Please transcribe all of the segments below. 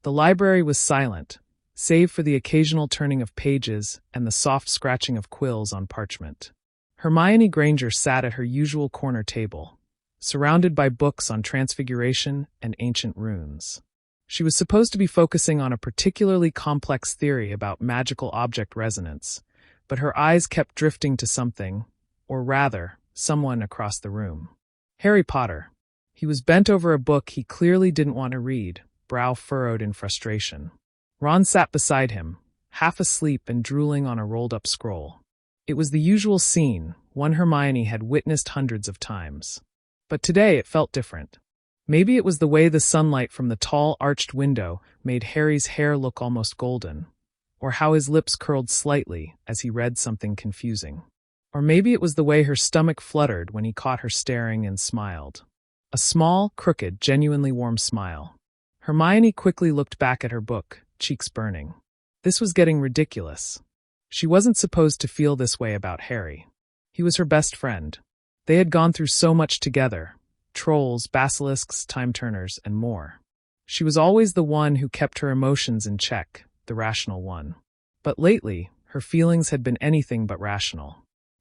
The library was silent, save for the occasional turning of pages and the soft scratching of quills on parchment. Hermione Granger sat at her usual corner table, surrounded by books on transfiguration and ancient runes. She was supposed to be focusing on a particularly complex theory about magical object resonance, but her eyes kept drifting to something, or rather, someone across the room. Harry Potter. He was bent over a book he clearly didn't want to read, brow furrowed in frustration. Ron sat beside him, half asleep and drooling on a rolled-up scroll. It was the usual scene, one Hermione had witnessed hundreds of times. But today it felt different. Maybe it was the way the sunlight from the tall, arched window made Harry's hair look almost golden, or how his lips curled slightly as he read something confusing. Or maybe it was the way her stomach fluttered when he caught her staring and smiled. A small, crooked, genuinely warm smile. Hermione quickly looked back at her book, cheeks burning. This was getting ridiculous. She wasn't supposed to feel this way about Harry. He was her best friend. They had gone through so much together. Trolls, basilisks, time-turners, and more. She was always the one who kept her emotions in check, the rational one. But lately, her feelings had been anything but rational.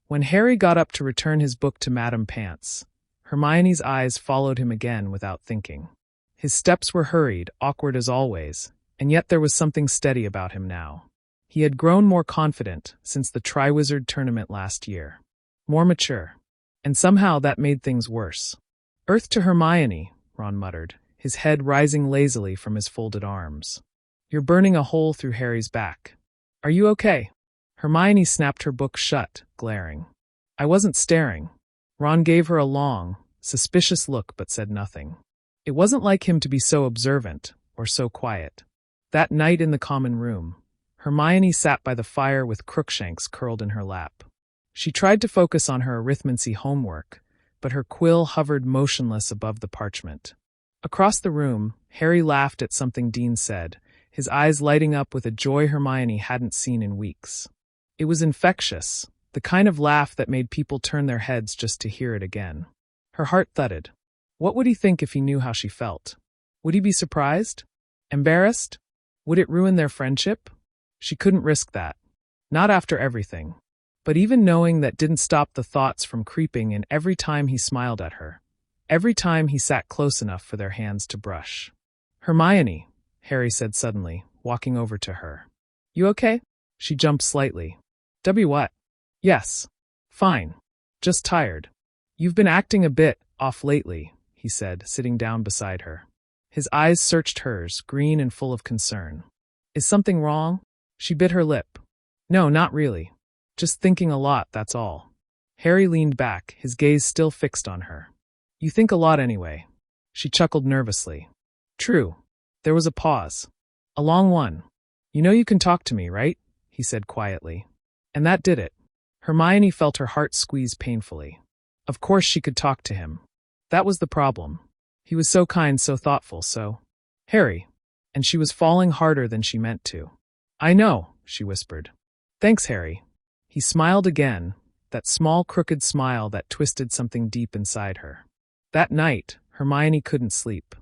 When Harry got up to return his book to Madame Pants, Hermione's eyes followed him again without thinking. His steps were hurried, awkward as always, and yet there was something steady about him now. He had grown more confident since the Triwizard Tournament last year. More mature. And somehow that made things worse. "Earth to Hermione," Ron muttered, his head rising lazily from his folded arms. "You're burning a hole through Harry's back. Are you okay?" Hermione snapped her book shut, glaring. "I wasn't staring." Ron gave her a long, suspicious look but said nothing. It wasn't like him to be so observant, or so quiet. That night in the common room, Hermione sat by the fire with Crookshanks curled in her lap. She tried to focus on her arithmancy homework, but her quill hovered motionless above the parchment. Across the room, Harry laughed at something Dean said, his eyes lighting up with a joy Hermione hadn't seen in weeks. It was infectious, the kind of laugh that made people turn their heads just to hear it again. Her heart thudded. What would he think if he knew how she felt? Would he be surprised? Embarrassed? Would it ruin their friendship? She couldn't risk that. Not after everything. But even knowing that didn't stop the thoughts from creeping in every time he smiled at her. Every time he sat close enough for their hands to brush. "Hermione," Harry said suddenly, walking over to her. "You okay?" She jumped slightly. What? "Yes. Fine. Just tired." "You've been acting a bit off lately," he said, sitting down beside her. His eyes searched hers, green and full of concern. "Is something wrong?" She bit her lip. "No, not really. Just thinking a lot, that's all." Harry leaned back, his gaze still fixed on her. "You think a lot anyway." She chuckled nervously. "True." There was a pause. A long one. "You know you can talk to me, right?" he said quietly. And that did it. Hermione felt her heart squeeze painfully. Of course she could talk to him. That was the problem. He was so kind, so thoughtful, so... Harry. And she was falling harder than she meant to. "I know," she whispered. "Thanks, Harry." He smiled again, that small crooked smile that twisted something deep inside her. That night, Hermione couldn't sleep.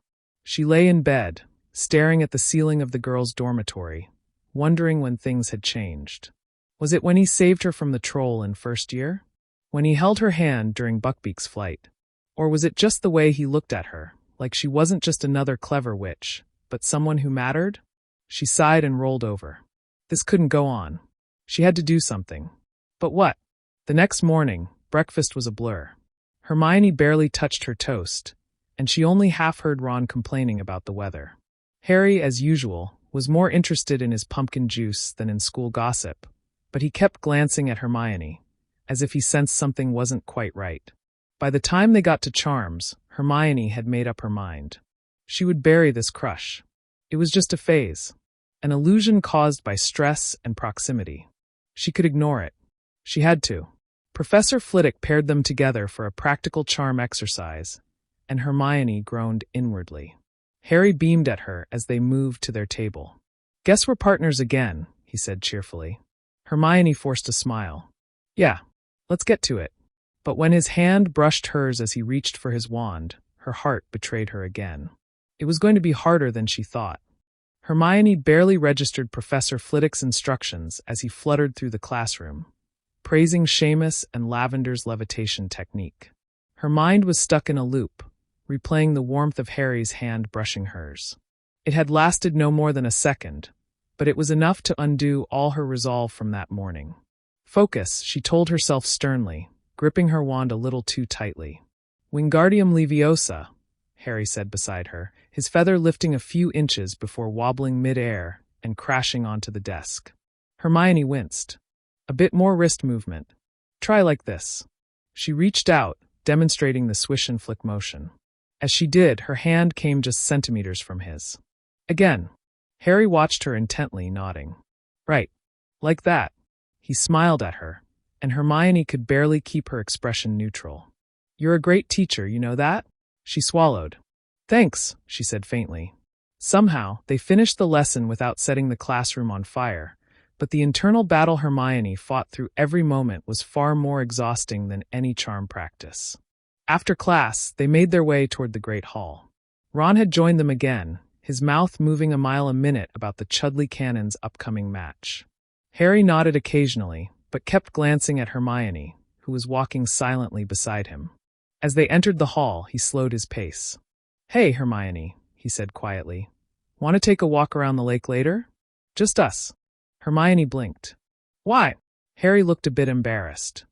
She lay in bed, staring at the ceiling of the girls' dormitory, wondering when things had changed. Was it when he saved her from the troll in first year? When he held her hand during Buckbeak's flight? Or was it just the way he looked at her, like she wasn't just another clever witch, but someone who mattered? She sighed and rolled over. This couldn't go on. She had to do something. But what? The next morning, breakfast was a blur. Hermione barely touched her toast, and she only half heard Ron complaining about the weather. Harry, as usual, was more interested in his pumpkin juice than in school gossip, but he kept glancing at Hermione, as if he sensed something wasn't quite right. By the time they got to Charms, Hermione had made up her mind. She would bury this crush. It was just a phase, an illusion caused by stress and proximity. She could ignore it. She had to. Professor Flitwick paired them together for a practical charm exercise, and Hermione groaned inwardly. Harry beamed at her as they moved to their table. "Guess we're partners again," he said cheerfully. Hermione forced a smile. "Yeah, let's get to it." But when his hand brushed hers as he reached for his wand, her heart betrayed her again. It was going to be harder than she thought. Hermione barely registered Professor Flitwick's instructions as he fluttered through the classroom, praising Seamus and Lavender's levitation technique. Her mind was stuck in a loop, replaying the warmth of Harry's hand brushing hers. It had lasted no more than a second, but it was enough to undo all her resolve from that morning. Focus, she told herself sternly, gripping her wand a little too tightly. Wingardium Leviosa, Harry said beside her, his feather lifting a few inches before wobbling mid-air and crashing onto the desk. Hermione winced. A bit more wrist movement. Try like this. She reached out, demonstrating the swish and flick motion. As she did, her hand came just centimeters from his. Again. Harry watched her intently, nodding. Right. Like that. He smiled at her, and Hermione could barely keep her expression neutral. You're a great teacher, you know that? She swallowed. Thanks, she said faintly. Somehow, they finished the lesson without setting the classroom on fire, but the internal battle Hermione fought through every moment was far more exhausting than any charm practice. After class, they made their way toward the Great Hall. Ron had joined them again, his mouth moving a mile a minute about the Chudley Cannon's upcoming match. Harry nodded occasionally, but kept glancing at Hermione, who was walking silently beside him. As they entered the hall, he slowed his pace. Hey, Hermione, he said quietly. Want to take a walk around the lake later? Just us. Hermione blinked. Why? Harry looked a bit embarrassed.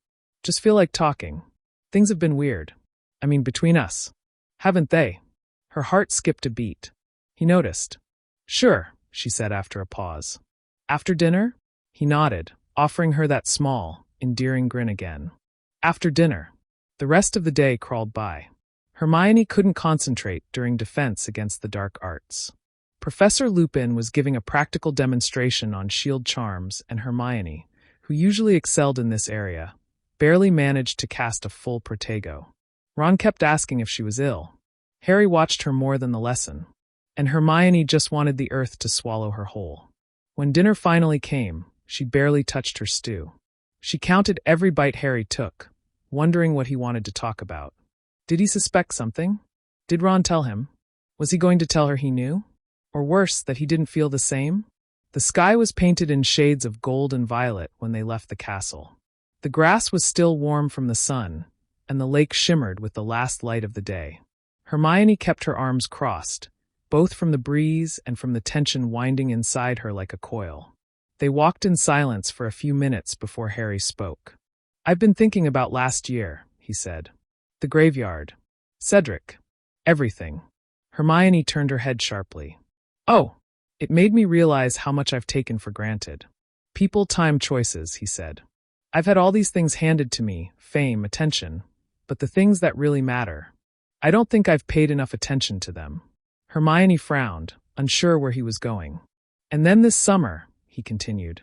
Just feel like talking. Things have been weird. I mean, between us. Haven't they? Her heart skipped a beat. He noticed. Sure, she said after a pause. After dinner? He nodded, offering her that small, endearing grin again. After dinner. The rest of the day crawled by. Hermione couldn't concentrate during defense against the dark arts. Professor Lupin was giving a practical demonstration on shield charms, and Hermione, who usually excelled in this area, barely managed to cast a full Protego. Ron kept asking if she was ill. Harry watched her more than the lesson, and Hermione just wanted the earth to swallow her whole. When dinner finally came, she barely touched her stew. She counted every bite Harry took, wondering what he wanted to talk about. Did he suspect something? Did Ron tell him? Was he going to tell her he knew? Or worse, that he didn't feel the same? The sky was painted in shades of gold and violet when they left the castle. The grass was still warm from the sun, and the lake shimmered with the last light of the day. Hermione kept her arms crossed, both from the breeze and from the tension winding inside her like a coil. They walked in silence for a few minutes before Harry spoke. I've been thinking about last year, he said. The graveyard. Cedric. Everything. Hermione turned her head sharply. Oh, it made me realize how much I've taken for granted. People, time, choices, he said. I've had all these things handed to me, fame, attention, but the things that really matter, I don't think I've paid enough attention to them. Hermione frowned, unsure where he was going. And then this summer, he continued,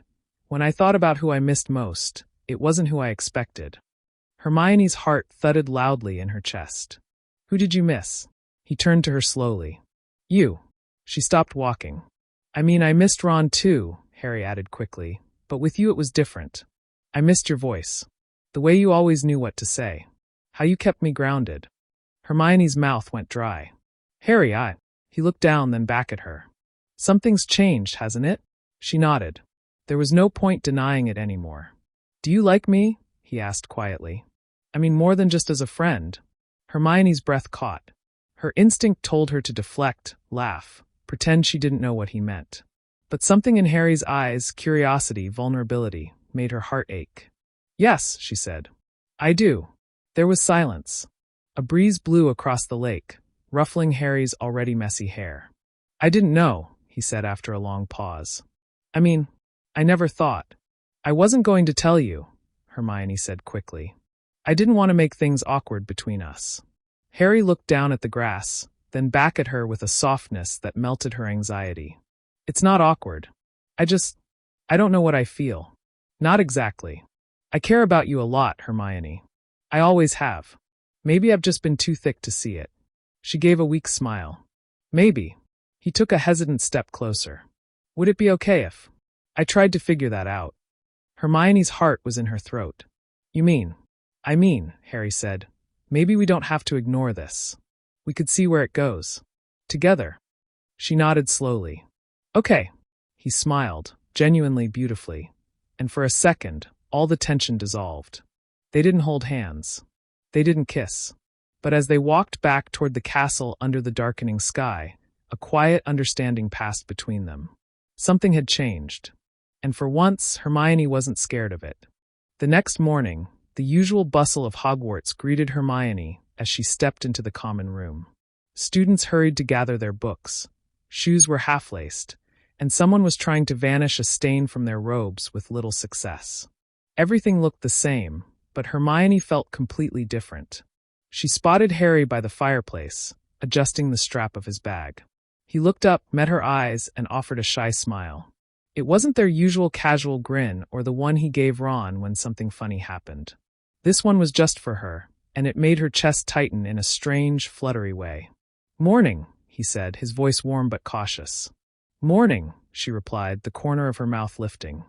when I thought about who I missed most, it wasn't who I expected. Hermione's heart thudded loudly in her chest. Who did you miss? He turned to her slowly. You. She stopped walking. I mean, I missed Ron too, Harry added quickly, but with you it was different. I missed your voice. The way you always knew what to say. How you kept me grounded. Hermione's mouth went dry. Harry, He looked down, then back at her. Something's changed, hasn't it? She nodded. There was no point denying it anymore. Do you like me? He asked quietly. I mean, more than just as a friend. Hermione's breath caught. Her instinct told her to deflect, laugh, pretend she didn't know what he meant. But something in Harry's eyes, curiosity, vulnerability, made her heart ache. Yes, she said. I do. There was silence. A breeze blew across the lake, ruffling Harry's already messy hair. I didn't know, he said after a long pause. I mean, I never thought. I wasn't going to tell you, Hermione said quickly. I didn't want to make things awkward between us. Harry looked down at the grass, then back at her with a softness that melted her anxiety. It's not awkward. I don't know what I feel. Not exactly. I care about you a lot, Hermione. I always have. Maybe I've just been too thick to see it. She gave a weak smile. Maybe. He took a hesitant step closer. Would it be okay if I tried to figure that out? Hermione's heart was in her throat. You mean? I mean, Harry said, maybe we don't have to ignore this. We could see where it goes. Together. She nodded slowly. Okay. He smiled, genuinely beautifully, and for a second, all the tension dissolved. They didn't hold hands. They didn't kiss. But as they walked back toward the castle under the darkening sky, a quiet understanding passed between them. Something had changed. And for once, Hermione wasn't scared of it. The next morning, the usual bustle of Hogwarts greeted Hermione as she stepped into the common room. Students hurried to gather their books. Shoes were half-laced, and someone was trying to vanish a stain from their robes with little success. Everything looked the same, but Hermione felt completely different. She spotted Harry by the fireplace, adjusting the strap of his bag. He looked up, met her eyes, and offered a shy smile. It wasn't their usual casual grin or the one he gave Ron when something funny happened. This one was just for her, and it made her chest tighten in a strange, fluttery way. "Morning," he said, his voice warm but cautious. "Morning," she replied, the corner of her mouth lifting.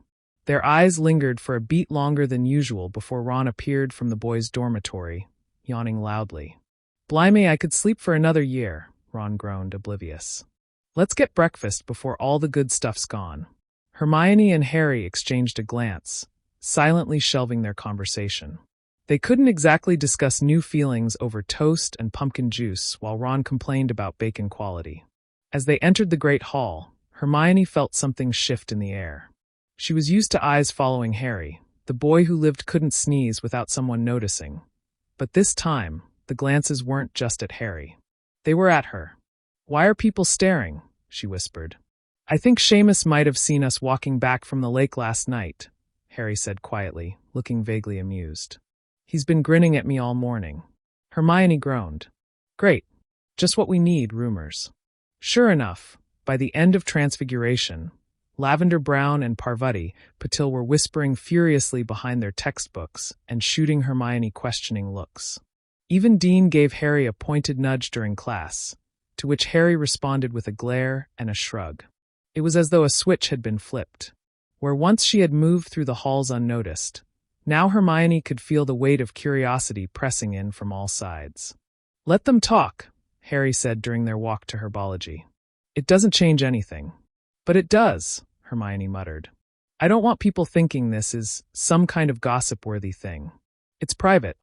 Their eyes lingered for a beat longer than usual before Ron appeared from the boys' dormitory, yawning loudly. "Blimey, I could sleep for another year," Ron groaned, oblivious. "Let's get breakfast before all the good stuff's gone." Hermione and Harry exchanged a glance, silently shelving their conversation. They couldn't exactly discuss new feelings over toast and pumpkin juice while Ron complained about bacon quality. As they entered the Great Hall, Hermione felt something shift in the air. She was used to eyes following Harry, the boy who lived couldn't sneeze without someone noticing. But this time, the glances weren't just at Harry. They were at her. "Why are people staring?" she whispered. "I think Seamus might have seen us walking back from the lake last night," Harry said quietly, looking vaguely amused. "He's been grinning at me all morning." Hermione groaned. "Great. Just what we need, rumors." Sure enough, by the end of Transfiguration, Lavender Brown and Parvati Patil were whispering furiously behind their textbooks and shooting Hermione questioning looks. Even Dean gave Harry a pointed nudge during class, to which Harry responded with a glare and a shrug. It was as though a switch had been flipped. Where once she had moved through the halls unnoticed, now Hermione could feel the weight of curiosity pressing in from all sides. "Let them talk," Harry said during their walk to herbology. "It doesn't change anything." "But it does," Hermione muttered. "I don't want people thinking this is some kind of gossip-worthy thing. It's private."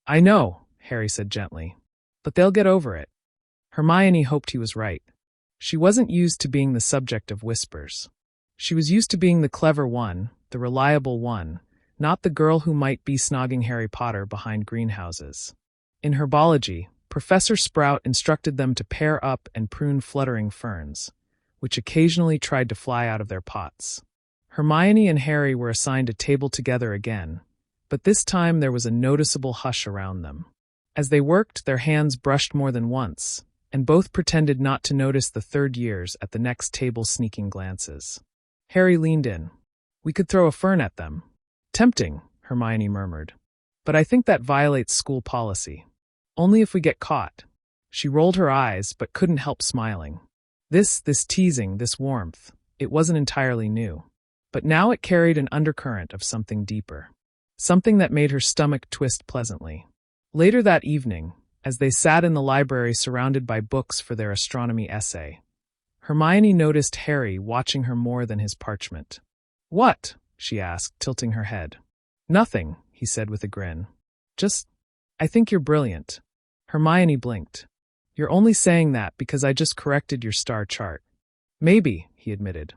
"I know," Harry said gently. "But they'll get over it." Hermione hoped he was right. She wasn't used to being the subject of whispers. She was used to being the clever one, the reliable one, not the girl who might be snogging Harry Potter behind greenhouses. In herbology, Professor Sprout instructed them to pair up and prune fluttering ferns, which occasionally tried to fly out of their pots. Hermione and Harry were assigned a table together again, but this time there was a noticeable hush around them. As they worked, their hands brushed more than once, and both pretended not to notice the third years at the next table sneaking glances. Harry leaned in. "We could throw a fern at them." "Tempting," Hermione murmured. "But I think that violates school policy. Only if we get caught." She rolled her eyes but couldn't help smiling. This teasing, this warmth, it wasn't entirely new. But now it carried an undercurrent of something deeper. Something that made her stomach twist pleasantly. Later that evening, as they sat in the library surrounded by books for their astronomy essay, Hermione noticed Harry watching her more than his parchment. "What?" she asked, tilting her head. "Nothing," he said with a grin. I think you're brilliant." Hermione blinked. "You're only saying that because I just corrected your star chart." "Maybe," he admitted.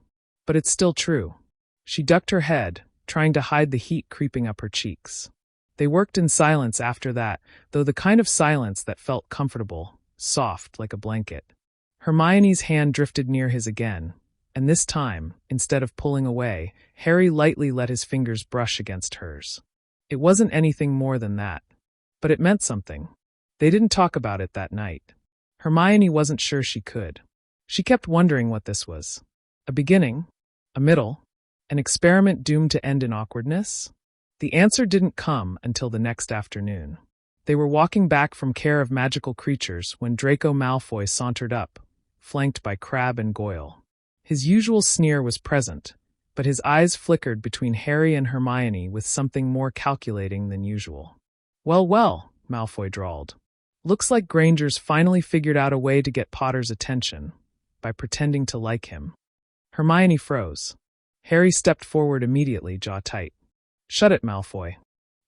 "But it's still true." She ducked her head, trying to hide the heat creeping up her cheeks. They worked in silence after that, though the kind of silence that felt comfortable, soft like a blanket. Hermione's hand drifted near his again, and this time, instead of pulling away, Harry lightly let his fingers brush against hers. It wasn't anything more than that. But it meant something. They didn't talk about it that night. Hermione wasn't sure she could. She kept wondering what this was. A beginning? A middle? An experiment doomed to end in awkwardness? The answer didn't come until the next afternoon. They were walking back from care of magical creatures when Draco Malfoy sauntered up, flanked by Crabbe and Goyle. His usual sneer was present, but his eyes flickered between Harry and Hermione with something more calculating than usual. Well, Malfoy drawled. "Looks like Granger's finally figured out a way to get Potter's attention, by pretending to like him." Hermione froze. Harry stepped forward immediately, jaw tight. Shut it, Malfoy.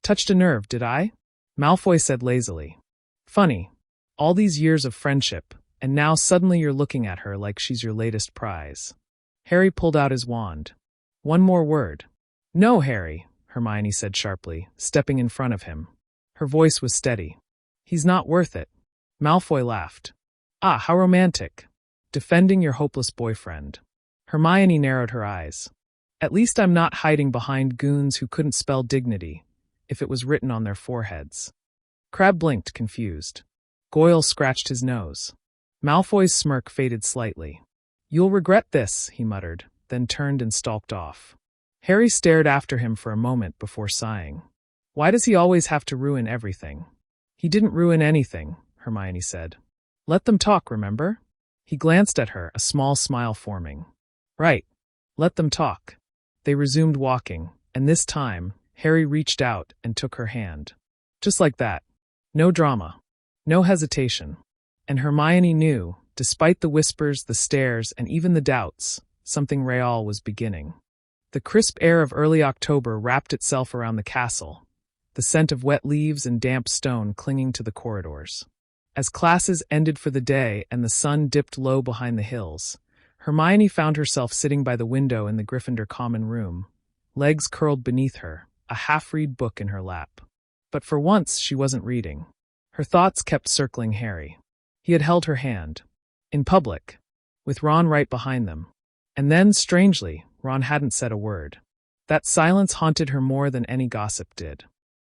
Touched a nerve, did I? Malfoy said lazily. Funny. All these years of friendship, and now suddenly you're looking at her like she's your latest prize. Harry pulled out his wand. One more word. No, Harry, Hermione said sharply, stepping in front of him. Her voice was steady. He's not worth it. Malfoy laughed. Ah, how romantic. Defending your hopeless boyfriend. Hermione narrowed her eyes. At least I'm not hiding behind goons who couldn't spell dignity, if it was written on their foreheads. Crabbe blinked, confused. Goyle scratched his nose. Malfoy's smirk faded slightly. You'll regret this, he muttered, then turned and stalked off. Harry stared after him for a moment before sighing. Why does he always have to ruin everything? He didn't ruin anything, Hermione said. Let them talk, remember? He glanced at her, a small smile forming. Right. Let them talk. They resumed walking, and this time, Harry reached out and took her hand. Just like that. No drama. No hesitation. And Hermione knew, despite the whispers, the stares, and even the doubts, something real was beginning. The crisp air of early October wrapped itself around the castle, the scent of wet leaves and damp stone clinging to the corridors. As classes ended for the day and the sun dipped low behind the hills, Hermione found herself sitting by the window in the Gryffindor common room, legs curled beneath her, a half-read book in her lap. But for once she wasn't reading. Her thoughts kept circling Harry. He had held her hand. In public. With Ron right behind them. And then, strangely, Ron hadn't said a word. That silence haunted her more than any gossip did.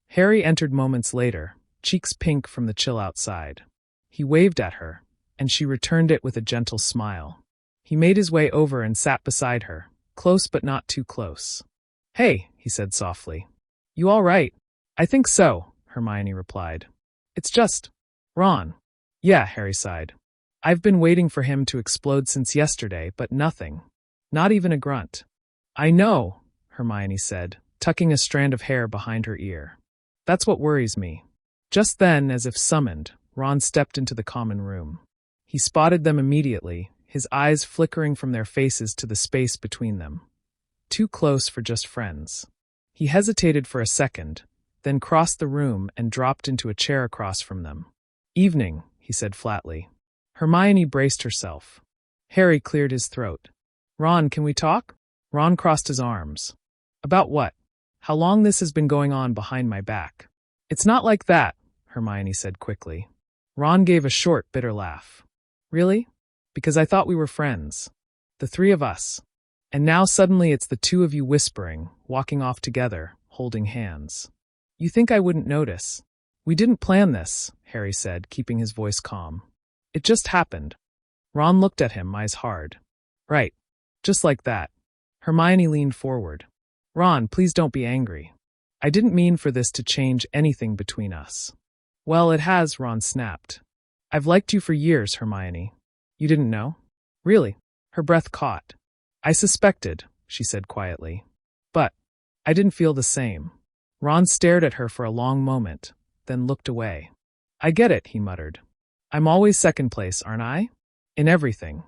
Harry entered moments later, cheeks pink from the chill outside. He waved at her, and she returned it with a gentle smile. He made his way over and sat beside her, close but not too close. Hey, he said softly. You all right? I think so, Hermione replied. It's just... Ron. Yeah, Harry sighed. I've been waiting for him to explode since yesterday, but nothing. Not even a grunt. I know, Hermione said, tucking a strand of hair behind her ear. That's what worries me. Just then, as if summoned, Ron stepped into the common room. He spotted them immediately, his eyes flickering from their faces to the space between them. Too close for just friends. He hesitated for a second, then crossed the room and dropped into a chair across from them. Evening, he said flatly. Hermione braced herself. Harry cleared his throat. Ron, can we talk? Ron crossed his arms. About what? How long this has been going on behind my back. It's not like that, Hermione said quickly. Ron gave a short, bitter laugh. Really? Because I thought we were friends. The three of us. And now suddenly it's the two of you whispering, walking off together, holding hands. You think I wouldn't notice? We didn't plan this, Harry said, keeping his voice calm. It just happened. Ron looked at him, eyes hard. Right. Just like that. Hermione leaned forward. Ron, please don't be angry. I didn't mean for this to change anything between us. Well, it has, Ron snapped. I've liked you for years, Hermione. You didn't know? Really? Her breath caught. I suspected, she said quietly. But I didn't feel the same. Ron stared at her for a long moment, then looked away. I get it, he muttered. I'm always second place, aren't I? In everything.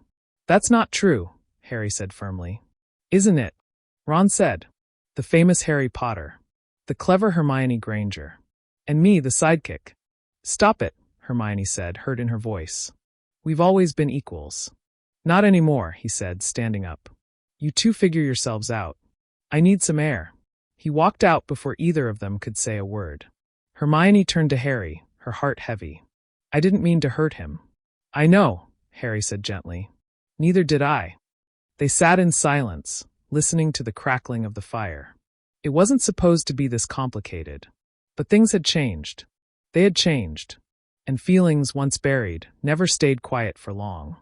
That's not true, Harry said firmly. Isn't it? Ron said. The famous Harry Potter. The clever Hermione Granger. And me, the sidekick. Stop it, Hermione said, hurt in her voice. We've always been equals. Not anymore, he said, standing up. You two figure yourselves out. I need some air. He walked out before either of them could say a word. Hermione turned to Harry, her heart heavy. I didn't mean to hurt him. I know, Harry said gently. Neither did I. They sat in silence, listening to the crackling of the fire. It wasn't supposed to be this complicated. But things had changed. They had changed. And feelings, once buried, never stayed quiet for long.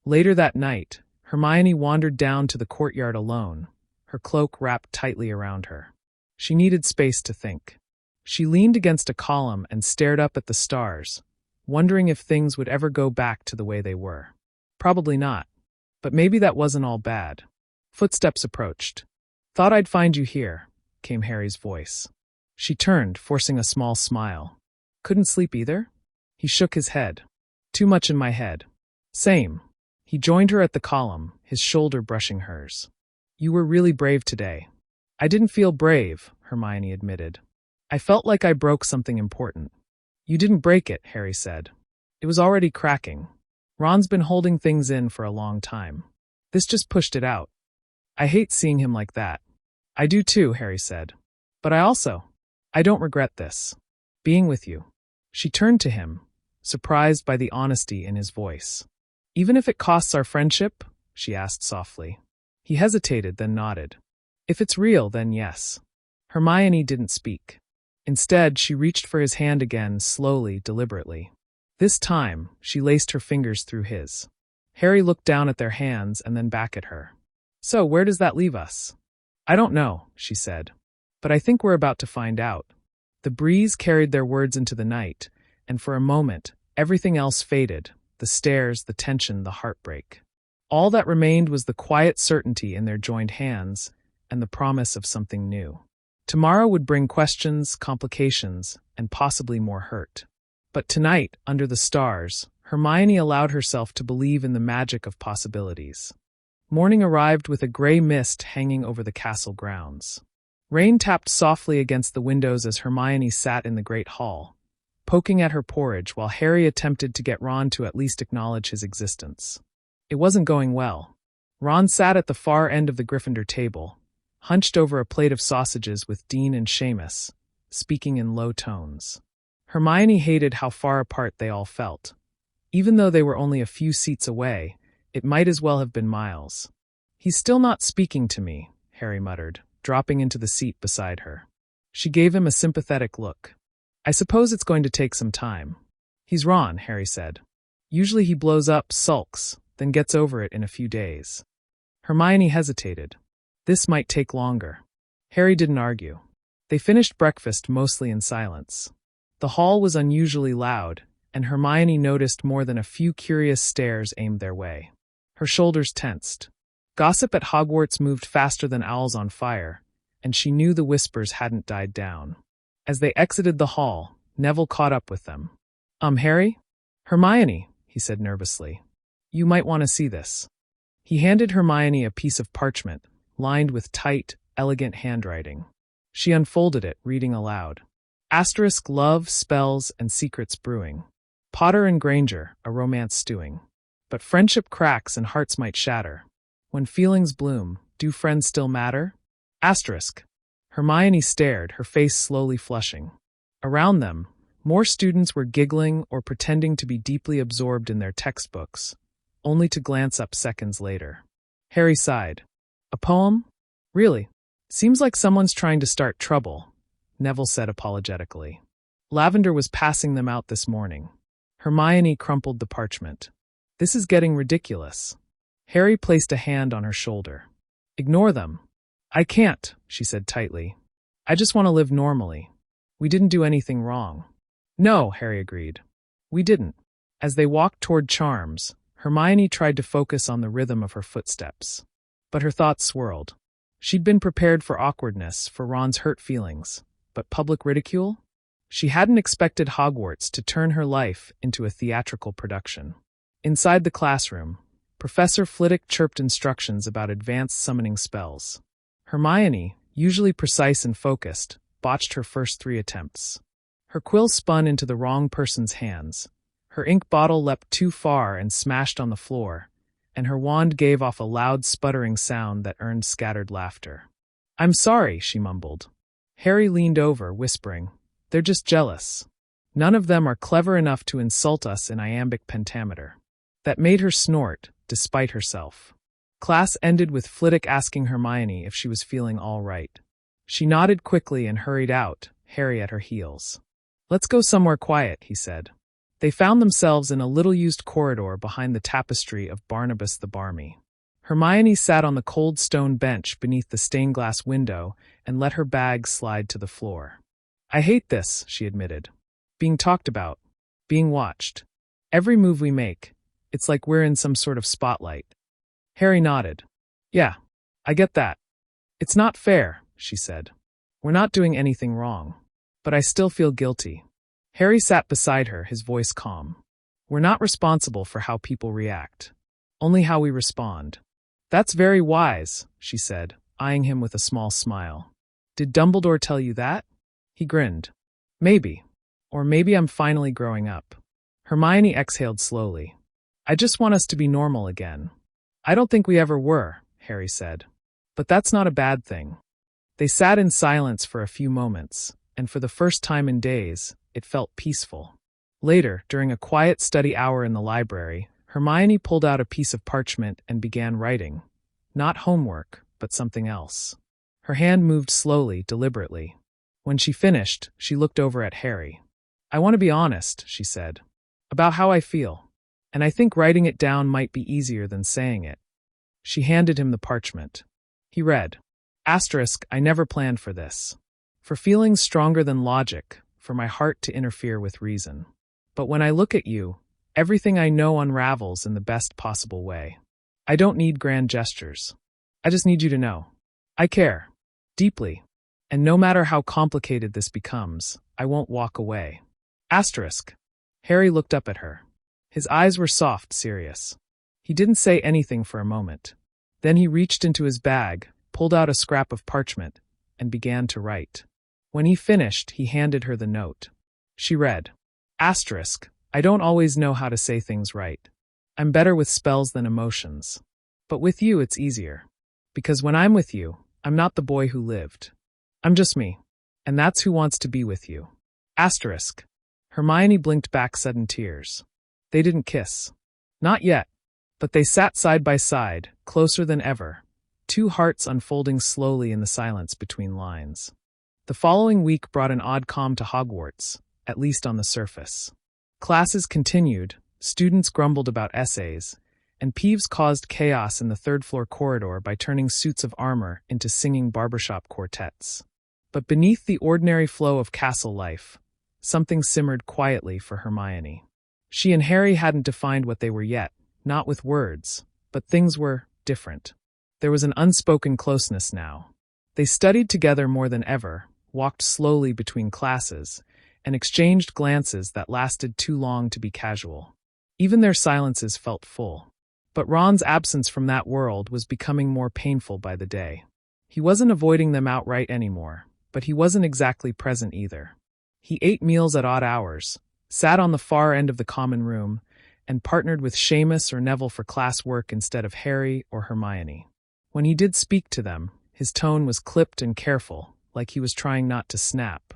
Later that night, Hermione wandered down to the courtyard alone, her cloak wrapped tightly around her. She needed space to think. She leaned against a column and stared up at the stars, wondering if things would ever go back to the way they were. Probably not. But maybe that wasn't all bad. Footsteps approached. Thought I'd find you here, came Harry's voice. She turned, forcing a small smile. Couldn't sleep either? He shook his head. Too much in my head. Same. He He joined her at the column, his shoulder brushing hers. You were really brave today. I didn't feel brave, Hermione admitted. I felt like I broke something important. You didn't break it, Harry said. It was already cracking. Ron's been holding things in for a long time. This just pushed it out. I hate seeing him like that. I do too, Harry said. But I don't regret this. Being with you. She turned to him, surprised by the honesty in his voice. Even if it costs our friendship? She asked softly. He hesitated, then nodded. If it's real, then yes. Hermione didn't speak. Instead, she reached for his hand again, slowly, deliberately. This time, she laced her fingers through his. Harry looked down at their hands and then back at her. So, where does that leave us? I don't know, she said. But I think we're about to find out. The breeze carried their words into the night, and for a moment, everything else faded, the stares, the tension, the heartbreak. All that remained was the quiet certainty in their joined hands and the promise of something new. Tomorrow would bring questions, complications, and possibly more hurt. But tonight, under the stars, Hermione allowed herself to believe in the magic of possibilities. Morning arrived with a gray mist hanging over the castle grounds. Rain tapped softly against the windows as Hermione sat in the great hall, poking at her porridge while Harry attempted to get Ron to at least acknowledge his existence. It wasn't going well. Ron sat at the far end of the Gryffindor table, hunched over a plate of sausages with Dean and Seamus, speaking in low tones. Hermione hated how far apart they all felt. Even though they were only a few seats away, it might as well have been miles. He's still not speaking to me, Harry muttered, dropping into the seat beside her. She gave him a sympathetic look. I suppose it's going to take some time. He's Ron, Harry said. Usually he blows up, sulks, then gets over it in a few days. Hermione hesitated. This might take longer. Harry didn't argue. They finished breakfast mostly in silence. The hall was unusually loud, and Hermione noticed more than a few curious stares aimed their way. Her shoulders tensed. Gossip at Hogwarts moved faster than owls on fire, and she knew the whispers hadn't died down. As they exited the hall, Neville caught up with them. Harry? Hermione, he said nervously. You might want to see this. He handed Hermione a piece of parchment, lined with tight, elegant handwriting. She unfolded it, reading aloud. Asterisk love, spells, and secrets brewing. Potter and Granger, a romance stewing. But friendship cracks and hearts might shatter. When feelings bloom, do friends still matter? Asterisk. Hermione stared, her face slowly flushing. Around them, more students were giggling or pretending to be deeply absorbed in their textbooks, only to glance up seconds later. Harry sighed. A poem? Really? Seems like someone's trying to start trouble, Neville said apologetically. Lavender was passing them out this morning. Hermione crumpled the parchment. This is getting ridiculous. Harry placed a hand on her shoulder. Ignore them. I can't, she said tightly. I just want to live normally. We didn't do anything wrong. No, Harry agreed. We didn't. As they walked toward Charms, Hermione tried to focus on the rhythm of her footsteps. But her thoughts swirled. She'd been prepared for awkwardness, for Ron's hurt feelings. But public ridicule? She hadn't expected Hogwarts to turn her life into a theatrical production. Inside the classroom, Professor Flitwick chirped instructions about advanced summoning spells. Hermione, usually precise and focused, botched her first 3 attempts. Her quill spun into the wrong person's hands. Her ink bottle leapt too far and smashed on the floor, and her wand gave off a loud sputtering sound that earned scattered laughter. I'm sorry, she mumbled. Harry leaned over, whispering, They're just jealous. None of them are clever enough to insult us in iambic pentameter. That made her snort, despite herself. Class ended with Flitwick asking Hermione if she was feeling all right. She nodded quickly and hurried out, Harry at her heels. Let's go somewhere quiet, he said. They found themselves in a little-used corridor behind the tapestry of Barnabas the Barmy. Hermione sat on the cold stone bench beneath the stained-glass window and let her bag slide to the floor. I hate this, she admitted. Being talked about. Being watched. Every move we make, it's like we're in some sort of spotlight. Harry nodded. Yeah, I get that. It's not fair, she said. We're not doing anything wrong. But I still feel guilty. Harry sat beside her, his voice calm. We're not responsible for how people react. only how we respond. That's very wise, she said, eyeing him with a small smile. Did Dumbledore tell you that? He grinned. Maybe. Or maybe I'm finally growing up. Hermione exhaled slowly. I just want us to be normal again. I don't think we ever were, Harry said. But that's not a bad thing. They sat in silence for a few moments, and for the first time in days, it felt peaceful. Later, during a quiet study hour in the library, Hermione pulled out a piece of parchment and began writing. Not homework, but something else. Her hand moved slowly, deliberately. When she finished, she looked over at Harry. I want to be honest, she said, about how I feel. And I think writing it down might be easier than saying it. She handed him the parchment. He read, I never planned for this. For feelings stronger than logic, for my heart to interfere with reason. But when I look at you, everything I know unravels in the best possible way. I don't need grand gestures. I just need you to know. I care. Deeply. And no matter how complicated this becomes, I won't walk away. Harry looked up at her. His eyes were soft, serious. He didn't say anything for a moment. Then he reached into his bag, pulled out a scrap of parchment, and began to write. When he finished, he handed her the note. She read, I don't always know how to say things right. I'm better with spells than emotions. But with you it's easier. Because when I'm with you, I'm not the boy who lived. I'm just me. And that's who wants to be with you. Hermione blinked back sudden tears. They didn't kiss. Not yet. But they sat side by side, closer than ever, two hearts unfolding slowly in the silence between lines. The following week brought an odd calm to Hogwarts, at least on the surface. Classes continued, students grumbled about essays, and Peeves caused chaos in the third-floor corridor by turning suits of armor into singing barbershop quartets. But beneath the ordinary flow of castle life, something simmered quietly for Hermione. She and Harry hadn't defined what they were yet, not with words, but things were different. There was an unspoken closeness now. They studied together more than ever, walked slowly between classes, and exchanged glances that lasted too long to be casual. Even their silences felt full. But Ron's absence from that world was becoming more painful by the day. He wasn't avoiding them outright anymore, but he wasn't exactly present either. He ate meals at odd hours, sat on the far end of the common room, and partnered with Seamus or Neville for class work instead of Harry or Hermione. When he did speak to them, his tone was clipped and careful, like he was trying not to snap.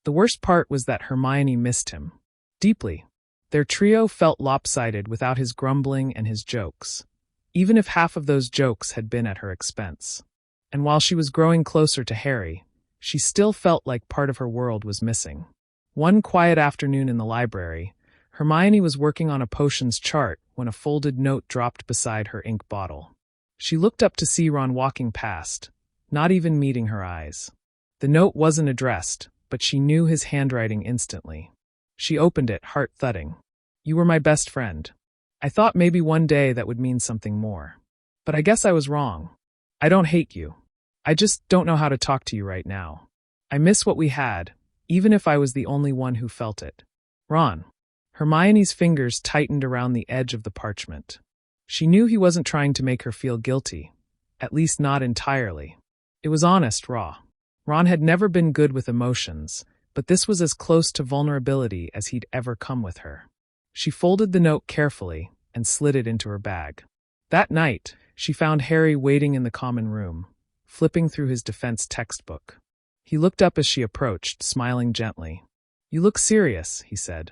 The worst part was that Hermione missed him. Deeply. Their trio felt lopsided without his grumbling and his jokes, even if half of those jokes had been at her expense. And while she was growing closer to Harry, she still felt like part of her world was missing. One quiet afternoon in the library, Hermione was working on a potions chart when a folded note dropped beside her ink bottle. She looked up to see Ron walking past, not even meeting her eyes. The note wasn't addressed, but she knew his handwriting instantly. She opened it, heart thudding. You were my best friend. I thought maybe one day that would mean something more. But I guess I was wrong. I don't hate you. I just don't know how to talk to you right now. I miss what we had, even if I was the only one who felt it. Ron. Hermione's fingers tightened around the edge of the parchment. She knew he wasn't trying to make her feel guilty, at least not entirely. It was honest, raw. Ron had never been good with emotions, but this was as close to vulnerability as he'd ever come with her. She folded the note carefully and slid it into her bag. That night, she found Harry waiting in the common room, flipping through his defense textbook. He looked up as she approached, smiling gently. You look serious, he said.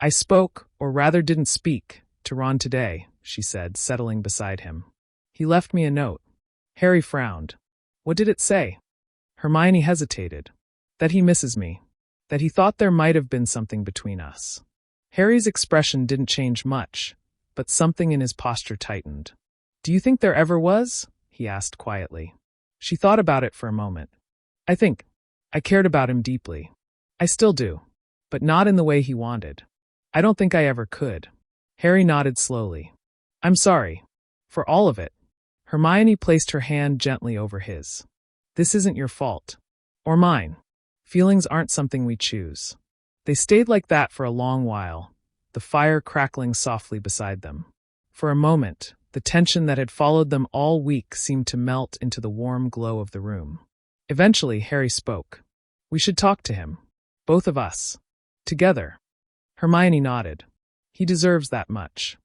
I spoke, or rather didn't speak, to Ron today, she said, settling beside him. He left me a note. Harry frowned. What did it say? Hermione hesitated. That he misses me. That he thought there might have been something between us. Harry's expression didn't change much, but something in his posture tightened. Do you think there ever was? He asked quietly. She thought about it for a moment. I cared about him deeply. I still do. But not in the way he wanted. I don't think I ever could. Harry nodded slowly. I'm sorry. For all of it. Hermione placed her hand gently over his. This isn't your fault. Or mine. Feelings aren't something we choose. They stayed like that for a long while, the fire crackling softly beside them. For a moment, the The tension that had followed them all week seemed to melt into the warm glow of the room. Eventually, Harry spoke. "We should talk to him. Both of us. Together." Hermione nodded. "He deserves that much."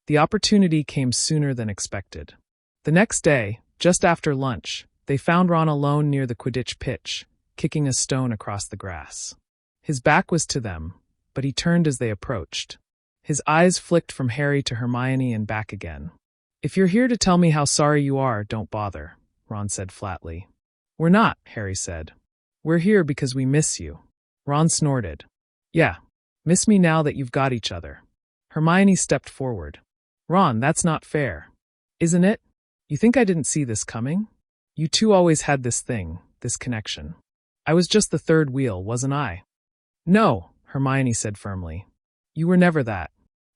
The opportunity came sooner than expected. The next day, just after lunch, they found Ron alone near the Quidditch pitch, kicking a stone across the grass. His back was to them, but he turned as they approached. His eyes flicked from Harry to Hermione and back again. "If you're here to tell me how sorry you are, don't bother," Ron said flatly. "We're not," Harry said. "We're here because we miss you." Ron snorted. "Yeah, miss me now that you've got each other." Hermione stepped forward. "Ron, that's not fair. Isn't it? You think I didn't see this coming? You two always had this thing, this connection. I was just the third wheel, wasn't I?" "No," Hermione said firmly. "You were never that.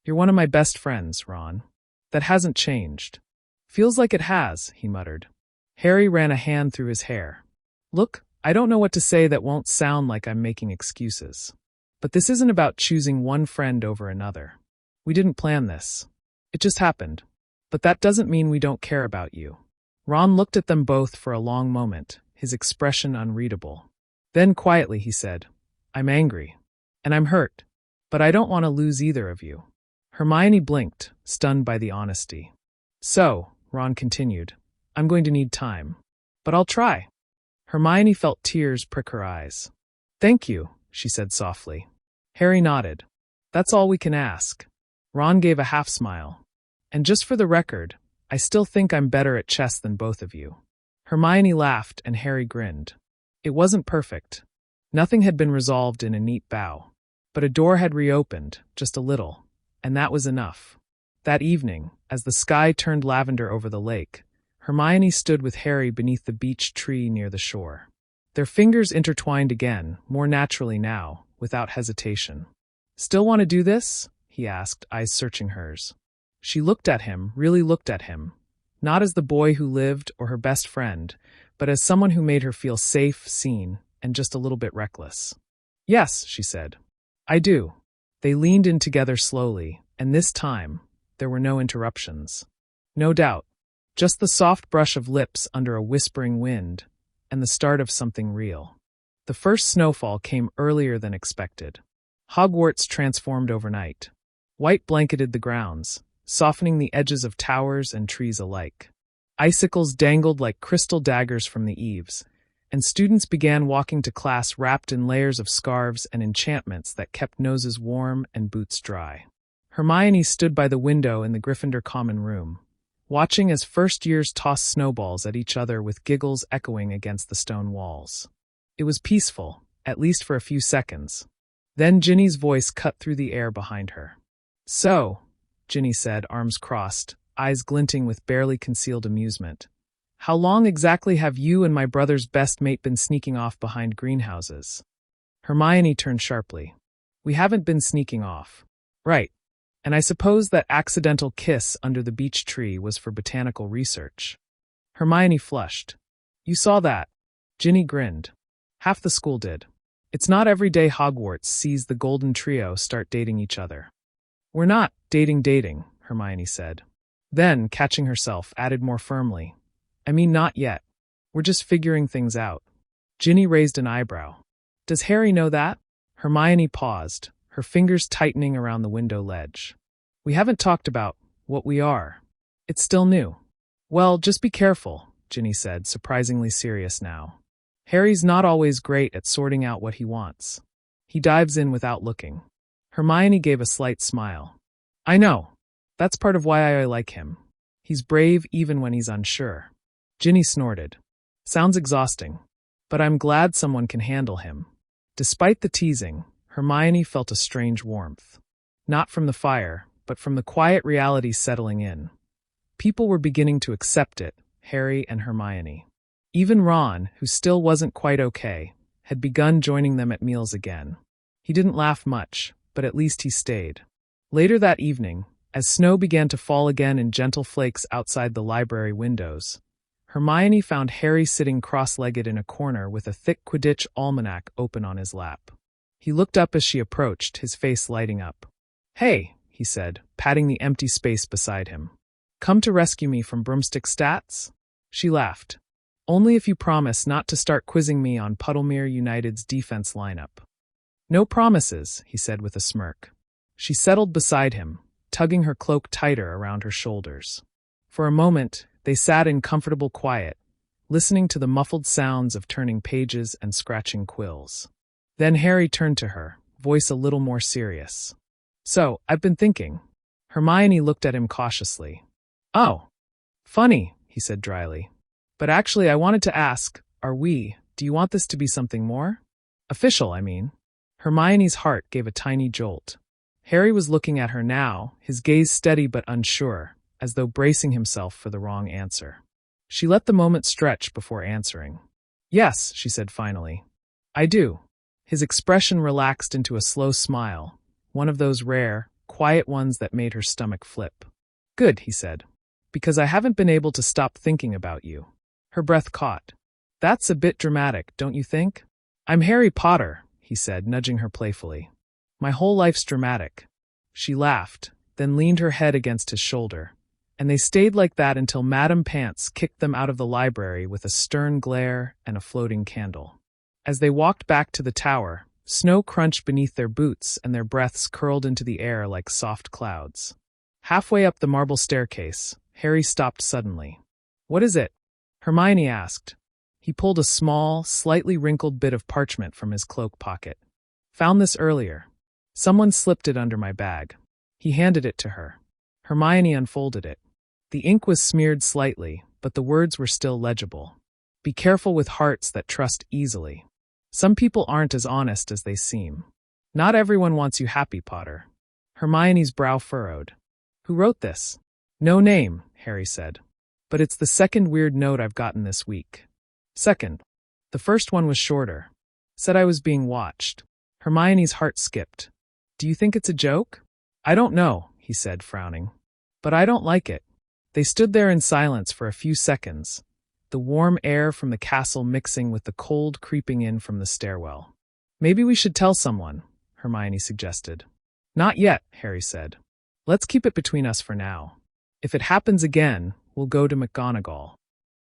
You're one of my best friends, Ron. That hasn't changed." "Feels like it has," he muttered. Harry ran a hand through his hair. "Look, I don't know what to say that won't sound like I'm making excuses. But this isn't about choosing one friend over another. We didn't plan this. It just happened. But that doesn't mean we don't care about you." Ron looked at them both for a long moment, his expression unreadable. Then quietly he said, "I'm angry. And I'm hurt. But I don't want to lose either of you." Hermione blinked, stunned by the honesty. "So," Ron continued, "I'm going to need time. But I'll try." Hermione felt tears prick her eyes. "Thank you," she said softly. Harry nodded. "That's all we can ask." Ron gave a half smile. "And just for the record, I still think I'm better at chess than both of you." Hermione laughed and Harry grinned. It wasn't perfect. Nothing had been resolved in a neat bow. But a door had reopened, just a little, and that was enough. That evening, as the sky turned lavender over the lake, Hermione stood with Harry beneath the beech tree near the shore. Their fingers intertwined again, more naturally now, without hesitation. "Still want to do this?" he asked, eyes searching hers. She looked at him, really looked at him, not as the boy who lived or her best friend, but as someone who made her feel safe, seen, and just a little bit reckless. "Yes," she said. "I do." They leaned in together slowly, and this time, there were no interruptions. No doubt, just the soft brush of lips under a whispering wind, and the start of something real. The first snowfall came earlier than expected. Hogwarts transformed overnight. White blanketed the grounds, softening the edges of towers and trees alike. Icicles dangled like crystal daggers from the eaves, and students began walking to class wrapped in layers of scarves and enchantments that kept noses warm and boots dry. Hermione stood by the window in the Gryffindor common room, watching as first years tossed snowballs at each other with giggles echoing against the stone walls. It was peaceful, at least for a few seconds. Then Ginny's voice cut through the air behind her. "So," Ginny said, arms crossed, eyes glinting with barely concealed amusement, "how long exactly have you and my brother's best mate been sneaking off behind greenhouses?" Hermione turned sharply. "We haven't been sneaking off." "Right. And I suppose that accidental kiss under the beech tree was for botanical research." Hermione flushed. "You saw that?" Ginny grinned. "Half the school did. It's not every day Hogwarts sees the golden trio start dating each other." "We're not dating," Hermione said. Then, catching herself, added more firmly, "I mean not yet. We're just figuring things out." Ginny raised an eyebrow. "Does Harry know that?" Hermione paused, her fingers tightening around the window ledge. "We haven't talked about what we are. It's still new." "Well, just be careful," Ginny said, surprisingly serious now. "Harry's not always great at sorting out what he wants. He dives in without looking." Hermione gave a slight smile. "I know. That's part of why I like him. He's brave even when he's unsure." Ginny snorted. "Sounds exhausting. But I'm glad someone can handle him." Despite the teasing, Hermione felt a strange warmth. Not from the fire, but from the quiet reality settling in. People were beginning to accept it, Harry and Hermione. Even Ron, who still wasn't quite okay, had begun joining them at meals again. He didn't laugh much, but at least he stayed. Later that evening, as snow began to fall again in gentle flakes outside the library windows, Hermione found Harry sitting cross-legged in a corner with a thick Quidditch almanac open on his lap. He looked up as she approached, his face lighting up. "Hey," he said, patting the empty space beside him. Come to rescue me from broomstick stats? She laughed. Only if you promise not to start quizzing me on Puddlemere United's defense lineup. No promises, he said with a smirk. She settled beside him, tugging her cloak tighter around her shoulders. For a moment, they sat in comfortable quiet, listening to the muffled sounds of turning pages and scratching quills. Then Harry turned to her, voice a little more serious. So, I've been thinking. Hermione looked at him cautiously. Oh, funny, he said dryly. But actually I wanted to ask, do you want this to be something more? Official, I mean. Hermione's heart gave a tiny jolt. Harry was looking at her now, his gaze steady but unsure, as though bracing himself for the wrong answer. She let the moment stretch before answering. Yes, she said finally. I do. His expression relaxed into a slow smile, one of those rare, quiet ones that made her stomach flip. Good, he said. Because I haven't been able to stop thinking about you. Her breath caught. That's a bit dramatic, don't you think? I'm Harry Potter, he said, nudging her playfully. My whole life's dramatic. She laughed, then leaned her head against his shoulder, and they stayed like that until Madame Pants kicked them out of the library with a stern glare and a floating candle. As they walked back to the tower, snow crunched beneath their boots and their breaths curled into the air like soft clouds. Halfway up the marble staircase, Harry stopped suddenly. What is it? Hermione asked. He pulled a small, slightly wrinkled bit of parchment from his cloak pocket. Found this earlier. Someone slipped it under my bag. He handed it to her. Hermione unfolded it. The ink was smeared slightly, but the words were still legible. Be careful with hearts that trust easily. Some people aren't as honest as they seem. Not everyone wants you happy, Potter. Hermione's brow furrowed. Who wrote this? No name, Harry said. But it's the second weird note I've gotten this week. Second. The first one was shorter. Said I was being watched. Hermione's heart skipped. Do you think it's a joke? I don't know, he said, frowning. But I don't like it. They stood there in silence for a few seconds, the warm air from the castle mixing with the cold creeping in from the stairwell. Maybe we should tell someone, Hermione suggested. Not yet, Harry said. Let's keep it between us for now. If it happens again, we'll go to McGonagall.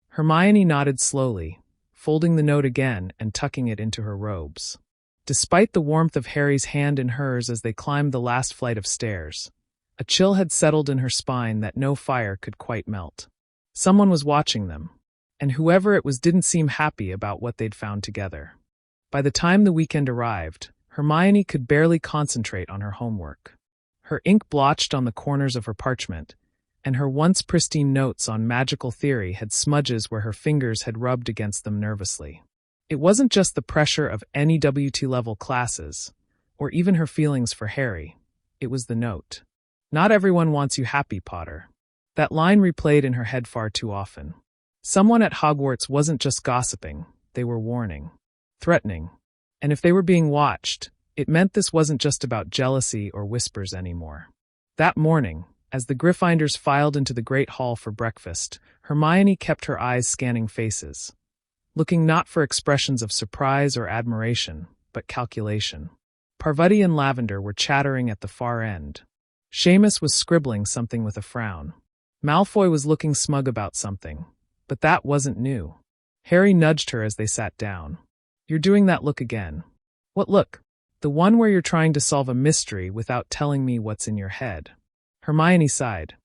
Hermione nodded slowly, folding the note again and tucking it into her robes. Despite the warmth of Harry's hand in hers as they climbed the last flight of stairs, a chill had settled in her spine that no fire could quite melt. Someone was watching them, and whoever it was didn't seem happy about what they'd found together. By the time the weekend arrived, Hermione could barely concentrate on her homework. Her ink blotched on the corners of her parchment, and her once pristine notes on magical theory had smudges where her fingers had rubbed against them nervously. It wasn't just the pressure of any WT-level classes, or even her feelings for Harry. It was the note. Not everyone wants you happy, Potter. That line replayed in her head far too often. Someone at Hogwarts wasn't just gossiping, they were warning, threatening. And if they were being watched, it meant this wasn't just about jealousy or whispers anymore. That morning, as the Gryffindors filed into the Great Hall for breakfast, Hermione kept her eyes scanning faces, looking not for expressions of surprise or admiration, but calculation. Parvati and Lavender were chattering at the far end. Seamus was scribbling something with a frown. Malfoy was looking smug about something, but that wasn't new. Harry nudged her as they sat down. You're doing that look again. What look? The one where you're trying to solve a mystery without telling me what's in your head. Hermione sighed.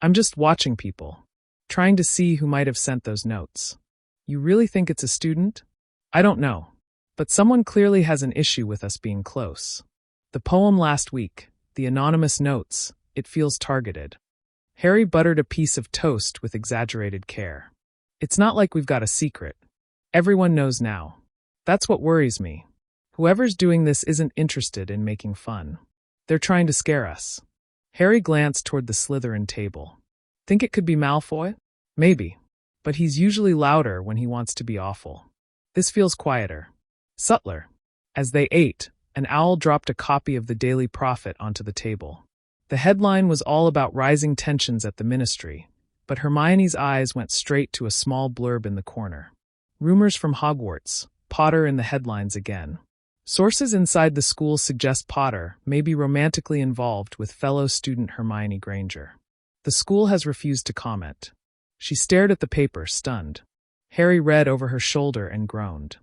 I'm just watching people, trying to see who might have sent those notes. You really think it's a student? I don't know. But someone clearly has an issue with us being close. The poem last week, the anonymous notes, it feels targeted. Harry buttered a piece of toast with exaggerated care. It's not like we've got a secret. Everyone knows now. That's what worries me. Whoever's doing this isn't interested in making fun. They're trying to scare us. Harry glanced toward the Slytherin table. Think it could be Malfoy? Maybe. But he's usually louder when he wants to be awful. This feels quieter. Subtler. As they ate, an owl dropped a copy of the Daily Prophet onto the table. The headline was all about rising tensions at the Ministry, but Hermione's eyes went straight to a small blurb in the corner. Rumors from Hogwarts, Potter in the headlines again. Sources inside the school suggest Potter may be romantically involved with fellow student Hermione Granger. The school has refused to comment. She stared at the paper, stunned. Harry read over her shoulder and groaned.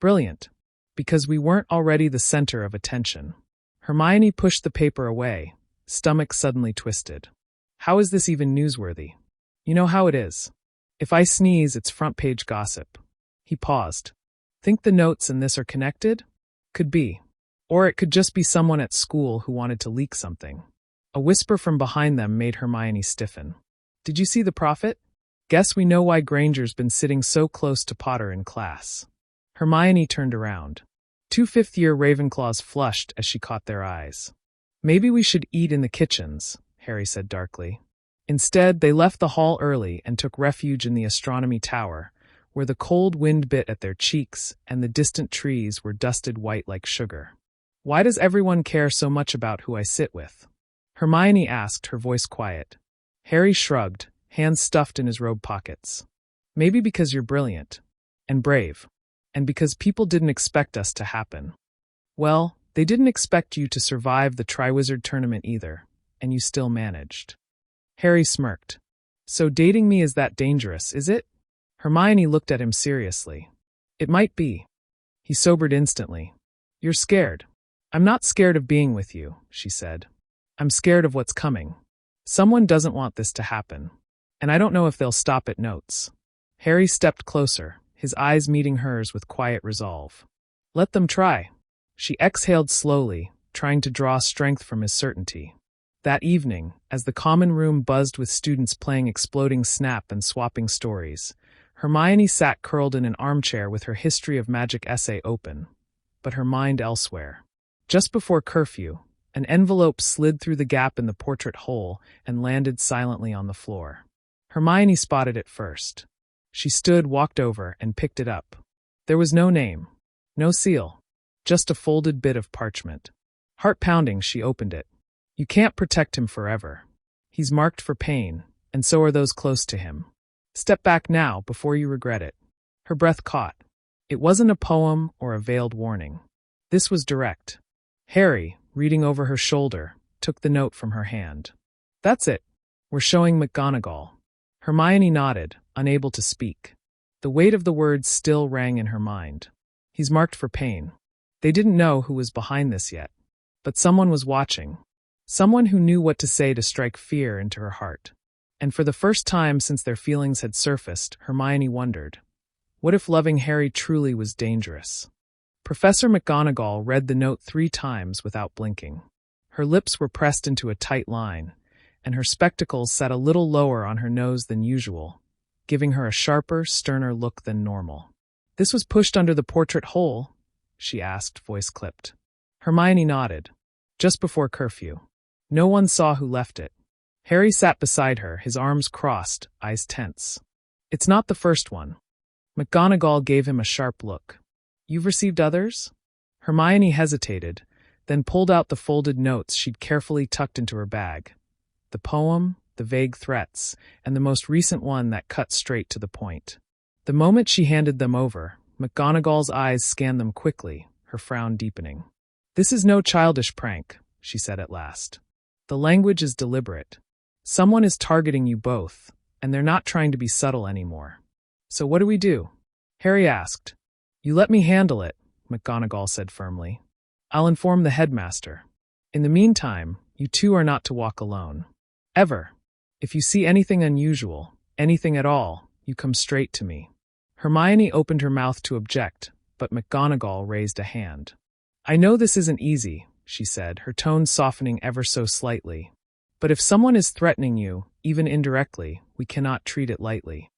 Brilliant. Because we weren't already the center of attention. Hermione pushed the paper away, stomach suddenly twisted. How is this even newsworthy? You know how it is. If I sneeze, it's front-page gossip. He paused. Think the notes and this are connected? Could be. Or it could just be someone at school who wanted to leak something. A whisper from behind them made Hermione stiffen. Did you see the prophet? Guess we know why Granger's been sitting so close to Potter in class. Hermione turned around. 2 fifth-year Ravenclaws flushed as she caught their eyes. Maybe we should eat in the kitchens, Harry said darkly. Instead, they left the hall early and took refuge in the astronomy tower, where the cold wind bit at their cheeks and the distant trees were dusted white like sugar. Why does everyone care so much about who I sit with? Hermione asked, her voice quiet. Harry shrugged, hands stuffed in his robe pockets. Maybe because you're brilliant. And brave. And because people didn't expect us to happen. Well, they didn't expect you to survive the Triwizard Tournament either, and you still managed. Harry smirked. So dating me is that dangerous, is it? Hermione looked at him seriously. It might be. He sobered instantly. You're scared. I'm not scared of being with you, she said. I'm scared of what's coming. Someone doesn't want this to happen. And I don't know if they'll stop at notes. Harry stepped closer, his eyes meeting hers with quiet resolve. Let them try. She exhaled slowly, trying to draw strength from his certainty. That evening, as the common room buzzed with students playing exploding snap and swapping stories, Hermione sat curled in an armchair with her history of magic essay open, but her mind elsewhere. Just before curfew, an envelope slid through the gap in the portrait hole and landed silently on the floor. Hermione spotted it first. She stood, walked over, and picked it up. There was no name, no seal, just a folded bit of parchment. Heart-pounding, she opened it. You can't protect him forever. He's marked for pain, and so are those close to him. Step back now before you regret it. Her breath caught. It wasn't a poem or a veiled warning. This was direct. Harry, reading over her shoulder, took the note from her hand. That's it. We're showing McGonagall. Hermione nodded, unable to speak. The weight of the words still rang in her mind. He's marked for pain. They didn't know who was behind this yet. But someone was watching. Someone who knew what to say to strike fear into her heart. And for the first time since their feelings had surfaced, Hermione wondered, what if loving Harry truly was dangerous? Professor McGonagall read the note 3 times without blinking. Her lips were pressed into a tight line, and her spectacles sat a little lower on her nose than usual, giving her a sharper, sterner look than normal. This was pushed under the portrait hole? She asked, voice clipped. Hermione nodded. Just before curfew. No one saw who left it. Harry sat beside her, his arms crossed, eyes tense. It's not the first one. McGonagall gave him a sharp look. You've received others? Hermione hesitated, then pulled out the folded notes she'd carefully tucked into her bag. The poem, the vague threats, and the most recent one that cut straight to the point. The moment she handed them over, McGonagall's eyes scanned them quickly, her frown deepening. This is no childish prank, she said at last. The language is deliberate. Someone is targeting you both, and they're not trying to be subtle anymore. So what do we do? Harry asked. You let me handle it, McGonagall said firmly. I'll inform the headmaster. In the meantime, you two are not to walk alone. Ever. If you see anything unusual, anything at all, you come straight to me. Hermione opened her mouth to object, but McGonagall raised a hand. I know this isn't easy, she said, her tone softening ever so slightly. But if someone is threatening you, even indirectly, we cannot treat it lightly.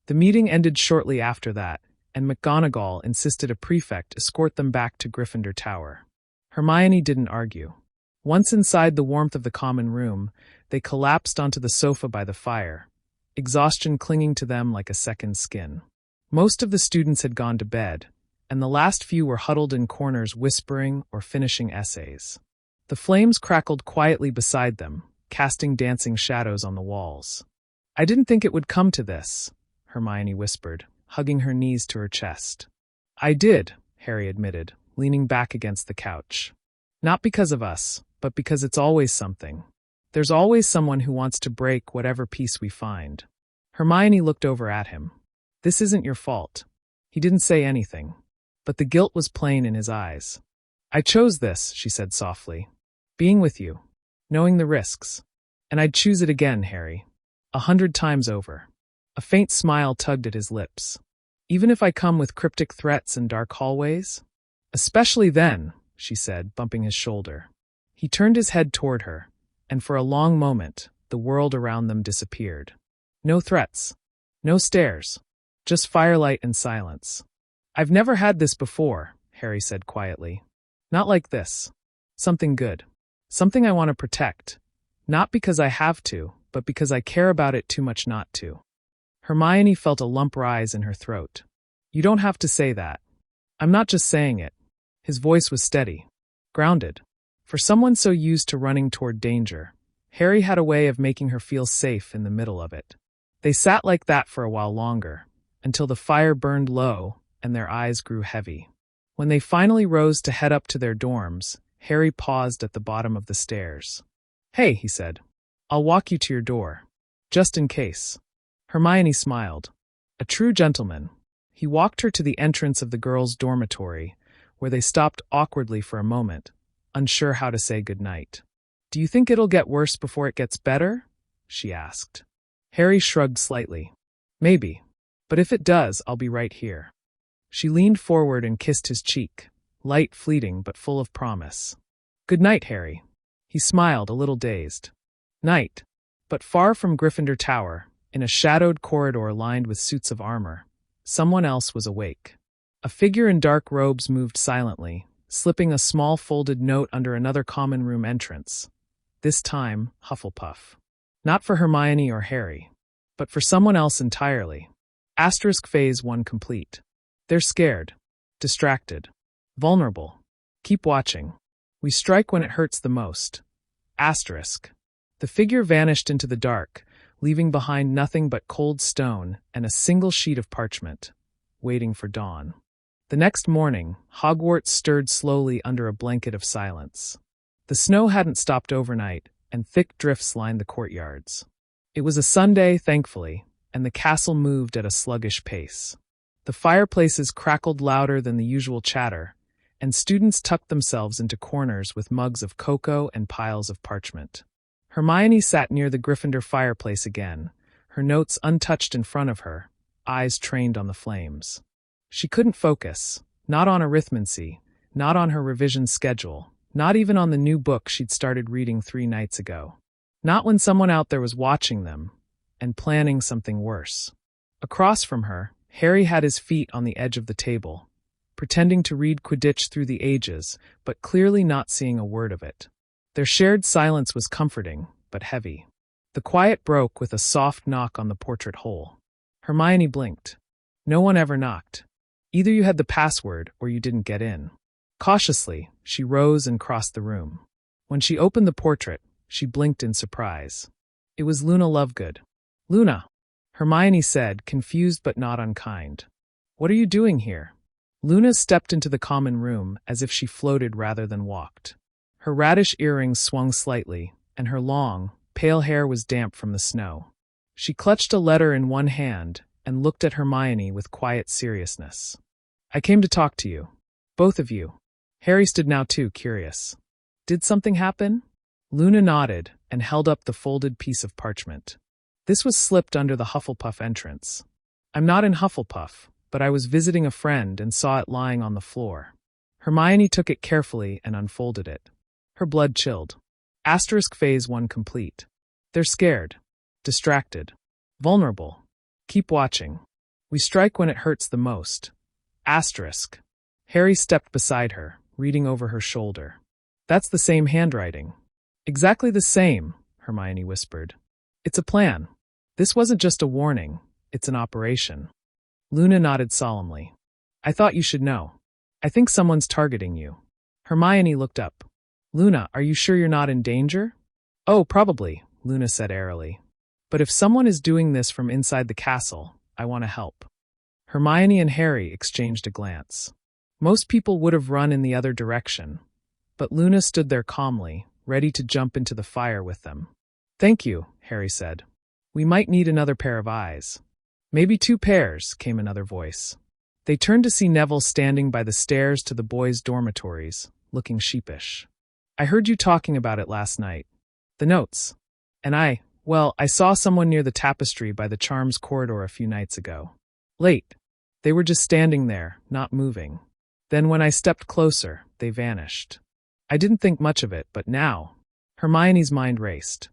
The meeting ended shortly after that, and McGonagall insisted a prefect escort them back to Gryffindor Tower. Hermione didn't argue. Once inside the warmth of the common room, they collapsed onto the sofa by the fire, exhaustion clinging to them like a second skin. Most of the students had gone to bed, and the last few were huddled in corners whispering or finishing essays. The flames crackled quietly beside them, casting dancing shadows on the walls. I didn't think it would come to this, Hermione whispered, hugging her knees to her chest. I did, Harry admitted, leaning back against the couch. Not because of us, but because it's always something. There's always someone who wants to break whatever peace we find. Hermione looked over at him. This isn't your fault. He didn't say anything, but the guilt was plain in his eyes. I chose this, she said softly. Being with you, knowing the risks. And I'd choose it again, Harry. 100 times over. A faint smile tugged at his lips. Even if I come with cryptic threats and dark hallways? Especially then, she said, bumping his shoulder. He turned his head toward her, and for a long moment, the world around them disappeared. No threats. No stares. Just firelight and silence. I've never had this before, Harry said quietly. Not like this. Something good. Something I want to protect. Not because I have to, but because I care about it too much not to. Hermione felt a lump rise in her throat. You don't have to say that. I'm not just saying it. His voice was steady. Grounded. For someone so used to running toward danger, Harry had a way of making her feel safe in the middle of it. They sat like that for a while longer, until the fire burned low and their eyes grew heavy. When they finally rose to head up to their dorms, Harry paused at the bottom of the stairs. Hey, he said. I'll walk you to your door. Just in case. Hermione smiled. A true gentleman. He walked her to the entrance of the girls' dormitory, where they stopped awkwardly for a moment, unsure how to say goodnight. Do you think it'll get worse before it gets better? She asked. Harry shrugged slightly. Maybe. But if it does, I'll be right here. She leaned forward and kissed his cheek, light, fleeting, but full of promise. Good night, Harry. He smiled, a little dazed. Night. But far from Gryffindor Tower, in a shadowed corridor lined with suits of armor, someone else was awake. A figure in dark robes moved silently, slipping a small folded note under another common room entrance. This time, Hufflepuff. Not for Hermione or Harry, but for someone else entirely. Asterisk phase 1 complete. They're scared, distracted, vulnerable. Keep watching. We strike when it hurts the most. Asterisk. The figure vanished into the dark, leaving behind nothing but cold stone and a single sheet of parchment, waiting for dawn. The next morning, Hogwarts stirred slowly under a blanket of silence. The snow hadn't stopped overnight, and thick drifts lined the courtyards. It was a Sunday, thankfully, and the castle moved at a sluggish pace. The fireplaces crackled louder than the usual chatter, and students tucked themselves into corners with mugs of cocoa and piles of parchment. Hermione sat near the Gryffindor fireplace again, her notes untouched in front of her, eyes trained on the flames. She couldn't focus, not on arithmancy, not on her revision schedule, not even on the new book she'd started reading 3 nights ago. Not when someone out there was watching them, and planning something worse. Across from her, Harry had his feet on the edge of the table, pretending to read Quidditch through the ages, but clearly not seeing a word of it. Their shared silence was comforting, but heavy. The quiet broke with a soft knock on the portrait hole. Hermione blinked. No one ever knocked. Either you had the password or you didn't get in. Cautiously, she rose and crossed the room. When she opened the portrait, she blinked in surprise. It was Luna Lovegood. Luna, Hermione said, confused but not unkind. What are you doing here? Luna stepped into the common room as if she floated rather than walked. Her radish earrings swung slightly, and her long, pale hair was damp from the snow. She clutched a letter in one hand and looked at Hermione with quiet seriousness. I came to talk to you. Both of you. Harry stood now too, curious. Did something happen? Luna nodded and held up the folded piece of parchment. This was slipped under the Hufflepuff entrance. I'm not in Hufflepuff, but I was visiting a friend and saw it lying on the floor. Hermione took it carefully and unfolded it. Her blood chilled. Asterisk phase 1 complete. They're scared, distracted, vulnerable. Keep watching. We strike when it hurts the most. Asterisk. Harry stepped beside her, reading over her shoulder. That's the same handwriting. Exactly the same, Hermione whispered. It's a plan. This wasn't just a warning, it's an operation. Luna nodded solemnly. I thought you should know. I think someone's targeting you. Hermione looked up. Luna, are you sure you're not in danger? Oh, probably, Luna said airily. But if someone is doing this from inside the castle, I want to help. Hermione and Harry exchanged a glance. Most people would have run in the other direction, but Luna stood there calmly, ready to jump into the fire with them. Thank you, Harry said. We might need another pair of eyes. Maybe 2 pairs, came another voice. They turned to see Neville standing by the stairs to the boys' dormitories, looking sheepish. I heard you talking about it last night. The notes. And I saw someone near the tapestry by the charms corridor a few nights ago. Late. They were just standing there, not moving. Then when I stepped closer, they vanished. I didn't think much of it, but now. Hermione's mind raced.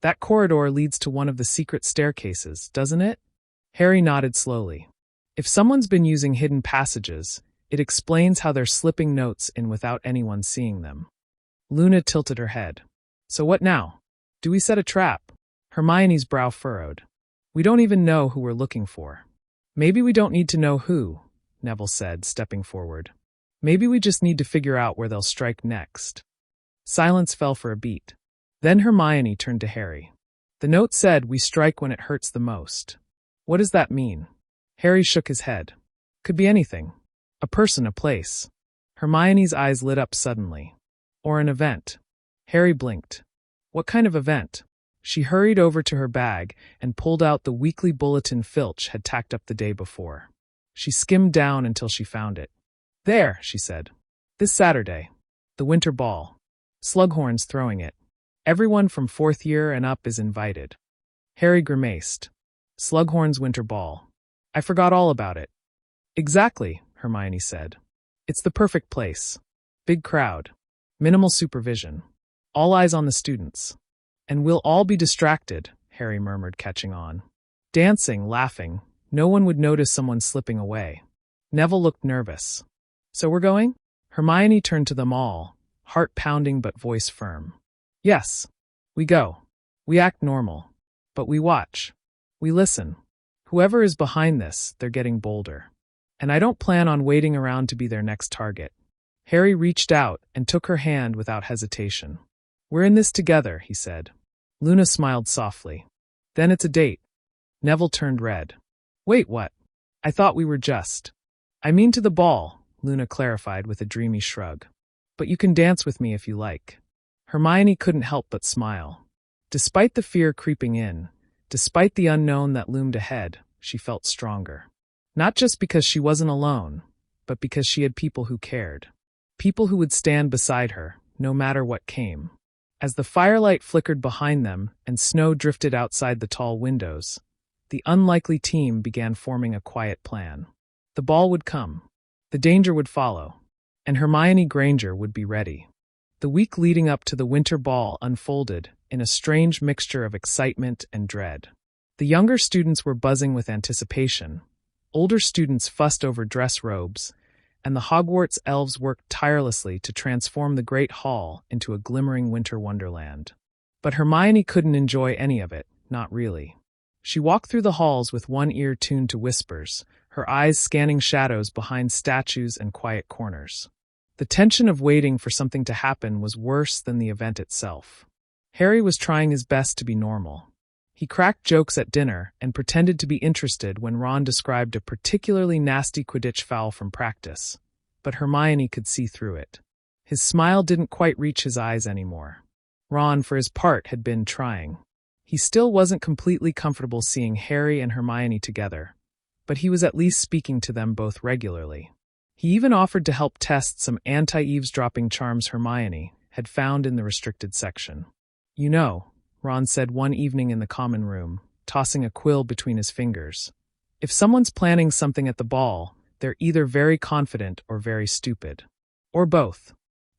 That corridor leads to one of the secret staircases, doesn't it? Harry nodded slowly. If someone's been using hidden passages, it explains how they're slipping notes in without anyone seeing them. Luna tilted her head. So what now? Do we set a trap? Hermione's brow furrowed. We don't even know who we're looking for. Maybe we don't need to know who, Neville said, stepping forward. Maybe we just need to figure out where they'll strike next. Silence fell for a beat. Then Hermione turned to Harry. The note said we strike when it hurts the most. What does that mean? Harry shook his head. Could be anything. A person, a place. Hermione's eyes lit up suddenly. Or an event. Harry blinked. What kind of event? She hurried over to her bag and pulled out the weekly bulletin Filch had tacked up the day before. She skimmed down until she found it. There, she said. This Saturday. The winter ball. Slughorn's throwing it. Everyone from 4th year and up is invited. Harry grimaced. Slughorn's winter ball. I forgot all about it. Exactly, Hermione said. It's the perfect place. Big crowd. Minimal supervision. All eyes on the students. And we'll all be distracted, Harry murmured, catching on. Dancing, laughing. No one would notice someone slipping away. Neville looked nervous. So we're going? Hermione turned to them all, heart pounding but voice firm. Yes. We go. We act normal. But we watch. We listen. Whoever is behind this, they're getting bolder. And I don't plan on waiting around to be their next target. Harry reached out and took her hand without hesitation. We're in this together, he said. Luna smiled softly. Then it's a date. Neville turned red. Wait, what? I thought we were just. I mean to the ball, Luna clarified with a dreamy shrug. But you can dance with me if you like. Hermione couldn't help but smile. Despite the fear creeping in, despite the unknown that loomed ahead, she felt stronger. Not just because she wasn't alone, but because she had people who cared. People who would stand beside her, no matter what came. As the firelight flickered behind them and snow drifted outside the tall windows, the unlikely team began forming a quiet plan. The ball would come. The danger would follow. And Hermione Granger would be ready. The week leading up to the winter ball unfolded in a strange mixture of excitement and dread. The younger students were buzzing with anticipation. Older students fussed over dress robes, and the Hogwarts elves worked tirelessly to transform the Great Hall into a glimmering winter wonderland. But Hermione couldn't enjoy any of it, not really. She walked through the halls with one ear tuned to whispers, her eyes scanning shadows behind statues and quiet corners. The tension of waiting for something to happen was worse than the event itself. Harry was trying his best to be normal. He cracked jokes at dinner and pretended to be interested when Ron described a particularly nasty Quidditch foul from practice, but Hermione could see through it. His smile didn't quite reach his eyes anymore. Ron, for his part, had been trying. He still wasn't completely comfortable seeing Harry and Hermione together, but he was at least speaking to them both regularly. He even offered to help test some anti-eavesdropping charms Hermione had found in the restricted section. You know, Ron said one evening in the common room, tossing a quill between his fingers. If someone's planning something at the ball, they're either very confident or very stupid. Or both.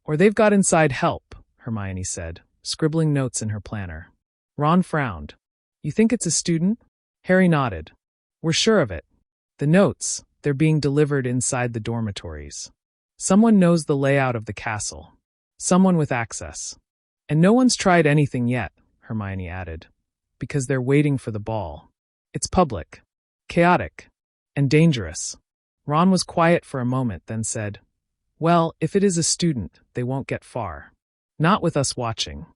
Or they've got inside help, Hermione said, scribbling notes in her planner. Ron frowned. You think it's a student? Harry nodded. We're sure of it. The notes, they're being delivered inside the dormitories. Someone knows the layout of the castle. Someone with access. And no one's tried anything yet, Hermione added, because they're waiting for the ball. It's public, chaotic, and dangerous. Ron was quiet for a moment, then said, Well, if it is a student, they won't get far. Not with us watching.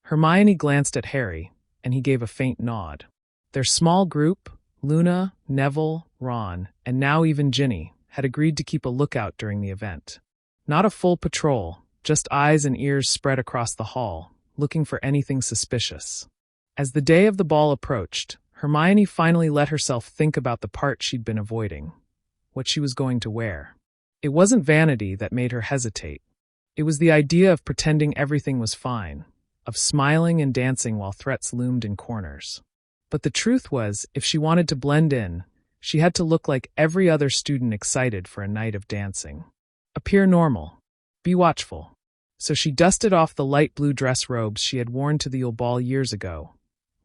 Hermione glanced at Harry, and he gave a faint nod. Their small group, Luna, Neville, Ron, and now even Ginny, had agreed to keep a lookout during the event. Not a full patrol, just eyes and ears spread across the hall, looking for anything suspicious. As the day of the ball approached, Hermione finally let herself think about the part she'd been avoiding, what she was going to wear. It wasn't vanity that made her hesitate. It was the idea of pretending everything was fine, of smiling and dancing while threats loomed in corners. But the truth was, if she wanted to blend in, she had to look like every other student excited for a night of dancing. Appear normal. Be watchful. So she dusted off the light blue dress robes she had worn to the Yule Ball years ago,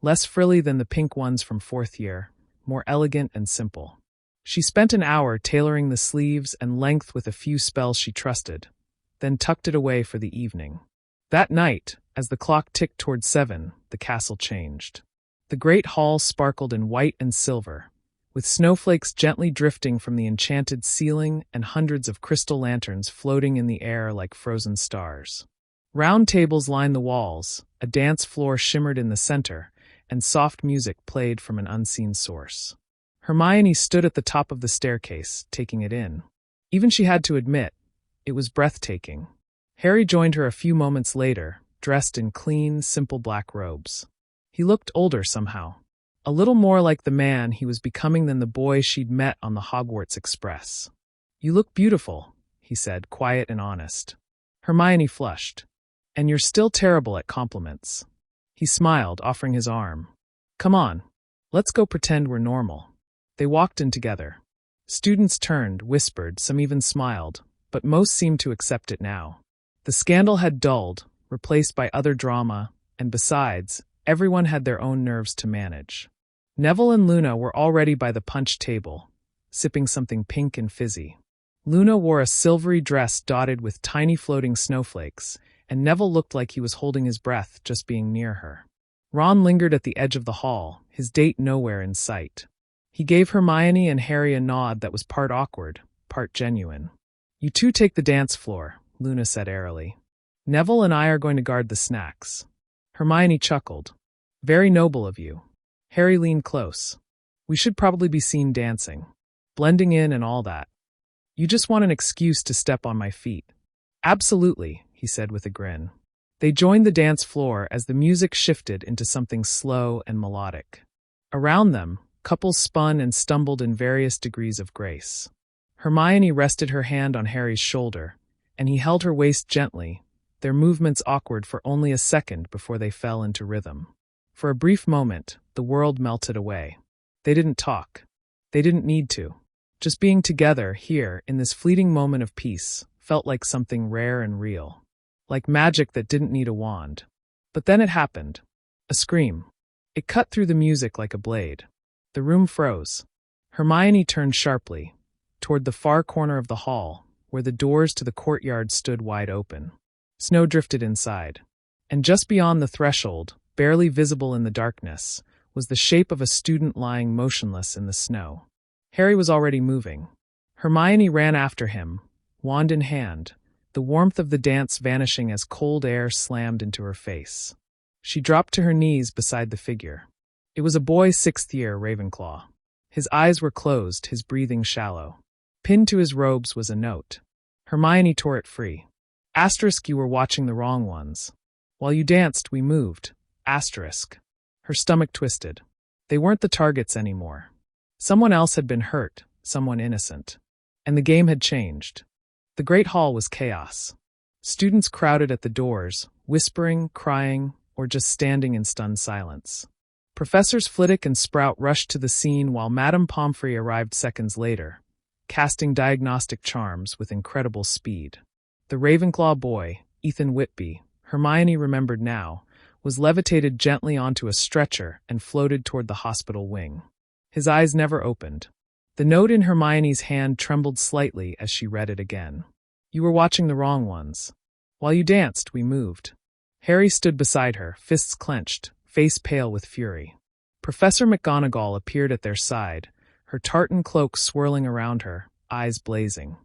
less frilly than the pink ones from fourth year, more elegant and simple. She spent an hour tailoring the sleeves and length with a few spells she trusted, then tucked it away for the evening. That night, as the clock ticked toward 7, the castle changed. The great hall sparkled in white and silver, with snowflakes gently drifting from the enchanted ceiling and hundreds of crystal lanterns floating in the air like frozen stars. Round tables lined the walls, a dance floor shimmered in the center, and soft music played from an unseen source. Hermione stood at the top of the staircase, taking it in. Even she had to admit, it was breathtaking. Harry joined her a few moments later, dressed in clean, simple black robes. He looked older somehow, a little more like the man he was becoming than the boy she'd met on the Hogwarts Express. "You look beautiful," he said, quiet and honest. Hermione flushed. "And you're still terrible at compliments." He smiled, offering his arm. "Come on, let's go pretend we're normal." They walked in together. Students turned, whispered, some even smiled, but most seemed to accept it now. The scandal had dulled, replaced by other drama, and besides, everyone had their own nerves to manage. Neville and Luna were already by the punch table, sipping something pink and fizzy. Luna wore a silvery dress dotted with tiny floating snowflakes, and Neville looked like he was holding his breath just being near her. Ron lingered at the edge of the hall, his date nowhere in sight. He gave Hermione and Harry a nod that was part awkward, part genuine. "You two take the dance floor," Luna said airily. "Neville and I are going to guard the snacks." Hermione chuckled. "Very noble of you." Harry leaned close. "We should probably be seen dancing. Blending in and all that. You just want an excuse to step on my feet." "Absolutely," he said with a grin. They joined the dance floor as the music shifted into something slow and melodic. Around them, couples spun and stumbled in various degrees of grace. Hermione rested her hand on Harry's shoulder, and he held her waist gently, their movements awkward for only a second before they fell into rhythm. For a brief moment, the world melted away. They didn't talk. They didn't need to. Just being together here, in this fleeting moment of peace, felt like something rare and real. Like magic that didn't need a wand. But then it happened. A scream. It cut through the music like a blade. The room froze. Hermione turned sharply, toward the far corner of the hall, where the doors to the courtyard stood wide open. Snow drifted inside. And just beyond the threshold, barely visible in the darkness, was the shape of a student lying motionless in the snow. Harry was already moving. Hermione ran after him, wand in hand, the warmth of the dance vanishing as cold air slammed into her face. She dropped to her knees beside the figure. It was a boy 6th year Ravenclaw. His eyes were closed, his breathing shallow. Pinned to his robes was a note. Hermione tore it free. "Asterisk, you were watching the wrong ones. While you danced, we moved. Asterisk." Her stomach twisted. They weren't the targets anymore. Someone else had been hurt, someone innocent. And the game had changed. The great hall was chaos. Students crowded at the doors, whispering, crying, or just standing in stunned silence. Professors Flitwick and Sprout rushed to the scene while Madame Pomfrey arrived seconds later, casting diagnostic charms with incredible speed. The Ravenclaw boy, Ethan Whitby, Hermione remembered now, was levitated gently onto a stretcher and floated toward the hospital wing. His eyes never opened. The note in Hermione's hand trembled slightly as she read it again. "You were watching the wrong ones. While you danced, we moved." Harry stood beside her, fists clenched, face pale with fury. Professor McGonagall appeared at their side, her tartan cloak swirling around her, eyes blazing.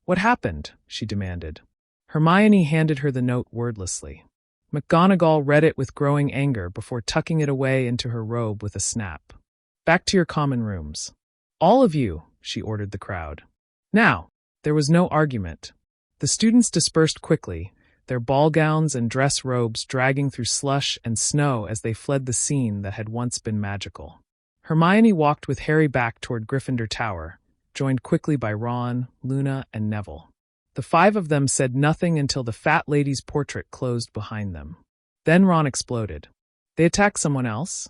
"What happened?" she demanded. Hermione handed her the note wordlessly. McGonagall read it with growing anger before tucking it away into her robe with a snap. "Back to your common rooms. All of you," she ordered the crowd. Now, there was no argument. The students dispersed quickly, their ball gowns and dress robes dragging through slush and snow as they fled the scene that had once been magical. Hermione walked with Harry back toward Gryffindor Tower, joined quickly by Ron, Luna, and Neville. The five of them said nothing until the fat lady's portrait closed behind them. Then Ron exploded. They attacked someone else?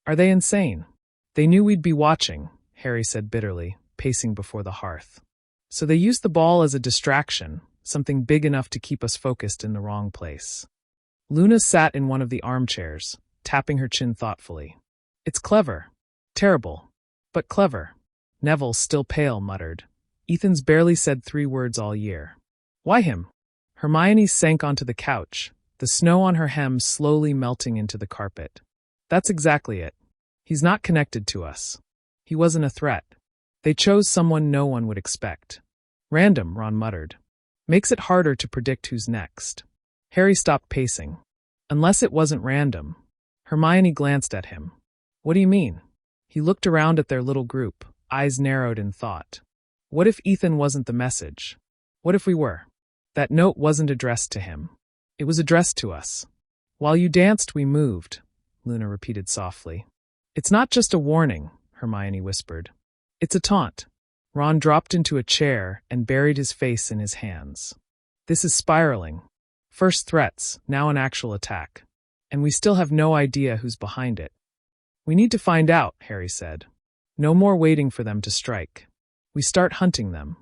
Are they insane? They knew we'd be watching, Harry said bitterly, pacing before the hearth. So they used the ball as a distraction, something big enough to keep us focused in the wrong place. Luna sat in one of the armchairs, tapping her chin thoughtfully. It's clever. Terrible. But clever. Neville, still pale, muttered. Ethan's barely said 3 words all year. Why him? Hermione sank onto the couch, the snow on her hem slowly melting into the carpet. That's exactly it. He's not connected to us. He wasn't a threat. They chose someone no one would expect. Random, Ron muttered. Makes it harder to predict who's next. Harry stopped pacing. Unless it wasn't random. Hermione glanced at him. What do you mean? He looked around at their little group, eyes narrowed in thought. What if Ethan wasn't the message? What if we were? That note wasn't addressed to him. It was addressed to us. While you danced, we moved, Luna repeated softly. It's not just a warning, Hermione whispered. It's a taunt. Ron dropped into a chair and buried his face in his hands. This is spiraling. First threats, now an actual attack. And we still have no idea who's behind it. We need to find out, Harry said. No more waiting for them to strike. We start hunting them.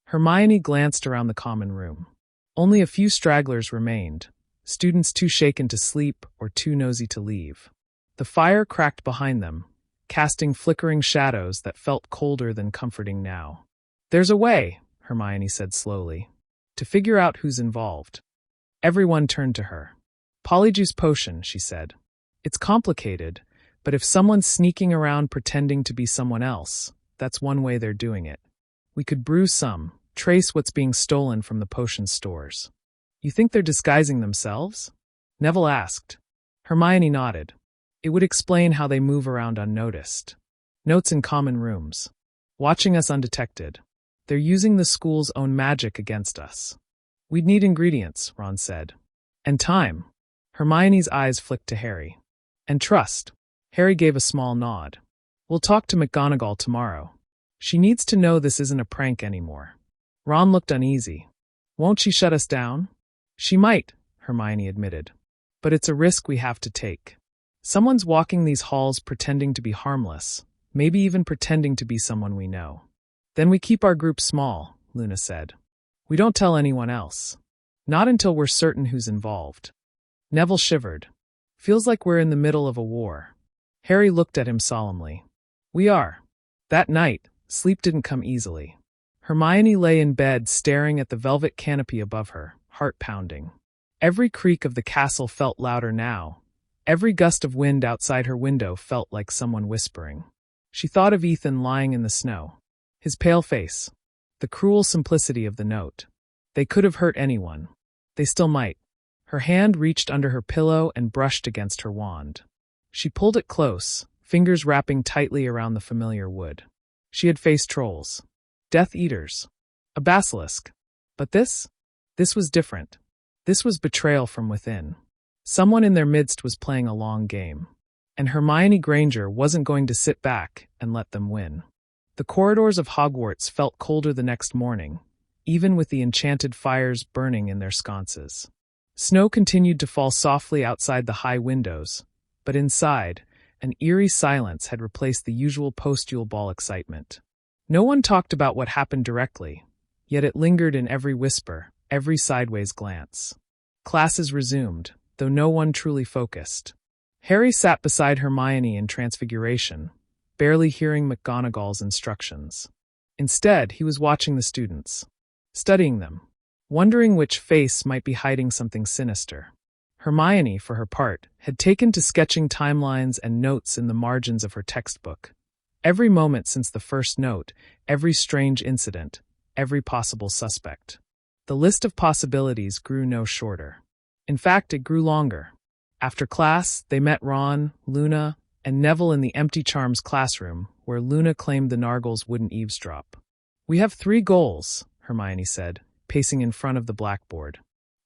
Hermione glanced around the common room. Only a few stragglers remained, students too shaken to sleep or too nosy to leave. The fire cracked behind them, casting flickering shadows that felt colder than comforting now. There's a way, Hermione said slowly, to figure out who's involved. Everyone turned to her. Polyjuice potion, she said. It's complicated, but if someone's sneaking around pretending to be someone else, that's one way they're doing it. We could brew some, trace what's being stolen from the potion stores. You think they're disguising themselves? Neville asked. Hermione nodded. It would explain how they move around unnoticed. Notes in common rooms. Watching us undetected. They're using the school's own magic against us. We'd need ingredients, Ron said. And time. Hermione's eyes flicked to Harry. And trust. Harry gave a small nod. We'll talk to McGonagall tomorrow. She needs to know this isn't a prank anymore. Ron looked uneasy. Won't she shut us down? She might, Hermione admitted. But it's a risk we have to take. Someone's walking these halls pretending to be harmless, maybe even pretending to be someone we know. Then we keep our group small, Luna said. We don't tell anyone else. Not until we're certain who's involved. Neville shivered. Feels like we're in the middle of a war. Harry looked at him solemnly. We are. That night, sleep didn't come easily. Hermione lay in bed staring at the velvet canopy above her, heart pounding. Every creak of the castle felt louder now. Every gust of wind outside her window felt like someone whispering. She thought of Ethan lying in the snow. His pale face. The cruel simplicity of the note. They could have hurt anyone. They still might. Her hand reached under her pillow and brushed against her wand. She pulled it close, fingers wrapping tightly around the familiar wood. She had faced trolls. Death Eaters. A basilisk. But this was different. This was betrayal from within. Someone in their midst was playing a long game. And Hermione Granger wasn't going to sit back and let them win. The corridors of Hogwarts felt colder the next morning, even with the enchanted fires burning in their sconces. Snow continued to fall softly outside the high windows, but inside, an eerie silence had replaced the usual post-Yule Ball excitement. No one talked about what happened directly, yet it lingered in every whisper, every sideways glance. Classes resumed, though no one truly focused. Harry sat beside Hermione in Transfiguration, barely hearing McGonagall's instructions. Instead, he was watching the students, studying them, wondering which face might be hiding something sinister. Hermione, for her part, had taken to sketching timelines and notes in the margins of her textbook. Every moment since the first note, every strange incident, every possible suspect. The list of possibilities grew no shorter. In fact, it grew longer. After class, they met Ron, Luna, and Neville in the empty Charms classroom, where Luna claimed the Nargles wouldn't eavesdrop. We have 3 goals, Hermione said, pacing in front of the blackboard.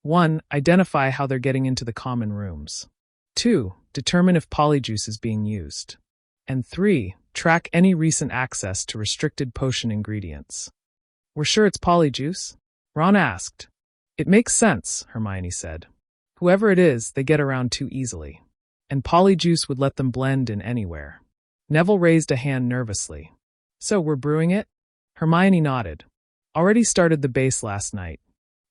1. Identify how they're getting into the common rooms. 2. Determine if polyjuice is being used. And 3. Track any recent access to restricted potion ingredients. We're sure it's polyjuice? Ron asked. It makes sense, Hermione said. Whoever it is, they get around too easily. And polyjuice would let them blend in anywhere. Neville raised a hand nervously. So, we're brewing it? Hermione nodded. Already started the base last night.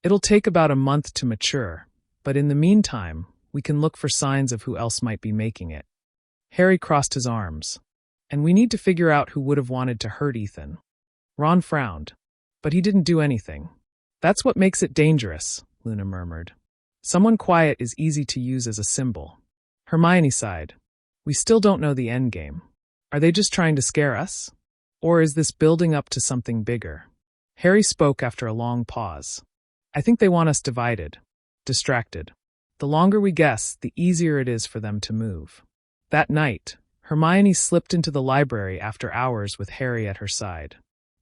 It'll take about a month to mature, but in the meantime, we can look for signs of who else might be making it. Harry crossed his arms. And we need to figure out who would have wanted to hurt Ethan. Ron frowned. But he didn't do anything. That's what makes it dangerous, Luna murmured. Someone quiet is easy to use as a symbol. Hermione sighed. We still don't know the endgame. Are they just trying to scare us? Or is this building up to something bigger? Harry spoke after a long pause. I think they want us divided, distracted. The longer we guess, the easier it is for them to move. That night, Hermione slipped into the library after hours with Harry at her side.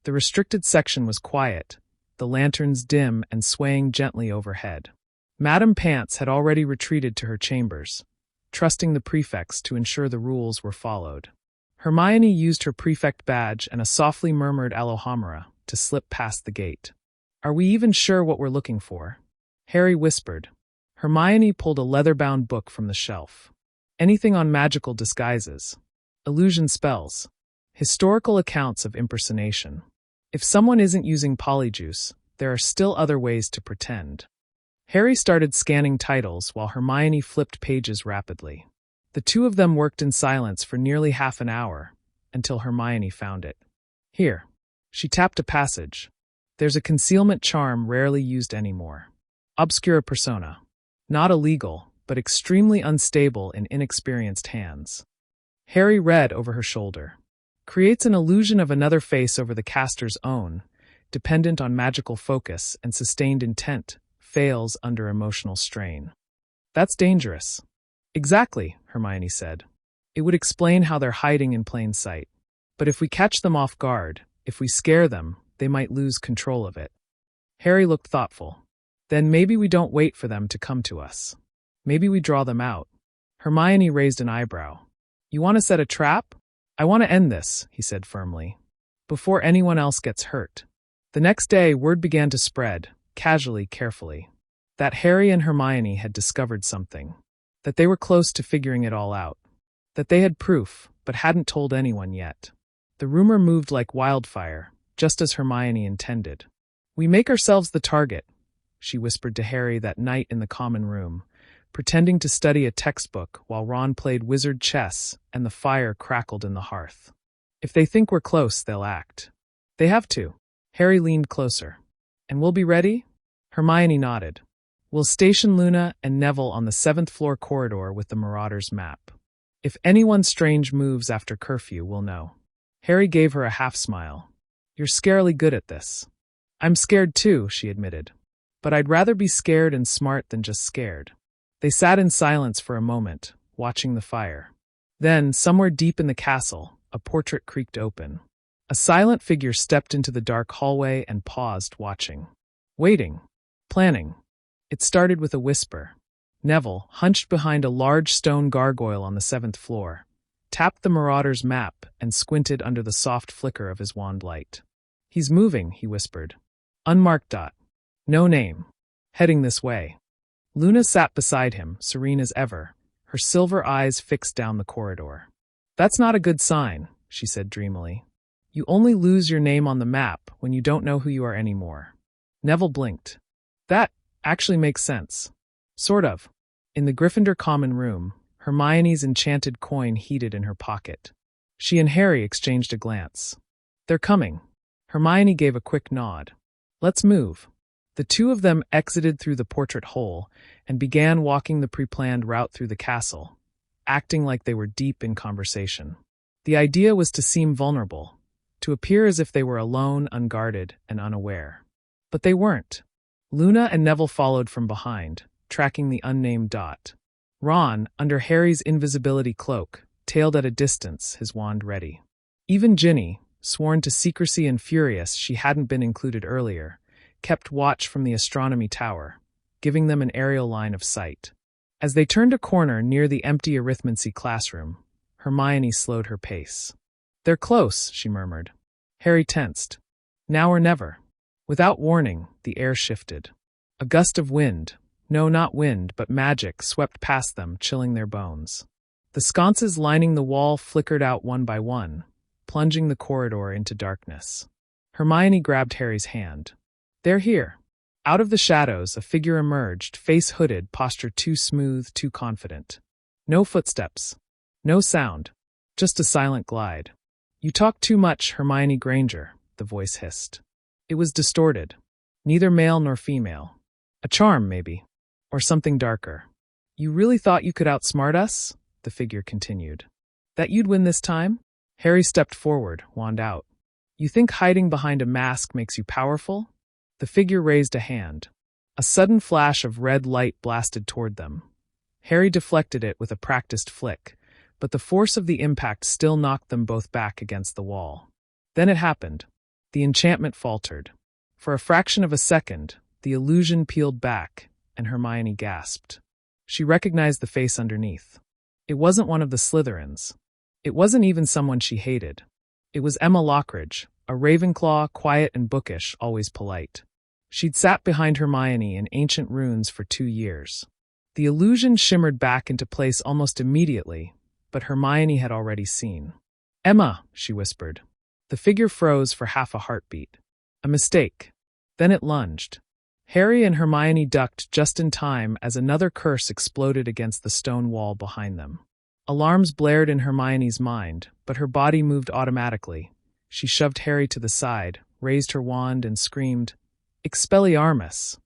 The restricted section was quiet, the lanterns dim and swaying gently overhead. Madame Pants had already retreated to her chambers, trusting the prefects to ensure the rules were followed. Hermione used her prefect badge and a softly murmured Alohomora to slip past the gate. Are we even sure what we're looking for? Harry whispered. Hermione pulled a leather-bound book from the shelf. Anything on magical disguises, illusion spells, historical accounts of impersonation. If someone isn't using polyjuice, there are still other ways to pretend. Harry started scanning titles while Hermione flipped pages rapidly. The two of them worked in silence for nearly half an hour, until Hermione found it. Here. She tapped a passage. There's a concealment charm rarely used anymore. Obscura persona. Not illegal, but extremely unstable in inexperienced hands. Harry read over her shoulder. Creates an illusion of another face over the caster's own, dependent on magical focus and sustained intent, fails under emotional strain. That's dangerous. Exactly, Hermione said. It would explain how they're hiding in plain sight. But if we catch them off guard, if we scare them, they might lose control of it. Harry looked thoughtful. Then maybe we don't wait for them to come to us. Maybe we draw them out. Hermione raised an eyebrow. You want to set a trap? I want to end this, he said firmly. Before anyone else gets hurt. The next day, word began to spread, casually, carefully. That Harry and Hermione had discovered something. That they were close to figuring it all out. That they had proof, but hadn't told anyone yet. The rumor moved like wildfire, just as Hermione intended. We make ourselves the target, she whispered to Harry that night in the common room, pretending to study a textbook while Ron played wizard chess and the fire crackled in the hearth. If they think we're close, they'll act. They have to. Harry leaned closer. And we'll be ready? Hermione nodded. We'll station Luna and Neville on the 7th floor corridor with the Marauders map. If anyone strange moves after curfew, we'll know. Harry gave her a half-smile. You're scarily good at this. I'm scared too, she admitted. But I'd rather be scared and smart than just scared. They sat in silence for a moment, watching the fire. Then, somewhere deep in the castle, a portrait creaked open. A silent figure stepped into the dark hallway and paused, watching. Waiting. Planning. It started with a whisper. Neville, hunched behind a large stone gargoyle on the 7th floor, tapped the Marauder's map and squinted under the soft flicker of his wand light. He's moving, he whispered. Unmarked dot. No name. Heading this way. Luna sat beside him, serene as ever, her silver eyes fixed down the corridor. That's not a good sign, she said dreamily. You only lose your name on the map when you don't know who you are anymore. Neville blinked. That actually makes sense. Sort of. In the Gryffindor common room, Hermione's enchanted coin heated in her pocket. She and Harry exchanged a glance. They're coming. Hermione gave a quick nod. Let's move. The two of them exited through the portrait hole and began walking the pre-planned route through the castle, acting like they were deep in conversation. The idea was to seem vulnerable, to appear as if they were alone, unguarded, and unaware. But they weren't. Luna and Neville followed from behind, tracking the unnamed dot. Ron, under Harry's invisibility cloak, tailed at a distance, his wand ready. Even Ginny, sworn to secrecy and furious she hadn't been included earlier, kept watch from the astronomy tower, giving them an aerial line of sight. As they turned a corner near the empty arithmancy classroom, Hermione slowed her pace. "They're close," she murmured. Harry tensed. Now or never. Without warning, the air shifted. A gust of wind, no, not wind, but magic, swept past them, chilling their bones. The sconces lining the wall flickered out one by one, plunging the corridor into darkness. Hermione grabbed Harry's hand. "They're here." Out of the shadows, a figure emerged, face hooded, posture too smooth, too confident. No footsteps. No sound. Just a silent glide. "You talk too much, Hermione Granger," the voice hissed. It was distorted. Neither male nor female. A charm, maybe. Or something darker. "You really thought you could outsmart us?" the figure continued. "That you'd win this time?" Harry stepped forward, wand out. "You think hiding behind a mask makes you powerful?" The figure raised a hand. A sudden flash of red light blasted toward them. Harry deflected it with a practiced flick, but the force of the impact still knocked them both back against the wall. Then it happened. The enchantment faltered. For a fraction of a second, the illusion peeled back, and Hermione gasped. She recognized the face underneath. It wasn't one of the Slytherins. It wasn't even someone she hated. It was Emma Lockridge, a Ravenclaw, quiet and bookish, always polite. She'd sat behind Hermione in ancient runes for 2 years. The illusion shimmered back into place almost immediately, but Hermione had already seen. "Emma," she whispered. The figure froze for half a heartbeat. A mistake. Then it lunged. Harry and Hermione ducked just in time as another curse exploded against the stone wall behind them. Alarms blared in Hermione's mind, but her body moved automatically. She shoved Harry to the side, raised her wand, and screamed, "Expelliarmus!"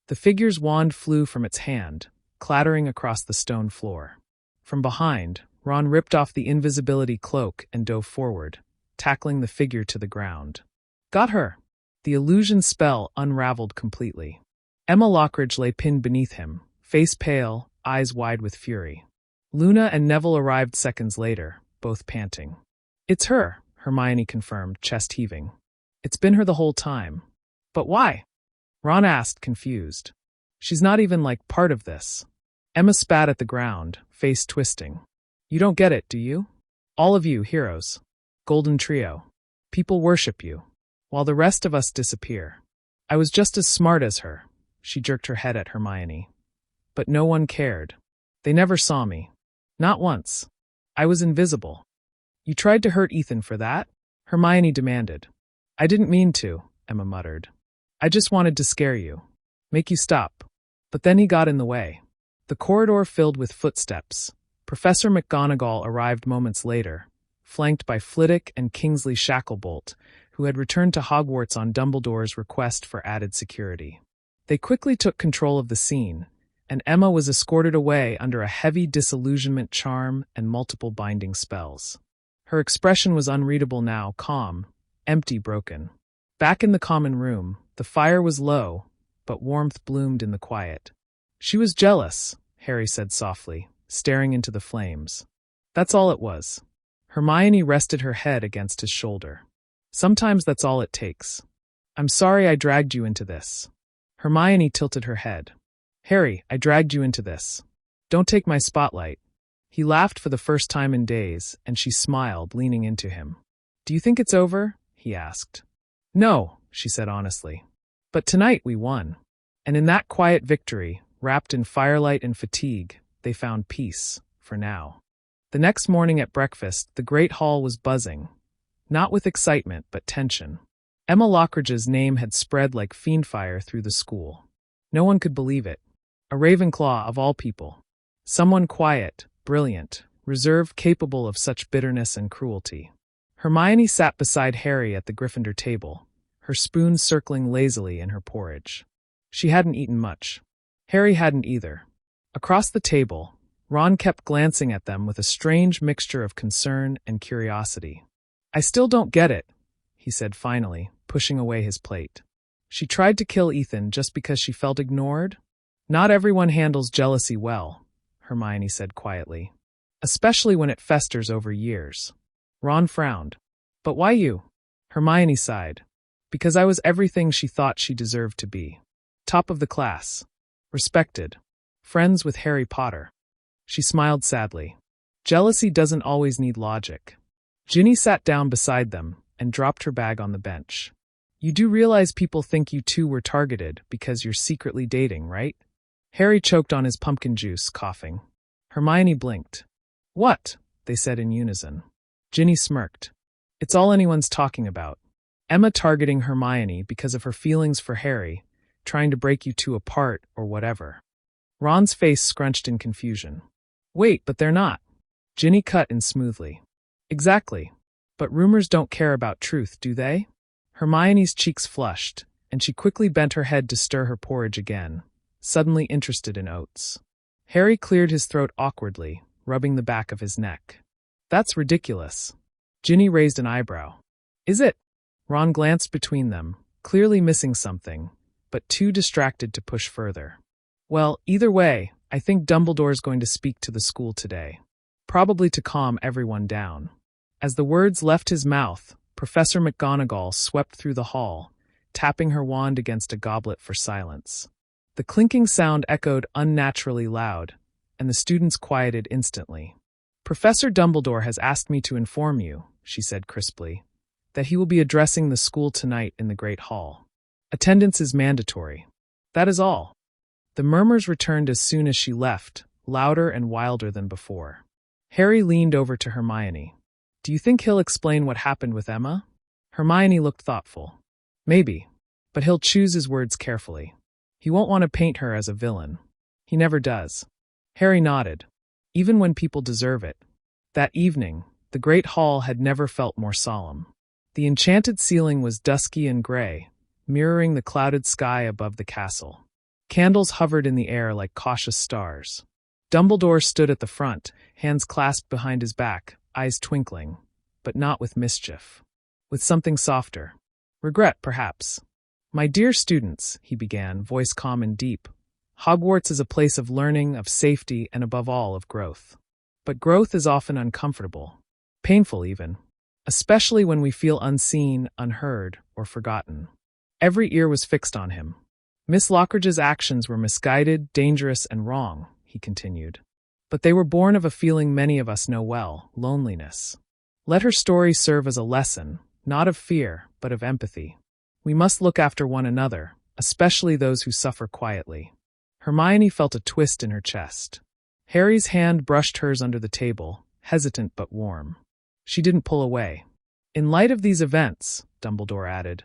The figure's wand flew from its hand, clattering across the stone floor. From behind, Ron ripped off the invisibility cloak and dove forward, tackling the figure to the ground. "Got her!" The illusion spell unraveled completely. Emma Lockridge lay pinned beneath him, face pale, eyes wide with fury. Luna and Neville arrived seconds later, both panting. "It's her," Hermione confirmed, chest heaving. "It's been her the whole time." "But why?" Ron asked, confused. "She's not even part of this." Emma spat at the ground, face twisting. "You don't get it, do you? All of you, heroes. Golden Trio. People worship you, while the rest of us disappear. I was just as smart as her." She jerked her head at Hermione. "But no one cared. They never saw me. Not once. I was invisible." "You tried to hurt Ethan for that?" Hermione demanded. "I didn't mean to," Emma muttered. "I just wanted to scare you. Make you stop." But then he got in the way. The corridor filled with footsteps. Professor McGonagall arrived moments later, flanked by Flitwick and Kingsley Shacklebolt, who had returned to Hogwarts on Dumbledore's request for added security. They quickly took control of the scene, and Emma was escorted away under a heavy disillusionment charm and multiple binding spells. Her expression was unreadable now, calm, empty, broken. Back in the common room, the fire was low, but warmth bloomed in the quiet. "She was jealous," Harry said softly, staring into the flames. "That's all it was." Hermione rested her head against his shoulder. "Sometimes that's all it takes. I'm sorry I dragged you into this." Hermione tilted her head. "Harry, I dragged you into this. Don't take my spotlight." He laughed for the first time in days, and she smiled, leaning into him. "Do you think it's over?" he asked. "No," she said honestly. "But tonight we won." And in that quiet victory, wrapped in firelight and fatigue, they found peace, for now. The next morning at breakfast, the great hall was buzzing. Not with excitement, but tension. Emma Lockridge's name had spread like fiendfire through the school. No one could believe it. A Ravenclaw of all people. Someone quiet, brilliant, reserved, capable of such bitterness and cruelty. Hermione sat beside Harry at the Gryffindor table, her spoon circling lazily in her porridge. She hadn't eaten much. Harry hadn't either. Across the table, Ron kept glancing at them with a strange mixture of concern and curiosity. "I still don't get it," he said finally, pushing away his plate. "She tried to kill Ethan just because she felt ignored?" "Not everyone handles jealousy well," Hermione said quietly. "Especially when it festers over years." Ron frowned. "But why you?" Hermione sighed. "Because I was everything she thought she deserved to be. Top of the class. Respected. Friends with Harry Potter. She smiled sadly. Jealousy doesn't always need logic. Ginny sat down beside them and dropped her bag on the bench. You do realize people think you two were targeted because you're secretly dating, right? Harry choked on his pumpkin juice, coughing. Hermione blinked. What? They said in unison. Ginny smirked. It's all anyone's talking about. Emma targeting Hermione because of her feelings for Harry, trying to break you two apart or whatever. Ron's face scrunched in confusion. Wait, but they're not. Ginny cut in smoothly. Exactly. But rumors don't care about truth, do they? Hermione's cheeks flushed, and she quickly bent her head to stir her porridge again, suddenly interested in oats. Harry cleared his throat awkwardly, rubbing the back of his neck. That's ridiculous. Ginny raised an eyebrow. Is it? Ron glanced between them, clearly missing something, but too distracted to push further. Well, either way, I think Dumbledore's going to speak to the school today. Probably to calm everyone down. As the words left his mouth, Professor McGonagall swept through the hall, tapping her wand against a goblet for silence. The clinking sound echoed unnaturally loud, and the students quieted instantly. Professor Dumbledore has asked me to inform you, she said crisply, that he will be addressing the school tonight in the Great Hall. Attendance is mandatory. That is all. The murmurs returned as soon as she left, louder and wilder than before. Harry leaned over to Hermione. Do you think he'll explain what happened with Emma? Hermione looked thoughtful. Maybe, but he'll choose his words carefully. He won't want to paint her as a villain. He never does. Harry nodded. Even when people deserve it. That evening, the Great Hall had never felt more solemn. The enchanted ceiling was dusky and gray, mirroring the clouded sky above the castle. Candles hovered in the air like cautious stars. Dumbledore stood at the front, hands clasped behind his back, eyes twinkling, but not with mischief. With something softer. Regret, perhaps. My dear students, he began, voice calm and deep, Hogwarts is a place of learning, of safety, and above all, of growth. But growth is often uncomfortable. Painful, even. Especially when we feel unseen, unheard, or forgotten. Every ear was fixed on him. Miss Lockridge's actions were misguided, dangerous, and wrong, he continued. But they were born of a feeling many of us know well, loneliness. Let her story serve as a lesson, not of fear, but of empathy. We must look after one another, especially those who suffer quietly. Hermione felt a twist in her chest. Harry's hand brushed hers under the table, hesitant but warm. She didn't pull away. In light of these events, Dumbledore added,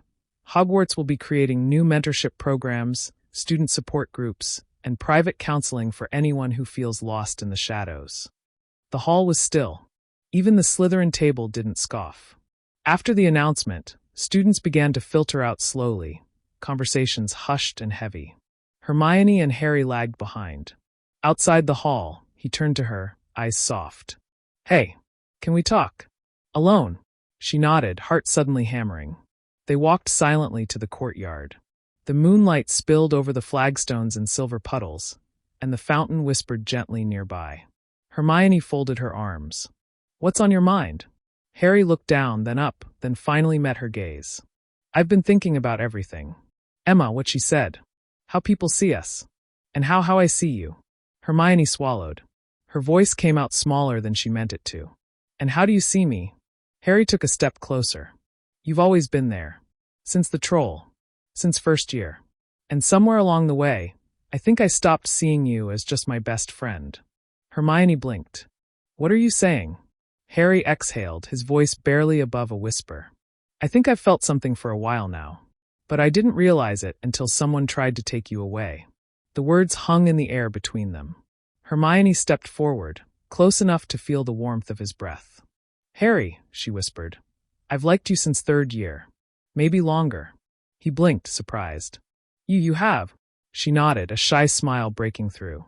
Hogwarts will be creating new mentorship programs, student support groups, and private counseling for anyone who feels lost in the shadows. The hall was still. Even the Slytherin table didn't scoff. After the announcement, students began to filter out slowly, conversations hushed and heavy. Hermione and Harry lagged behind. Outside the hall, he turned to her, eyes soft. Hey, can we talk? Alone. She nodded, heart suddenly hammering. They walked silently to the courtyard. The moonlight spilled over the flagstones in silver puddles, and the fountain whispered gently nearby. Hermione folded her arms. What's on your mind? Harry looked down, then up, then finally met her gaze. I've been thinking about everything. Emma, what she said. How people see us. And how I see you. Hermione swallowed. Her voice came out smaller than she meant it to. And how do you see me? Harry took a step closer. You've always been there. Since the troll. Since first year. And somewhere along the way, I think I stopped seeing you as just my best friend. Hermione blinked. What are you saying? Harry exhaled, his voice barely above a whisper. I think I've felt something for a while now. But I didn't realize it until someone tried to take you away. The words hung in the air between them. Hermione stepped forward, close enough to feel the warmth of his breath. Harry, she whispered, I've liked you since third year. Maybe longer. He blinked, surprised. You have? She nodded, a shy smile breaking through.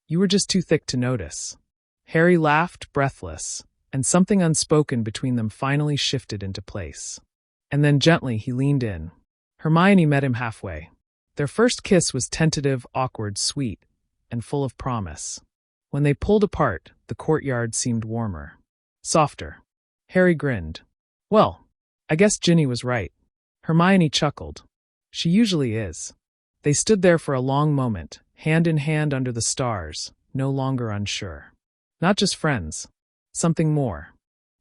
You were just too thick to notice. Harry laughed, breathless, and something unspoken between them finally shifted into place. And then gently he leaned in. Hermione met him halfway. Their first kiss was tentative, awkward, sweet, and full of promise. When they pulled apart, the courtyard seemed warmer. Softer. Harry grinned. Well, I guess Ginny was right. Hermione chuckled. She usually is. They stood there for a long moment, hand in hand under the stars, no longer unsure. Not just friends. Something more.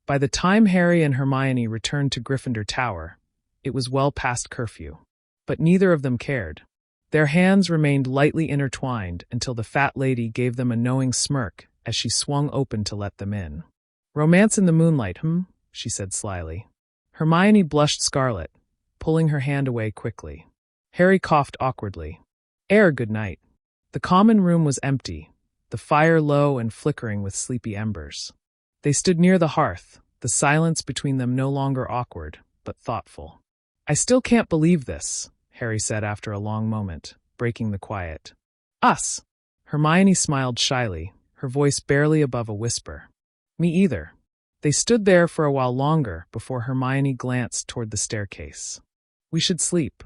By the time Harry and Hermione returned to Gryffindor Tower, it was well past curfew. But neither of them cared. Their hands remained lightly intertwined until the fat lady gave them a knowing smirk as she swung open to let them in. "Romance in the moonlight, she said slyly. Hermione blushed scarlet, pulling her hand away quickly. Harry coughed awkwardly. Good night." The common room was empty, the fire low and flickering with sleepy embers. They stood near the hearth, the silence between them no longer awkward, but thoughtful. "I still can't believe this," Harry said after a long moment, breaking the quiet. "Us?" Hermione smiled shyly, her voice barely above a whisper. "Me either." They stood there for a while longer before Hermione glanced toward the staircase. "We should sleep."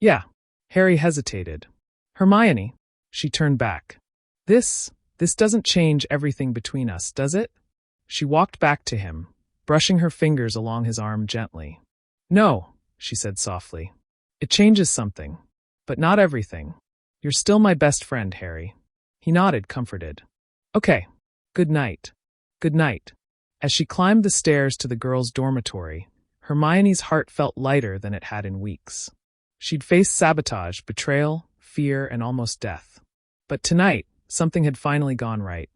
"Yeah." Harry hesitated. "Hermione." She turned back. This doesn't change everything between us, does it?" She walked back to him, brushing her fingers along his arm gently. "No," she said softly. "It changes something, but not everything. You're still my best friend, Harry." He nodded, comforted. "Okay. Good night." "Good night." As she climbed the stairs to the girls' dormitory, Hermione's heart felt lighter than it had in weeks. She'd faced sabotage, betrayal, fear, and almost death. But tonight, something had finally gone right.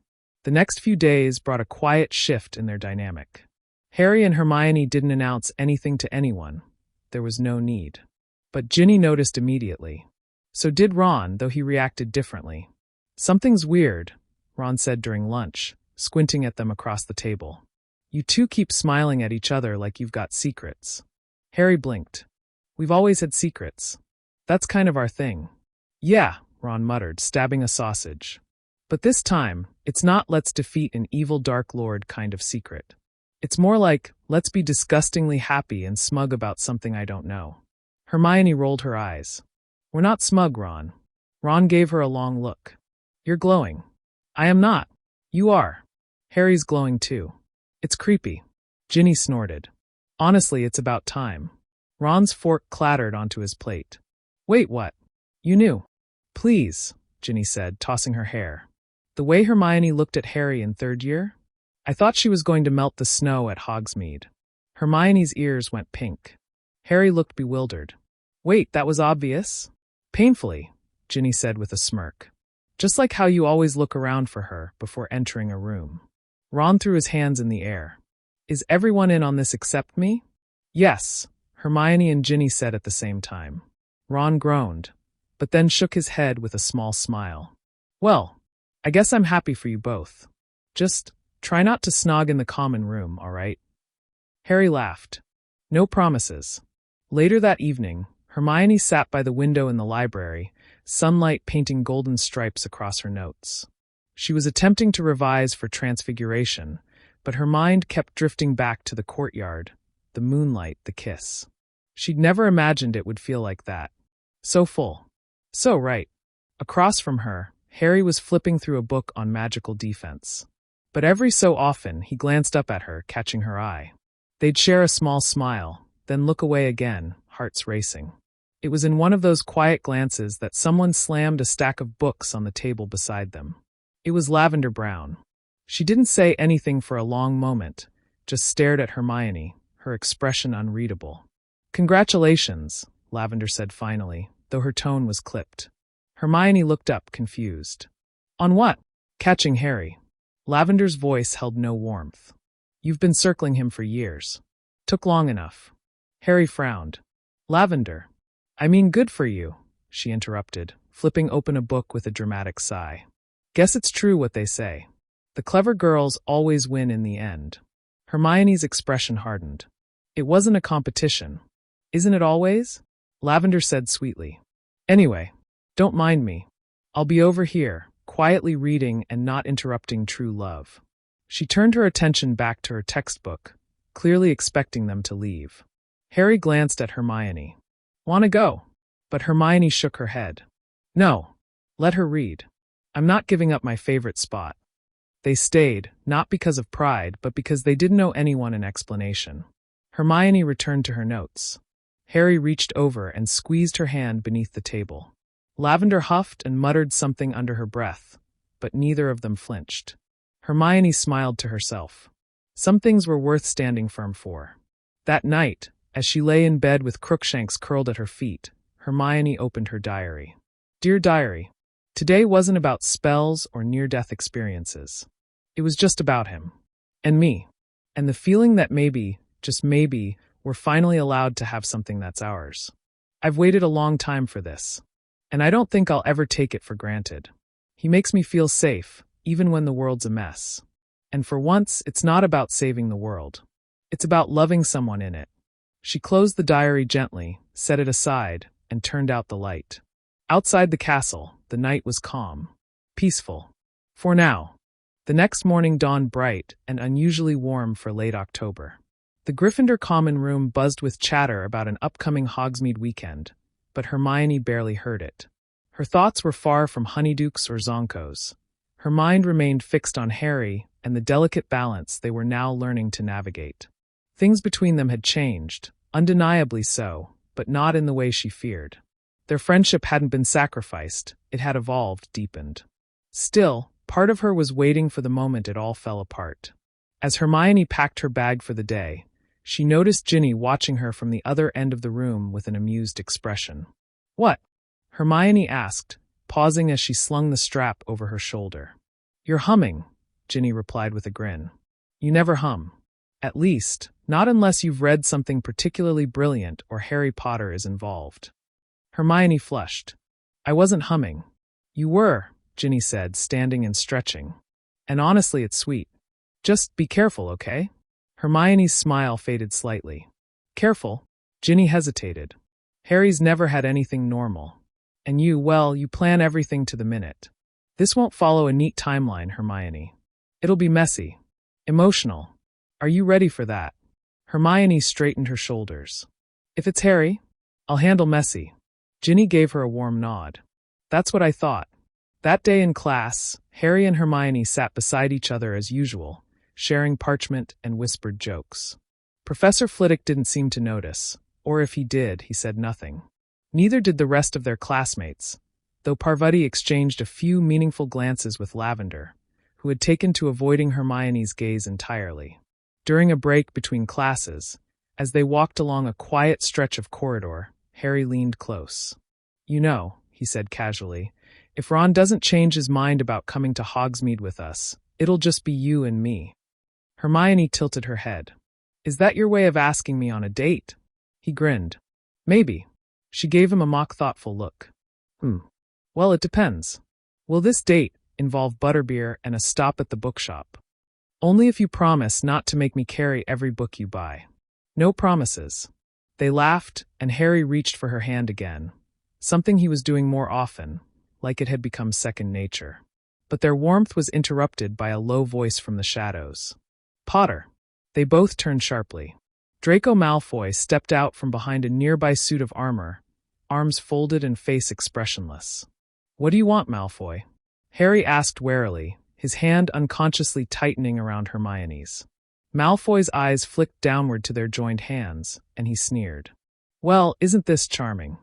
The next few days brought a quiet shift in their dynamic. Harry and Hermione didn't announce anything to anyone. There was no need. But Ginny noticed immediately. So did Ron, though he reacted differently. "Something's weird," Ron said during lunch, squinting at them across the table. "You two keep smiling at each other like you've got secrets." Harry blinked. "We've always had secrets. That's kind of our thing." "Yeah," Ron muttered, stabbing a sausage. "But this time, it's not let's defeat an evil Dark Lord kind of secret. It's more like, let's be disgustingly happy and smug about something I don't know." Hermione rolled her eyes. "We're not smug, Ron." Ron gave her a long look. "You're glowing." "I am not." "You are." Harry's glowing too. "It's creepy." Ginny snorted. "Honestly, it's about time." Ron's fork clattered onto his plate. "Wait, what? You knew?" "Please," Ginny said, tossing her hair. "The way Hermione looked at Harry in third year? I thought she was going to melt the snow at Hogsmeade." Hermione's ears went pink. Harry looked bewildered. "Wait, that was obvious?" "Painfully," Ginny said with a smirk. "Just like how you always look around for her before entering a room." Ron threw his hands in the air. "Is everyone in on this except me?" "Yes," Hermione and Ginny said at the same time. Ron groaned, but then shook his head with a small smile. "Well, I guess I'm happy for you both. Just try not to snog in the common room, all right?" Harry laughed. "No promises." Later that evening, Hermione sat by the window in the library, sunlight painting golden stripes across her notes. She was attempting to revise for Transfiguration, but her mind kept drifting back to the courtyard, the moonlight, the kiss. She'd never imagined it would feel like that. So full. So right. Across from her, Harry was flipping through a book on magical defense. But every so often, he glanced up at her, catching her eye. They'd share a small smile, then look away again, hearts racing. It was in one of those quiet glances that someone slammed a stack of books on the table beside them. It was Lavender Brown. She didn't say anything for a long moment, just stared at Hermione, her expression unreadable. "Congratulations," Lavender said finally, though her tone was clipped. Hermione looked up, confused. "On what?" Catching Harry. Lavender's voice held no warmth. "You've been circling him for years. Took long enough." Harry frowned. "Lavender. I mean, good for you," she interrupted, flipping open a book with a dramatic sigh. "Guess it's true what they say. The clever girls always win in the end." Hermione's expression hardened. "It wasn't a competition. Isn't it always?" Lavender said sweetly. "Anyway, don't mind me. I'll be over here, quietly reading and not interrupting true love." She turned her attention back to her textbook, clearly expecting them to leave. Harry glanced at Hermione. "Want to go?" But Hermione shook her head. "No. Let her read. I'm not giving up my favorite spot." They stayed, not because of pride, but because they didn't owe anyone an explanation. Hermione returned to her notes. Harry reached over and squeezed her hand beneath the table. Lavender huffed and muttered something under her breath, but neither of them flinched. Hermione smiled to herself. Some things were worth standing firm for. That night, as she lay in bed with Crookshanks curled at her feet, Hermione opened her diary. Dear Diary, today wasn't about spells or near-death experiences. It was just about him. And me. And the feeling that maybe, just maybe, we're finally allowed to have something that's ours. I've waited a long time for this. And I don't think I'll ever take it for granted. He makes me feel safe, even when the world's a mess. And for once, it's not about saving the world. It's about loving someone in it. She closed the diary gently, set it aside, and turned out the light. Outside the castle, the night was calm. Peaceful. For now. The next morning dawned bright and unusually warm for late October. The Gryffindor common room buzzed with chatter about an upcoming Hogsmeade weekend, but Hermione barely heard it. Her thoughts were far from honeydukes or zonkos. Her mind remained fixed on Harry and the delicate balance they were now learning to navigate. Things between them had changed, undeniably so, but not in the way she feared. Their friendship hadn't been sacrificed, it had evolved, deepened. Still, part of her was waiting for the moment it all fell apart. As Hermione packed her bag for the day, she noticed Ginny watching her from the other end of the room with an amused expression. What? Hermione asked, pausing as she slung the strap over her shoulder. You're humming, Ginny replied with a grin. You never hum. At least, not unless you've read something particularly brilliant or Harry Potter is involved. Hermione flushed. I wasn't humming. You were, Ginny said, standing and stretching. And honestly, it's sweet. Just be careful, okay? Hermione's smile faded slightly. Careful? Ginny hesitated. Harry's never had anything normal. And you, well, you plan everything to the minute. This won't follow a neat timeline, Hermione. It'll be messy. Emotional. Are you ready for that? Hermione straightened her shoulders. If it's Harry, I'll handle messy. Ginny gave her a warm nod. That's what I thought. That day in class, Harry and Hermione sat beside each other as usual, sharing parchment and whispered jokes. Professor Flitwick didn't seem to notice, or if he did, he said nothing. Neither did the rest of their classmates, though Parvati exchanged a few meaningful glances with Lavender, who had taken to avoiding Hermione's gaze entirely. During a break between classes, as they walked along a quiet stretch of corridor, Harry leaned close. You know, he said casually, if Ron doesn't change his mind about coming to Hogsmeade with us, it'll just be you and me. Hermione tilted her head. Is that your way of asking me on a date? He grinned. Maybe. She gave him a mock thoughtful look. Well, it depends. Will this date involve butterbeer and a stop at the bookshop? Only if you promise not to make me carry every book you buy. No promises. They laughed, and Harry reached for her hand again, something he was doing more often, like it had become second nature. But their warmth was interrupted by a low voice from the shadows. Potter. They both turned sharply. Draco Malfoy stepped out from behind a nearby suit of armor, arms folded and face expressionless. What do you want, Malfoy? Harry asked warily, his hand unconsciously tightening around Hermione's. Malfoy's eyes flicked downward to their joined hands, and he sneered. Well, isn't this charming?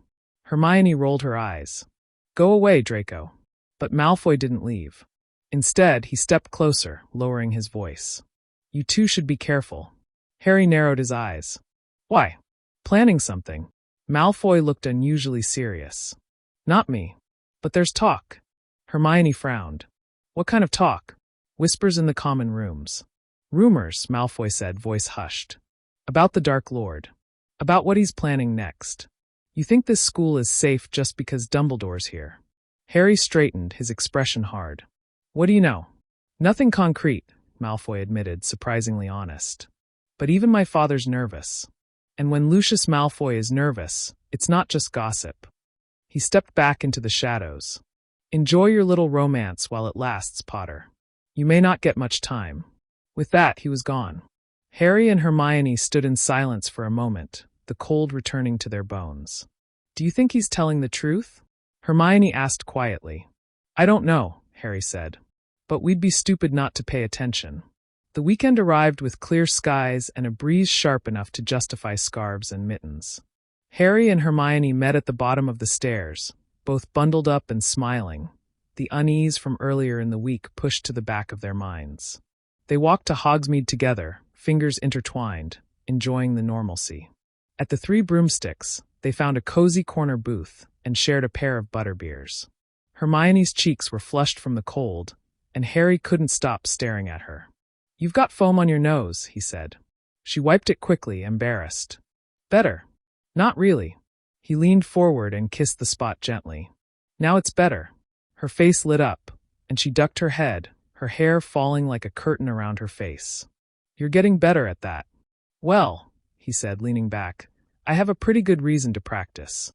Hermione rolled her eyes. Go away, Draco. But Malfoy didn't leave. Instead, he stepped closer, lowering his voice. You two should be careful. Harry narrowed his eyes. Why? Planning something. Malfoy looked unusually serious. Not me. But there's talk. Hermione frowned. What kind of talk? Whispers in the common rooms. Rumors, Malfoy said, voice hushed. About the Dark Lord. About what he's planning next. You think this school is safe just because Dumbledore's here? Harry straightened, his expression hard. What do you know? Nothing concrete, Malfoy admitted, surprisingly honest. But even my father's nervous. And when Lucius Malfoy is nervous, it's not just gossip. He stepped back into the shadows. Enjoy your little romance while it lasts, Potter. You may not get much time. With that, he was gone. Harry and Hermione stood in silence for a moment, the cold returning to their bones. Do you think he's telling the truth? Hermione asked quietly. I don't know, Harry said. But we'd be stupid not to pay attention. The weekend arrived with clear skies and a breeze sharp enough to justify scarves and mittens. Harry and Hermione met at the bottom of the stairs, both bundled up and smiling, the unease from earlier in the week pushed to the back of their minds. They walked to Hogsmeade together, fingers intertwined, enjoying the normalcy. At the Three Broomsticks, they found a cozy corner booth and shared a pair of butterbeers. Hermione's cheeks were flushed from the cold, and Harry couldn't stop staring at her. "You've got foam on your nose," he said. She wiped it quickly, embarrassed. "Better." "Not really." He leaned forward and kissed the spot gently. "Now it's better." Her face lit up, and she ducked her head, her hair falling like a curtain around her face. "You're getting better at that." "Well," he said, leaning back, "I have a pretty good reason to practice."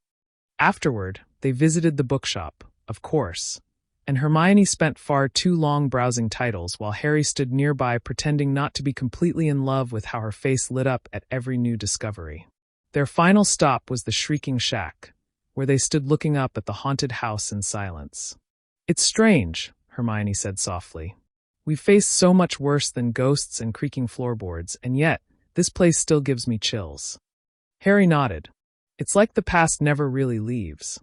Afterward, they visited the bookshop, of course, and Hermione spent far too long browsing titles while Harry stood nearby pretending not to be completely in love with how her face lit up at every new discovery. Their final stop was the Shrieking Shack, where they stood looking up at the haunted house in silence. "It's strange," Hermione said softly. "We've faced so much worse than ghosts and creaking floorboards, and yet, this place still gives me chills." Harry nodded. "It's like the past never really leaves."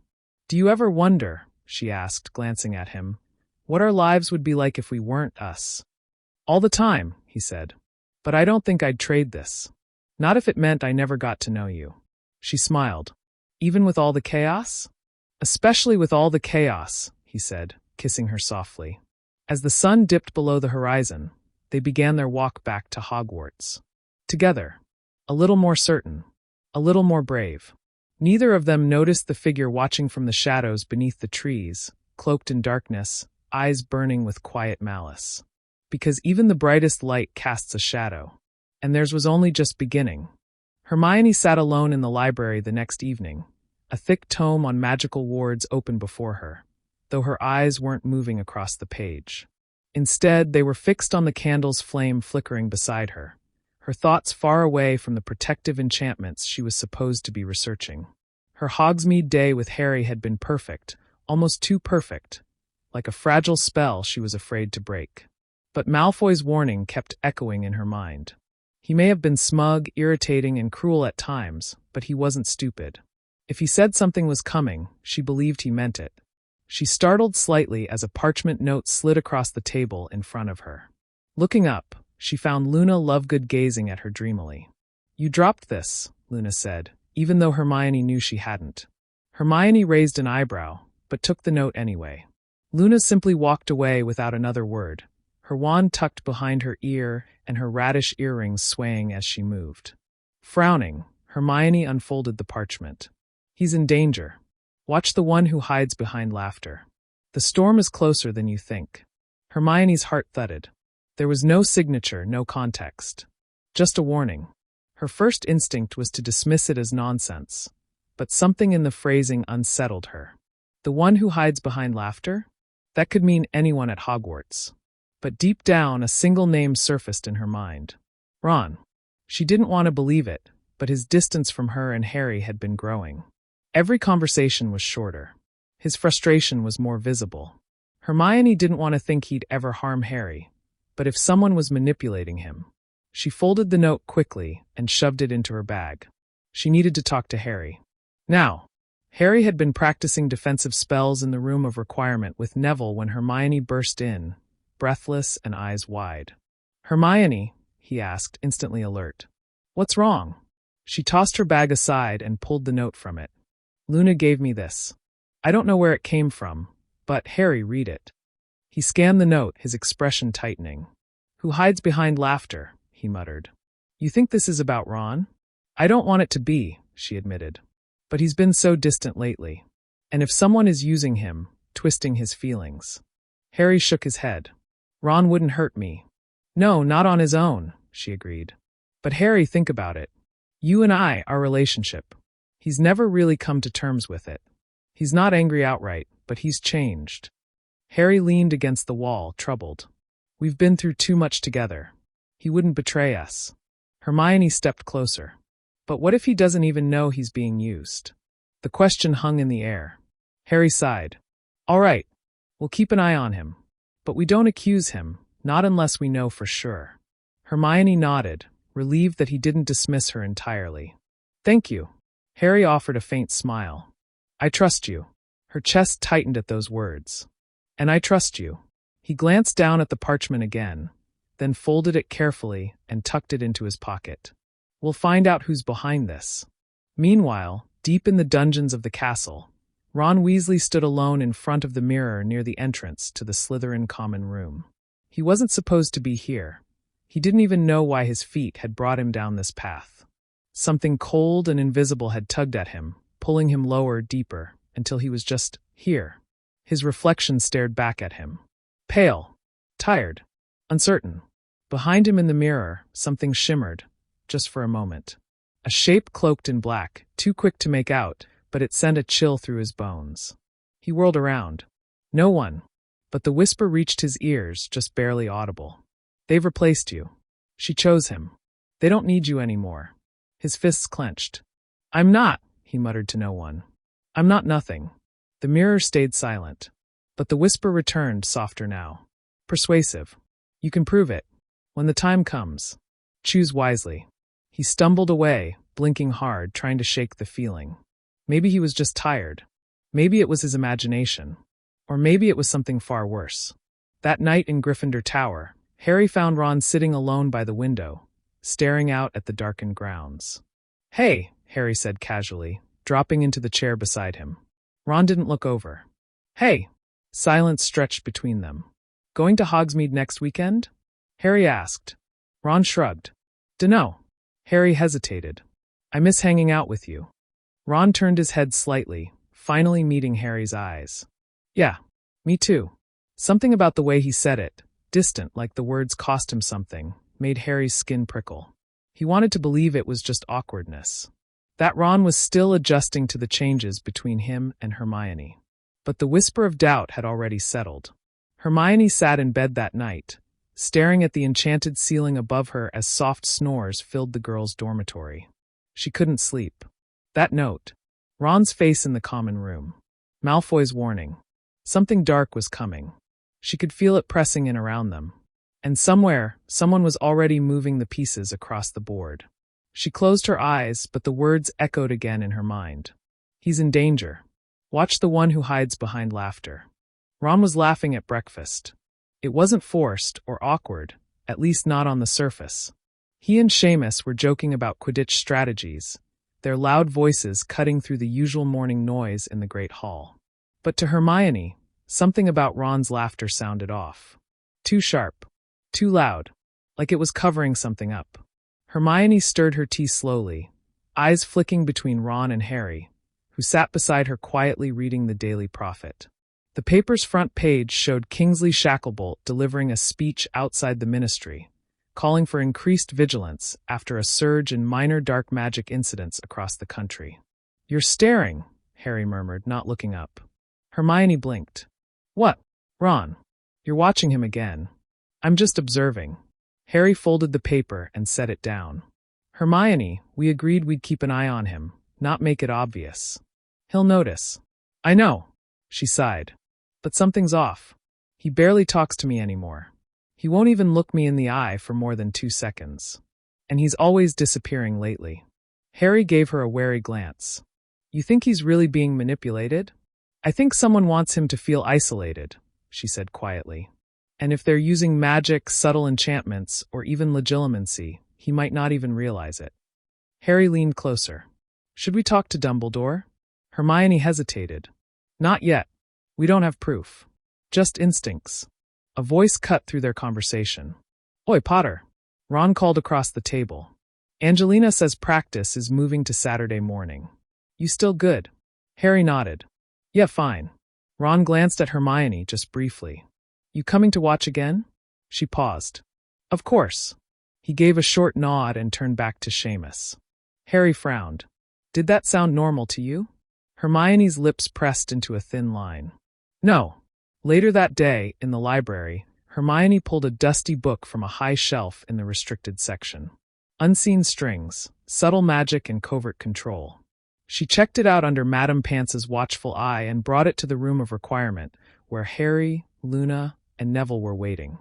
"Do you ever wonder," she asked, glancing at him, "what our lives would be like if we weren't us?" "All the time," he said. "But I don't think I'd trade this. Not if it meant I never got to know you." She smiled. "Even with all the chaos?" "Especially with all the chaos," he said, kissing her softly. As the sun dipped below the horizon, they began their walk back to Hogwarts. Together. A little more certain. A little more brave. Neither of them noticed the figure watching from the shadows beneath the trees, cloaked in darkness, eyes burning with quiet malice. Because even the brightest light casts a shadow. And theirs was only just beginning. Hermione sat alone in the library the next evening, a thick tome on magical wards open before her, though her eyes weren't moving across the page. Instead, they were fixed on the candle's flame flickering beside her, her thoughts far away from the protective enchantments she was supposed to be researching. Her Hogsmeade day with Harry had been perfect, almost too perfect, like a fragile spell she was afraid to break. But Malfoy's warning kept echoing in her mind. He may have been smug, irritating, and cruel at times, but he wasn't stupid. If he said something was coming, she believed he meant it. She startled slightly as a parchment note slid across the table in front of her. Looking up, she found Luna Lovegood gazing at her dreamily. "You dropped this," Luna said, even though Hermione knew she hadn't. Hermione raised an eyebrow, but took the note anyway. Luna simply walked away without another word, her wand tucked behind her ear and her radish earrings swaying as she moved. Frowning, Hermione unfolded the parchment. "He's in danger. Watch the one who hides behind laughter. The storm is closer than you think." Hermione's heart thudded. There was no signature, no context. Just a warning. Her first instinct was to dismiss it as nonsense, but something in the phrasing unsettled her. The one who hides behind laughter? That could mean anyone at Hogwarts. But deep down, a single name surfaced in her mind. Ron. She didn't want to believe it, but his distance from her and Harry had been growing. Every conversation was shorter. His frustration was more visible. Hermione didn't want to think he'd ever harm Harry, but if someone was manipulating him. She folded the note quickly and shoved it into her bag. She needed to talk to Harry. Now. Harry had been practicing defensive spells in the room of requirement with Neville when Hermione burst in, breathless and eyes wide. "Hermione," he asked, instantly alert. "What's wrong?" She tossed her bag aside and pulled the note from it. "Luna gave me this. I don't know where it came from, but Harry, read it." He scanned the note, his expression tightening. "Who hides behind laughter," he muttered. "You think this is about Ron?" "I don't want it to be," she admitted. "But he's been so distant lately. And if someone is using him, twisting his feelings." Harry shook his head. "Ron wouldn't hurt me." "No, not on his own," she agreed. "But Harry, think about it. You and I, our relationship. He's never really come to terms with it. He's not angry outright, but he's changed." Harry leaned against the wall, troubled. "We've been through too much together. He wouldn't betray us." Hermione stepped closer. "But what if he doesn't even know he's being used?" The question hung in the air. Harry sighed. "All right, we'll keep an eye on him. But we don't accuse him, not unless we know for sure." Hermione nodded, relieved that he didn't dismiss her entirely. "Thank you." Harry offered a faint smile. "I trust you." Her chest tightened at those words. And I trust you. He glanced down at the parchment again, then folded it carefully and tucked it into his pocket. We'll find out who's behind this. Meanwhile, deep in the dungeons of the castle, Ron Weasley stood alone in front of the mirror near the entrance to the Slytherin common room. He wasn't supposed to be here. He didn't even know why his feet had brought him down this path. Something cold and invisible had tugged at him, pulling him lower, deeper, until he was just here. His reflection stared back at him. Pale, tired, uncertain. Behind him in the mirror, something shimmered, just for a moment. A shape cloaked in black, too quick to make out, but it sent a chill through his bones. He whirled around. No one. But the whisper reached his ears, just barely audible. They've replaced you. She chose him. They don't need you anymore. His fists clenched. I'm not, he muttered to no one. I'm not nothing. The mirror stayed silent. But the whisper returned, softer now. Persuasive. You can prove it. When the time comes. Choose wisely. He stumbled away, blinking hard, trying to shake the feeling. Maybe he was just tired. Maybe it was his imagination. Or maybe it was something far worse. That night in Gryffindor Tower, Harry found Ron sitting alone by the window, staring out at the darkened grounds. Hey, Harry said casually, dropping into the chair beside him. Ron didn't look over. Hey. Silence stretched between them. Going to Hogsmeade next weekend? Harry asked. Ron shrugged. Dunno. Harry hesitated. I miss hanging out with you. Ron turned his head slightly, finally meeting Harry's eyes. Yeah, me too. Something about the way he said it, distant like the words cost him something, made Harry's skin prickle. He wanted to believe it was just awkwardness. That Ron was still adjusting to the changes between him and Hermione. But the whisper of doubt had already settled. Hermione sat in bed that night, staring at the enchanted ceiling above her as soft snores filled the girls' dormitory. She couldn't sleep. That note. Ron's face in the common room. Malfoy's warning. Something dark was coming. She could feel it pressing in around them. And somewhere, someone was already moving the pieces across the board. She closed her eyes, but the words echoed again in her mind. He's in danger. Watch the one who hides behind laughter. Ron was laughing at breakfast. It wasn't forced or awkward, at least not on the surface. He and Seamus were joking about Quidditch strategies, their loud voices cutting through the usual morning noise in the Great Hall. But to Hermione, something about Ron's laughter sounded off. Too sharp. Too loud. Like it was covering something up. Hermione stirred her tea slowly, eyes flicking between Ron and Harry, who sat beside her quietly reading the Daily Prophet. The paper's front page showed Kingsley Shacklebolt delivering a speech outside the ministry, calling for increased vigilance after a surge in minor dark magic incidents across the country. You're staring, Harry murmured, not looking up. Hermione blinked. What? Ron. You're watching him again. I'm just observing. Harry folded the paper and set it down. Hermione, we agreed we'd keep an eye on him, not make it obvious. He'll notice. I know, she sighed. But something's off. He barely talks to me anymore. He won't even look me in the eye for more than 2 seconds. And he's always disappearing lately. Harry gave her a wary glance. You think he's really being manipulated? I think someone wants him to feel isolated, she said quietly. And if they're using magic, subtle enchantments, or even legilimency, he might not even realize it. Harry leaned closer. Should we talk to Dumbledore? Hermione hesitated. Not yet. We don't have proof. Just instincts. A voice cut through their conversation. Oi, Potter. Ron called across the table. Angelina says practice is moving to Saturday morning. You still good? Harry nodded. Yeah, fine. Ron glanced at Hermione just briefly. You coming to watch again? She paused. Of course. He gave a short nod and turned back to Seamus. Harry frowned. Did that sound normal to you? Hermione's lips pressed into a thin line. No. Later that day, in the library, Hermione pulled a dusty book from a high shelf in the restricted section. Unseen Strings, Subtle Magic and Covert Control. She checked it out under Madame Pance's watchful eye and brought it to the room of requirement, where Harry, Luna, and Neville were waiting.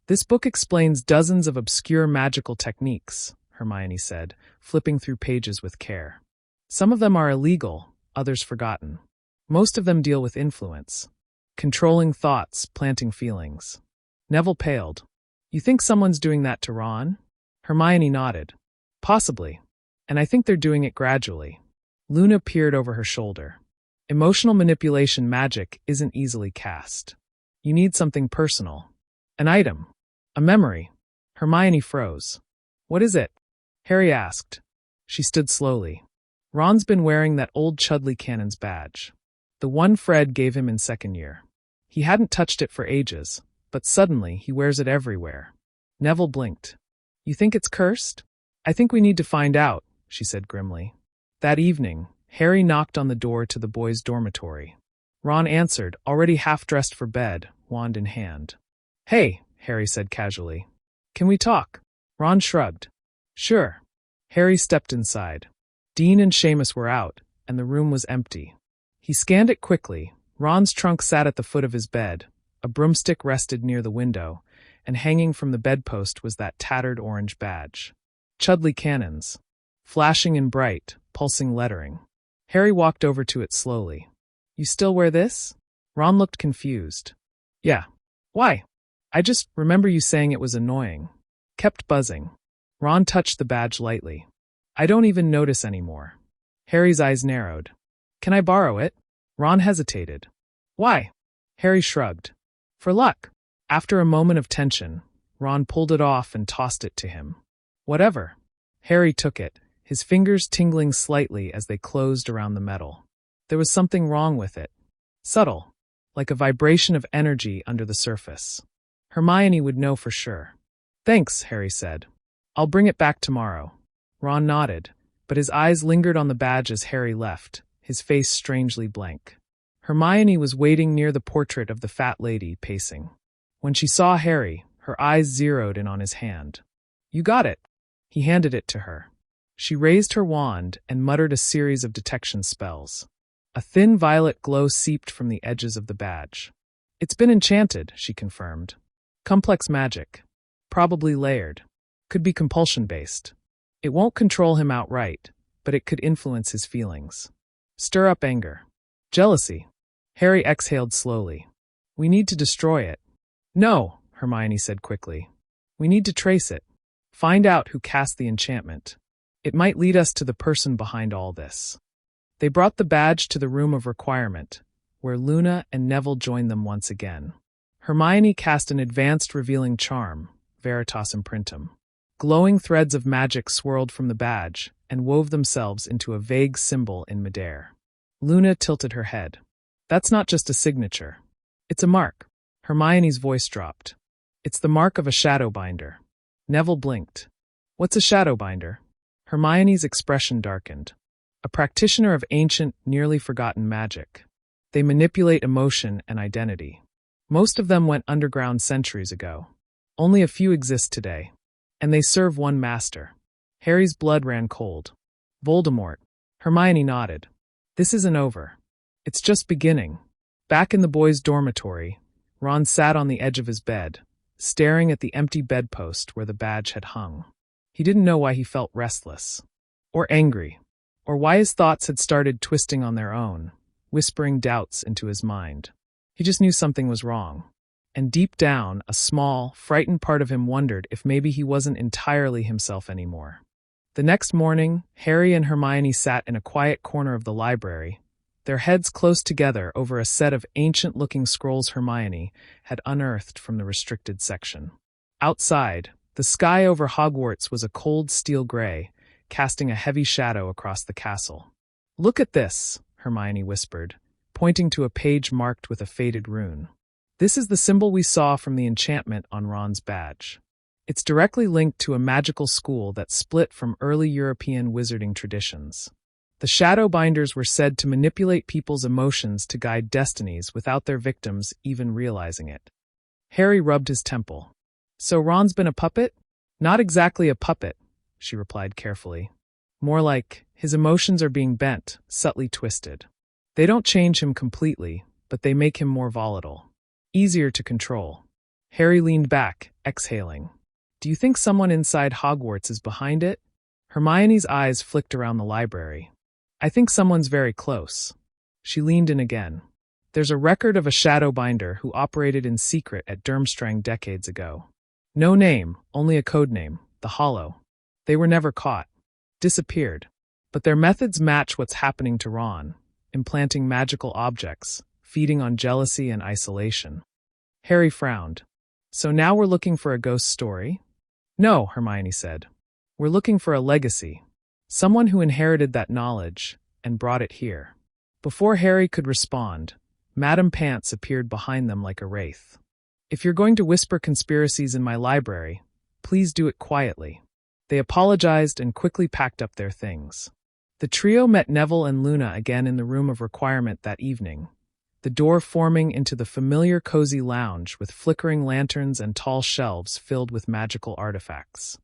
This book explains dozens of obscure magical techniques, Hermione said, flipping through pages with care. Some of them are illegal, others forgotten. Most of them deal with influence. Controlling thoughts, planting feelings. Neville paled. You think someone's doing that to Ron? Hermione nodded. Possibly. And I think they're doing it gradually. Luna peered over her shoulder. Emotional manipulation magic isn't easily cast. You need something personal. An item. A memory. Hermione froze. What is it? Harry asked. She stood slowly. Ron's been wearing that old Chudley Cannon's badge. The one Fred gave him in second year. He hadn't touched it for ages, but suddenly he wears it everywhere. Neville blinked. You think it's cursed? I think we need to find out, she said grimly. That evening, Harry knocked on the door to the boys' dormitory. Ron answered, already half-dressed for bed, wand in hand. Hey, Harry said casually. Can we talk? Ron shrugged. Sure. Harry stepped inside. Dean and Seamus were out, and the room was empty. He scanned it quickly. Ron's trunk sat at the foot of his bed, a broomstick rested near the window, and hanging from the bedpost was that tattered orange badge. Chudley Cannons. Flashing in bright, pulsing lettering. Harry walked over to it slowly. You still wear this? Ron looked confused. Yeah. Why? I just remember you saying it was annoying. Kept buzzing. Ron touched the badge lightly. I don't even notice anymore. Harry's eyes narrowed. Can I borrow it? Ron hesitated. Why? Harry shrugged. For luck. After a moment of tension, Ron pulled it off and tossed it to him. Whatever. Harry took it, his fingers tingling slightly as they closed around the metal. There was something wrong with it. Subtle, like a vibration of energy under the surface. Hermione would know for sure. Thanks, Harry said. I'll bring it back tomorrow. Ron nodded, but his eyes lingered on the badge as Harry left, his face strangely blank. Hermione was waiting near the portrait of the fat lady, pacing. When she saw Harry, her eyes zeroed in on his hand. You got it. He handed it to her. She raised her wand and muttered a series of detection spells. A thin violet glow seeped from the edges of the badge. It's been enchanted, she confirmed. Complex magic. Probably layered. Could be compulsion-based. It won't control him outright, but it could influence his feelings. Stir up anger. Jealousy. Harry exhaled slowly. We need to destroy it. No, Hermione said quickly. We need to trace it. Find out who cast the enchantment. It might lead us to the person behind all this. They brought the badge to the room of requirement, where Luna and Neville joined them once again. Hermione cast an advanced revealing charm, Veritas Imprintum. Glowing threads of magic swirled from the badge and wove themselves into a vague symbol in midair. Luna tilted her head. That's not just a signature. It's a mark. Hermione's voice dropped. It's the mark of a shadowbinder. Neville blinked. What's a shadowbinder? Hermione's expression darkened. A practitioner of ancient, nearly forgotten magic. They manipulate emotion and identity. Most of them went underground centuries ago. Only a few exist today. And they serve one master. Harry's blood ran cold. Voldemort. Hermione nodded. This isn't over. It's just beginning. Back in the boys' dormitory, Ron sat on the edge of his bed, staring at the empty bedpost where the badge had hung. He didn't know why he felt restless. Or angry. Or why his thoughts had started twisting on their own, whispering doubts into his mind. He just knew something was wrong. And deep down, a small, frightened part of him wondered if maybe he wasn't entirely himself anymore. The next morning, Harry and Hermione sat in a quiet corner of the library, their heads close together over a set of ancient-looking scrolls Hermione had unearthed from the restricted section. Outside, the sky over Hogwarts was a cold steel gray, casting a heavy shadow across the castle. Look at this, Hermione whispered, pointing to a page marked with a faded rune. This is the symbol we saw from the enchantment on Ron's badge. It's directly linked to a magical school that split from early European wizarding traditions. The Shadowbinders were said to manipulate people's emotions to guide destinies without their victims even realizing it. Harry rubbed his temple. So Ron's been a puppet? Not exactly a puppet, she replied carefully. More like, his emotions are being bent, subtly twisted. They don't change him completely, but they make him more volatile. Easier to control. Harry leaned back, exhaling. Do you think someone inside Hogwarts is behind it? Hermione's eyes flicked around the library. I think someone's very close. She leaned in again. There's a record of a shadow binder who operated in secret at Durmstrang decades ago. No name, only a code name, the Hollow. They were never caught. Disappeared. But their methods match what's happening to Ron, implanting magical objects, feeding on jealousy and isolation. Harry frowned. So now we're looking for a ghost story? No, Hermione said. We're looking for a legacy. Someone who inherited that knowledge and brought it here. Before Harry could respond, Madame Pants appeared behind them like a wraith. If you're going to whisper conspiracies in my library, please do it quietly. They apologized and quickly packed up their things. The trio met Neville and Luna again in the room of requirement that evening, the door forming into the familiar cozy lounge with flickering lanterns and tall shelves filled with magical artifacts.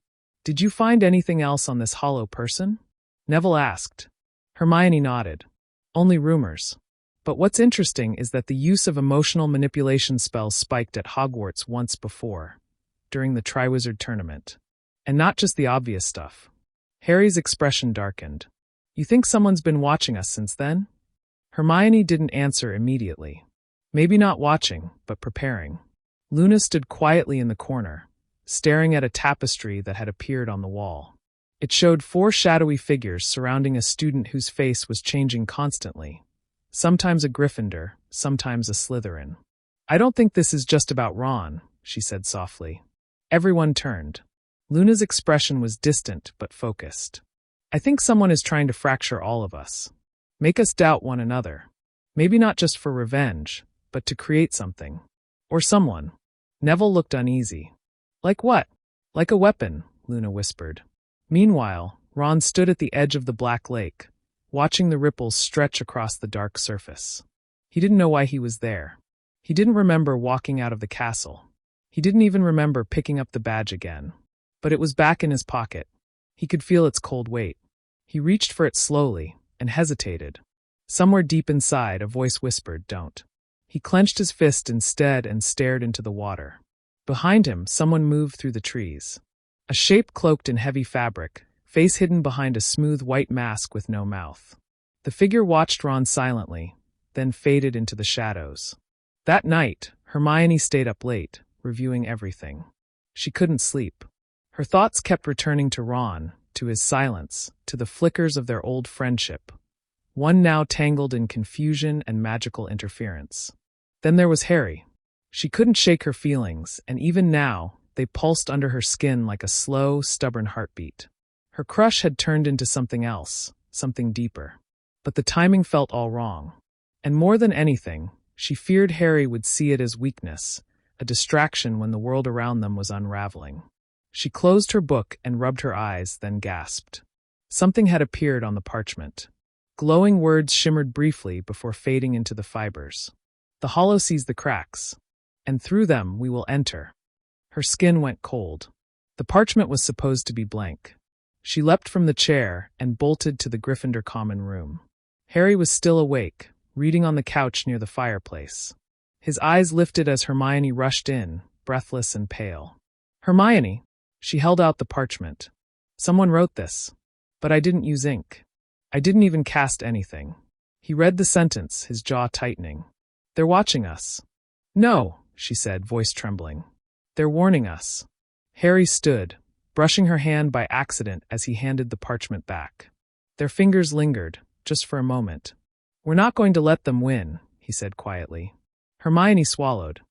Did you find anything else on this hollow person? Neville asked. Hermione nodded. Only rumors. But what's interesting is that the use of emotional manipulation spells spiked at Hogwarts once before, during the Triwizard Tournament. And not just the obvious stuff. Harry's expression darkened. You think someone's been watching us since then? Hermione didn't answer immediately. Maybe not watching, but preparing. Luna stood quietly in the corner, staring at a tapestry that had appeared on the wall. It showed 4 shadowy figures surrounding a student whose face was changing constantly. Sometimes a Gryffindor, sometimes a Slytherin. I don't think this is just about Ron, she said softly. Everyone turned. Luna's expression was distant but focused. I think someone is trying to fracture all of us. Make us doubt one another. Maybe not just for revenge, but to create something. Or someone. Neville looked uneasy. Like what? Like a weapon, Luna whispered. Meanwhile, Ron stood at the edge of the Black Lake, watching the ripples stretch across the dark surface. He didn't know why he was there. He didn't remember walking out of the castle. He didn't even remember picking up the badge again. But it was back in his pocket. He could feel its cold weight. He reached for it slowly and hesitated. Somewhere deep inside, a voice whispered, "Don't." He clenched his fist instead and stared into the water. Behind him, someone moved through the trees. A shape cloaked in heavy fabric, face hidden behind a smooth white mask with no mouth. The figure watched Ron silently, then faded into the shadows. That night, Hermione stayed up late, reviewing everything. She couldn't sleep. Her thoughts kept returning to Ron, to his silence, to the flickers of their old friendship, one now tangled in confusion and magical interference. Then there was Harry. She couldn't shake her feelings, and even now, they pulsed under her skin like a slow, stubborn heartbeat. Her crush had turned into something else, something deeper. But the timing felt all wrong. And more than anything, she feared Harry would see it as weakness, a distraction when the world around them was unraveling. She closed her book and rubbed her eyes, then gasped. Something had appeared on the parchment. Glowing words shimmered briefly before fading into the fibers. The hollow sees the cracks, and through them we will enter. Her skin went cold. The parchment was supposed to be blank. She leapt from the chair and bolted to the Gryffindor common room. Harry was still awake, reading on the couch near the fireplace. His eyes lifted as Hermione rushed in, breathless and pale. Hermione! She held out the parchment. Someone wrote this. But I didn't use ink. I didn't even cast anything. He read the sentence, his jaw tightening. They're watching us. No, she said, voice trembling. They're warning us. Harry stood, brushing her hand by accident as he handed the parchment back. Their fingers lingered, just for a moment. We're not going to let them win, he said quietly. Hermione swallowed.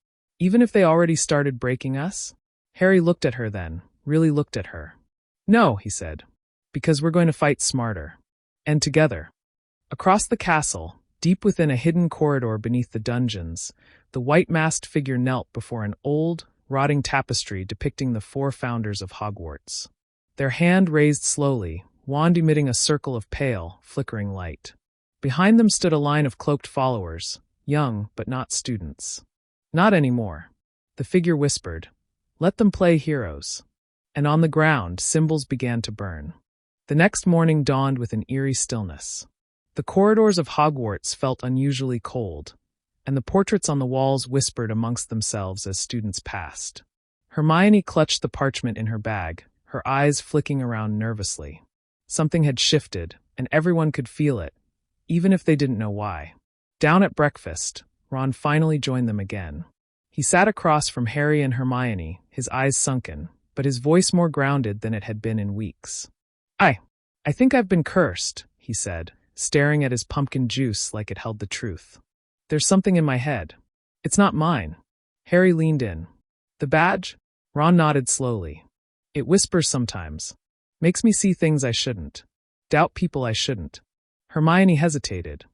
Even if they already started breaking us? Harry looked at her then, really looked at her. No, he said. Because we're going to fight smarter. And together. Across the castle, deep within a hidden corridor beneath the dungeons, the white-masked figure knelt before an old, rotting tapestry depicting the 4 founders of Hogwarts. Their hand raised slowly, wand emitting a circle of pale, flickering light. Behind them stood a line of cloaked followers, young but not students. Not anymore. The figure whispered, "Let them play heroes." And on the ground, symbols began to burn. The next morning dawned with an eerie stillness. The corridors of Hogwarts felt unusually cold, and the portraits on the walls whispered amongst themselves as students passed. Hermione clutched the parchment in her bag, her eyes flicking around nervously. Something had shifted, and everyone could feel it, even if they didn't know why. Down at breakfast, Ron finally joined them again. He sat across from Harry and Hermione, his eyes sunken, but his voice more grounded than it had been in weeks. I think I've been cursed, he said, staring at his pumpkin juice like it held the truth. There's something in my head. It's not mine. Harry leaned in. The badge? Ron nodded slowly. It whispers sometimes. Makes me see things I shouldn't. Doubt people I shouldn't. Hermione hesitated.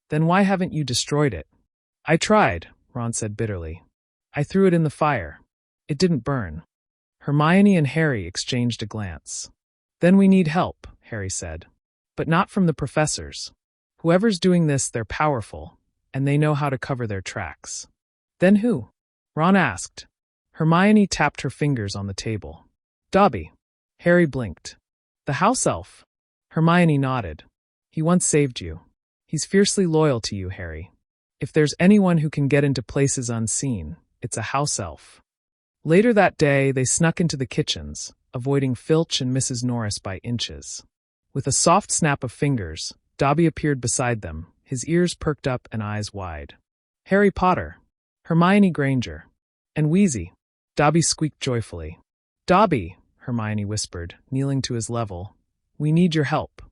Then why haven't you destroyed it? I tried, Ron said bitterly. I threw it in the fire. It didn't burn. Hermione and Harry exchanged a glance. Then we need help, Harry said. But not from the professors. Whoever's doing this, they're powerful, and they know how to cover their tracks. Then who? Ron asked. Hermione tapped her fingers on the table. Dobby. Harry blinked. The house elf. Hermione nodded. He once saved you. He's fiercely loyal to you, Harry. If there's anyone who can get into places unseen, it's a house elf. Later that day, they snuck into the kitchens, avoiding Filch and Mrs. Norris by inches. With a soft snap of fingers, Dobby appeared beside them, his ears perked up and eyes wide. Harry Potter. Hermione Granger. And Wheezy. Dobby squeaked joyfully. Dobby, Hermione whispered, kneeling to his level. We need your help.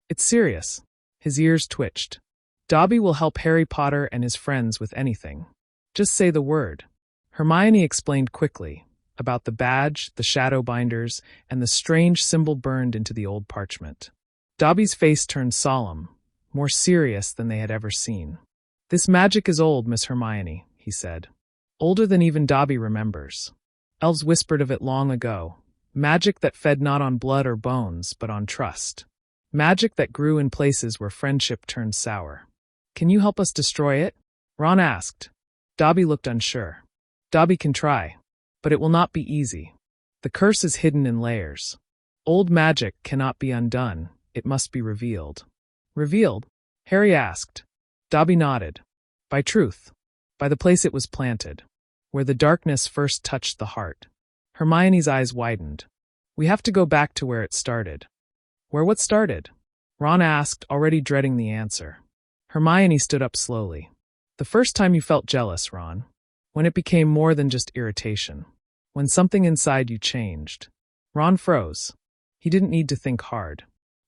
It's serious. His ears twitched. Dobby will help Harry Potter and his friends with anything. Just say the word. Hermione explained quickly, about the badge, the shadow binders, and the strange symbol burned into the old parchment. Dobby's face turned solemn, more serious than they had ever seen. This magic is old, Miss Hermione, he said. Older than even Dobby remembers. Elves whispered of it long ago. Magic that fed not on blood or bones, but on trust. Magic that grew in places where friendship turned sour. Can you help us destroy it? Ron asked. Dobby looked unsure. Dobby can try, but it will not be easy. The curse is hidden in layers. Old magic cannot be undone, it must be revealed. Revealed? Harry asked. Dobby nodded. By truth. By the place it was planted. Where the darkness first touched the heart. Hermione's eyes widened. We have to go back to where it started. Where what started? Ron asked, already dreading the answer. Hermione stood up slowly. The first time you felt jealous, Ron. When it became more than just irritation. When something inside you changed. Ron froze. He didn't need to think hard.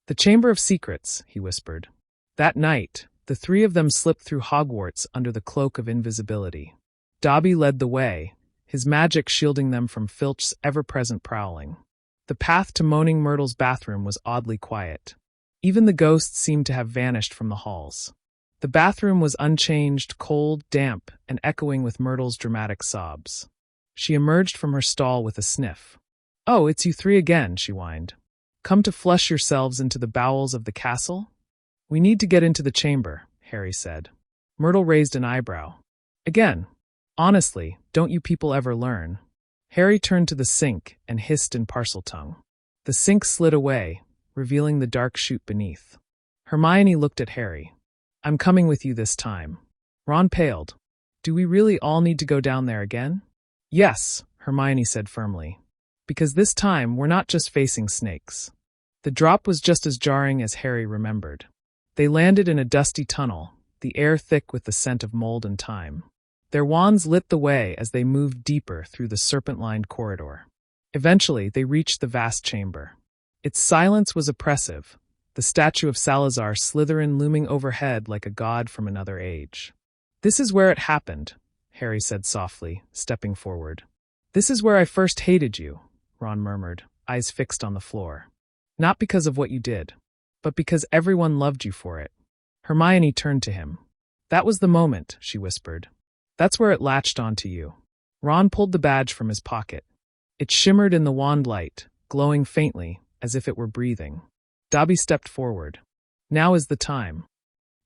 The Chamber of Secrets, he whispered. That night, the three of them slipped through Hogwarts under the cloak of invisibility. Dobby led the way, his magic shielding them from Filch's ever-present prowling. The path to Moaning Myrtle's bathroom was oddly quiet. Even the ghosts seemed to have vanished from the halls. The bathroom was unchanged, cold, damp, and echoing with Myrtle's dramatic sobs. She emerged from her stall with a sniff. Oh, it's you three again, she whined. Come to flush yourselves into the bowels of the castle? We need to get into the chamber, Harry said. Myrtle raised an eyebrow. Again. Honestly, don't you people ever learn? Harry turned to the sink and hissed in Parseltongue. The sink slid away, revealing the dark chute beneath. Hermione looked at Harry. I'm coming with you this time. Ron paled. Do we really all need to go down there again? Yes, Hermione said firmly. Because this time we're not just facing snakes. The drop was just as jarring as Harry remembered. They landed in a dusty tunnel, the air thick with the scent of mold and thyme. Their wands lit the way as they moved deeper through the serpent-lined corridor. Eventually, they reached the vast chamber. Its silence was oppressive, the statue of Salazar Slytherin looming overhead like a god from another age. This is where it happened, Harry said softly, stepping forward. This is where I first hated you, Ron murmured, eyes fixed on the floor. Not because of what you did, but because everyone loved you for it. Hermione turned to him. That was the moment, she whispered. That's where it latched onto you. Ron pulled the badge from his pocket. It shimmered in the wand light, glowing faintly, as if it were breathing. Dobby stepped forward. Now is the time.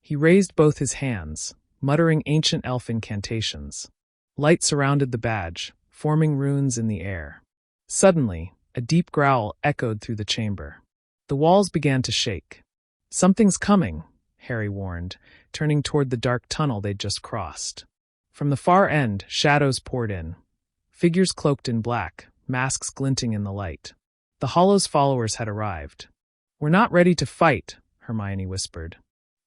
He raised both his hands, muttering ancient elf incantations. Light surrounded the badge, forming runes in the air. Suddenly, a deep growl echoed through the chamber. The walls began to shake. Something's coming, Harry warned, turning toward the dark tunnel they'd just crossed. From the far end, shadows poured in. Figures cloaked in black, masks glinting in the light. The Hollow's followers had arrived. We're not ready to fight, Hermione whispered.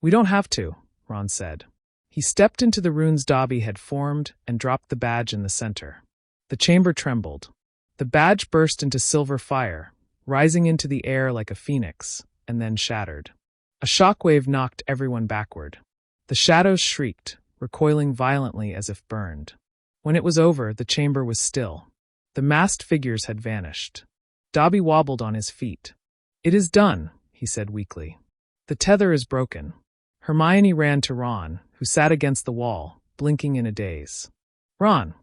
We don't have to, Ron said. He stepped into the runes Dobby had formed and dropped the badge in the center. The chamber trembled. The badge burst into silver fire, rising into the air like a phoenix, and then shattered. A shockwave knocked everyone backward. The shadows shrieked, recoiling violently as if burned. When it was over, the chamber was still. The masked figures had vanished. Dobby wobbled on his feet. "It is done," he said weakly. "The tether is broken." Hermione ran to Ron, who sat against the wall, blinking in a daze. "Ron,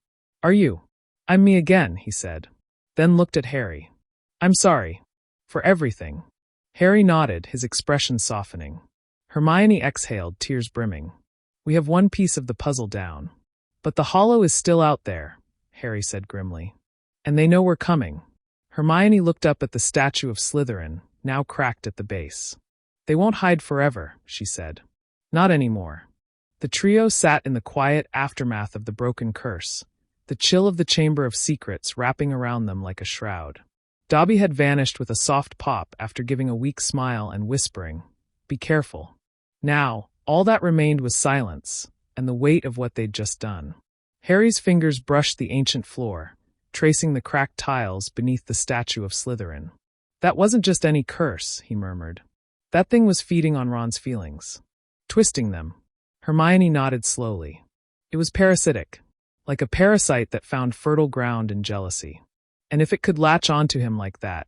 are you?" "I'm me again," he said. Then looked at Harry. "I'm sorry. For everything." Harry nodded, his expression softening. Hermione exhaled, tears brimming. "We have one piece of the puzzle down. But the hollow is still out there," Harry said grimly. "And they know we're coming." Hermione looked up at the statue of Slytherin, now cracked at the base. "They won't hide forever," she said. "Not anymore." The trio sat in the quiet aftermath of the broken curse, the chill of the Chamber of Secrets wrapping around them like a shroud. Dobby had vanished with a soft pop after giving a weak smile and whispering, "Be careful." Now, all that remained was silence, and the weight of what they'd just done. Harry's fingers brushed the ancient floor, tracing the cracked tiles beneath the statue of Slytherin. "That wasn't just any curse," he murmured. "That thing was feeding on Ron's feelings. Twisting them." Hermione nodded slowly. "It was parasitic, like a parasite that found fertile ground in jealousy. And if it could latch onto him like that,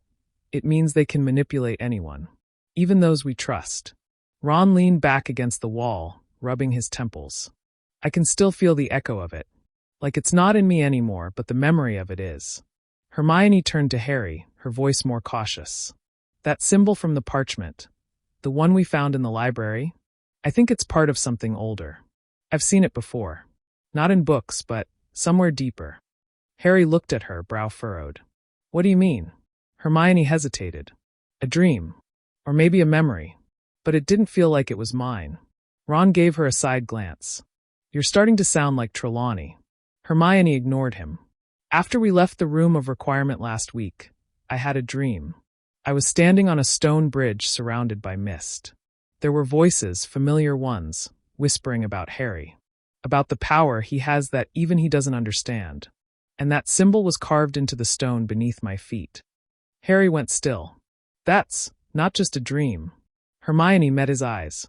it means they can manipulate anyone, even those we trust." Ron leaned back against the wall, rubbing his temples. "I can still feel the echo of it. Like it's not in me anymore, but the memory of it is." Hermione turned to Harry, her voice more cautious. "That symbol from the parchment, the one we found in the library? I think it's part of something older. I've seen it before. Not in books, but somewhere deeper." Harry looked at her, brow furrowed. "What do you mean?" Hermione hesitated. "A dream. Or maybe a memory. But it didn't feel like it was mine." Ron gave her a side glance. "You're starting to sound like Trelawney." Hermione ignored him. "After we left the room of requirement last week, I had a dream. I was standing on a stone bridge surrounded by mist. There were voices, familiar ones, whispering about Harry. About the power he has that even he doesn't understand. And that symbol was carved into the stone beneath my feet." Harry went still. "That's not just a dream." Hermione met his eyes.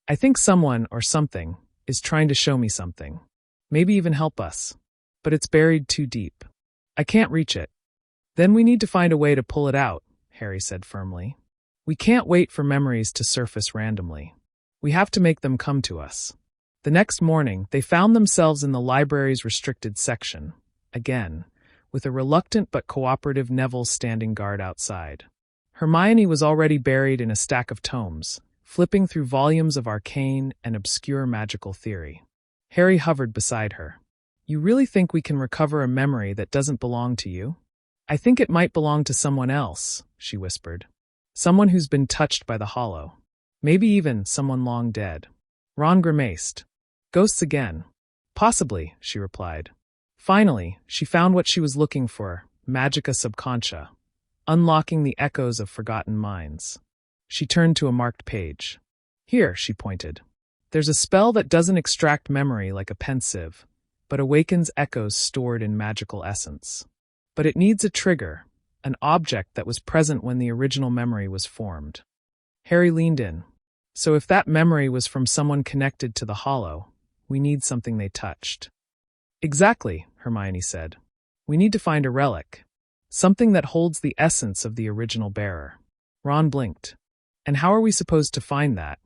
"I think someone, or something, is trying to show me something. Maybe even help us. But it's buried too deep. I can't reach it." "Then we need to find a way to pull it out," Harry said firmly. "We can't wait for memories to surface randomly. We have to make them come to us." The next morning, they found themselves in the library's restricted section, again, with a reluctant but cooperative Neville standing guard outside. Hermione was already buried in a stack of tomes, flipping through volumes of arcane and obscure magical theory. Harry hovered beside her. "You really think we can recover a memory that doesn't belong to you?" "I think it might belong to someone else," she whispered. "Someone who's been touched by the hollow. Maybe even someone long dead." Ron grimaced. "Ghosts again?" "Possibly," she replied. Finally, she found what she was looking for, Magica Subconscia, unlocking the echoes of forgotten minds. She turned to a marked page. "Here," she pointed. "There's a spell that doesn't extract memory like a pensieve, but awakens echoes stored in magical essence. But it needs a trigger, an object that was present when the original memory was formed." Harry leaned in. "So if that memory was from someone connected to the hollow, we need something they touched." "Exactly," Hermione said. "We need to find a relic. Something that holds the essence of the original bearer." Ron blinked. "And how are we supposed to find that?"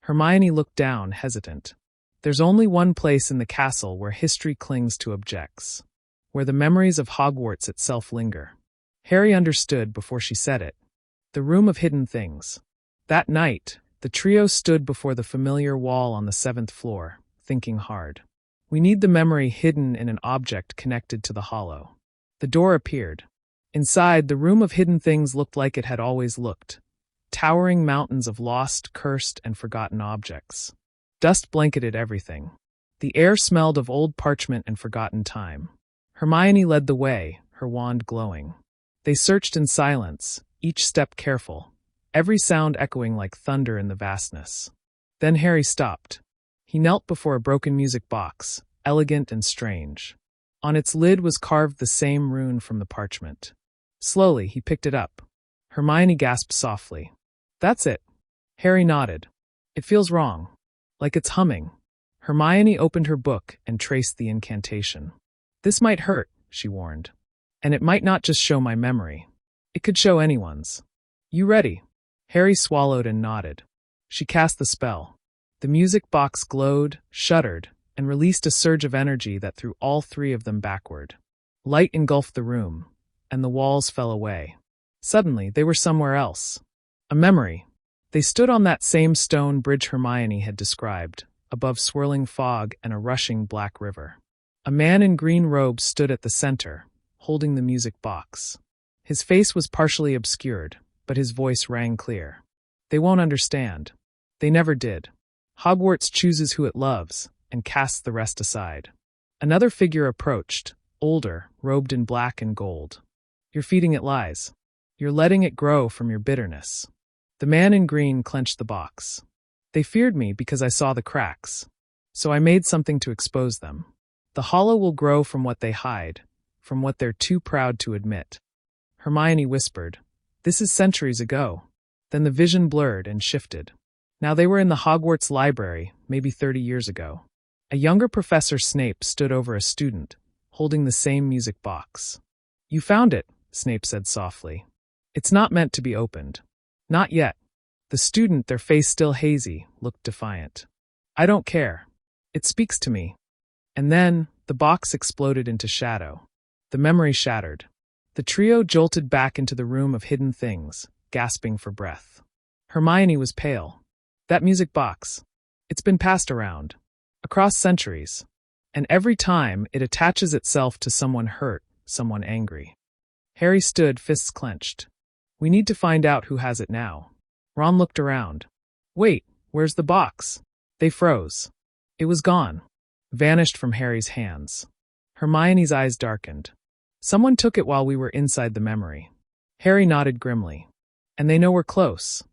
Hermione looked down, hesitant. "There's only one place in the castle where history clings to objects, where the memories of Hogwarts itself linger." Harry understood before she said it. The room of hidden things. That night, the trio stood before the familiar wall on the 7th floor, thinking hard. "We need the memory hidden in an object connected to the hollow." The door appeared. Inside, the room of hidden things looked like it had always looked. Towering mountains of lost, cursed, and forgotten objects. Dust blanketed everything. The air smelled of old parchment and forgotten time. Hermione led the way, her wand glowing. They searched in silence, each step careful, every sound echoing like thunder in the vastness. Then Harry stopped. He knelt before a broken music box, elegant and strange. On its lid was carved the same rune from the parchment. Slowly, he picked it up. Hermione gasped softly. "That's it." Harry nodded. "It feels wrong. Like it's humming." Hermione opened her book and traced the incantation. "This might hurt," she warned. "And it might not just show my memory. It could show anyone's. You ready?" Harry swallowed and nodded. She cast the spell. The music box glowed, shuddered, and released a surge of energy that threw all three of them backward. Light engulfed the room, and the walls fell away. Suddenly, they were somewhere else. A memory. They stood on that same stone bridge Hermione had described, above swirling fog and a rushing black river. A man in green robes stood at the center, holding the music box. His face was partially obscured, but his voice rang clear. "They won't understand. They never did. Hogwarts chooses who it loves, and casts the rest aside." Another figure approached, older, robed in black and gold. "You're feeding it lies. You're letting it grow from your bitterness." The man in green clenched the box. "They feared me because I saw the cracks. So I made something to expose them. The hollow will grow from what they hide, from what they're too proud to admit." Hermione whispered, "This is centuries ago." Then the vision blurred and shifted. Now they were in the Hogwarts library, maybe 30 years ago. A younger Professor Snape stood over a student, holding the same music box. "You found it," Snape said softly. "It's not meant to be opened." "Not yet." The student, their face still hazy, looked defiant. "I don't care. It speaks to me." And then, the box exploded into shadow. The memory shattered. The trio jolted back into the room of hidden things, gasping for breath. Hermione was pale. "That music box. It's been passed around. Across centuries. And every time, it attaches itself to someone hurt, someone angry." Harry stood, fists clenched. "We need to find out who has it now." Ron looked around. "Wait, where's the box?" They froze. It was gone. Vanished from Harry's hands. Hermione's eyes darkened. "Someone took it while we were inside the memory." Harry nodded grimly. "And they know we're close."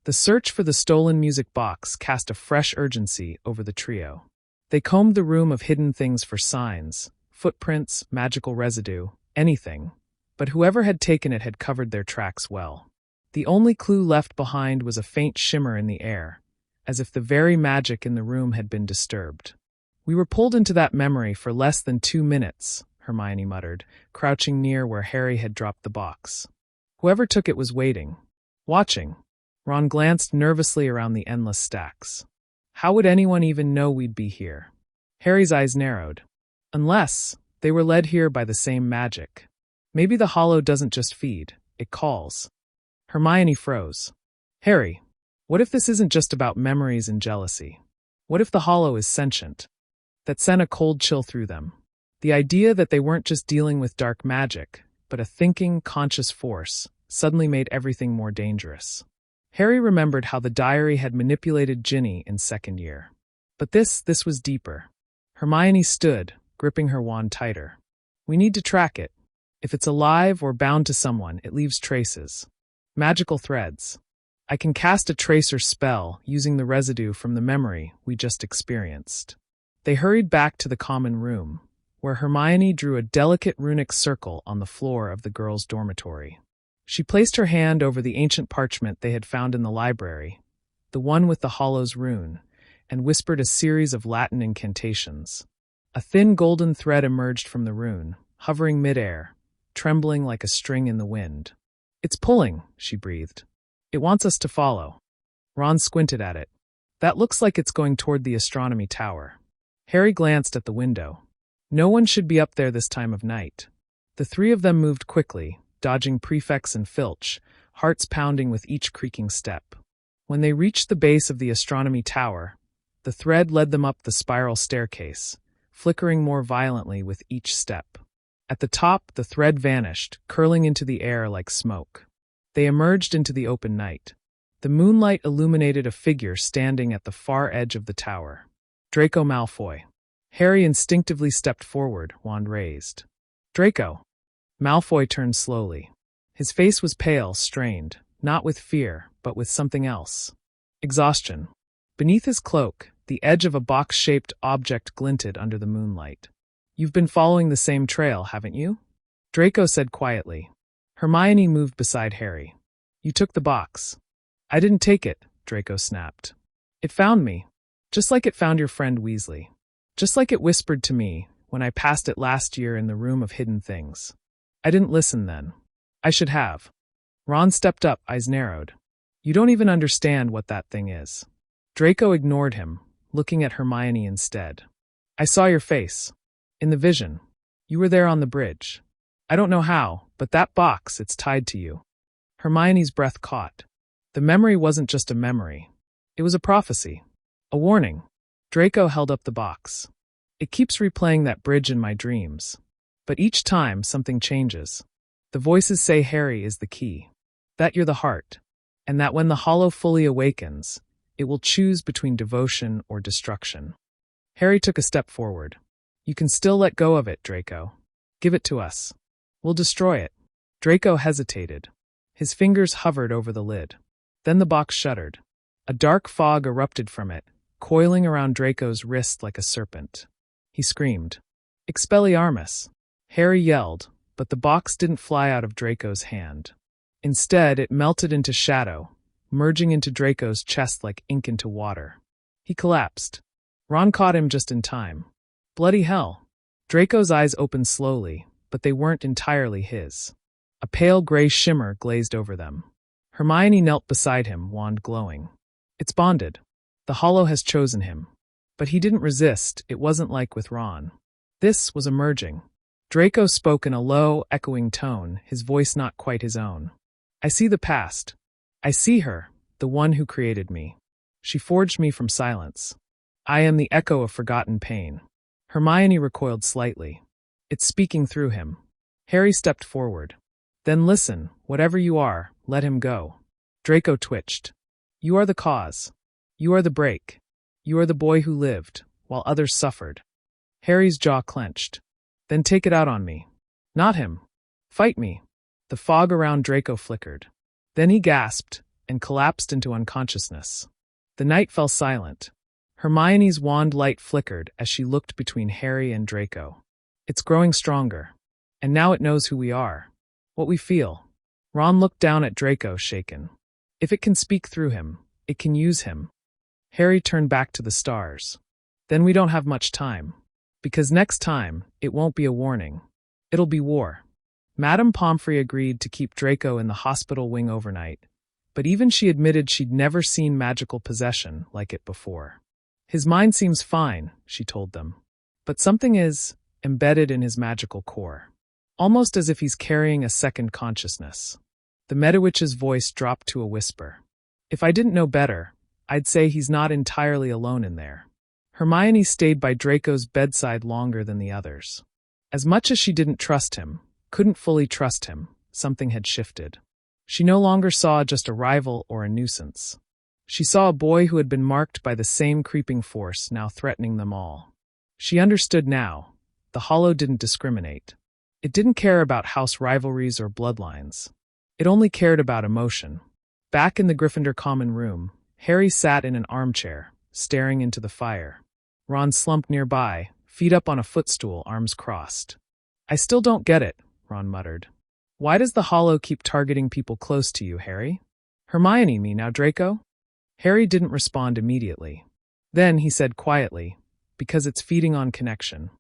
The search for the stolen music box cast a fresh urgency over the trio. They combed the room of hidden things for signs, footprints, magical residue, anything. But whoever had taken it had covered their tracks well. The only clue left behind was a faint shimmer in the air, as if the very magic in the room had been disturbed. "We were pulled into that memory for less than 2 minutes," Hermione muttered, crouching near where Harry had dropped the box. "Whoever took it was waiting. Watching." Ron glanced nervously around the endless stacks. "How would anyone even know we'd be here?" Harry's eyes narrowed. "Unless they were led here by the same magic. Maybe the hollow doesn't just feed, it calls." Hermione froze. "Harry, what if this isn't just about memories and jealousy? What if the hollow is sentient?" That sent a cold chill through them. The idea that they weren't just dealing with dark magic, but a thinking, conscious force, suddenly made everything more dangerous. Harry remembered how the diary had manipulated Ginny in second year. But this was deeper. Hermione stood, gripping her wand tighter. "We need to track it. If it's alive or bound to someone, it leaves traces. Magical threads. I can cast a tracer spell using the residue from the memory we just experienced." They hurried back to the common room, where Hermione drew a delicate runic circle on the floor of the girls' dormitory. She placed her hand over the ancient parchment they had found in the library, the one with the hollow's rune, and whispered a series of Latin incantations. A thin golden thread emerged from the rune, hovering midair, trembling like a string in the wind. "It's pulling," she breathed. "It wants us to follow." Ron squinted at it. "That looks like it's going toward the astronomy tower." Harry glanced at the window. No one should be up there this time of night. The three of them moved quickly, dodging prefects and Filch, hearts pounding with each creaking step. When they reached the base of the astronomy tower, the thread led them up the spiral staircase, flickering more violently with each step. At the top, the thread vanished, curling into the air like smoke. They emerged into the open night. The moonlight illuminated a figure standing at the far edge of the tower. Draco Malfoy. Harry instinctively stepped forward, wand raised. "Draco." Malfoy turned slowly. His face was pale, strained, not with fear, but with something else. Exhaustion. Beneath his cloak, The edge of a box-shaped object glinted under the moonlight. You've been following the same trail, haven't you? Draco said quietly. Hermione moved beside Harry. You took the box. I didn't take it, Draco snapped. It found me. Just like it found your friend Weasley. Just like it whispered to me when I passed it last year in the room of hidden things. I didn't listen then. I should have. Ron stepped up, eyes narrowed. You don't even understand what that thing is. Draco ignored him, looking at Hermione instead. I saw your face. In the vision. You were there on the bridge. I don't know how, but that box, it's tied to you. Hermione's breath caught. The memory wasn't just a memory. It was a prophecy. A warning. Draco held up the box. It keeps replaying that bridge in my dreams. But each time, something changes. The voices say Harry is the key. That you're the heart. And that when the Hollow fully awakens, it will choose between devotion or destruction. Harry took a step forward. You can still let go of it, Draco. Give it to us. We'll destroy it. Draco hesitated. His fingers hovered over the lid. Then the box shuddered. A dark fog erupted from it, coiling around Draco's wrist like a serpent. He screamed. Expelliarmus! Harry yelled, but the box didn't fly out of Draco's hand. Instead, it melted into shadow, merging into Draco's chest like ink into water. He collapsed. Ron caught him just in time. Bloody hell! Draco's eyes opened slowly, but they weren't entirely his. A pale gray shimmer glazed over them. Hermione knelt beside him, wand glowing. It's bonded. The Hollow has chosen him. But he didn't resist, it wasn't like with Ron. This was emerging. Draco spoke in a low, echoing tone, his voice not quite his own. I see the past. I see her, the one who created me. She forged me from silence. I am the echo of forgotten pain. Hermione recoiled slightly. It's speaking through him. Harry stepped forward. Then listen, whatever you are, let him go. Draco twitched. You are the cause. You are the break. You are the boy who lived, while others suffered. Harry's jaw clenched. Then take it out on me. Not him. Fight me. The fog around Draco flickered. Then he gasped and collapsed into unconsciousness. The night fell silent. Hermione's wand light flickered as she looked between Harry and Draco. It's growing stronger. And now it knows who we are. What we feel. Ron looked down at Draco, shaken. If it can speak through him, it can use him. Harry turned back to the stars. Then we don't have much time. Because next time, it won't be a warning. It'll be war. Madame Pomfrey agreed to keep Draco in the hospital wing overnight, but even she admitted she'd never seen magical possession like it before. His mind seems fine, she told them, but something is embedded in his magical core, almost as if he's carrying a second consciousness. The Medowitch's voice dropped to a whisper. If I didn't know better, I'd say he's not entirely alone in there. Hermione stayed by Draco's bedside longer than the others. As much as she didn't trust him, couldn't fully trust him, something had shifted. She no longer saw just a rival or a nuisance. She saw a boy who had been marked by the same creeping force now threatening them all. She understood now. The Hollow didn't discriminate. It didn't care about house rivalries or bloodlines. It only cared about emotion. Back in the Gryffindor common room, Harry sat in an armchair, staring into the fire. Ron slumped nearby, feet up on a footstool, arms crossed. I still don't get it, Ron muttered. Why does the Hollow keep targeting people close to you, Harry? Hermione, me now, Draco? Harry didn't respond immediately. Then he said quietly, because it's feeding on connection.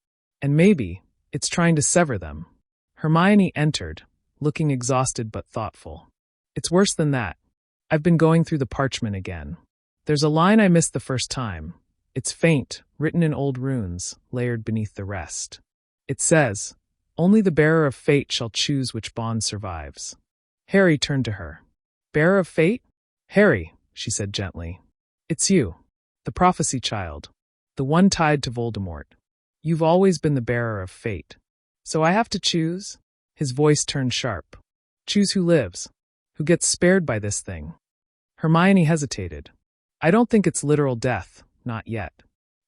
And maybe it's trying to sever them. Hermione entered, looking exhausted but thoughtful. It's worse than that. I've been going through the parchment again. There's a line I missed the first time. It's faint, written in old runes, layered beneath the rest. It says, only the bearer of fate shall choose which bond survives. Harry turned to her. Bearer of fate? Harry, she said gently. It's you, the prophecy child, the one tied to Voldemort. You've always been the bearer of fate. So I have to choose? His voice turned sharp. Choose who lives, who gets spared by this thing. Hermione hesitated. I don't think it's literal death, not yet.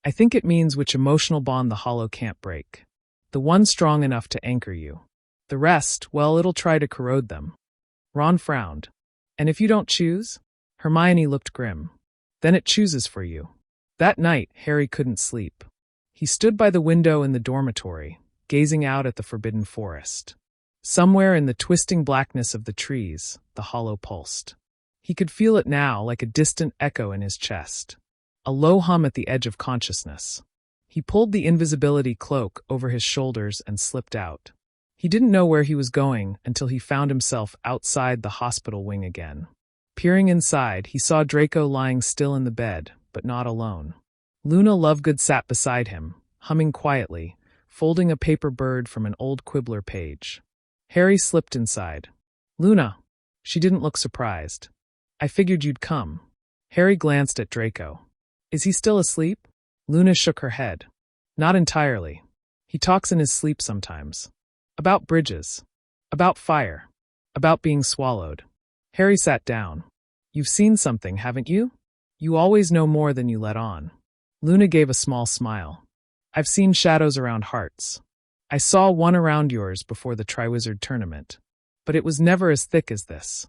I think it means which emotional bond the Hollow can't break. The one strong enough to anchor you. The rest, well, it'll try to corrode them. Ron frowned. And if you don't choose? Hermione looked grim. Then it chooses for you. That night, Harry couldn't sleep. He stood by the window in the dormitory, gazing out at the forbidden forest. Somewhere in the twisting blackness of the trees, the hollow pulsed. He could feel it now like a distant echo in his chest. A low hum at the edge of consciousness. He pulled the invisibility cloak over his shoulders and slipped out. He didn't know where he was going until he found himself outside the hospital wing again. Peering inside, he saw Draco lying still in the bed, but not alone. Luna Lovegood sat beside him, humming quietly, folding a paper bird from an old Quibbler page. Harry slipped inside. "Luna." She didn't look surprised. "I figured you'd come." Harry glanced at Draco. "Is he still asleep?" Luna shook her head. "Not entirely. He talks in his sleep sometimes. About bridges. About fire. About being swallowed." Harry sat down. "You've seen something, haven't you? You always know more than you let on." Luna gave a small smile. "I've seen shadows around hearts. I saw one around yours before the Triwizard Tournament. But it was never as thick as this."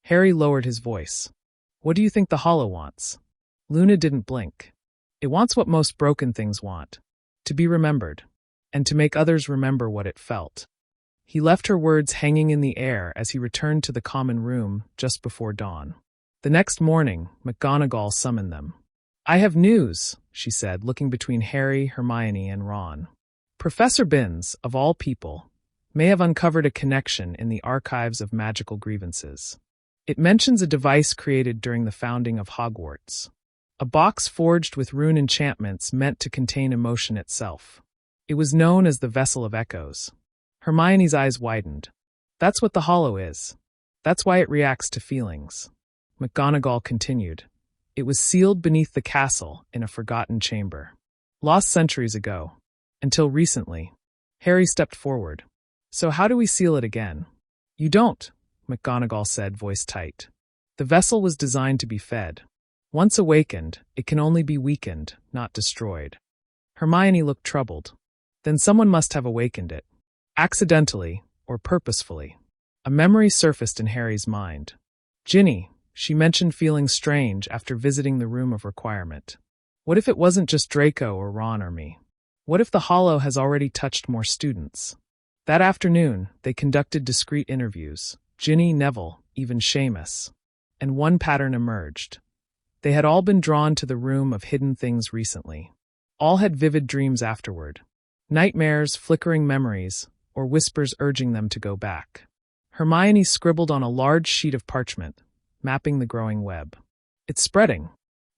Harry lowered his voice. "What do you think the Hollow wants?" Luna didn't blink. "It wants what most broken things want. To be remembered. And to make others remember what it felt." He left her words hanging in the air as he returned to the common room just before dawn. The next morning, McGonagall summoned them. "I have news," she said, looking between Harry, Hermione, and Ron. "Professor Binns, of all people, may have uncovered a connection in the archives of magical grievances. It mentions a device created during the founding of Hogwarts. A box forged with rune enchantments meant to contain emotion itself. It was known as the Vessel of Echoes." Hermione's eyes widened. "That's what the Hollow is. That's why it reacts to feelings." McGonagall continued. "It was sealed beneath the castle in a forgotten chamber. Lost centuries ago. Until recently." Harry stepped forward. "So how do we seal it again?" "You don't," McGonagall said, voice tight. "The vessel was designed to be fed. Once awakened, it can only be weakened, not destroyed." Hermione looked troubled. "Then someone must have awakened it. Accidentally, or purposefully." A memory surfaced in Harry's mind. Ginny, she mentioned feeling strange after visiting the Room of Requirement. What if it wasn't just Draco or Ron or me? What if the Hollow has already touched more students? That afternoon, they conducted discreet interviews. Ginny, Neville, even Seamus. And one pattern emerged. They had all been drawn to the Room of Hidden Things recently. All had vivid dreams afterward. Nightmares, flickering memories, or whispers urging them to go back. Hermione scribbled on a large sheet of parchment, mapping the growing web. "It's spreading.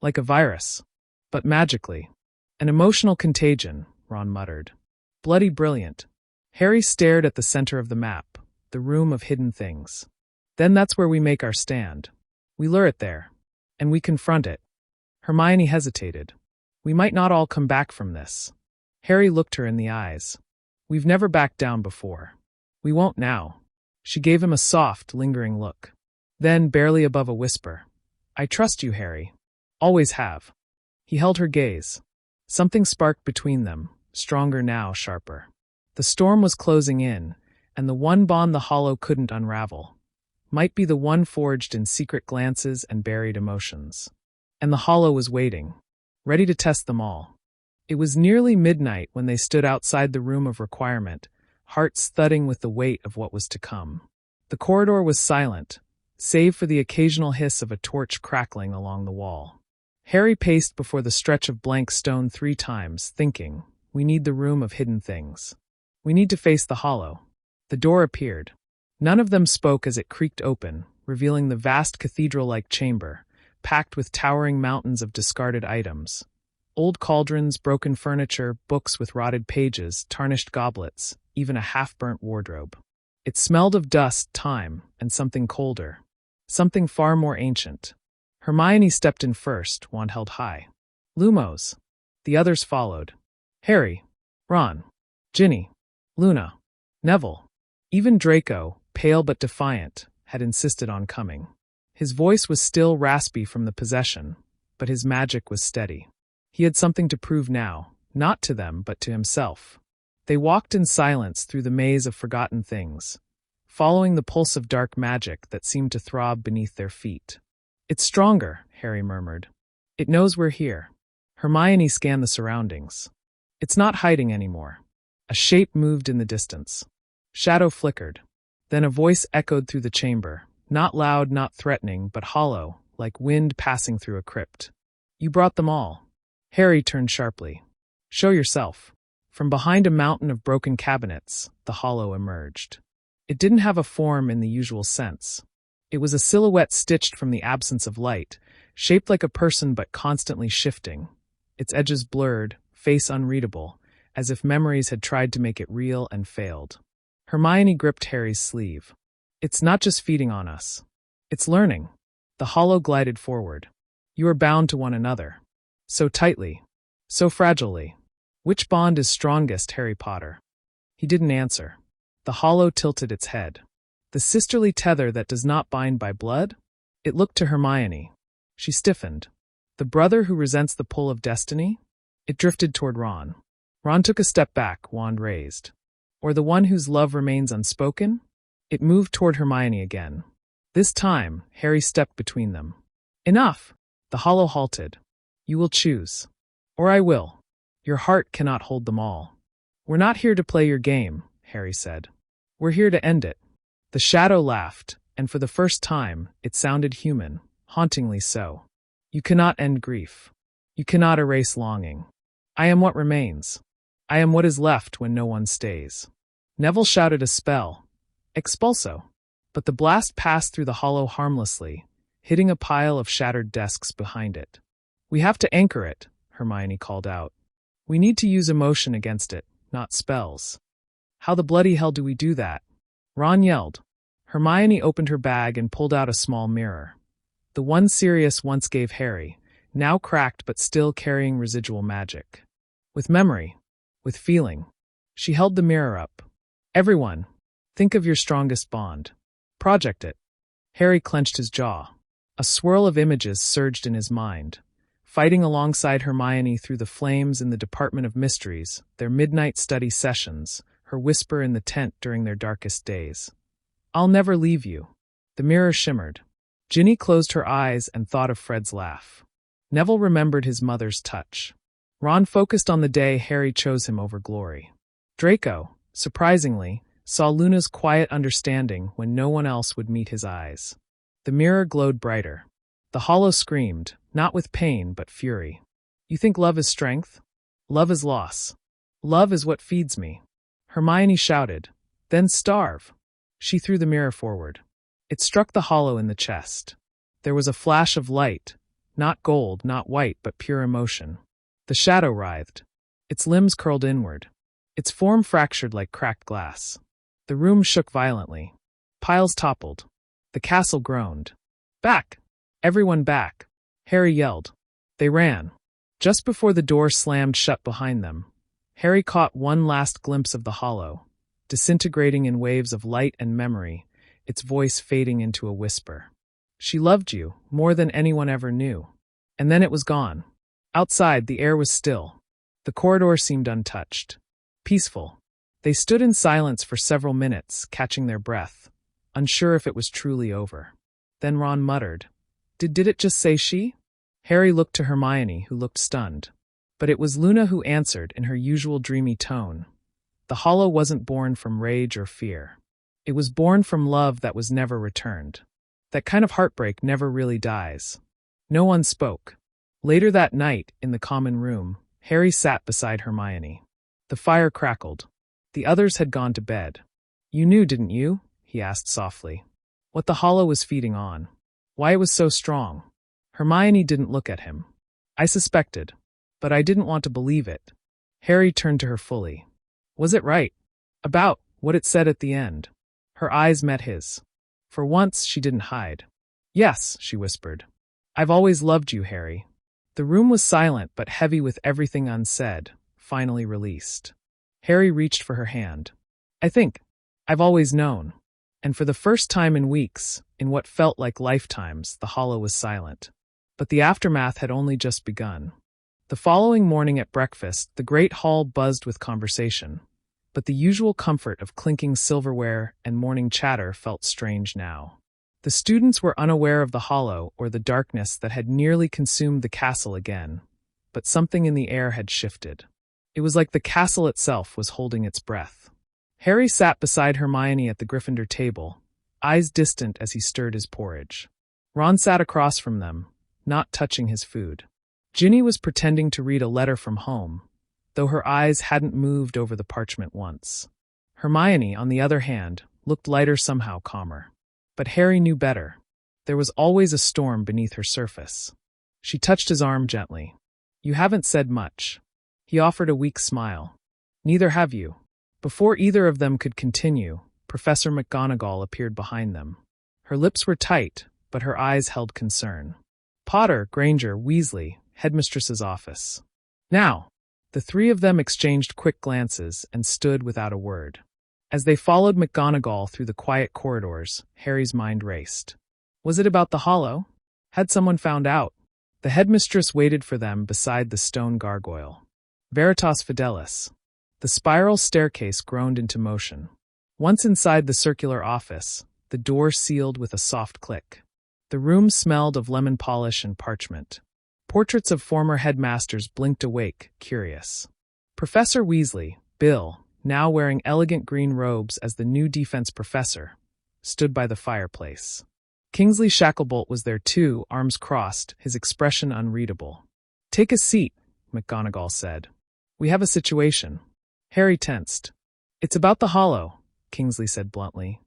Like a virus. But magically. An emotional contagion," Ron muttered. "Bloody brilliant." Harry stared at the center of the map, the Room of Hidden Things. "Then that's where we make our stand. We lure it there. And we confront it." Hermione hesitated. "We might not all come back from this." Harry looked her in the eyes. "We've never backed down before. We won't now." She gave him a soft, lingering look. Then, barely above a whisper, "I trust you, Harry. Always have." He held her gaze. Something sparked between them, stronger now, sharper. The storm was closing in, and the one bond the Hollow couldn't unravel might be the one forged in secret glances and buried emotions. And the Hollow was waiting, ready to test them all. It was nearly midnight when they stood outside the Room of Requirement, hearts thudding with the weight of what was to come. The corridor was silent, save for the occasional hiss of a torch crackling along the wall. Harry paced before the stretch of blank stone 3 times, thinking, "We need the Room of Hidden Things. We need to face the Hollow." The door appeared. None of them spoke as it creaked open, revealing the vast cathedral-like chamber, packed with towering mountains of discarded items. Old cauldrons, broken furniture, books with rotted pages, tarnished goblets, even a half-burnt wardrobe. It smelled of dust, time, and something colder. Something far more ancient. Hermione stepped in first, wand held high. "Lumos." The others followed. Harry, Ron, Ginny, Luna, Neville. Even Draco, pale but defiant, had insisted on coming. His voice was still raspy from the possession, but his magic was steady. He had something to prove now, not to them but to himself. They walked in silence through the maze of forgotten things, following the pulse of dark magic that seemed to throb beneath their feet. "It's stronger," Harry murmured. "It knows we're here." Hermione scanned the surroundings. It's not hiding anymore. A shape moved in the distance. Shadow flickered. Then a voice echoed through the chamber, not loud, not threatening, but hollow, like wind passing through a crypt. You brought them all. Harry turned sharply. Show yourself. From behind a mountain of broken cabinets, the hollow emerged. It didn't have a form in the usual sense. It was a silhouette stitched from the absence of light, shaped like a person but constantly shifting. Its edges blurred, face unreadable, as if memories had tried to make it real and failed. Hermione gripped Harry's sleeve. It's not just feeding on us. It's learning. The hollow glided forward. You are bound to one another. So tightly. So fragilely. Which bond is strongest, Harry Potter? He didn't answer. The hollow tilted its head. The sisterly tether that does not bind by blood? It looked to Hermione. She stiffened. The brother who resents the pull of destiny? It drifted toward Ron. Ron took a step back, wand raised. Or the one whose love remains unspoken? It moved toward Hermione again. This time, Harry stepped between them. Enough! The hollow halted. You will choose. Or I will. Your heart cannot hold them all. We're not here to play your game, Harry said. We're here to end it. The shadow laughed, and for the first time, it sounded human, hauntingly so. You cannot end grief. You cannot erase longing. I am what remains. I am what is left when no one stays. Neville shouted a spell. Expulso. But the blast passed through the hollow harmlessly, hitting a pile of shattered desks behind it. We have to anchor it, Hermione called out. We need to use emotion against it, not spells. How the bloody hell do we do that? Ron yelled. Hermione opened her bag and pulled out a small mirror. The one Sirius once gave Harry, now cracked but still carrying residual magic. With memory, with feeling. She held the mirror up. Everyone, think of your strongest bond. Project it. Harry clenched his jaw. A swirl of images surged in his mind. Fighting alongside Hermione through the flames in the Department of Mysteries, their midnight study sessions, her whisper in the tent during their darkest days. I'll never leave you. The mirror shimmered. Ginny closed her eyes and thought of Fred's laugh. Neville remembered his mother's touch. Ron focused on the day Harry chose him over glory. Draco, surprisingly, saw Luna's quiet understanding when no one else would meet his eyes. The mirror glowed brighter. The hollow screamed, not with pain but fury. You think love is strength? Love is loss. Love is what feeds me. Hermione shouted. Then starve. She threw the mirror forward. It struck the hollow in the chest. There was a flash of light, not gold, not white, but pure emotion. The shadow writhed. Its limbs curled inward. Its form fractured like cracked glass. The room shook violently. Piles toppled. The castle groaned. Back! Everyone back! Harry yelled. They ran. Just before the door slammed shut behind them, Harry caught one last glimpse of the hollow, disintegrating in waves of light and memory, its voice fading into a whisper. She loved you more than anyone ever knew. And then it was gone. Outside, the air was still. The corridor seemed untouched. Peaceful. They stood in silence for several minutes, catching their breath, unsure if it was truly over. Then Ron muttered, Did it just say she? Harry looked to Hermione, who looked stunned. But it was Luna who answered in her usual dreamy tone. The hollow wasn't born from rage or fear. It was born from love that was never returned. That kind of heartbreak never really dies. No one spoke. Later that night, in the common room, Harry sat beside Hermione. The fire crackled. The others had gone to bed. You knew, didn't you? He asked softly. What the hollow was feeding on. Why it was so strong. Hermione didn't look at him. I suspected. But I didn't want to believe it. Harry turned to her fully. Was it right? About what it said at the end. Her eyes met his. For once, she didn't hide. Yes, she whispered. I've always loved you, Harry. The room was silent but heavy with everything unsaid, finally released. Harry reached for her hand. I think. I've always known. And for the first time in weeks, in what felt like lifetimes, the hollow was silent. But the aftermath had only just begun. The following morning at breakfast, the great hall buzzed with conversation. But the usual comfort of clinking silverware and morning chatter felt strange now. The students were unaware of the hollow or the darkness that had nearly consumed the castle again. but something in the air had shifted. It was like the castle itself was holding its breath. Harry sat beside Hermione at the Gryffindor table, eyes distant as he stirred his porridge. Ron sat across from them, not touching his food. Ginny was pretending to read a letter from home, though her eyes hadn't moved over the parchment once. Hermione, on the other hand, looked lighter, somehow calmer. But Harry knew better. There was always a storm beneath her surface. She touched his arm gently. "You haven't said much." He offered a weak smile. "Neither have you." Before either of them could continue, Professor McGonagall appeared behind them. Her lips were tight, but her eyes held concern. "Potter, Granger, Weasley, Headmistress's office." "Now!" The three of them exchanged quick glances and stood without a word. As they followed McGonagall through the quiet corridors, Harry's mind raced. Was it about the Hollow? Had someone found out? The headmistress waited for them beside the stone gargoyle. Veritas Fidelis. The spiral staircase groaned into motion. Once inside the circular office, the door sealed with a soft click. The room smelled of lemon polish and parchment. Portraits of former headmasters blinked awake, curious. Professor Weasley, Bill, now wearing elegant green robes as the new defense professor, stood by the fireplace. Kingsley Shacklebolt was there too, arms crossed, his expression unreadable. "Take a seat," McGonagall said. "We have a situation." Harry tensed. "It's about the Hollow," Kingsley said bluntly.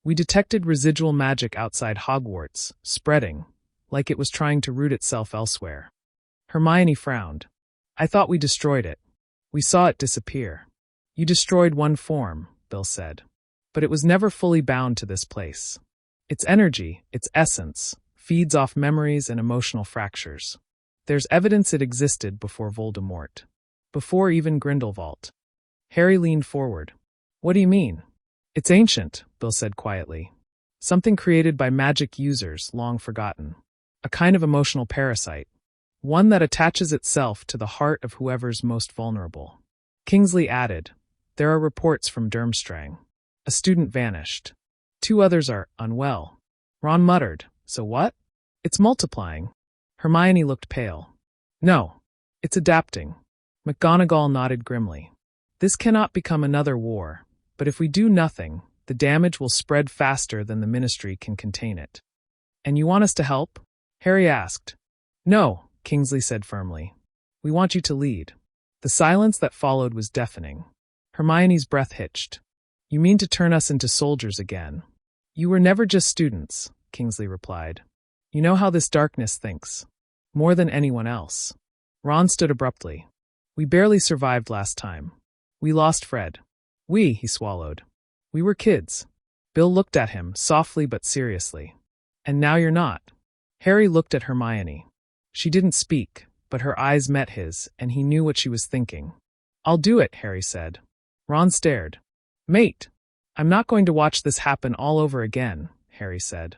"We detected residual magic outside Hogwarts, spreading, like it was trying to root itself elsewhere." Hermione frowned. "I thought we destroyed it. We saw it disappear." "You destroyed one form," Bill said. "But it was never fully bound to this place. Its energy, its essence, feeds off memories and emotional fractures. There's evidence it existed before Voldemort. Before even Grindelwald." Harry leaned forward. "What do you mean?" "It's ancient," Bill said quietly. "Something created by magic users, long forgotten. A kind of emotional parasite. One that attaches itself to the heart of whoever's most vulnerable." Kingsley added, "There are reports from Durmstrang. A student vanished. 2 others are unwell." Ron muttered, "So what?" "It's multiplying." Hermione looked pale. "No, it's adapting." McGonagall nodded grimly. "This cannot become another war, but if we do nothing, the damage will spread faster than the Ministry can contain it." "And you want us to help?" Harry asked. "No," Kingsley said firmly. "We want you to lead." The silence that followed was deafening. Hermione's breath hitched. "You mean to turn us into soldiers again?" "You were never just students," Kingsley replied. "You know how this darkness thinks. More than anyone else." Ron stood abruptly. "We barely survived last time. We lost Fred." "We," he swallowed. "We were kids." Bill looked at him, softly but seriously. "And now you're not." Harry looked at Hermione. She didn't speak, but her eyes met his, and he knew what she was thinking. "I'll do it," Harry said. Ron stared. "Mate, I'm not going to watch this happen all over again," Harry said.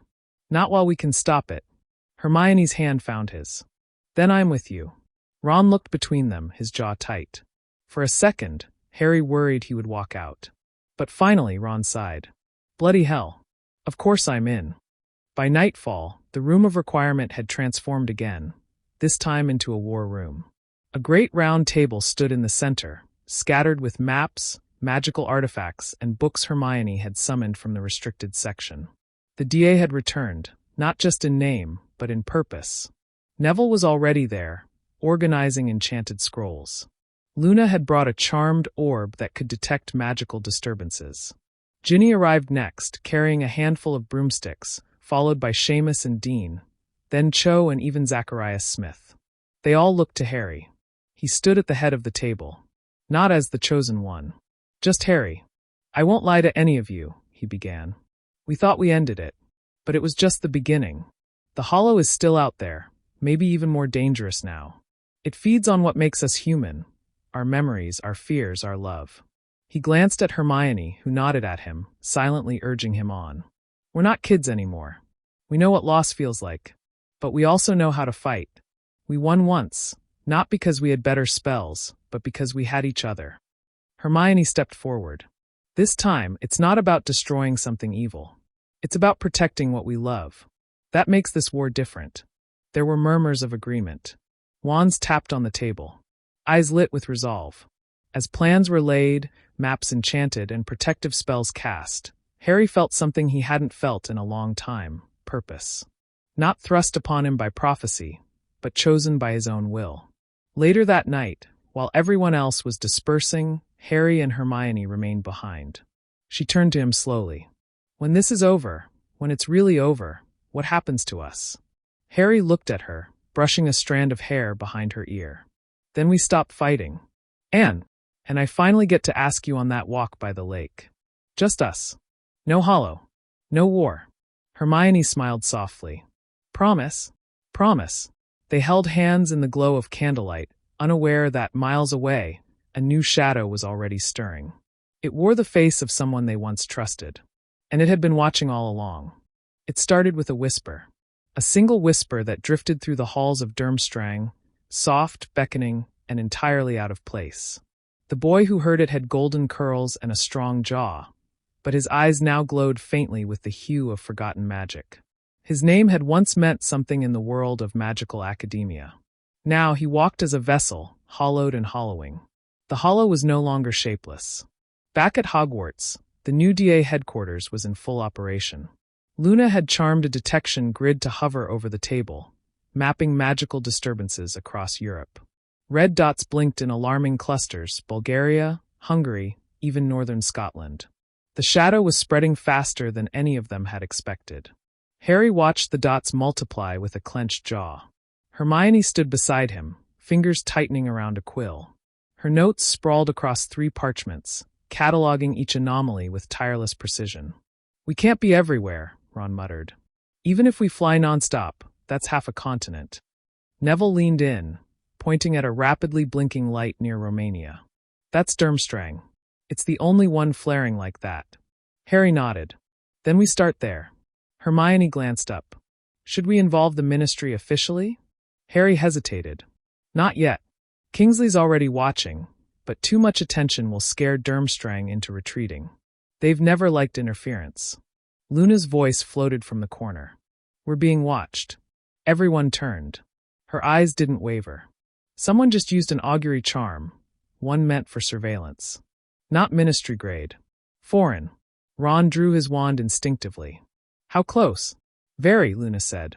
"Not while we can stop it." Hermione's hand found his. "Then I'm with you." Ron looked between them, his jaw tight. For a second, Harry worried he would walk out. But finally Ron sighed. "Bloody hell. Of course I'm in." By nightfall, the room of requirement had transformed again, this time into a war room. A great round table stood in the center, scattered with maps, magical artifacts, and books Hermione had summoned from the restricted section. The DA had returned, not just in name, but in purpose. Neville was already there, organizing enchanted scrolls. Luna had brought a charmed orb that could detect magical disturbances. Ginny arrived next, carrying a handful of broomsticks, followed by Seamus and Dean, then Cho and even Zacharias Smith. They all looked to Harry. He stood at the head of the table. Not as the chosen one. "Just Harry. I won't lie to any of you," he began. "We thought we ended it. But it was just the beginning. The Hollow is still out there, maybe even more dangerous now. It feeds on what makes us human. Our memories, our fears, our love." He glanced at Hermione, who nodded at him, silently urging him on. "We're not kids anymore. We know what loss feels like. But we also know how to fight. We won once, not because we had better spells, but because we had each other." Hermione stepped forward. "This time, it's not about destroying something evil. It's about protecting what we love. That makes this war different." There were murmurs of agreement. Wands tapped on the table, eyes lit with resolve. As plans were laid, maps enchanted, and protective spells cast, Harry felt something he hadn't felt in a long time: purpose. Not thrust upon him by prophecy, but chosen by his own will. Later that night, while everyone else was dispersing, Harry and Hermione remained behind. She turned to him slowly. "When this is over, when it's really over, what happens to us?" Harry looked at her, brushing a strand of hair behind her ear. "Then we stop fighting. And I finally get to ask you on that walk by the lake. Just us. No Hollow. No war." Hermione smiled softly. "Promise? Promise." They held hands in the glow of candlelight, unaware that, miles away, a new shadow was already stirring. It wore the face of someone they once trusted. And it had been watching all along. It started with a whisper. A single whisper that drifted through the halls of Durmstrang, soft, beckoning, and entirely out of place. The boy who heard it had golden curls and a strong jaw, but his eyes now glowed faintly with the hue of forgotten magic. His name had once meant something in the world of magical academia. Now he walked as a vessel, hollowed and hollowing. The hollow was no longer shapeless. Back at Hogwarts, the new DA headquarters was in full operation. Luna had charmed a detection grid to hover over the table, mapping magical disturbances across Europe. Red dots blinked in alarming clusters: Bulgaria, Hungary, even northern Scotland. The shadow was spreading faster than any of them had expected. Harry watched the dots multiply with a clenched jaw. Hermione stood beside him, fingers tightening around a quill. Her notes sprawled across 3 parchments, cataloging each anomaly with tireless precision. "We can't be everywhere," Ron muttered. "Even if we fly nonstop, that's half a continent." Neville leaned in, pointing at a rapidly blinking light near Romania. "That's Durmstrang. It's the only one flaring like that." Harry nodded. "Then we start there." Hermione glanced up. "Should we involve the Ministry officially?" Harry hesitated. "Not yet. Kingsley's already watching, but too much attention will scare Durmstrang into retreating. They've never liked interference." Luna's voice floated from the corner. "We're being watched." Everyone turned. Her eyes didn't waver. Someone just used an augury charm, one meant for surveillance. Not ministry grade. Foreign. Ron drew his wand instinctively. "How close?" "Very," Luna said.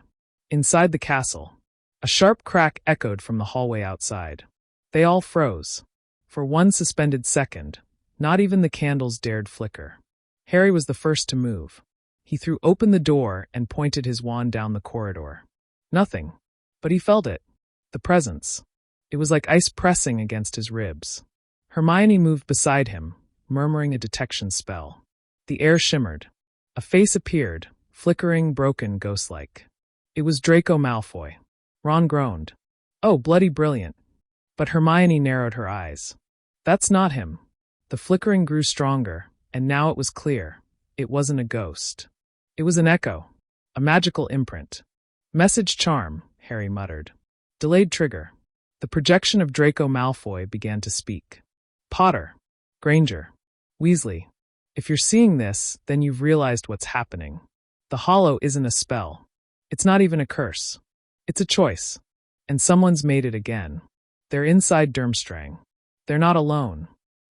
Inside the castle, a sharp crack echoed from the hallway outside. They all froze. For one suspended second, not even the candles dared flicker. Harry was the first to move. He threw open the door and pointed his wand down the corridor. Nothing. But he felt it. The presence. It was like ice pressing against his ribs. Hermione moved beside him, murmuring a detection spell. The air shimmered. A face appeared, flickering, broken, ghost-like. It was Draco Malfoy. Ron groaned. "Oh, bloody brilliant." But Hermione narrowed her eyes. "That's not him." The flickering grew stronger, and now it was clear. It wasn't a ghost. It was an echo. A magical imprint. "Message charm," Harry muttered. "Delayed trigger." The projection of Draco Malfoy began to speak. "Potter. Granger. Weasley. If you're seeing this, then you've realized what's happening. The Hollow isn't a spell. It's not even a curse. It's a choice. And someone's made it again. They're inside Durmstrang. They're not alone."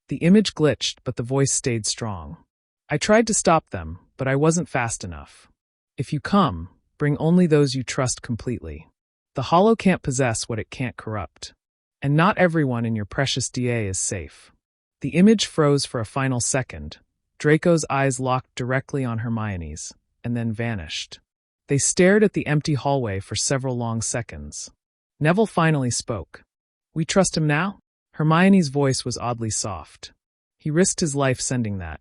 The image glitched, but the voice stayed strong. "I tried to stop them, but I wasn't fast enough. If you come, bring only those you trust completely. The Hollow can't possess what it can't corrupt. And not everyone in your precious DA is safe." The image froze for a final second. Draco's eyes locked directly on Hermione's, and then vanished. They stared at the empty hallway for several long seconds. Neville finally spoke. "We trust him now?" Hermione's voice was oddly soft. "He risked his life sending that.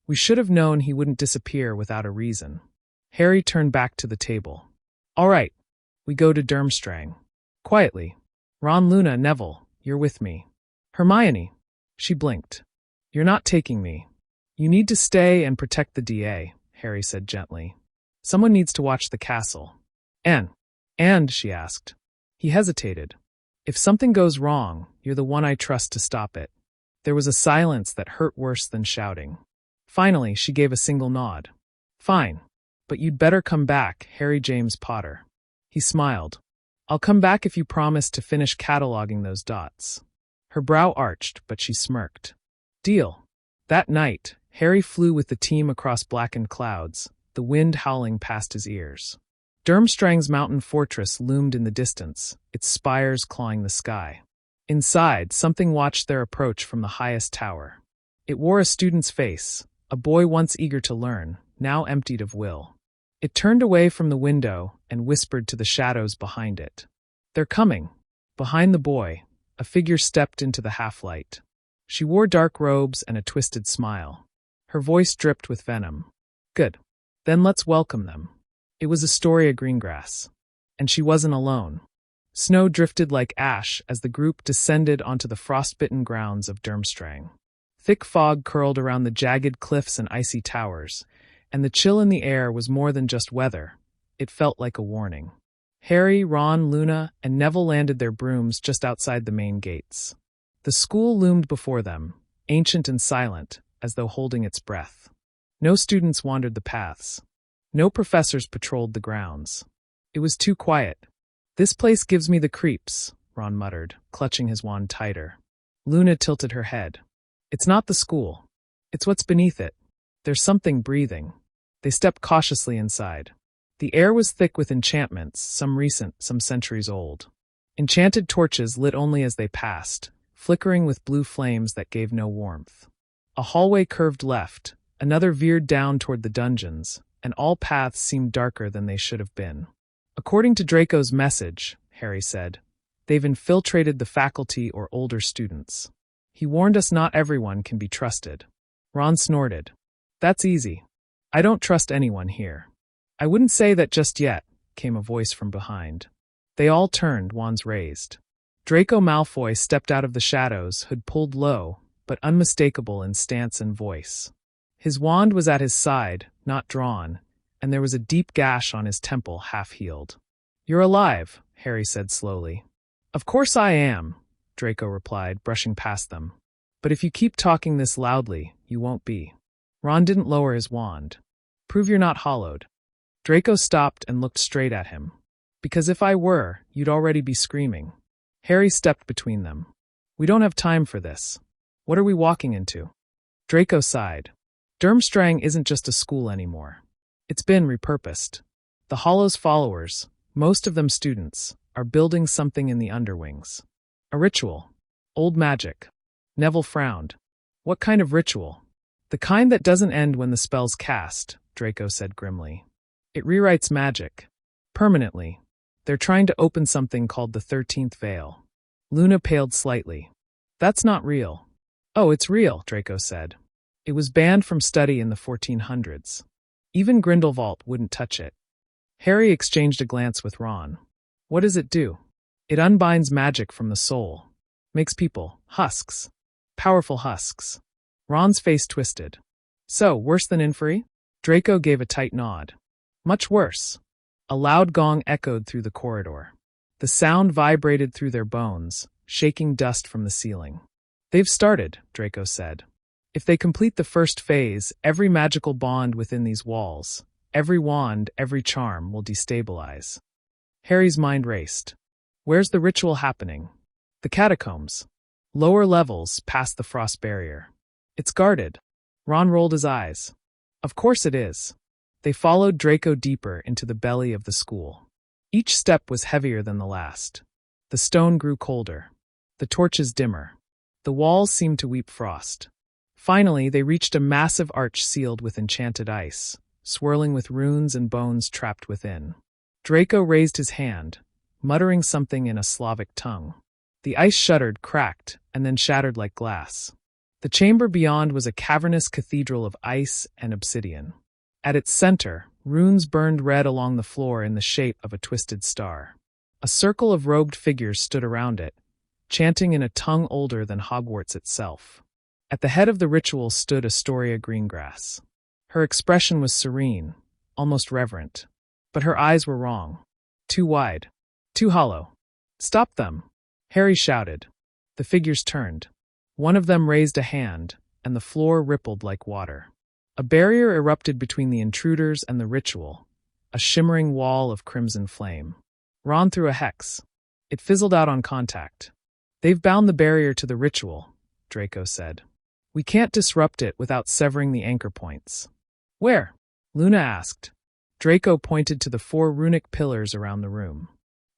We should have known he wouldn't disappear without a reason." Harry turned back to the table. "All right. We go to Durmstrang. Quietly. Ron, Luna, Neville, you're with me." "Hermione." She blinked. "You're not taking me. You need to stay and protect the DA," Harry said gently. "Someone needs to watch the castle." And, she asked. He hesitated. "If something goes wrong, you're the one I trust to stop it." There was a silence that hurt worse than shouting. Finally, she gave a single nod. "Fine. But you'd better come back, Harry James Potter." He smiled. I'll come back if you promise to finish cataloging those dots. Her brow arched, but she smirked. Deal. That night, Harry flew with the team across blackened clouds, the wind howling past his ears. Durmstrang's mountain fortress loomed in the distance, its spires clawing the sky. Inside, something watched their approach from the highest tower. It wore a student's face, a boy once eager to learn, now emptied of will. It turned away from the window and whispered to the shadows behind it. They're coming. Behind the boy, a figure stepped into the half-light. She wore dark robes and a twisted smile. Her voice dripped with venom. Good. Then let's welcome them. It was Astoria Greengrass. And she wasn't alone. Snow drifted like ash as the group descended onto the frostbitten grounds of Durmstrang. Thick fog curled around the jagged cliffs and icy towers, and the chill in the air was more than just weather. It felt like a warning. Harry, Ron, Luna, and Neville landed their brooms just outside the main gates. The school loomed before them, ancient and silent, as though holding its breath. No students wandered the paths. No professors patrolled the grounds. It was too quiet. This place gives me the creeps, Ron muttered, clutching his wand tighter. Luna tilted her head. It's not the school. It's what's beneath it. There's something breathing. They stepped cautiously inside. The air was thick with enchantments, some recent, some centuries old. Enchanted torches lit only as they passed, flickering with blue flames that gave no warmth. A hallway curved left, another veered down toward the dungeons, and all paths seemed darker than they should have been. According to Draco's message, Harry said, they've infiltrated the faculty or older students. He warned us not everyone can be trusted. Ron snorted. That's easy. I don't trust anyone here. I wouldn't say that just yet, came a voice from behind. They all turned, wands raised. Draco Malfoy stepped out of the shadows, hood pulled low, but unmistakable in stance and voice. His wand was at his side, not drawn, and there was a deep gash on his temple, half-healed. You're alive, Harry said slowly. Of course I am, Draco replied, brushing past them. But if you keep talking this loudly, you won't be. Ron didn't lower his wand. Prove you're not hollowed. Draco stopped and looked straight at him. Because if I were, you'd already be screaming. Harry stepped between them. We don't have time for this. What are we walking into? Draco sighed. Durmstrang isn't just a school anymore. It's been repurposed. The Hollow's followers, most of them students, are building something in the underwings. A ritual. Old magic. Neville frowned. What kind of ritual? The kind that doesn't end when the spell's cast, Draco said grimly. It rewrites magic. Permanently. They're trying to open something called the 13th Veil. Luna paled slightly. That's not real. Oh, it's real, Draco said. It was banned from study in the 1400s. Even Grindelwald wouldn't touch it. Harry exchanged a glance with Ron. What does it do? It unbinds magic from the soul. Makes people husks. Powerful husks. Ron's face twisted. So, worse than Inferi? Draco gave a tight nod. Much worse. A loud gong echoed through the corridor. The sound vibrated through their bones, shaking dust from the ceiling. They've started, Draco said. If they complete the first phase, every magical bond within these walls, every wand, every charm will destabilize. Harry's mind raced. Where's the ritual happening? The catacombs. Lower levels, past the frost barrier. It's guarded. Ron rolled his eyes. Of course it is. They followed Draco deeper into the belly of the school. Each step was heavier than the last. The stone grew colder. The torches dimmer. The walls seemed to weep frost. Finally, they reached a massive arch sealed with enchanted ice, swirling with runes and bones trapped within. Draco raised his hand, muttering something in a Slavic tongue. The ice shuddered, cracked, and then shattered like glass. The chamber beyond was a cavernous cathedral of ice and obsidian. At its center, runes burned red along the floor in the shape of a twisted star. A circle of robed figures stood around it, chanting in a tongue older than Hogwarts itself. At the head of the ritual stood Astoria Greengrass. Her expression was serene, almost reverent. But her eyes were wrong. Too wide. Too hollow. Stop them! Harry shouted. The figures turned. One of them raised a hand, and the floor rippled like water. A barrier erupted between the intruders and the ritual, a shimmering wall of crimson flame. Ron threw a hex. It fizzled out on contact. They've bound the barrier to the ritual, Draco said. We can't disrupt it without severing the anchor points. Where? Luna asked. Draco pointed to the 4 runic pillars around the room.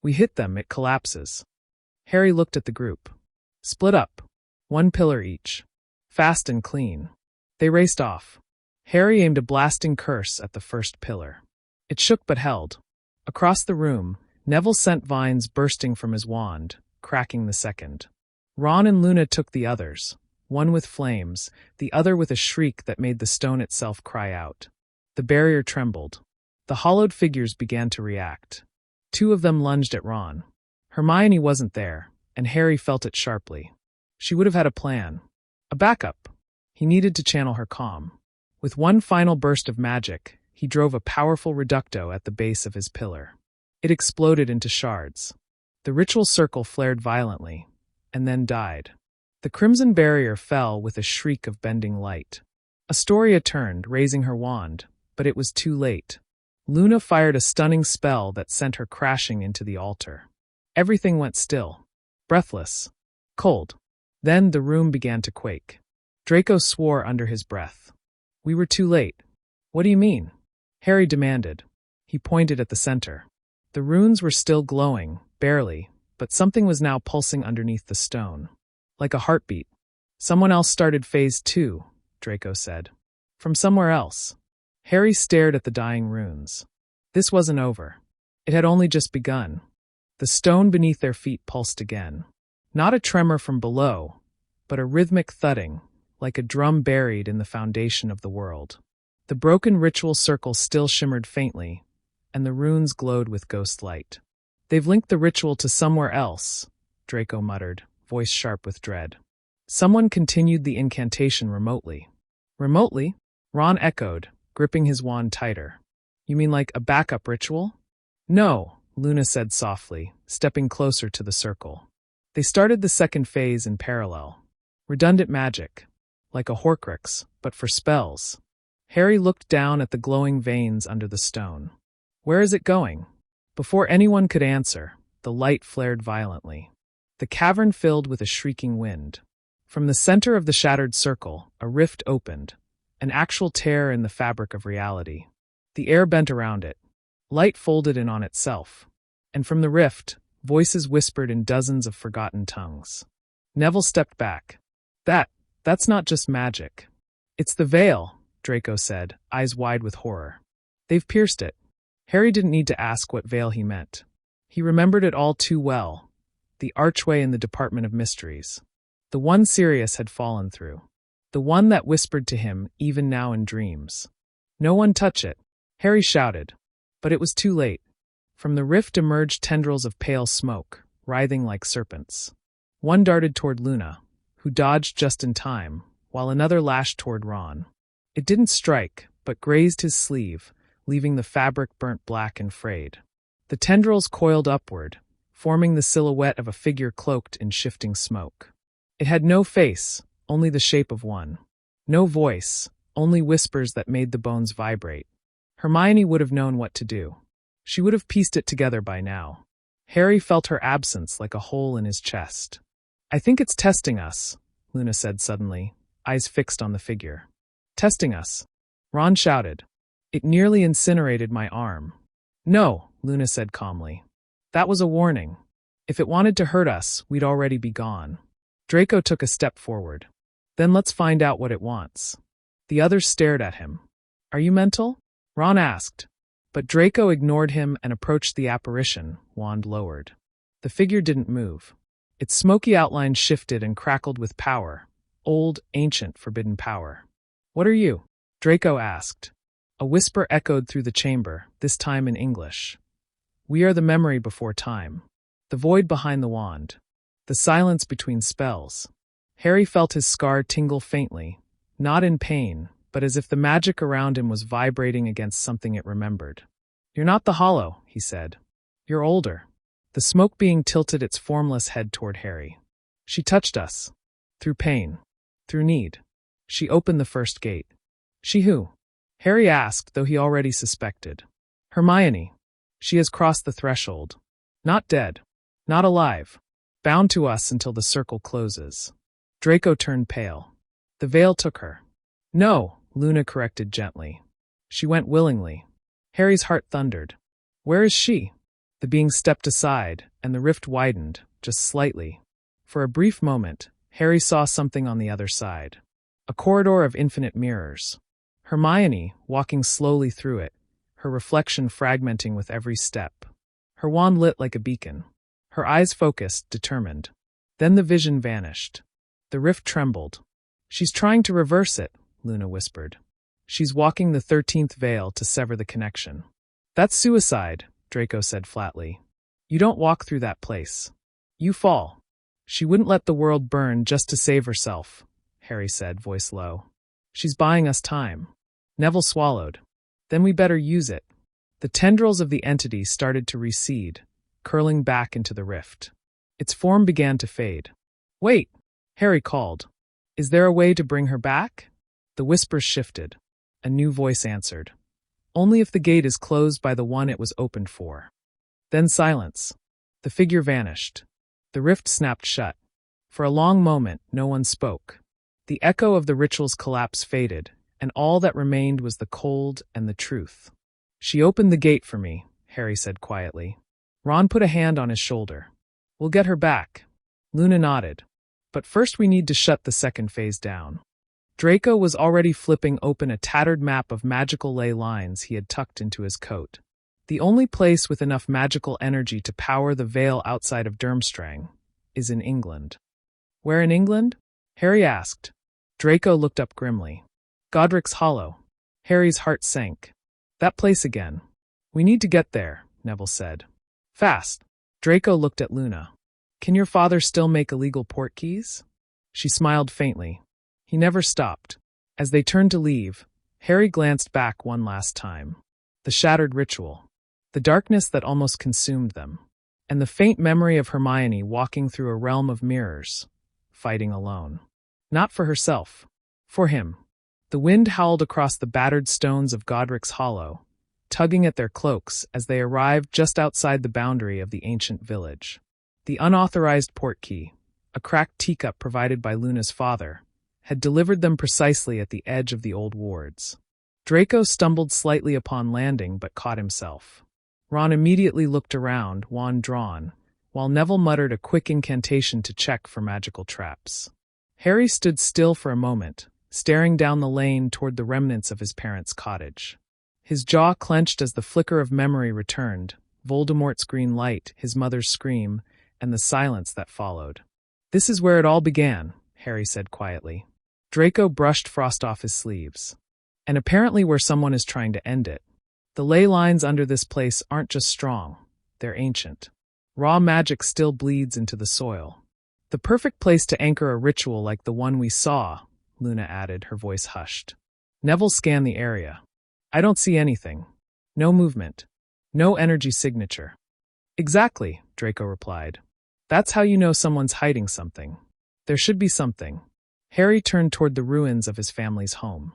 We hit them, it collapses. Harry looked at the group. Split up. 1 pillar each. Fast and clean. They raced off. Harry aimed a blasting curse at the first pillar. It shook but held. Across the room, Neville sent vines bursting from his wand, cracking the second. Ron and Luna took the others, one with flames, the other with a shriek that made the stone itself cry out. The barrier trembled. The hollowed figures began to react. 2 of them lunged at Ron. Hermione wasn't there, and Harry felt it sharply. She would have had a plan. A backup. He needed to channel her calm. With one final burst of magic, he drove a powerful reducto at the base of his pillar. It exploded into shards. The ritual circle flared violently, and then died. The crimson barrier fell with a shriek of bending light. Astoria turned, raising her wand, but it was too late. Luna fired a stunning spell that sent her crashing into the altar. Everything went still. Breathless. Cold. Then the room began to quake. Draco swore under his breath. We were too late. What do you mean? Harry demanded. He pointed at the center. The runes were still glowing, barely, but something was now pulsing underneath the stone. Like a heartbeat. Someone else started phase 2, Draco said. From somewhere else. Harry stared at the dying runes. This wasn't over. It had only just begun. The stone beneath their feet pulsed again. Not a tremor from below, but a rhythmic thudding, like a drum buried in the foundation of the world. The broken ritual circle still shimmered faintly, and the runes glowed with ghost light. They've linked the ritual to somewhere else, Draco muttered, voice sharp with dread. Someone continued the incantation remotely. Remotely? Ron echoed, gripping his wand tighter. You mean like a backup ritual? No, Luna said softly, stepping closer to the circle. They started the second phase in parallel. Redundant magic. Like a Horcrux, but for spells. Harry looked down at the glowing veins under the stone. Where is it going? Before anyone could answer, the light flared violently. The cavern filled with a shrieking wind. From the center of the shattered circle, a rift opened, an actual tear in the fabric of reality. The air bent around it. Light folded in on itself. And from the rift, voices whispered in dozens of forgotten tongues. Neville stepped back. That's not just magic. It's the veil, Draco said, eyes wide with horror. They've pierced it. Harry didn't need to ask what veil he meant. He remembered it all too well. The archway in the Department of Mysteries. The one Sirius had fallen through. The one that whispered to him, even now in dreams. No one touch it, Harry shouted. But it was too late. From the rift emerged tendrils of pale smoke, writhing like serpents. One darted toward Luna, who dodged just in time, while another lashed toward Ron. It didn't strike, but grazed his sleeve, leaving the fabric burnt black and frayed. The tendrils coiled upward, forming the silhouette of a figure cloaked in shifting smoke. It had no face, only the shape of one. No voice, only whispers that made the bones vibrate. Hermione would have known what to do. She would have pieced it together by now. Harry felt her absence like a hole in his chest. I think it's testing us, Luna said suddenly, eyes fixed on the figure. Testing us? Ron shouted. It nearly incinerated my arm. No, Luna said calmly. That was a warning. If it wanted to hurt us, we'd already be gone. Draco took a step forward. Then let's find out what it wants. The others stared at him. Are you mental? Ron asked. But Draco ignored him and approached the apparition, wand lowered. The figure didn't move. Its smoky outline shifted and crackled with power. Old, ancient, forbidden power. What are you? Draco asked. A whisper echoed through the chamber, this time in English. We are the memory before time. The void behind the wand. The silence between spells. Harry felt his scar tingle faintly, not in pain, but as if the magic around him was vibrating against something it remembered. You're not the Hollow, he said. You're older. The smoke being tilted its formless head toward Harry. She touched us. Through pain. Through need. She opened the first gate. She who? Harry asked, though he already suspected. Hermione. She has crossed the threshold. Not dead. Not alive. Bound to us until the circle closes. Draco turned pale. The veil took her. No, Luna corrected gently. She went willingly. Harry's heart thundered. Where is she? The being stepped aside, and the rift widened, just slightly. For a brief moment, Harry saw something on the other side. A corridor of infinite mirrors. Hermione, walking slowly through it, her reflection fragmenting with every step. Her wand lit like a beacon. Her eyes focused, determined. Then the vision vanished. The rift trembled. She's trying to reverse it, Luna whispered. She's walking the 13th veil to sever the connection. That's suicide, Draco said flatly. You don't walk through that place. You fall. She wouldn't let the world burn just to save herself, Harry said, voice low. She's buying us time. Neville swallowed. Then we better use it. The tendrils of the entity started to recede, curling back into the rift. Its form began to fade. Wait, Harry called. Is there a way to bring her back? The whispers shifted. A new voice answered. Only if the gate is closed by the one it was opened for. Then silence. The figure vanished. The rift snapped shut. For a long moment, no one spoke. The echo of the ritual's collapse faded, and all that remained was the cold and the truth. She opened the gate for me, Harry said quietly. Ron put a hand on his shoulder. We'll get her back. Luna nodded. But first we need to shut the second phase down. Draco was already flipping open a tattered map of magical ley lines he had tucked into his coat. The only place with enough magical energy to power the veil outside of Durmstrang is in England. Where in England? Harry asked. Draco looked up grimly. Godric's Hollow. Harry's heart sank. That place again. We need to get there, Neville said. Fast. Draco looked at Luna. Can your father still make illegal portkeys? She smiled faintly. He never stopped. As they turned to leave, Harry glanced back one last time. The shattered ritual. The darkness that almost consumed them. And the faint memory of Hermione walking through a realm of mirrors, fighting alone. Not for herself. For him. The wind howled across the battered stones of Godric's Hollow, tugging at their cloaks as they arrived just outside the boundary of the ancient village. The unauthorized portkey, a cracked teacup provided by Luna's father, had delivered them precisely at the edge of the old wards. Draco stumbled slightly upon landing but caught himself. Ron immediately looked around, wand drawn, while Neville muttered a quick incantation to check for magical traps. Harry stood still for a moment, staring down the lane toward the remnants of his parents' cottage. His jaw clenched as the flicker of memory returned, Voldemort's green light, his mother's scream, and the silence that followed. This is where it all began, Harry said quietly. Draco brushed frost off his sleeves. And apparently where someone is trying to end it. The ley lines under this place aren't just strong, they're ancient. Raw magic still bleeds into the soil. The perfect place to anchor a ritual like the one we saw, Luna added, her voice hushed. Neville scanned the area. I don't see anything. No movement. No energy signature. Exactly, Draco replied. That's how you know someone's hiding something. There should be something. Harry turned toward the ruins of his family's home.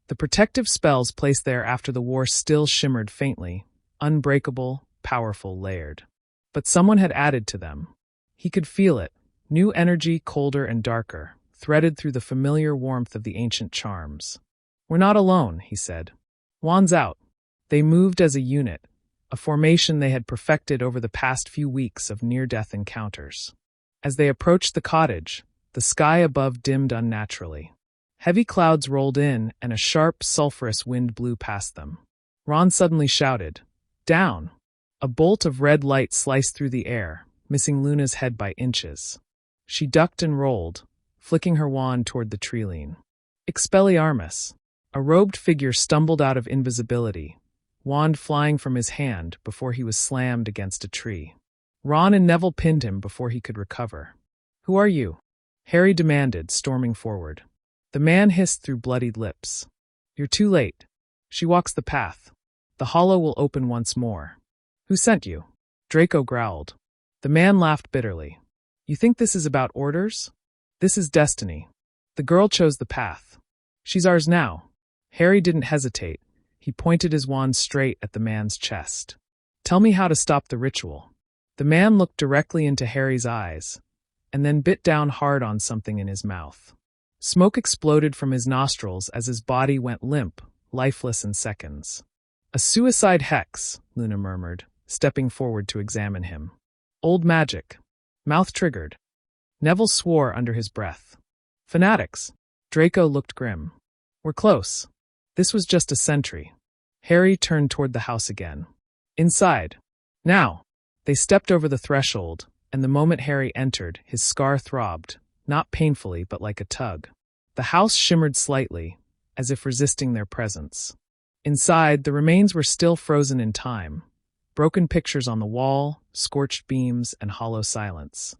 The protective spells placed there after the war still shimmered faintly, unbreakable, powerful, layered. But someone had added to them. He could feel it, new energy, colder and darker, threaded through the familiar warmth of the ancient charms. We're not alone, he said. Wands out. They moved as a unit, a formation they had perfected over the past few weeks of near-death encounters. As they approached the cottage, the sky above dimmed unnaturally. Heavy clouds rolled in, and a sharp, sulphurous wind blew past them. Ron suddenly shouted, "Down!" A bolt of red light sliced through the air, missing Luna's head by inches. She ducked and rolled, flicking her wand toward the treeline. Expelliarmus! A robed figure stumbled out of invisibility, wand flying from his hand before he was slammed against a tree. Ron and Neville pinned him before he could recover. "Who are you?" Harry demanded, storming forward. The man hissed through bloodied lips. "You're too late. She walks the path. The hollow will open once more." "Who sent you?" Draco growled. The man laughed bitterly. "You think this is about orders? This is destiny. The girl chose the path. She's ours now." Harry didn't hesitate. He pointed his wand straight at the man's chest. "Tell me how to stop the ritual." The man looked directly into Harry's eyes, and then bit down hard on something in his mouth. Smoke exploded from his nostrils as his body went limp, lifeless in seconds. "A suicide hex," Luna murmured, stepping forward to examine him. "Old magic." Mouth triggered. Neville swore under his breath. "Fanatics." Draco looked grim. "We're close." This was just a sentry. Harry turned toward the house again. "Inside. Now." They stepped over the threshold, and the moment Harry entered, his scar throbbed, not painfully but like a tug. The house shimmered slightly, as if resisting their presence. Inside, the remains were still frozen in time. Broken pictures on the wall, scorched beams, and hollow silence.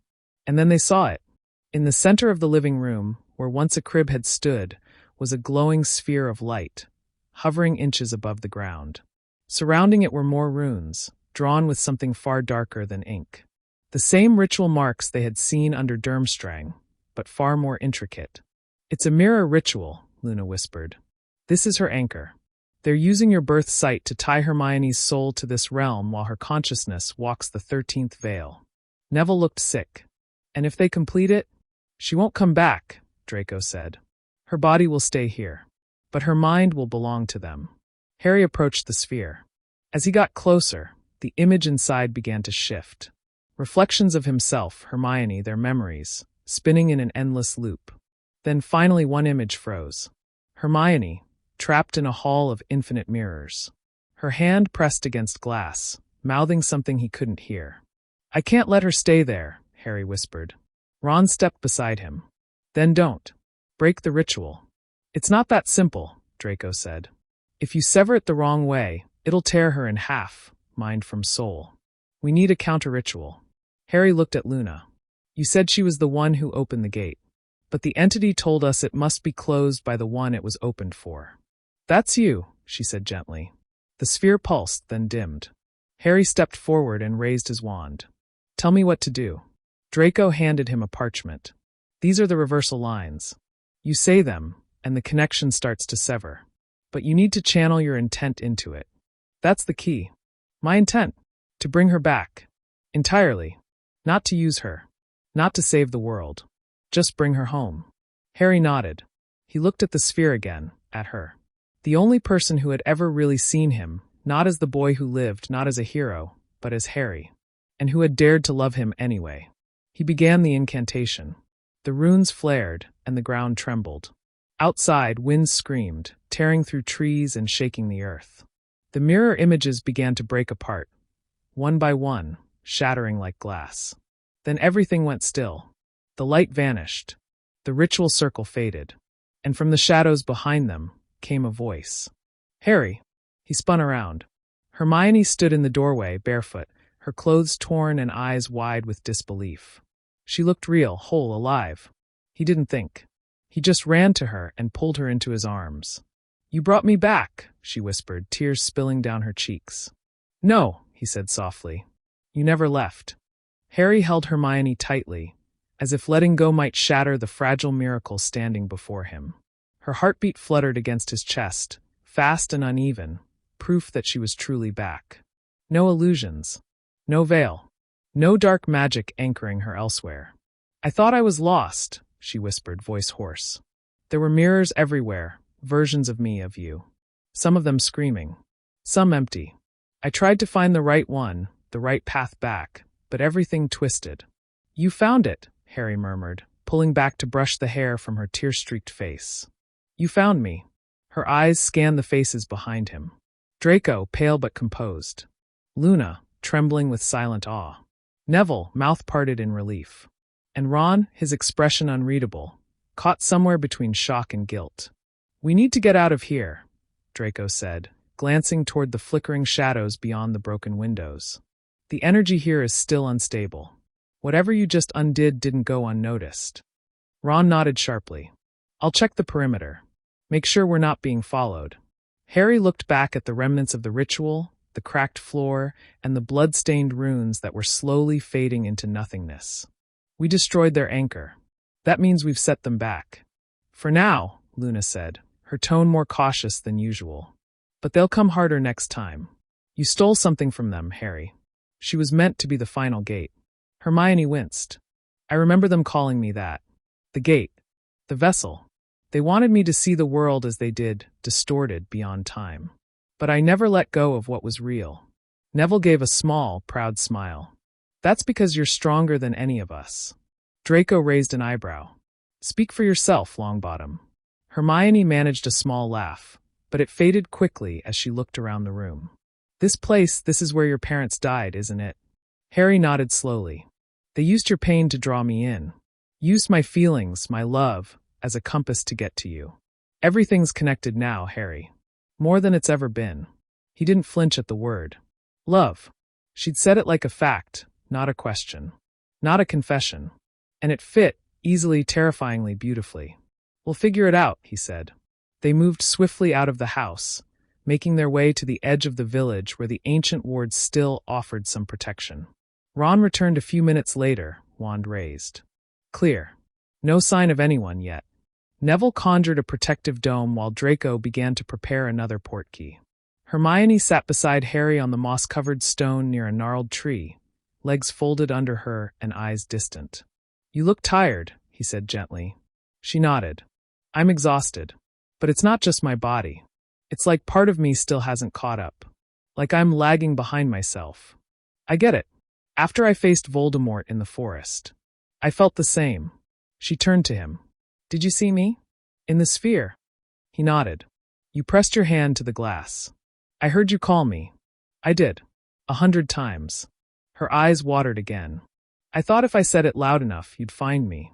And then they saw it. In the center of the living room, where once a crib had stood, was a glowing sphere of light, hovering inches above the ground. Surrounding it were more runes, drawn with something far darker than ink. The same ritual marks they had seen under Durmstrang, but far more intricate. "It's a mirror ritual," Luna whispered. "This is her anchor. They're using your birth site to tie Hermione's soul to this realm while her consciousness walks the 13th veil." Neville looked sick. "And if they complete it?" "She won't come back," Draco said. "Her body will stay here, but her mind will belong to them." Harry approached the sphere. As he got closer, the image inside began to shift. Reflections of himself, Hermione, their memories, spinning in an endless loop. Then finally one image froze. Hermione, trapped in a hall of infinite mirrors. Her hand pressed against glass, mouthing something he couldn't hear. "I can't let her stay there," Harry whispered. Ron stepped beside him. "Then don't. Break the ritual." "It's not that simple," Draco said. "If you sever it the wrong way, it'll tear her in half, mind from soul. We need a counter-ritual." Harry looked at Luna. "You said she was the one who opened the gate. But the entity told us it must be closed by the one it was opened for." "That's you," she said gently. The sphere pulsed, then dimmed. Harry stepped forward and raised his wand. "Tell me what to do." Draco handed him a parchment. "These are the reversal lines. You say them, and the connection starts to sever. But you need to channel your intent into it. That's the key." "My intent? To bring her back. Entirely. Not to use her. Not to save the world. Just bring her home." Harry nodded. He looked at the sphere again, at her. The only person who had ever really seen him, not as the boy who lived, not as a hero, but as Harry. And who had dared to love him anyway. He began the incantation. The runes flared, and the ground trembled. Outside, winds screamed, tearing through trees and shaking the earth. The mirror images began to break apart, one by one, shattering like glass. Then everything went still. The light vanished. The ritual circle faded. And from the shadows behind them came a voice. "Harry." He spun around. Hermione stood in the doorway, barefoot, her clothes torn and eyes wide with disbelief. She looked real, whole, alive. He didn't think. He just ran to her and pulled her into his arms. "You brought me back," she whispered, tears spilling down her cheeks. "No," he said softly. "You never left." Harry held Hermione tightly, as if letting go might shatter the fragile miracle standing before him. Her heartbeat fluttered against his chest, fast and uneven, proof that she was truly back. No illusions. No veil. No dark magic anchoring her elsewhere. "I thought I was lost," she whispered, voice hoarse. "There were mirrors everywhere, versions of me, of you. Some of them screaming. Some empty. I tried to find the right one, the right path back, but everything twisted." "You found it," Harry murmured, pulling back to brush the hair from her tear-streaked face. "You found me." Her eyes scanned the faces behind him. Draco, pale but composed. Luna, trembling with silent awe. Neville, mouth parted in relief. And Ron, his expression unreadable, caught somewhere between shock and guilt. "We need to get out of here," Draco said, glancing toward the flickering shadows beyond the broken windows. "The energy here is still unstable. Whatever you just undid didn't go unnoticed." Ron nodded sharply. "I'll check the perimeter. Make sure we're not being followed." Harry looked back at the remnants of the ritual, the cracked floor, and the blood-stained runes that were slowly fading into nothingness. "We destroyed their anchor. That means we've set them back." "For now," Luna said, her tone more cautious than usual. "But they'll come harder next time. You stole something from them, Harry." She was meant to be the final gate. Hermione winced. I remember them calling me that. The gate. The vessel. They wanted me to see the world as they did, distorted beyond time. But I never let go of what was real. Neville gave a small, proud smile. That's because you're stronger than any of us. Draco raised an eyebrow. Speak for yourself, Longbottom. Hermione managed a small laugh, but it faded quickly as she looked around the room. This is where your parents died, isn't it? Harry nodded slowly. They used your pain to draw me in. Used my feelings, my love, as a compass to get to you. Everything's connected now, Harry. More than it's ever been. He didn't flinch at the word. Love. She'd said it like a fact, not a question. Not a confession. And it fit, easily, terrifyingly, beautifully. We'll figure it out, he said. They moved swiftly out of the house, making their way to the edge of the village where the ancient wards still offered some protection. Ron returned a few minutes later, wand raised. Clear. No sign of anyone yet. Neville conjured a protective dome while Draco began to prepare another portkey. Hermione sat beside Harry on the moss-covered stone near a gnarled tree, legs folded under her and eyes distant. You look tired, he said gently. She nodded. I'm exhausted. But it's not just my body. It's like part of me still hasn't caught up. Like I'm lagging behind myself. I get it. After I faced Voldemort in the forest, I felt the same. She turned to him. Did you see me? In the sphere. He nodded. You pressed your hand to the glass. I heard you call me. I did. 100 times. Her eyes watered again. I thought if I said it loud enough, you'd find me.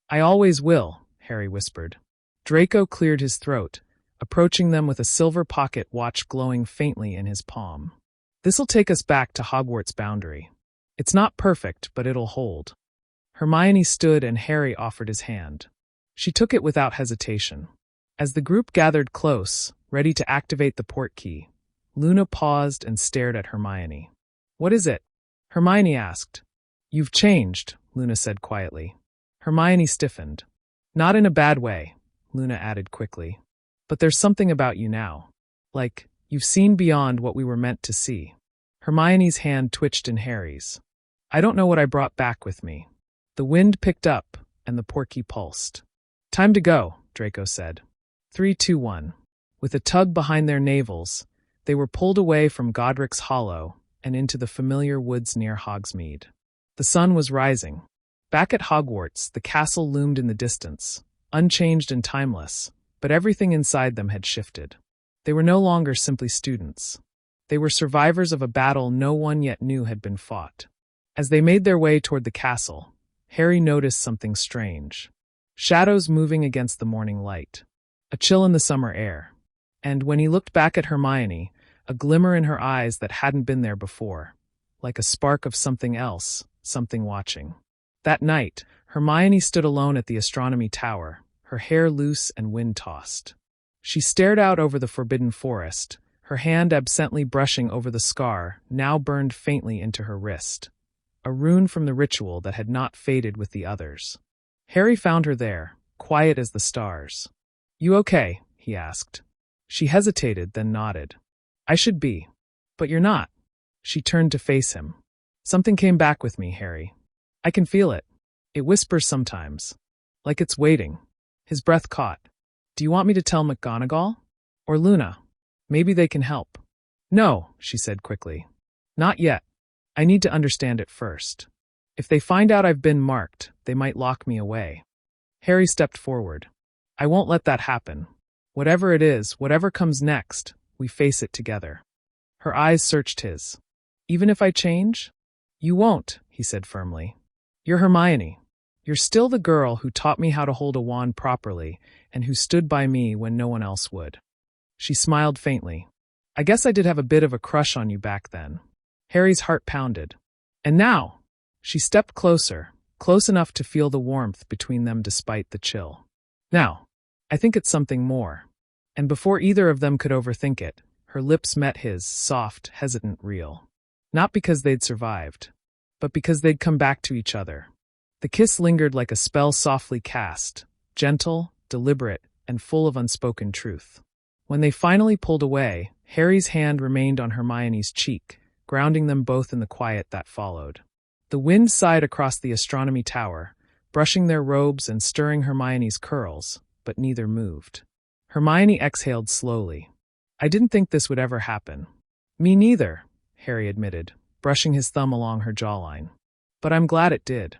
I always will, Harry whispered. Draco cleared his throat, approaching them with a silver pocket watch glowing faintly in his palm. This'll take us back to Hogwarts' boundary. It's not perfect, but it'll hold. Hermione stood and Harry offered his hand. She took it without hesitation. As the group gathered close, ready to activate the portkey, Luna paused and stared at Hermione. What is it? Hermione asked. You've changed, Luna said quietly. Hermione stiffened. Not in a bad way, Luna added quickly. But there's something about you now. Like, you've seen beyond what we were meant to see. Hermione's hand twitched in Harry's. I don't know what I brought back with me. The wind picked up, and the portkey pulsed. Time to go, Draco said. 3, 2, 1. With a tug behind their navels, they were pulled away from Godric's Hollow and into the familiar woods near Hogsmeade. The sun was rising. Back at Hogwarts, the castle loomed in the distance, unchanged and timeless, but everything inside them had shifted. They were no longer simply students. They were survivors of a battle no one yet knew had been fought. As they made their way toward the castle, Harry noticed something strange. Shadows moving against the morning light. A chill in the summer air. And when he looked back at Hermione, a glimmer in her eyes that hadn't been there before. Like a spark of something else, something watching. That night, Hermione stood alone at the astronomy tower, her hair loose and wind-tossed. She stared out over the forbidden forest, her hand absently brushing over the scar, now burned faintly into her wrist. A rune from the ritual that had not faded with the others. Harry found her there, quiet as the stars. You okay? He asked. She hesitated, then nodded. I should be. But you're not. She turned to face him. Something came back with me, Harry. I can feel it. It whispers sometimes. Like it's waiting. His breath caught. Do you want me to tell McGonagall? Or Luna? Maybe they can help. No, she said quickly. Not yet. I need to understand it first. If they find out I've been marked, they might lock me away. Harry stepped forward. I won't let that happen. Whatever it is, whatever comes next, we face it together. Her eyes searched his. Even if I change? You won't, he said firmly. You're Hermione. You're still the girl who taught me how to hold a wand properly and who stood by me when no one else would. She smiled faintly. I guess I did have a bit of a crush on you back then. Harry's heart pounded. And now? She stepped closer, close enough to feel the warmth between them despite the chill. Now, I think it's something more. And before either of them could overthink it, her lips met his, soft, hesitant, real. Not because they'd survived, but because they'd come back to each other. The kiss lingered like a spell softly cast, gentle, deliberate, and full of unspoken truth. When they finally pulled away, Harry's hand remained on Hermione's cheek, grounding them both in the quiet that followed. The wind sighed across the astronomy tower, brushing their robes and stirring Hermione's curls, but neither moved. Hermione exhaled slowly. I didn't think this would ever happen. Me neither, Harry admitted, brushing his thumb along her jawline. But I'm glad it did.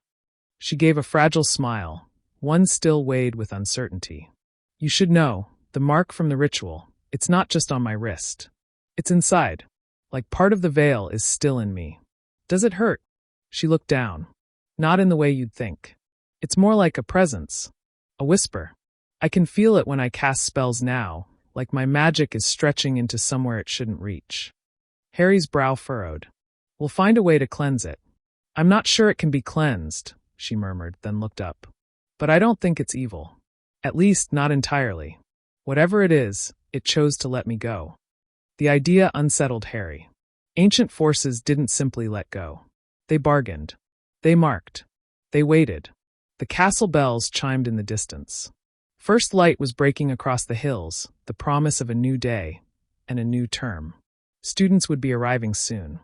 She gave a fragile smile, one still weighed with uncertainty. You should know, the mark from the ritual, it's not just on my wrist. It's inside. Like part of the veil is still in me. Does it hurt? She looked down. Not in the way you'd think. It's more like a presence. A whisper. I can feel it when I cast spells now, like my magic is stretching into somewhere it shouldn't reach. Harry's brow furrowed. We'll find a way to cleanse it. I'm not sure it can be cleansed, she murmured, then looked up. But I don't think it's evil. At least, not entirely. Whatever it is, it chose to let me go. The idea unsettled Harry. Ancient forces didn't simply let go. They bargained. They marked. They waited. The castle bells chimed in the distance. First light was breaking across the hills, the promise of a new day and a new term. Students would be arriving soon.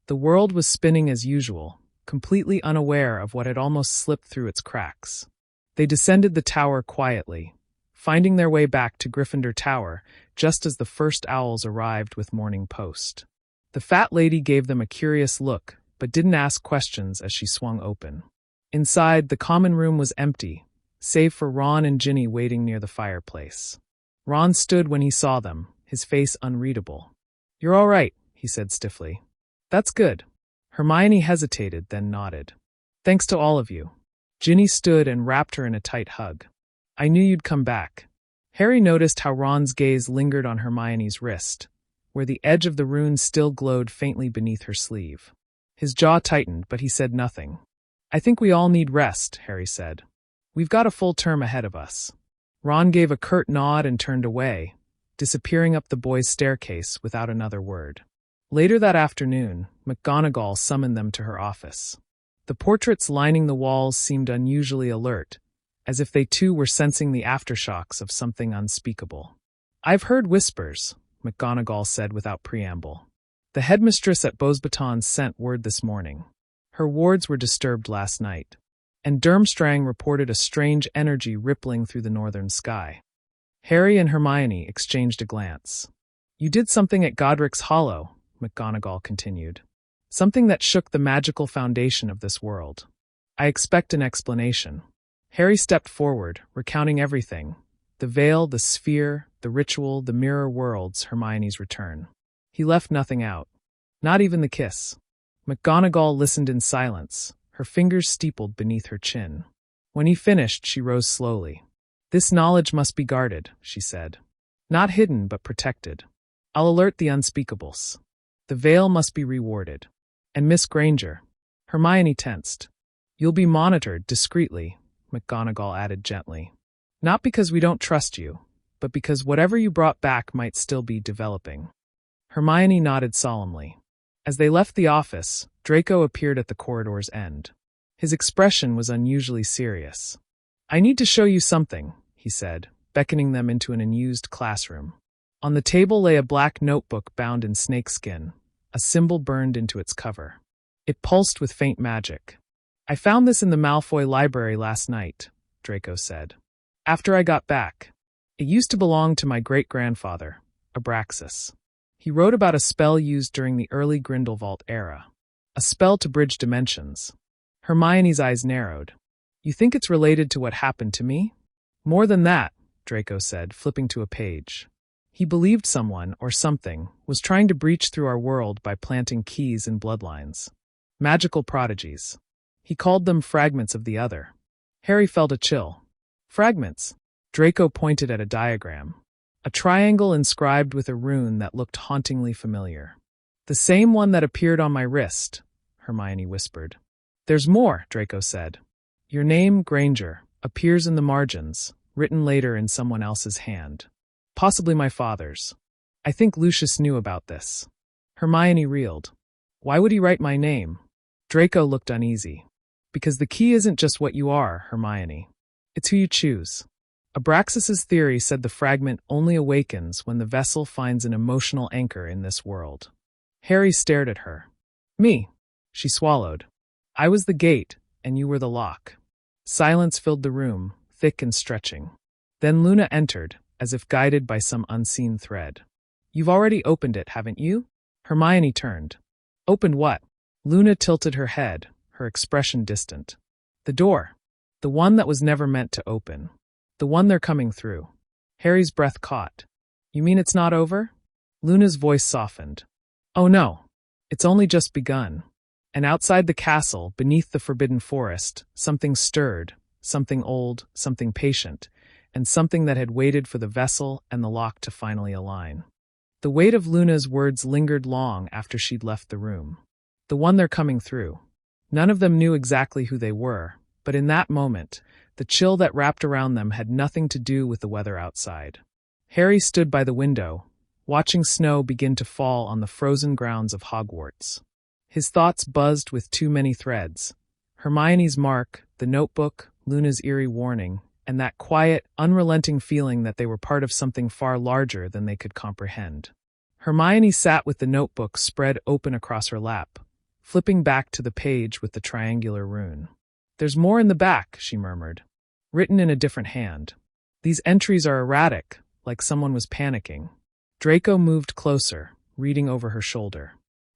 The world was spinning as usual, completely unaware of what had almost slipped through its cracks. They descended the tower quietly, finding their way back to Gryffindor Tower just as the first owls arrived with morning post. The fat lady gave them a curious look, but didn't ask questions as she swung open. Inside, the common room was empty, save for Ron and Ginny waiting near the fireplace. Ron stood when he saw them, his face unreadable. You're all right, he said stiffly. That's good. Hermione hesitated, then nodded. Thanks to all of you. Ginny stood and wrapped her in a tight hug. I knew you'd come back. Harry noticed how Ron's gaze lingered on Hermione's wrist, where the edge of the rune still glowed faintly beneath her sleeve. His jaw tightened, but he said nothing. I think we all need rest, Harry said. We've got a full term ahead of us. Ron gave a curt nod and turned away, disappearing up the boys' staircase without another word. Later that afternoon, McGonagall summoned them to her office. The portraits lining the walls seemed unusually alert, as if they too were sensing the aftershocks of something unspeakable. I've heard whispers, McGonagall said without preamble. The headmistress at Beauxbatons sent word this morning. Her wards were disturbed last night, and Durmstrang reported a strange energy rippling through the northern sky. Harry and Hermione exchanged a glance. You did something at Godric's Hollow, McGonagall continued. Something that shook the magical foundation of this world. I expect an explanation. Harry stepped forward, recounting everything. The veil, the sphere, the ritual, the mirror worlds, Hermione's return. He left nothing out. Not even the kiss. McGonagall listened in silence, her fingers steepled beneath her chin. When he finished, she rose slowly. This knowledge must be guarded, she said. Not hidden, but protected. I'll alert the unspeakables. The veil must be rewarded. And Miss Granger. Hermione tensed. You'll be monitored discreetly, McGonagall added gently. Not because we don't trust you, but because whatever you brought back might still be developing. Hermione nodded solemnly. As they left the office, Draco appeared at the corridor's end. His expression was unusually serious. I need to show you something, he said, beckoning them into an unused classroom. On the table lay a black notebook bound in snakeskin, a symbol burned into its cover. It pulsed with faint magic. I found this in the Malfoy library last night, Draco said. After I got back. It used to belong to my great-grandfather, Abraxas. He wrote about a spell used during the early Grindelwald era. A spell to bridge dimensions. Hermione's eyes narrowed. You think it's related to what happened to me? More than that, Draco said, flipping to a page. He believed someone, or something, was trying to breach through our world by planting keys and bloodlines. Magical prodigies. He called them fragments of the other. Harry felt a chill. Fragments. Draco pointed at a diagram. A triangle inscribed with a rune that looked hauntingly familiar. The same one that appeared on my wrist, Hermione whispered. There's more, Draco said. Your name, Granger, appears in the margins, written later in someone else's hand. Possibly my father's. I think Lucius knew about this. Hermione reeled. Why would he write my name? Draco looked uneasy. Because the key isn't just what you are, Hermione. It's who you choose. Abraxas's theory said the fragment only awakens when the vessel finds an emotional anchor in this world. Harry stared at her. Me. She swallowed. I was the gate, and you were the lock. Silence filled the room, thick and stretching. Then Luna entered, as if guided by some unseen thread. You've already opened it, haven't you? Hermione turned. Opened what? Luna tilted her head, her expression distant. The door. The one that was never meant to open. The one they're coming through. Harry's breath caught. You mean it's not over? Luna's voice softened. Oh no. It's only just begun. And outside the castle, beneath the forbidden forest, something stirred, something old, something patient, and something that had waited for the vessel and the lock to finally align. The weight of Luna's words lingered long after she'd left the room. The one they're coming through. None of them knew exactly who they were, but in that moment, the chill that wrapped around them had nothing to do with the weather outside. Harry stood by the window, watching snow begin to fall on the frozen grounds of Hogwarts. His thoughts buzzed with too many threads. Hermione's mark, the notebook, Luna's eerie warning, and that quiet, unrelenting feeling that they were part of something far larger than they could comprehend. Hermione sat with the notebook spread open across her lap, flipping back to the page with the triangular rune. There's more in the back, she murmured, written in a different hand. These entries are erratic, like someone was panicking. Draco moved closer, reading over her shoulder.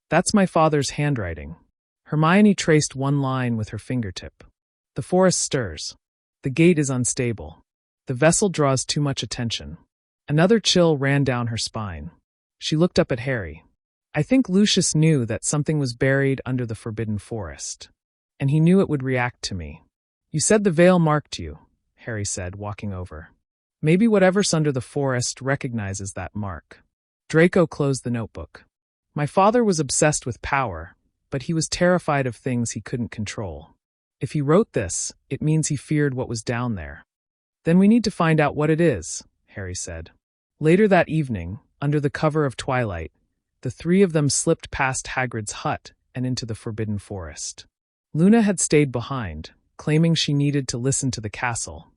That's my father's handwriting. Hermione traced one line with her fingertip. The forest stirs. The gate is unstable. The vessel draws too much attention. Another chill ran down her spine. She looked up at Harry. I think Lucius knew that something was buried under the forbidden forest. And he knew it would react to me. You said the veil marked you, Harry said, walking over. Maybe whatever's under the forest recognizes that mark. Draco closed the notebook. My father was obsessed with power, but he was terrified of things he couldn't control. If he wrote this, it means he feared what was down there. Then we need to find out what it is, Harry said. Later that evening, under the cover of twilight, the three of them slipped past Hagrid's hut and into the forbidden forest. Luna had stayed behind, claiming she needed to listen to the castle.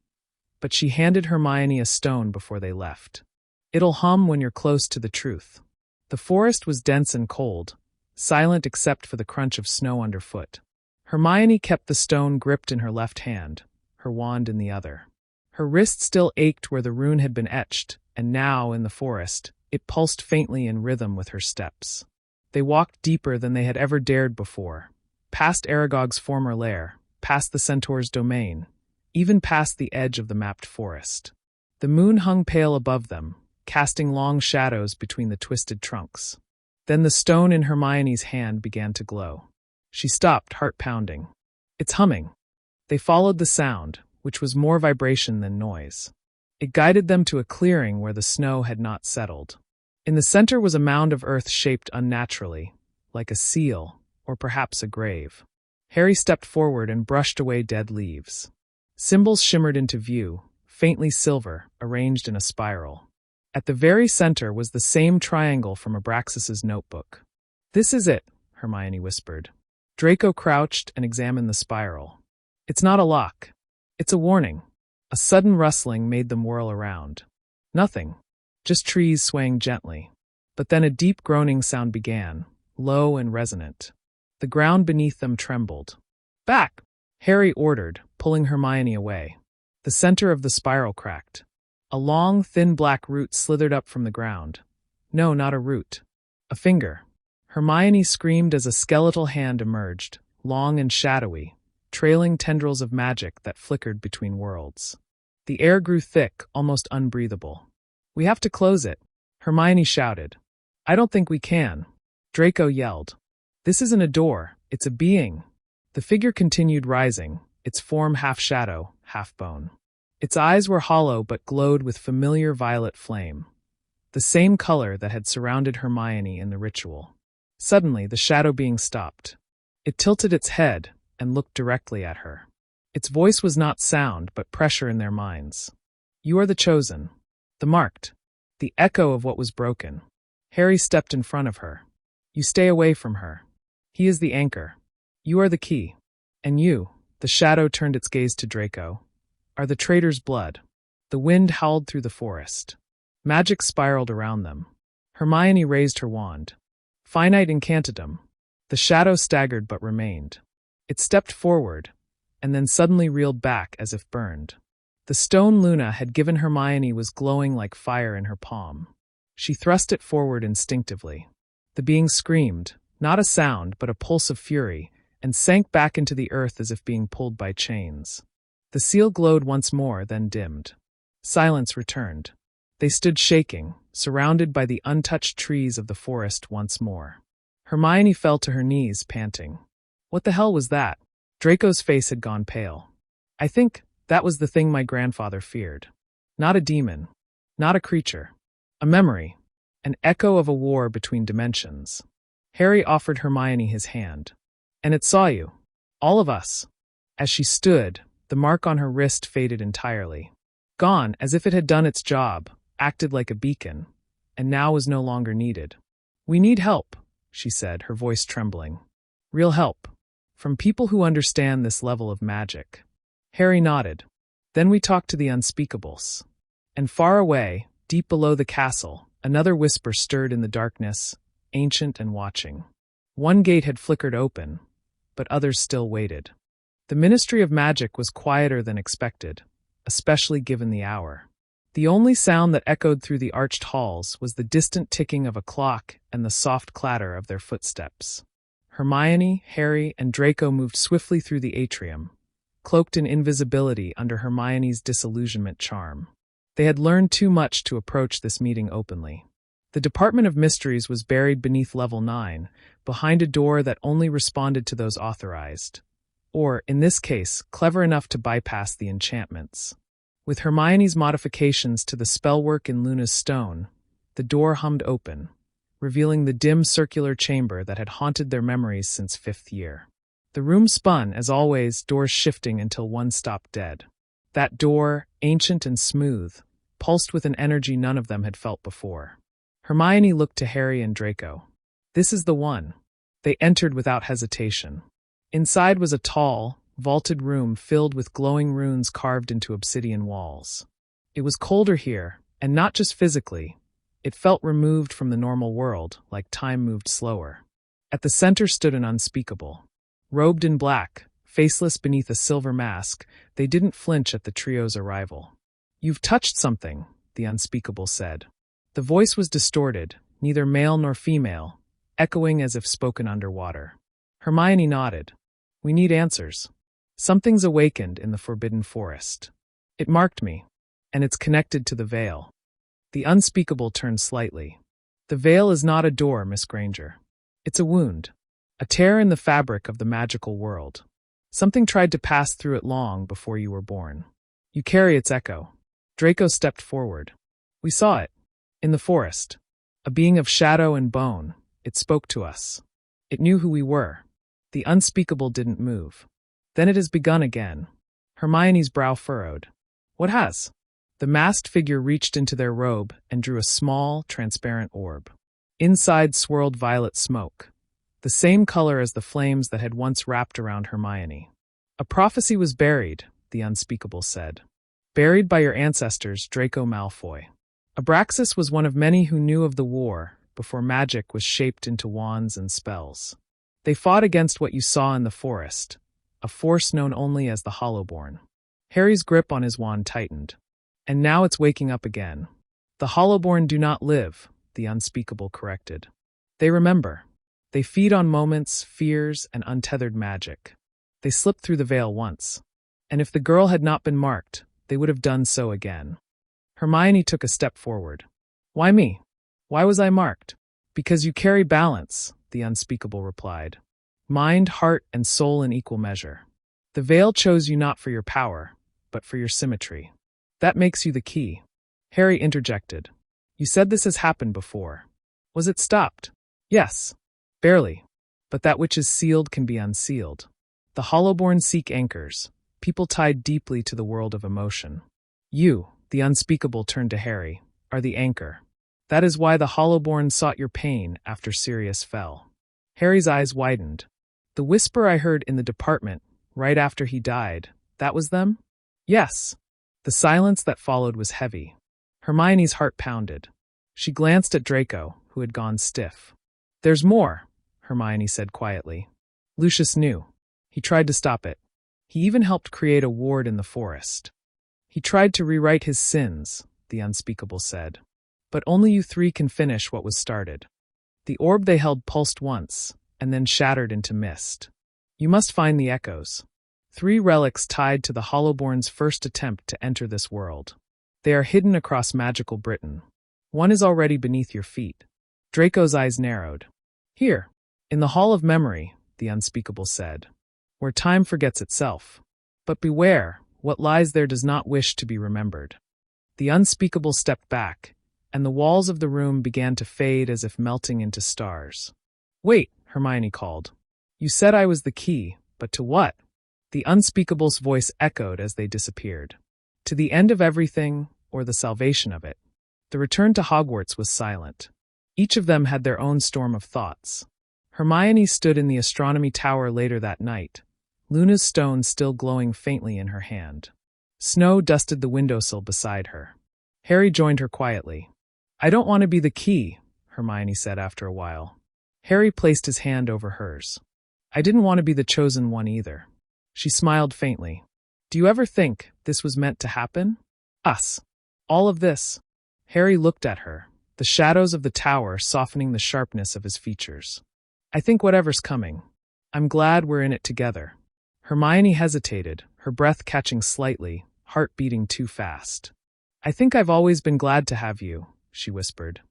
But she handed Hermione a stone before they left. It'll hum when you're close to the truth. The forest was dense and cold, silent except for the crunch of snow underfoot. Hermione kept the stone gripped in her left hand, her wand in the other. Her wrist still ached where the rune had been etched, and now, in the forest, it pulsed faintly in rhythm with her steps. They walked deeper than they had ever dared before, past Aragog's former lair, past the centaur's domain, even past the edge of the mapped forest. The moon hung pale above them, casting long shadows between the twisted trunks. Then the stone in Hermione's hand began to glow. She stopped, heart pounding. It's humming. They followed the sound, which was more vibration than noise. It guided them to a clearing where the snow had not settled. In the center was a mound of earth shaped unnaturally, like a seal, or perhaps a grave. Harry stepped forward and brushed away dead leaves. Symbols shimmered into view, faintly silver, arranged in a spiral. At the very center was the same triangle from Abraxas's notebook. This is it, Hermione whispered. Draco crouched and examined the spiral. It's not a lock. It's a warning. A sudden rustling made them whirl around. Nothing. Just trees swaying gently. But then a deep groaning sound began, low and resonant. The ground beneath them trembled. Back! Harry ordered, pulling Hermione away. The center of the spiral cracked. A long, thin black root slithered up from the ground. No, not a root. A finger. Hermione screamed as a skeletal hand emerged, long and shadowy, trailing tendrils of magic that flickered between worlds. The air grew thick, almost unbreathable. We have to close it, Hermione shouted. I don't think we can, Draco yelled. This isn't a door, it's a being. The figure continued rising, its form half shadow, half bone. Its eyes were hollow but glowed with familiar violet flame, the same color that had surrounded Hermione in the ritual. Suddenly, the shadow being stopped. It tilted its head and looked directly at her. Its voice was not sound, but pressure in their minds. You are the chosen. The marked. The echo of what was broken. Harry stepped in front of her. You stay away from her. He is the anchor. You are the key. And you, the shadow turned its gaze to Draco, are the traitor's blood. The wind howled through the forest. Magic spiraled around them. Hermione raised her wand. Finite incantatum. The shadow staggered but remained. It stepped forward, and then suddenly reeled back as if burned. The stone Luna had given Hermione was glowing like fire in her palm. She thrust it forward instinctively. The being screamed, not a sound but a pulse of fury, and sank back into the earth as if being pulled by chains. The seal glowed once more, then dimmed. Silence returned. They stood shaking, surrounded by the untouched trees of the forest once more. Hermione fell to her knees, panting. What the hell was that? Draco's face had gone pale. I think that was the thing my grandfather feared. Not a demon. Not a creature. A memory. An echo of a war between dimensions. Harry offered Hermione his hand. And it saw you. All of us. As she stood, the mark on her wrist faded entirely. Gone, as if it had done its job, acted like a beacon, and now was no longer needed. We need help, she said, her voice trembling. Real help. From people who understand this level of magic. Harry nodded. Then we talked to the unspeakables. And far away, deep below the castle, another whisper stirred in the darkness, ancient and watching. One gate had flickered open, but others still waited. The Ministry of Magic was quieter than expected, especially given the hour. The only sound that echoed through the arched halls was the distant ticking of a clock and the soft clatter of their footsteps. Hermione, Harry, and Draco moved swiftly through the atrium, cloaked in invisibility under Hermione's disillusionment charm. They had learned too much to approach this meeting openly. The Department of Mysteries was buried beneath Level 9, behind a door that only responded to those authorized. Or, in this case, clever enough to bypass the enchantments. With Hermione's modifications to the spellwork in Luna's stone, the door hummed open, revealing the dim circular chamber that had haunted their memories since 5th year. The room spun, as always, doors shifting until one stopped dead. That door, ancient and smooth, pulsed with an energy none of them had felt before. Hermione looked to Harry and Draco. This is the one. They entered without hesitation. Inside was a tall, vaulted room filled with glowing runes carved into obsidian walls. It was colder here, and not just physically. It felt removed from the normal world, like time moved slower. At the center stood an unspeakable. Robed in black, faceless beneath a silver mask, they didn't flinch at the trio's arrival. You've touched something, the unspeakable said. The voice was distorted, neither male nor female, echoing as if spoken underwater. Hermione nodded. We need answers. Something's awakened in the Forbidden Forest. It marked me, and it's connected to the veil. The unspeakable turned slightly. The veil is not a door, Miss Granger. It's a wound. A tear in the fabric of the magical world. Something tried to pass through it long before you were born. You carry its echo. Draco stepped forward. We saw it. In the forest. A being of shadow and bone. It spoke to us. It knew who we were. The unspeakable didn't move. Then it has begun again. Hermione's brow furrowed. What has? The masked figure reached into their robe and drew a small, transparent orb. Inside swirled violet smoke, the same color as the flames that had once wrapped around Hermione. A prophecy was buried, the unspeakable said. Buried by your ancestors, Draco Malfoy. Abraxas was one of many who knew of the war before magic was shaped into wands and spells. They fought against what you saw in the forest, a force known only as the Hollowborn. Harry's grip on his wand tightened. And now it's waking up again. The Hollowborn do not live, the unspeakable corrected. They remember. They feed on moments, fears, and untethered magic. They slipped through the veil once. And if the girl had not been marked, they would have done so again. Hermione took a step forward. Why me? Why was I marked? Because you carry balance, the unspeakable replied. Mind, heart, and soul in equal measure. The veil chose you not for your power, but for your symmetry. That makes you the key. Harry interjected. You said this has happened before. Was it stopped? Yes. Barely. But that which is sealed can be unsealed. The Hollowborn seek anchors, people tied deeply to the world of emotion. You, the unspeakable, turned to Harry, are the anchor. That is why the Hollowborn sought your pain after Sirius fell. Harry's eyes widened. The whisper I heard in the department, right after he died, that was them? Yes. The silence that followed was heavy. Hermione's heart pounded. She glanced at Draco, who had gone stiff. There's more, Hermione said quietly. Lucius knew. He tried to stop it. He even helped create a ward in the forest. He tried to rewrite his sins, the unspeakable said. But only you three can finish what was started. The orb they held pulsed once, and then shattered into mist. You must find the echoes. 3 relics tied to the Hollowborn's first attempt to enter this world. They are hidden across magical Britain. One is already beneath your feet. Draco's eyes narrowed. Here, in the Hall of Memory, the unspeakable said, where time forgets itself. But beware, what lies there does not wish to be remembered. The unspeakable stepped back, and the walls of the room began to fade as if melting into stars. Wait, Hermione called. You said I was the key, but to what? The unspeakable's voice echoed as they disappeared. To the end of everything, or the salvation of it. The return to Hogwarts was silent. Each of them had their own storm of thoughts. Hermione stood in the astronomy tower later that night, Luna's stone still glowing faintly in her hand. Snow dusted the windowsill beside her. Harry joined her quietly. I don't want to be the key, Hermione said after a while. Harry placed his hand over hers. I didn't want to be the chosen one either. She smiled faintly. Do you ever think this was meant to happen? Us. All of this. Harry looked at her, the shadows of the tower softening the sharpness of his features. I think whatever's coming. I'm glad we're in it together. Hermione hesitated, her breath catching slightly, heart beating too fast. I think I've always been glad to have you, she whispered.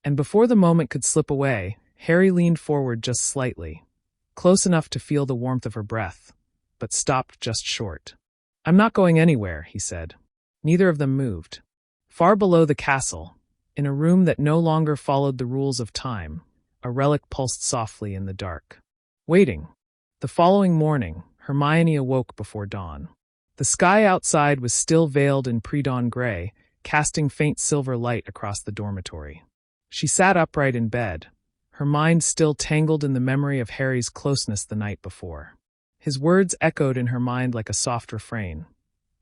And before the moment could slip away, Harry leaned forward just slightly, close enough to feel the warmth of her breath, but stopped just short. I'm not going anywhere, he said. Neither of them moved. Far below the castle, in a room that no longer followed the rules of time, a relic pulsed softly in the dark. Waiting. The following morning, Hermione awoke before dawn. The sky outside was still veiled in pre-dawn gray, casting faint silver light across the dormitory. She sat upright in bed, her mind still tangled in the memory of Harry's closeness the night before. His words echoed in her mind like a soft refrain.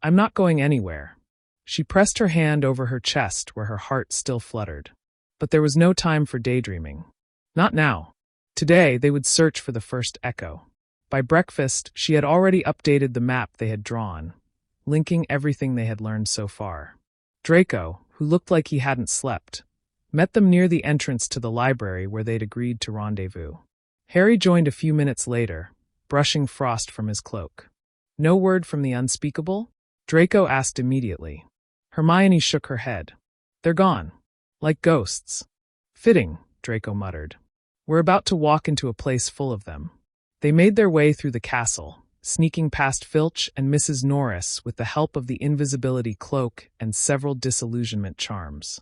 I'm not going anywhere. She pressed her hand over her chest where her heart still fluttered. But there was no time for daydreaming. Not now. Today they would search for the first echo. By breakfast, she had already updated the map they had drawn, linking everything they had learned so far. Draco, who looked like he hadn't slept, met them near the entrance to the library where they'd agreed to rendezvous. Harry joined a few minutes later, brushing frost from his cloak. No word from the unspeakable? Draco asked immediately. Hermione shook her head. They're gone. Like ghosts. Fitting, Draco muttered. We're about to walk into a place full of them. They made their way through the castle, sneaking past Filch and Mrs. Norris with the help of the invisibility cloak and several disillusionment charms.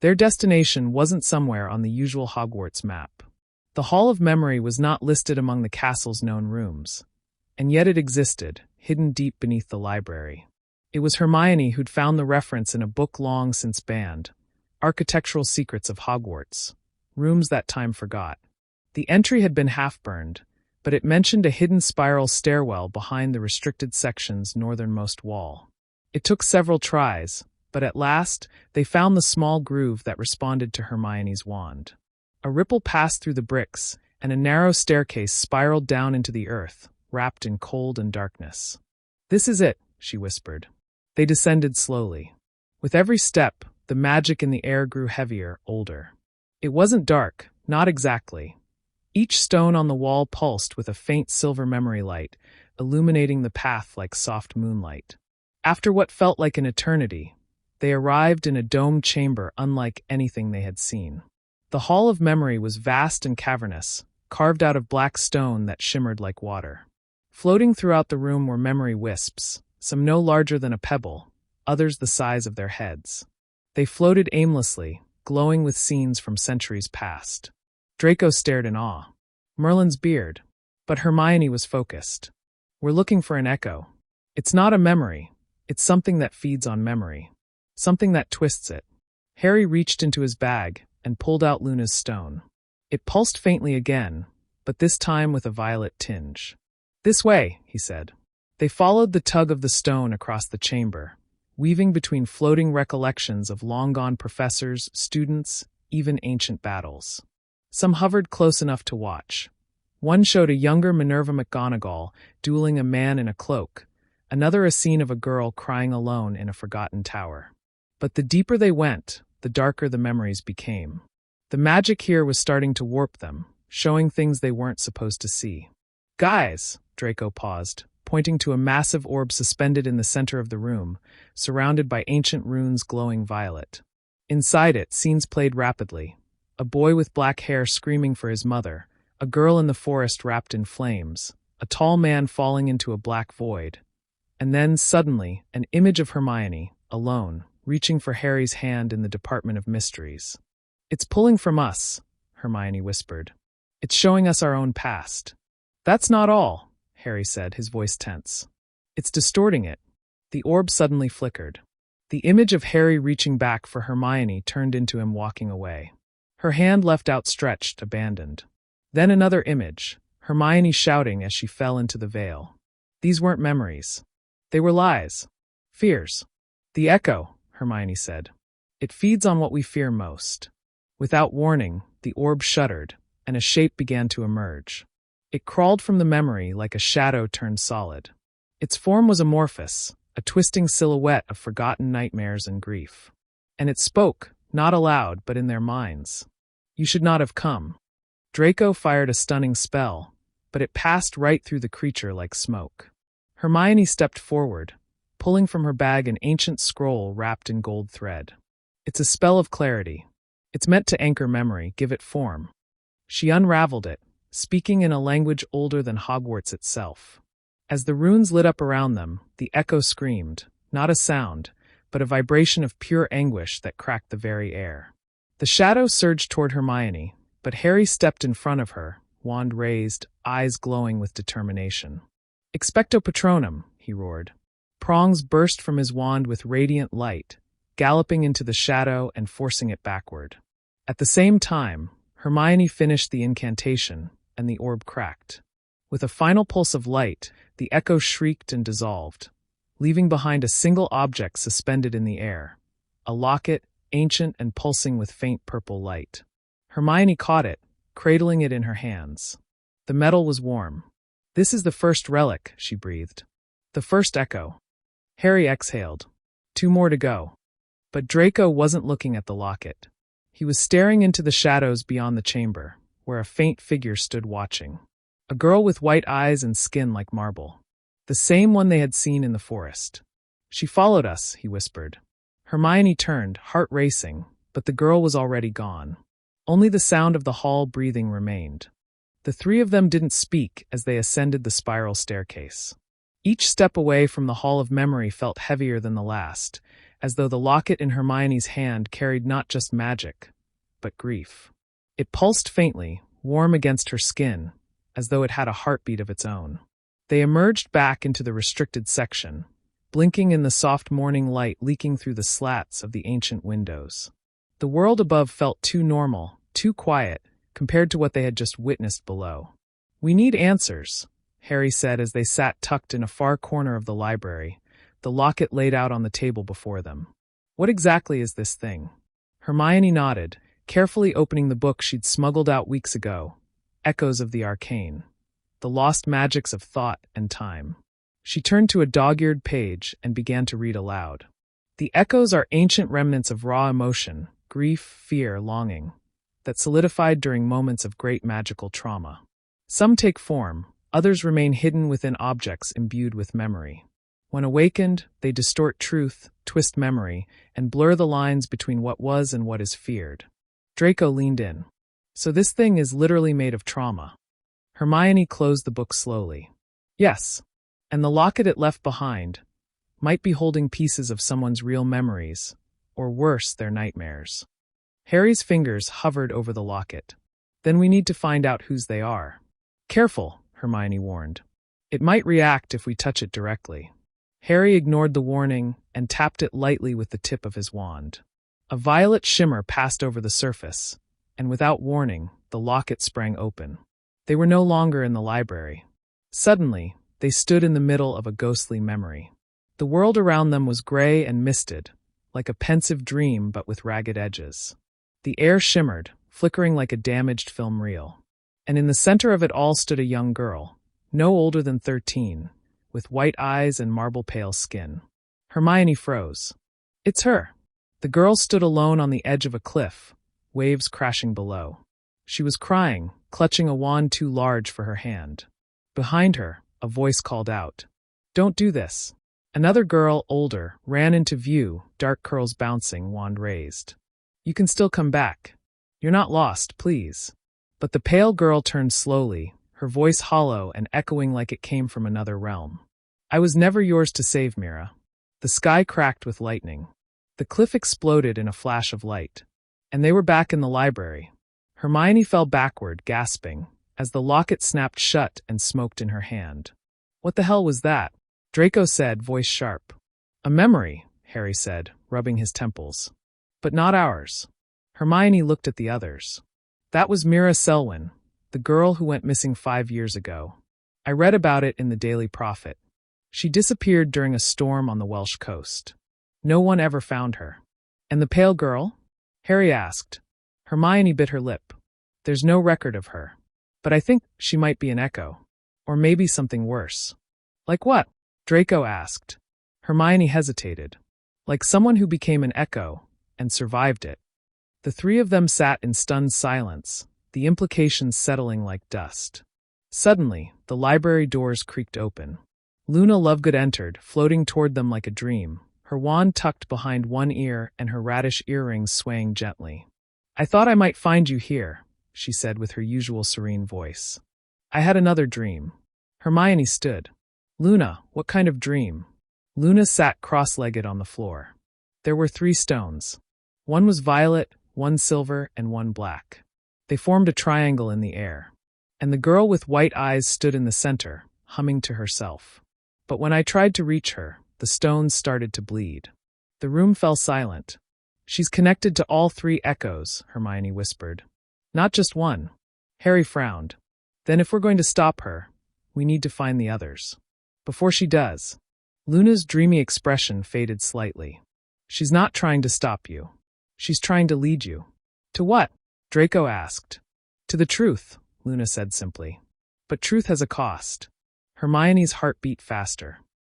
Their destination wasn't somewhere on the usual Hogwarts map. The Hall of Memory was not listed among the castle's known rooms, and yet it existed, hidden deep beneath the library. It was Hermione who'd found the reference in a book long since banned, Architectural Secrets of Hogwarts, Rooms That Time Forgot. The entry had been half-burned, but it mentioned a hidden spiral stairwell behind the restricted section's northernmost wall. It took several tries, but at last, they found the small groove that responded to Hermione's wand. A ripple passed through the bricks, and a narrow staircase spiraled down into the earth, wrapped in cold and darkness. This is it, she whispered. They descended slowly. With every step, the magic in the air grew heavier, older. It wasn't dark, not exactly. Each stone on the wall pulsed with a faint silver memory light, illuminating the path like soft moonlight. After what felt like an eternity, they arrived in a domed chamber unlike anything they had seen. The Hall of Memory was vast and cavernous, carved out of black stone that shimmered like water. Floating throughout the room were memory wisps, some no larger than a pebble, others the size of their heads. They floated aimlessly, glowing with scenes from centuries past. Draco stared in awe. Merlin's beard. But Hermione was focused. We're looking for an echo. It's not a memory. It's something that feeds on memory. Something that twists it. Harry reached into his bag and pulled out Luna's stone. It pulsed faintly again, but this time with a violet tinge. This way, he said. They followed the tug of the stone across the chamber, weaving between floating recollections of long-gone professors, students, even ancient battles. Some hovered close enough to watch. One showed a younger Minerva McGonagall dueling a man in a cloak, another a scene of a girl crying alone in a forgotten tower. But the deeper they went, the darker the memories became. The magic here was starting to warp them, showing things they weren't supposed to see. "Guys!" Draco paused, pointing to a massive orb suspended in the center of the room, surrounded by ancient runes glowing violet. Inside it, scenes played rapidly. A boy with black hair screaming for his mother, a girl in the forest wrapped in flames, a tall man falling into a black void. And then, suddenly, an image of Hermione, alone, reaching for Harry's hand in the Department of Mysteries. "It's pulling from us," Hermione whispered. "It's showing us our own past." "That's not all," Harry said, his voice tense. "It's distorting it." The orb suddenly flickered. The image of Harry reaching back for Hermione turned into him walking away. Her hand left outstretched, abandoned. Then another image, Hermione shouting as she fell into the veil. These weren't memories. They were lies. Fears. "The echo," Hermione said. "It feeds on what we fear most." Without warning, the orb shuddered, and a shape began to emerge. It crawled from the memory like a shadow turned solid. Its form was amorphous, a twisting silhouette of forgotten nightmares and grief. And it spoke, not aloud but in their minds. "You should not have come." Draco fired a stunning spell, but it passed right through the creature like smoke. Hermione stepped forward, pulling from her bag an ancient scroll wrapped in gold thread. "It's a spell of clarity. It's meant to anchor memory, give it form." She unraveled it, speaking in a language older than Hogwarts itself. As the runes lit up around them, the echo screamed, not a sound, but a vibration of pure anguish that cracked the very air. The shadow surged toward Hermione, but Harry stepped in front of her, wand raised, eyes glowing with determination. "Expecto Patronum," he roared. Prongs burst from his wand with radiant light, galloping into the shadow and forcing it backward. At the same time, Hermione finished the incantation, and the orb cracked. With a final pulse of light, the echo shrieked and dissolved, leaving behind a single object suspended in the air, a locket, ancient and pulsing with faint purple light. Hermione caught it, cradling it in her hands. The metal was warm. "This is the first relic," she breathed. "The first echo." Harry exhaled. 2 more to go. But Draco wasn't looking at the locket. He was staring into the shadows beyond the chamber, where a faint figure stood watching. A girl with white eyes and skin like marble. The same one they had seen in the forest. "She followed us," he whispered. Hermione turned, heart racing, but the girl was already gone. Only the sound of the hall breathing remained. The 3 of them didn't speak as they ascended the spiral staircase. Each step away from the Hall of Memory felt heavier than the last, as though the locket in Hermione's hand carried not just magic, but grief. It pulsed faintly, warm against her skin, as though it had a heartbeat of its own. They emerged back into the restricted section, blinking in the soft morning light leaking through the slats of the ancient windows. The world above felt too normal, too quiet, compared to what they had just witnessed below. "We need answers," Harry said as they sat tucked in a far corner of the library, the locket laid out on the table before them. "What exactly is this thing?" Hermione nodded, carefully opening the book she'd smuggled out weeks ago, Echoes of the Arcane, the lost magics of thought and time. She turned to a dog-eared page and began to read aloud. "The echoes are ancient remnants of raw emotion, grief, fear, longing, that solidified during moments of great magical trauma. Some take form, others remain hidden within objects imbued with memory. When awakened, they distort truth, twist memory, and blur the lines between what was and what is feared." Draco leaned in. "So this thing is literally made of trauma." Hermione closed the book slowly. "Yes, and the locket it left behind might be holding pieces of someone's real memories, or worse, their nightmares." Harry's fingers hovered over the locket. "Then we need to find out whose they are." "Careful," Hermione warned. "It might react if we touch it directly." Harry ignored the warning and tapped it lightly with the tip of his wand. A violet shimmer passed over the surface, and without warning, the locket sprang open. They were no longer in the library. Suddenly, they stood in the middle of a ghostly memory. The world around them was gray and misted, like a pensive dream but with ragged edges. The air shimmered, flickering like a damaged film reel. And in the center of it all stood a young girl, no older than 13, with white eyes and marble-pale skin. Hermione froze. It's her. The girl stood alone on the edge of a cliff, waves crashing below. She was crying, clutching a wand too large for her hand. Behind her, a voice called out, "Don't do this." Another girl, older, ran into view, dark curls bouncing, wand raised. "You can still come back. You're not lost, please." But the pale girl turned slowly, her voice hollow and echoing like it came from another realm. "I was never yours to save, Mira." The sky cracked with lightning. The cliff exploded in a flash of light. And they were back in the library. Hermione fell backward, gasping, as the locket snapped shut and smoked in her hand. "What the hell was that?" Draco said, voice sharp. "A memory," Harry said, rubbing his temples. "But not ours." Hermione looked at the others. "That was Mira Selwyn, the girl who went missing 5 years ago. I read about it in the Daily Prophet. She disappeared during a storm on the Welsh coast. No one ever found her." "And the pale girl?" Harry asked. Hermione bit her lip. "There's no record of her. But I think she might be an echo. Or maybe something worse." "Like what?" Draco asked. Hermione hesitated. "Like someone who became an echo and survived it." The three of them sat in stunned silence, the implications settling like dust. Suddenly, the library doors creaked open. Luna Lovegood entered, floating toward them like a dream, her wand tucked behind one ear and her radish earrings swaying gently. "I thought I might find you here," she said with her usual serene voice. "I had another dream." Hermione stood. "Luna, what kind of dream?" Luna sat cross-legged on the floor. There were 3 stones. One was violet, one silver, and one black. They formed a triangle in the air. And the girl with white eyes stood in the center, humming to herself. But when I tried to reach her, the stones started to bleed. The room fell silent. "She's connected to all 3 echoes," Hermione whispered. "Not just one." Harry frowned. "Then if we're going to stop her, we need to find the others." "Before she does." Luna's dreamy expression faded slightly. "She's not trying to stop you. She's trying to lead you." "To what?" Draco asked. "To the truth," Luna said simply. "But truth has a cost." Hermione's heart beat faster.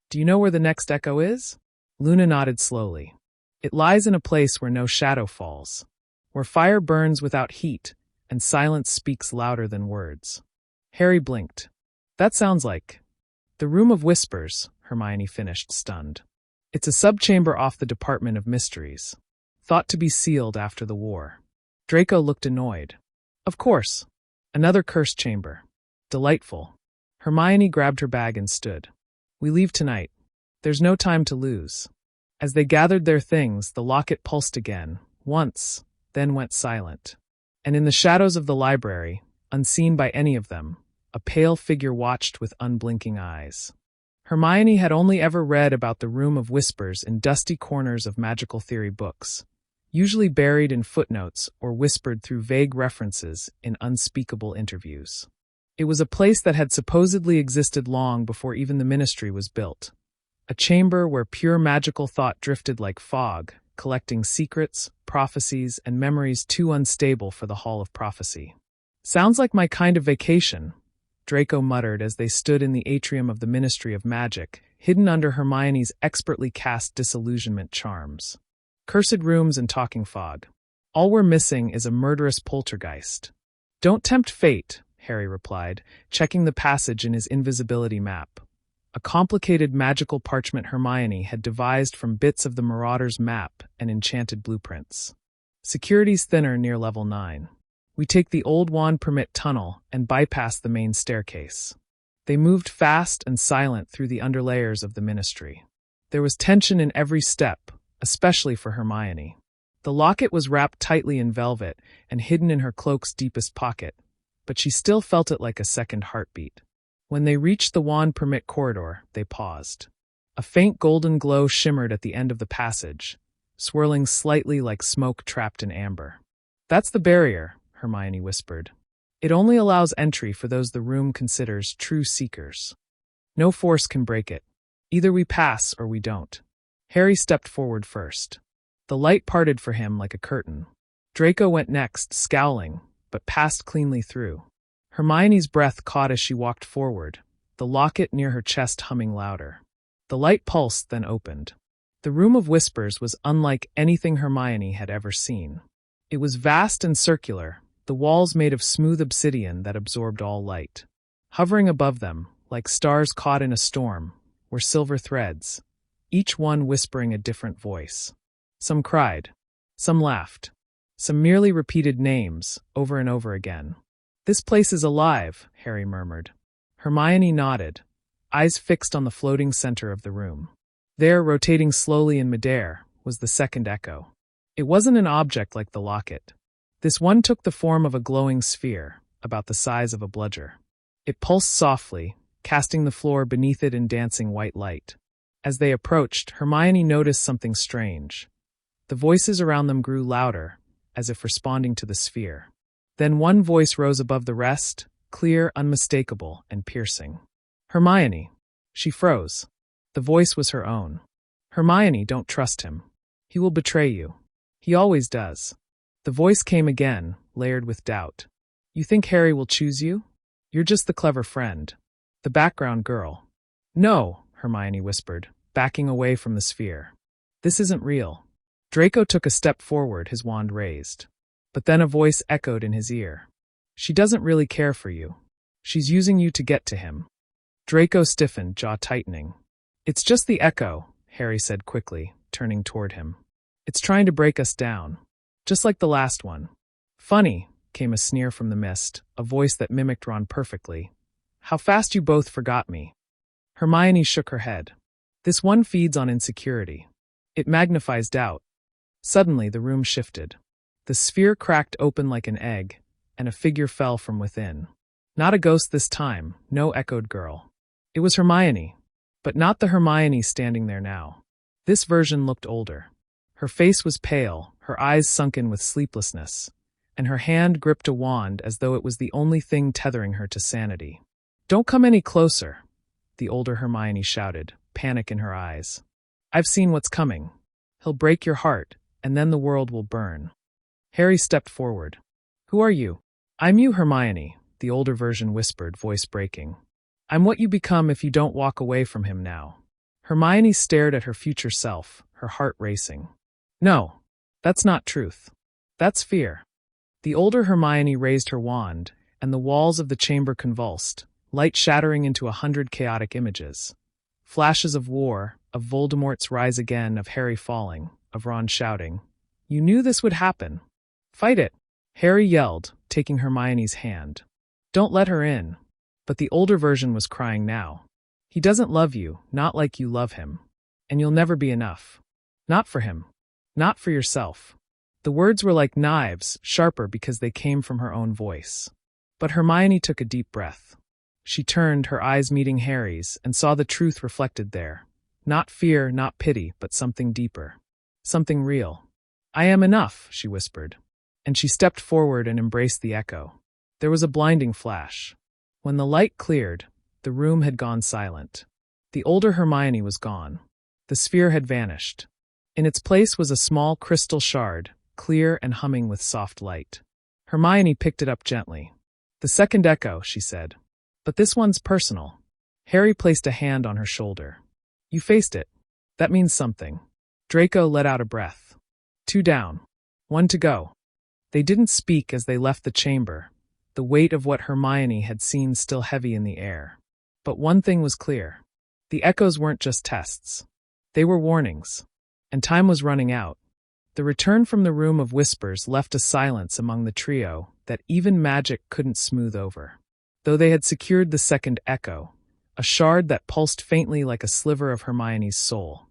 "Do you know where the next echo is?" Luna nodded slowly. "It lies in a place where no shadow falls, where fire burns without heat, and silence speaks louder than words." Harry blinked. "That sounds like..." "The Room of Whispers," Hermione finished, stunned. "It's a subchamber off the Department of Mysteries, thought to be sealed after the war." Draco looked annoyed. "Of course. Another cursed chamber. Delightful." Hermione grabbed her bag and stood. "We leave tonight. There's no time to lose." As they gathered their things, the locket pulsed again, once, then went silent. And in the shadows of the library, unseen by any of them, a pale figure watched with unblinking eyes. Hermione had only ever read about the Room of Whispers in dusty corners of magical theory books, usually buried in footnotes or whispered through vague references in unspeakable interviews. It was a place that had supposedly existed long before even the Ministry was built. A chamber where pure magical thought drifted like fog, collecting secrets, prophecies, and memories too unstable for the Hall of Prophecy. "Sounds like my kind of vacation," Draco muttered as they stood in the atrium of the Ministry of Magic, hidden under Hermione's expertly cast disillusionment charms. Cursed rooms and talking fog. All we're missing is a murderous poltergeist. "Don't tempt fate," Harry replied, checking the passage in his invisibility map. A complicated magical parchment Hermione had devised from bits of the Marauder's map and enchanted blueprints. "Security's thinner near level 9. We take the old wand permit tunnel and bypass the main staircase." They moved fast and silent through the underlayers of the Ministry. There was tension in every step, especially for Hermione. The locket was wrapped tightly in velvet and hidden in her cloak's deepest pocket, but she still felt it like a second heartbeat. When they reached the wand permit corridor, they paused. A faint golden glow shimmered at the end of the passage, swirling slightly like smoke trapped in amber. "That's the barrier," Hermione whispered. "It only allows entry for those the room considers true seekers. No force can break it. Either we pass or we don't." Harry stepped forward first. The light parted for him like a curtain. Draco went next, scowling, but passed cleanly through. Hermione's breath caught as she walked forward, the locket near her chest humming louder. The light pulsed, then opened. The Room of Whispers was unlike anything Hermione had ever seen. It was vast and circular, the walls made of smooth obsidian that absorbed all light. Hovering above them, like stars caught in a storm, were silver threads, each one whispering a different voice. Some cried, some laughed, some merely repeated names over and over again. "This place is alive," Harry murmured. Hermione nodded, eyes fixed on the floating center of the room. There, rotating slowly in midair, was the second echo. It wasn't an object like the locket. This one took the form of a glowing sphere, about the size of a bludger. It pulsed softly, casting the floor beneath it in dancing white light. As they approached, Hermione noticed something strange. The voices around them grew louder, as if responding to the sphere. Then one voice rose above the rest, clear, unmistakable, and piercing. "Hermione." She froze. The voice was her own. "Hermione, don't trust him. He will betray you. He always does." The voice came again, layered with doubt. "You think Harry will choose you? You're just the clever friend. The background girl." "No," Hermione whispered, backing away from the sphere. "This isn't real." Draco took a step forward, his wand raised. But then a voice echoed in his ear. "She doesn't really care for you. She's using you to get to him." Draco stiffened, jaw tightening. "It's just the echo," Harry said quickly, turning toward him. "It's trying to break us down. Just like the last one." "Funny," came a sneer from the mist, a voice that mimicked Ron perfectly. "How fast you both forgot me." Hermione shook her head. "This one feeds on insecurity. It magnifies doubt." Suddenly, the room shifted. The sphere cracked open like an egg, and a figure fell from within. Not a ghost this time, no, echoed girl. It was Hermione, but not the Hermione standing there now. This version looked older. Her face was pale, her eyes sunken with sleeplessness, and her hand gripped a wand as though it was the only thing tethering her to sanity. "Don't come any closer," the older Hermione shouted, panic in her eyes. "I've seen what's coming. He'll break your heart, and then the world will burn." Harry stepped forward. "Who are you?" "I'm you, Hermione," the older version whispered, voice breaking. "I'm what you become if you don't walk away from him now." Hermione stared at her future self, her heart racing. "No, that's not truth. That's fear." The older Hermione raised her wand, and the walls of the chamber convulsed, light shattering into 100 chaotic images. Flashes of war, of Voldemort's rise again, of Harry falling, of Ron shouting, "You knew this would happen. Fight it!" Harry yelled, taking Hermione's hand. "Don't let her in." But the older version was crying now. "He doesn't love you, not like you love him. And you'll never be enough. Not for him. Not for yourself." The words were like knives, sharper because they came from her own voice. But Hermione took a deep breath. She turned, her eyes meeting Harry's, and saw the truth reflected there. Not fear, not pity, but something deeper. Something real. "I am enough," she whispered. And she stepped forward and embraced the echo. There was a blinding flash. When the light cleared, the room had gone silent. The older Hermione was gone. The sphere had vanished. In its place was a small crystal shard, clear and humming with soft light. Hermione picked it up gently. "The second echo," she said. "But this one's personal." Harry placed a hand on her shoulder. "You faced it. That means something." Draco let out a breath. 2 down. 1 to go. They didn't speak as they left the chamber, the weight of what Hermione had seen still heavy in the air. But one thing was clear. The echoes weren't just tests. They were warnings. And time was running out. The return from the Room of Whispers left a silence among the trio that even magic couldn't smooth over. Though they had secured the second echo, a shard that pulsed faintly like a sliver of Hermione's soul,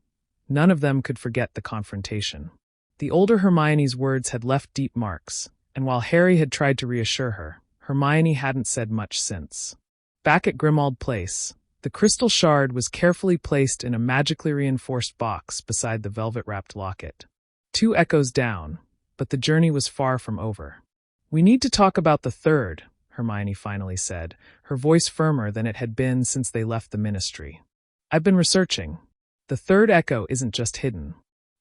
none of them could forget the confrontation. The older Hermione's words had left deep marks, and while Harry had tried to reassure her, Hermione hadn't said much since. Back at Grimmauld Place, the crystal shard was carefully placed in a magically reinforced box beside the velvet-wrapped locket. 2 echoes down, but the journey was far from over. "We need to talk about the third," Hermione finally said, her voice firmer than it had been since they left the ministry. "I've been researching. The third echo isn't just hidden.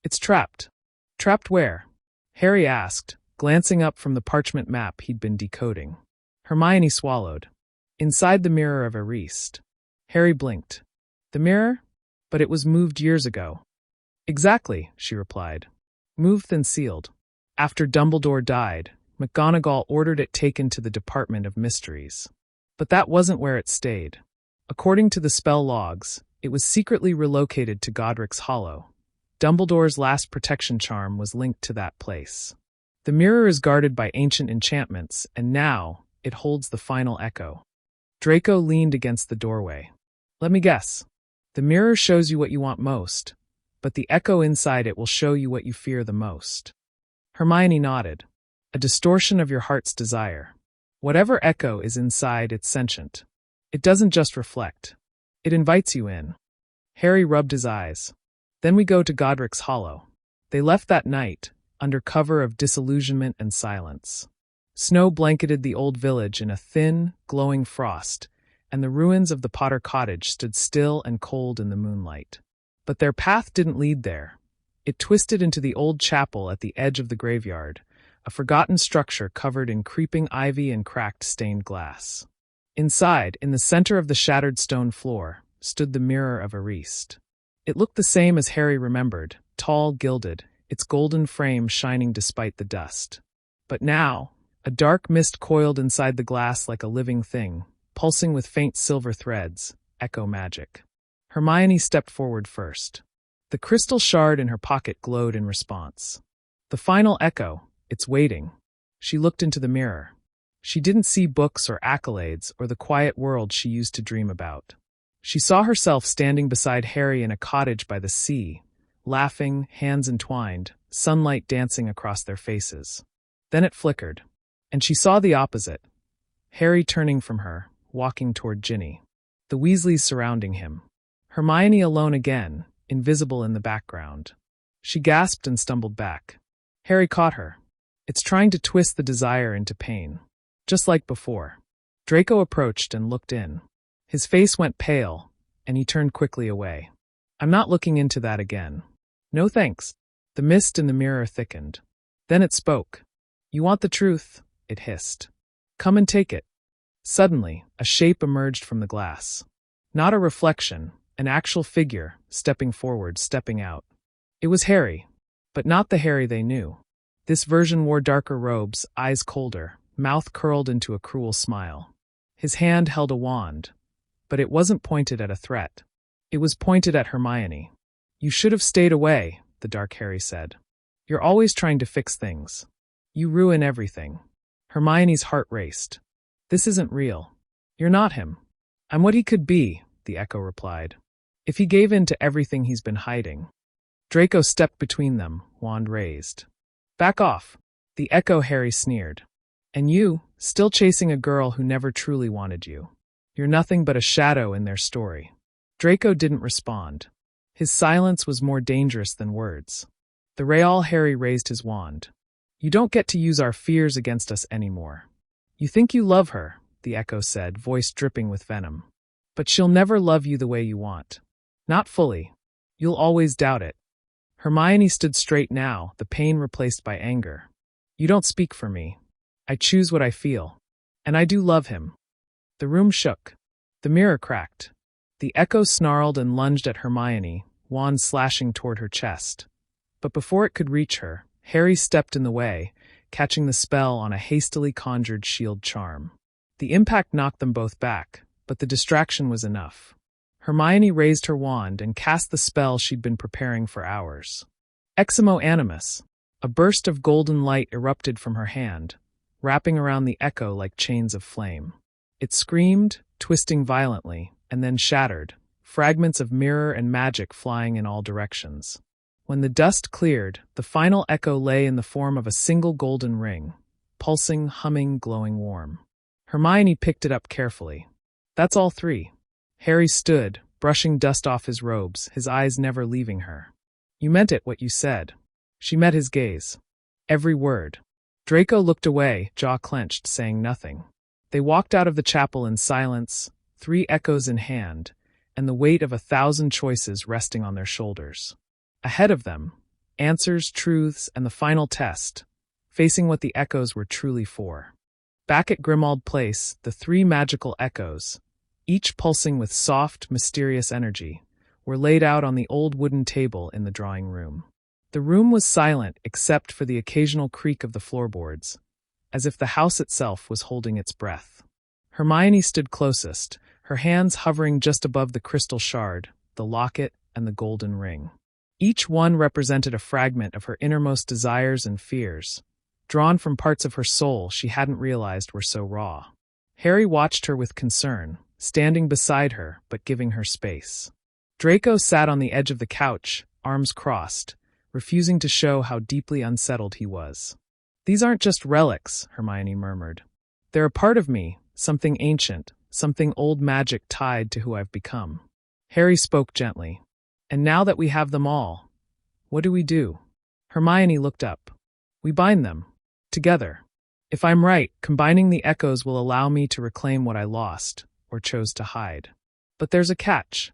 It's trapped." "Trapped where?" Harry asked, glancing up from the parchment map he'd been decoding. Hermione swallowed. Inside the mirror of Eriste. Harry blinked. The mirror? But it was moved years ago. Exactly, she replied. Moved and sealed. After Dumbledore died, McGonagall ordered it taken to the Department of Mysteries. But that wasn't where it stayed. According to the spell logs, it was secretly relocated to Godric's Hollow. Dumbledore's last protection charm was linked to that place. The mirror is guarded by ancient enchantments, and now it holds the final echo. Draco leaned against the doorway. Let me guess. The mirror shows you what you want most, but the echo inside it will show you what you fear the most. Hermione nodded. A distortion of your heart's desire. Whatever echo is inside, it's sentient. It doesn't just reflect. It invites you in. Harry rubbed his eyes. Then we go to Godric's Hollow. They left that night, under cover of disillusionment and silence. Snow blanketed the old village in a thin, glowing frost, and the ruins of the Potter cottage stood still and cold in the moonlight. But their path didn't lead there. It twisted into the old chapel at the edge of the graveyard, a forgotten structure covered in creeping ivy and cracked stained glass. Inside, in the center of the shattered stone floor, stood the mirror of Eriste. It looked the same as Harry remembered, tall, gilded, its golden frame shining despite the dust. But now, a dark mist coiled inside the glass like a living thing, pulsing with faint silver threads, echo magic. Hermione stepped forward first. The crystal shard in her pocket glowed in response. The final echo, it's waiting. She looked into the mirror. She didn't see books or accolades or the quiet world she used to dream about. She saw herself standing beside Harry in a cottage by the sea, laughing, hands entwined, sunlight dancing across their faces. Then it flickered, and she saw the opposite. Harry turning from her, walking toward Ginny. The Weasleys surrounding him. Hermione alone again, invisible in the background. She gasped and stumbled back. Harry caught her. It's trying to twist the desire into pain. Just like before. Draco approached and looked in. His face went pale, and he turned quickly away. I'm not looking into that again. No thanks. The mist in the mirror thickened. Then it spoke. You want the truth? It hissed. Come and take it. Suddenly, a shape emerged from the glass. Not a reflection, an actual figure, stepping forward, stepping out. It was Harry, but not the Harry they knew. This version wore darker robes, eyes colder, mouth curled into a cruel smile. His hand held a wand, but it wasn't pointed at a threat. It was pointed at Hermione. You should have stayed away, the dark Harry said. You're always trying to fix things. You ruin everything. Hermione's heart raced. This isn't real. You're not him. I'm what he could be, the echo replied. If he gave in to everything he's been hiding. Draco stepped between them, wand raised. Back off, the echo Harry sneered. And you, still chasing a girl who never truly wanted you. You're nothing but a shadow in their story. Draco didn't respond. His silence was more dangerous than words. The Real Harry raised his wand. You don't get to use our fears against us anymore. You think you love her, the echo said, voice dripping with venom. But she'll never love you the way you want. Not fully. You'll always doubt it. Hermione stood straight now, the pain replaced by anger. You don't speak for me. I choose what I feel. And I do love him. The room shook. The mirror cracked. The echo snarled and lunged at Hermione, wand slashing toward her chest. But before it could reach her, Harry stepped in the way, catching the spell on a hastily conjured shield charm. The impact knocked them both back, but the distraction was enough. Hermione raised her wand and cast the spell she'd been preparing for hours. Eximo Animus. A burst of golden light erupted from her hand, wrapping around the echo like chains of flame. It screamed, twisting violently, and then shattered, fragments of mirror and magic flying in all directions. When the dust cleared, the final echo lay in the form of a single golden ring, pulsing, humming, glowing warm. Hermione picked it up carefully. That's all three. Harry stood, brushing dust off his robes, his eyes never leaving her. You meant it, what you said. She met his gaze. Every word. Draco looked away, jaw clenched, saying nothing. They walked out of the chapel in silence, three echoes in hand, and the weight of 1,000 choices resting on their shoulders. Ahead of them, answers, truths, and the final test, facing what the echoes were truly for. Back at Grimmauld Place, the three magical echoes, each pulsing with soft, mysterious energy, were laid out on the old wooden table in the drawing room. The room was silent except for the occasional creak of the floorboards, as if the house itself was holding its breath. Hermione stood closest, her hands hovering just above the crystal shard, the locket, and the golden ring. Each one represented a fragment of her innermost desires and fears, drawn from parts of her soul she hadn't realized were so raw. Harry watched her with concern, standing beside her but giving her space. Draco sat on the edge of the couch, arms crossed, refusing to show how deeply unsettled he was. "These aren't just relics," Hermione murmured. "They're a part of me, something ancient, something old magic tied to who I've become." Harry spoke gently. "And now that we have them all, what do we do?" Hermione looked up. "We bind them. Together. If I'm right, combining the echoes will allow me to reclaim what I lost, or chose to hide. But there's a catch."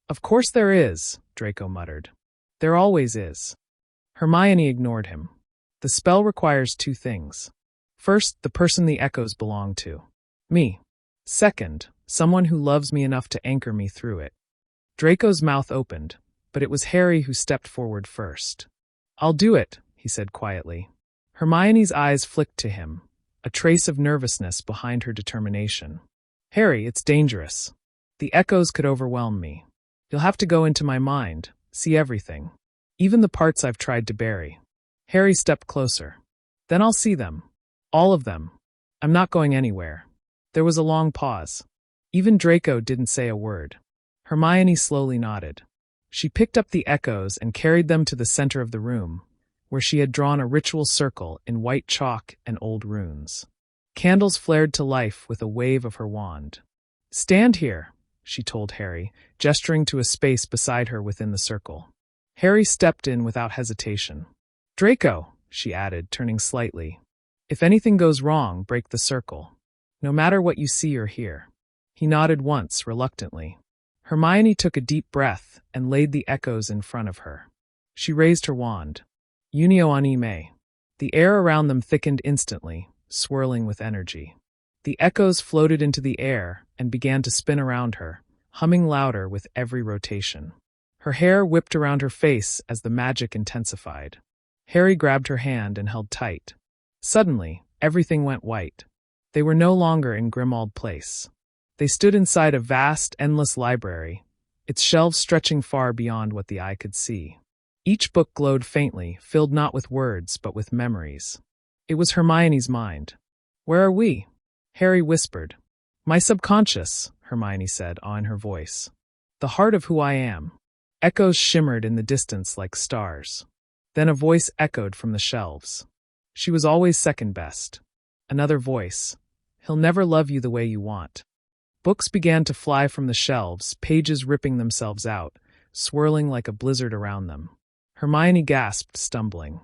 "Of course there is," Draco muttered. "There always is." Hermione ignored him. "The spell requires two things. First, the person the echoes belong to. Me. Second, someone who loves me enough to anchor me through it." Draco's mouth opened, but it was Harry who stepped forward first. "I'll do it," he said quietly. Hermione's eyes flicked to him, a trace of nervousness behind her determination. "Harry, it's dangerous. The echoes could overwhelm me. You'll have to go into my mind, see everything. Even the parts I've tried to bury." Harry stepped closer. "Then I'll see them. All of them. I'm not going anywhere." There was a long pause. Even Draco didn't say a word. Hermione slowly nodded. She picked up the echoes and carried them to the center of the room, where she had drawn a ritual circle in white chalk and old runes. Candles flared to life with a wave of her wand. "Stand here," she told Harry, gesturing to a space beside her within the circle. Harry stepped in without hesitation. "Draco," she added, turning slightly. "If anything goes wrong, break the circle. No matter what you see or hear." He nodded once, reluctantly. Hermione took a deep breath and laid the echoes in front of her. She raised her wand. "Unio anime." The air around them thickened instantly, swirling with energy. The echoes floated into the air and began to spin around her, humming louder with every rotation. Her hair whipped around her face as the magic intensified. Harry grabbed her hand and held tight. Suddenly, everything went white. They were no longer in Grimmauld Place. They stood inside a vast, endless library, its shelves stretching far beyond what the eye could see. Each book glowed faintly, filled not with words but with memories. It was Hermione's mind. "Where are we?" Harry whispered. "My subconscious," Hermione said, awe in her voice. "The heart of who I am." Echoes shimmered in the distance like stars. Then a voice echoed from the shelves. She was always second best. Another voice. "He'll never love you the way you want." Books began to fly from the shelves, pages ripping themselves out, swirling like a blizzard around them. Hermione gasped, stumbling.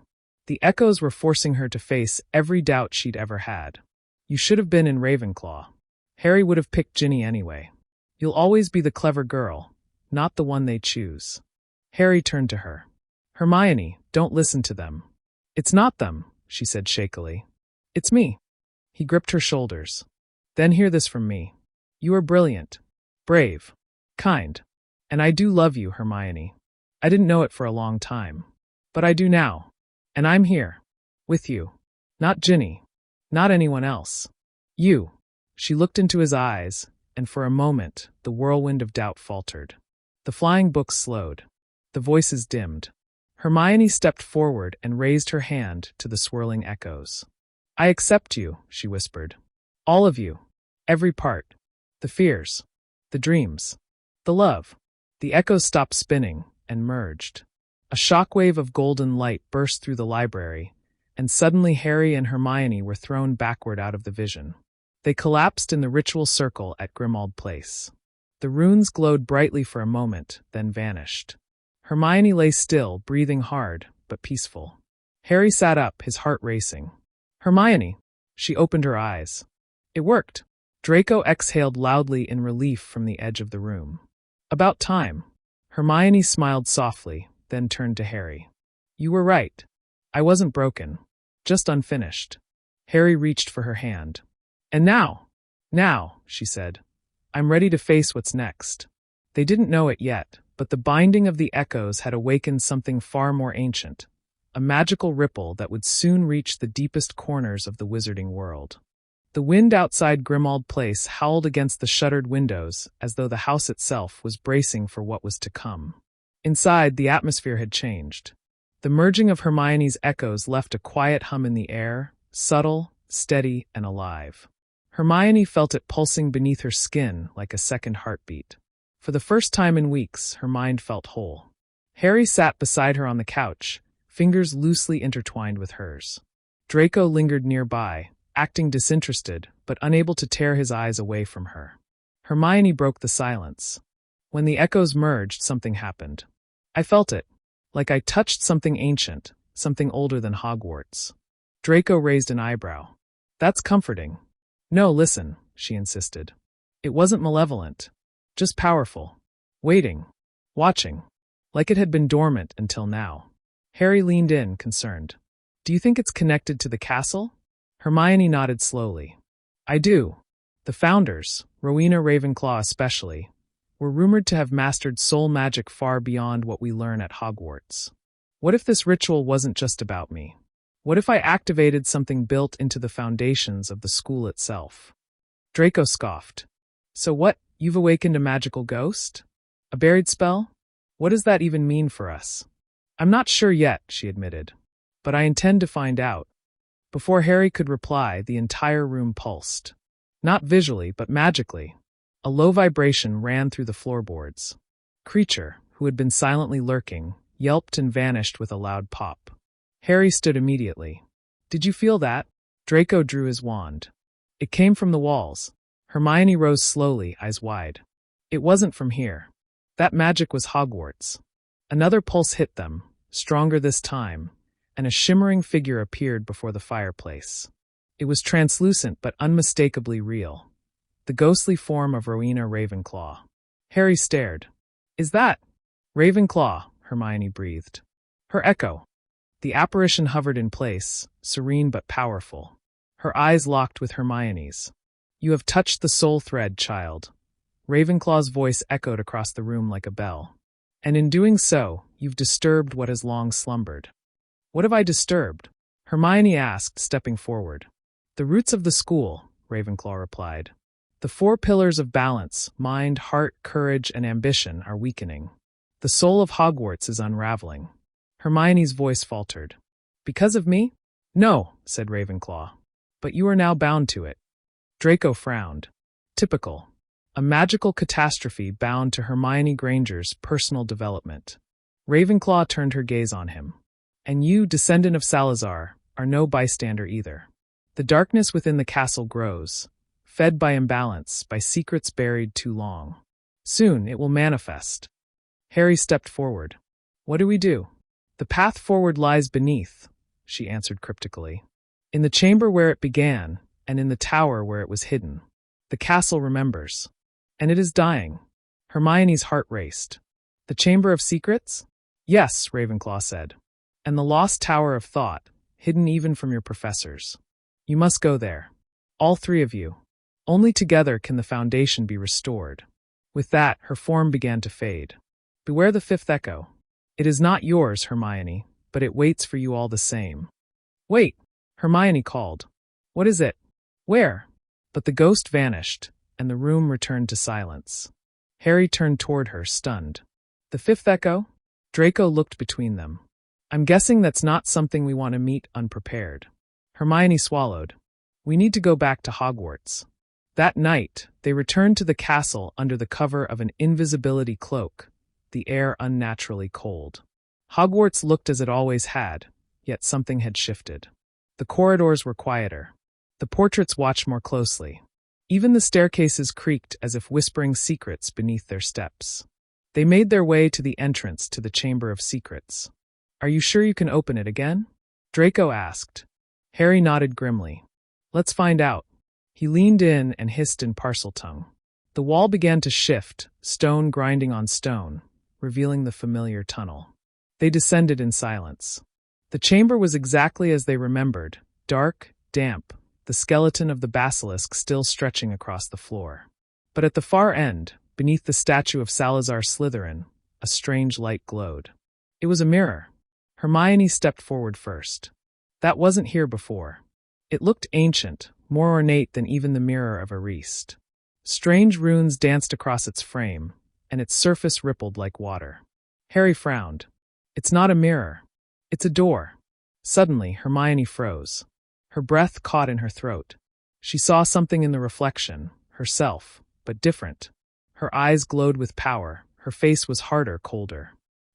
The echoes were forcing her to face every doubt she'd ever had. "You should have been in Ravenclaw." Harry would have picked Ginny anyway. "You'll always be the clever girl, not the one they choose." Harry turned to her. "Hermione, don't listen to them." "It's not them," she said shakily. "It's me." He gripped her shoulders. "Then hear this from me. You are brilliant, brave, kind. And I do love you, Hermione. I didn't know it for a long time. But I do now. And I'm here. With you. Not Ginny. Not anyone else. You." She looked into his eyes, and for a moment, the whirlwind of doubt faltered. The flying books slowed. The voices dimmed. Hermione stepped forward and raised her hand to the swirling echoes. "I accept you," she whispered. "All of you. Every part. The fears. The dreams. The love." The echoes stopped spinning and merged. A shockwave of golden light burst through the library, and suddenly Harry and Hermione were thrown backward out of the vision. They collapsed in the ritual circle at Grimmauld Place. The runes glowed brightly for a moment, then vanished. Hermione lay still, breathing hard, but peaceful. Harry sat up, his heart racing. "Hermione!" She opened her eyes. "It worked." Draco exhaled loudly in relief from the edge of the room. "About time." Hermione smiled softly, then turned to Harry. "You were right. I wasn't broken. just unfinished. Harry reached for her hand. And now, she said, I'm ready to face what's next. They didn't know it yet, but the binding of the echoes had awakened something far more ancient, a magical ripple that would soon reach the deepest corners of the wizarding world. The wind outside Grimmauld Place howled against the shuttered windows as though the house itself was bracing for what was to come. Inside, the atmosphere had changed. The merging of Hermione's echoes left a quiet hum in the air, subtle, steady, and alive. Hermione felt it pulsing beneath her skin like a second heartbeat. For the first time in weeks, her mind felt whole. Harry sat beside her on the couch, fingers loosely intertwined with hers. Draco lingered nearby, acting disinterested, but unable to tear his eyes away from her. Hermione broke the silence. When the echoes merged, something happened. I felt it, like I touched something ancient, something older than Hogwarts. Draco raised an eyebrow. That's comforting. No, listen, she insisted. It wasn't malevolent, just powerful. Waiting. Watching. Like it had been dormant until now. Harry leaned in, concerned. Do you think it's connected to the castle? Hermione nodded slowly. I do. The founders, Rowena Ravenclaw especially, were rumored to have mastered soul magic far beyond what we learn at Hogwarts. What if this ritual wasn't just about me? What if I activated something built into the foundations of the school itself? Draco scoffed. So what, you've awakened a magical ghost? A buried spell? What does that even mean for us? I'm not sure yet, she admitted. But I intend to find out. Before Harry could reply, the entire room pulsed. Not visually, but magically. A low vibration ran through the floorboards. Creature, who had been silently lurking, yelped and vanished with a loud pop. Harry stood immediately. Did you feel that? Draco drew his wand. It came from the walls. Hermione rose slowly, eyes wide. It wasn't from here. That magic was Hogwarts. Another pulse hit them, stronger this time, and a shimmering figure appeared before the fireplace. It was translucent but unmistakably real. The ghostly form of Rowena Ravenclaw. Harry stared. Is that Ravenclaw? Hermione breathed. Her echo. The apparition hovered in place, serene but powerful. Her eyes locked with Hermione's. You have touched the soul thread, child. Ravenclaw's voice echoed across the room like a bell. And in doing so, you've disturbed what has long slumbered. What have I disturbed? Hermione asked, stepping forward. The roots of the school, Ravenclaw replied. The 4 pillars of balance, mind, heart, courage, and ambition, are weakening. The soul of Hogwarts is unraveling. Hermione's voice faltered. Because of me? No, said Ravenclaw. But you are now bound to it. Draco frowned. Typical. A magical catastrophe bound to Hermione Granger's personal development. Ravenclaw turned her gaze on him. And you, descendant of Salazar, are no bystander either. The darkness within the castle grows, fed by imbalance, by secrets buried too long. Soon it will manifest. Harry stepped forward. What do we do? The path forward lies beneath, she answered cryptically. In the chamber where it began, and in the tower where it was hidden. The castle remembers. And it is dying. Hermione's heart raced. The Chamber of Secrets? Yes, Ravenclaw said. And the lost Tower of Thought, hidden even from your professors. You must go there. All 3 of you. Only together can the foundation be restored. With that, her form began to fade. Beware the 5th echo. It is not yours, Hermione, but it waits for you all the same. Wait, Hermione called. What is it? Where? But the ghost vanished, and the room returned to silence. Harry turned toward her, stunned. The 5th echo? Draco looked between them. I'm guessing that's not something we want to meet unprepared. Hermione swallowed. We need to go back to Hogwarts. That night, they returned to the castle under the cover of an invisibility cloak, the air unnaturally cold. Hogwarts looked as it always had, yet something had shifted. The corridors were quieter. The portraits watched more closely. Even the staircases creaked as if whispering secrets beneath their steps. They made their way to the entrance to the Chamber of Secrets. Are you sure you can open it again? Draco asked. Harry nodded grimly. Let's find out. He leaned in and hissed in Parseltongue. The wall began to shift, stone grinding on stone, revealing the familiar tunnel. They descended in silence. The chamber was exactly as they remembered, dark, damp, the skeleton of the basilisk still stretching across the floor. But at the far end, beneath the statue of Salazar Slytherin, a strange light glowed. It was a mirror. Hermione stepped forward first. That wasn't here before. It looked ancient, more ornate than even the mirror of Ariste. Strange runes danced across its frame, and its surface rippled like water. Harry frowned. It's not a mirror. It's a door. Suddenly, Hermione froze. Her breath caught in her throat. She saw something in the reflection, herself, but different. Her eyes glowed with power, her face was harder, colder.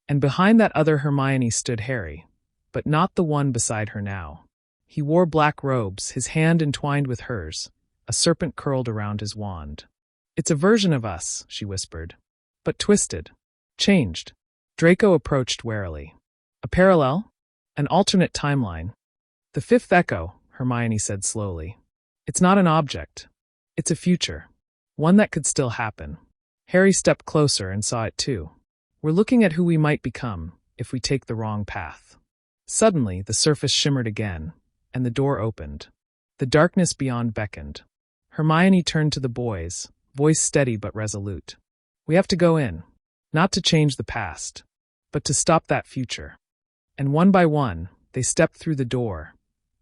And behind that other Hermione stood Harry, but not the one beside her now. He wore black robes, his hand entwined with hers, a serpent curled around his wand. It's a version of us, she whispered. But twisted. Changed. Draco approached warily. A parallel? An alternate timeline? The fifth echo, Hermione said slowly. It's not an object. It's a future. One that could still happen. Harry stepped closer and saw it too. We're looking at who we might become, if we take the wrong path. Suddenly, the surface shimmered again, and the door opened. The darkness beyond beckoned. Hermione turned to the boys, voice steady but resolute. We have to go in. Not to change the past, but to stop that future. And one by one, they stepped through the door,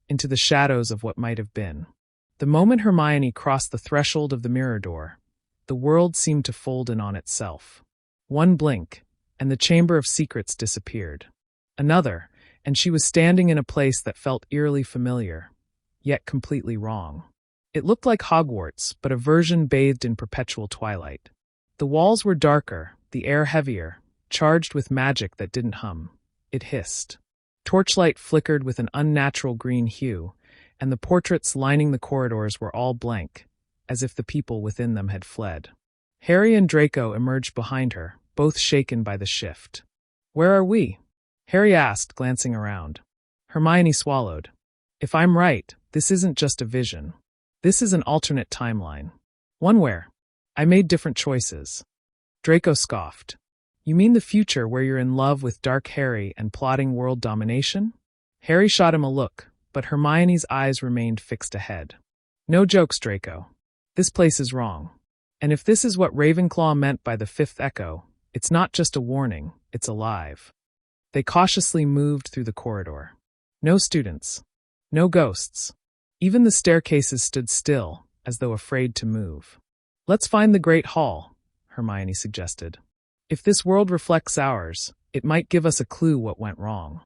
into the shadows of what might have been. The moment Hermione crossed the threshold of the mirror door, the world seemed to fold in on itself. One blink, and the Chamber of Secrets disappeared. Another, and she was standing in a place that felt eerily familiar, yet completely wrong. It looked like Hogwarts, but a version bathed in perpetual twilight. The walls were darker, the air heavier, charged with magic that didn't hum. It hissed. Torchlight flickered with an unnatural green hue, and the portraits lining the corridors were all blank, as if the people within them had fled. Harry and Draco emerged behind her, both shaken by the shift. Where are we? Harry asked, glancing around. Hermione swallowed. If I'm right, this isn't just a vision. This is an alternate timeline. One where I made different choices. Draco scoffed. You mean the future where you're in love with Dark Harry and plotting world domination? Harry shot him a look, but Hermione's eyes remained fixed ahead. No jokes, Draco. This place is wrong. And if this is what Ravenclaw meant by the fifth echo, it's not just a warning, it's alive. They cautiously moved through the corridor. No students. No ghosts. Even the staircases stood still, as though afraid to move. Let's find the Great Hall, Hermione suggested. If this world reflects ours, it might give us a clue what went wrong.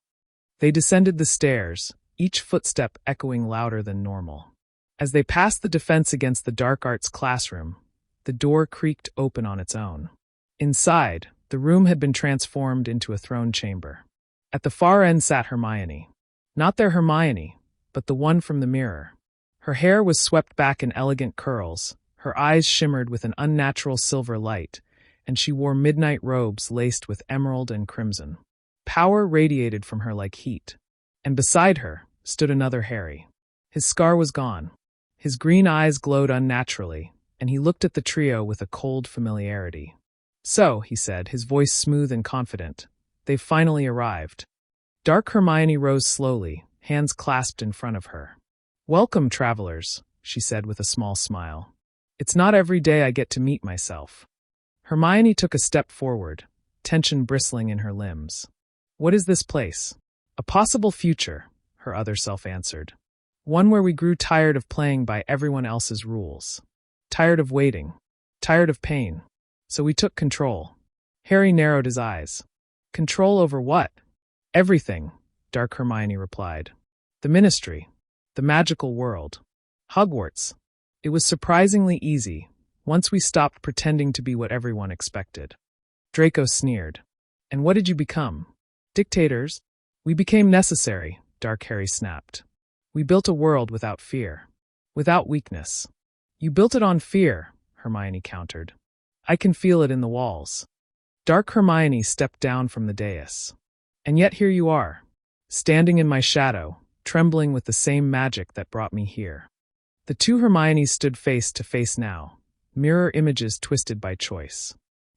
They descended the stairs, each footstep echoing louder than normal. As they passed the Defense Against the Dark Arts classroom, the door creaked open on its own. Inside, the room had been transformed into a throne chamber. At the far end sat Hermione. Not their Hermione, but the one from the mirror. Her hair was swept back in elegant curls, her eyes shimmered with an unnatural silver light, and she wore midnight robes laced with emerald and crimson. Power radiated from her like heat. And beside her stood another Harry. His scar was gone. His green eyes glowed unnaturally, and he looked at the trio with a cold familiarity. So, he said, his voice smooth and confident, they've finally arrived. Dark Hermione rose slowly, hands clasped in front of her. Welcome, travelers, she said with a small smile. It's not every day I get to meet myself. Hermione took a step forward, tension bristling in her limbs. What is this place? A possible future, her other self answered. One where we grew tired of playing by everyone else's rules. Tired of waiting. Tired of pain. So we took control. Harry narrowed his eyes. Control over what? Everything, Dark Hermione replied. The Ministry. The magical world. Hogwarts. It was surprisingly easy, once we stopped pretending to be what everyone expected. Draco sneered. And what did you become? Dictators? We became necessary, Dark Harry snapped. We built a world without fear. Without weakness. You built it on fear, Hermione countered. I can feel it in the walls. Dark Hermione stepped down from the dais. And yet here you are, standing in my shadow, trembling with the same magic that brought me here. The two Hermiones stood face to face now, mirror images twisted by choice.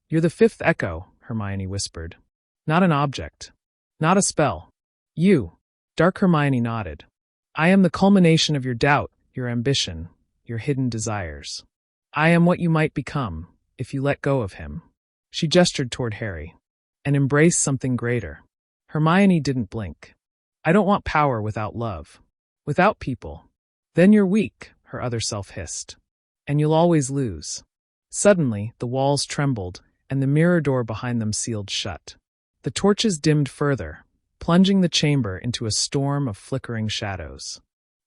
You're the fifth echo, Hermione whispered. Not an object. Not a spell. You. Dark Hermione nodded. I am the culmination of your doubt, your ambition, your hidden desires. I am what you might become, if you let go of him. She gestured toward Harry. And embrace something greater. Hermione didn't blink. I don't want power without love. Without people. Then you're weak, her other self hissed. And you'll always lose. Suddenly, the walls trembled, and the mirror door behind them sealed shut. The torches dimmed further, plunging the chamber into a storm of flickering shadows.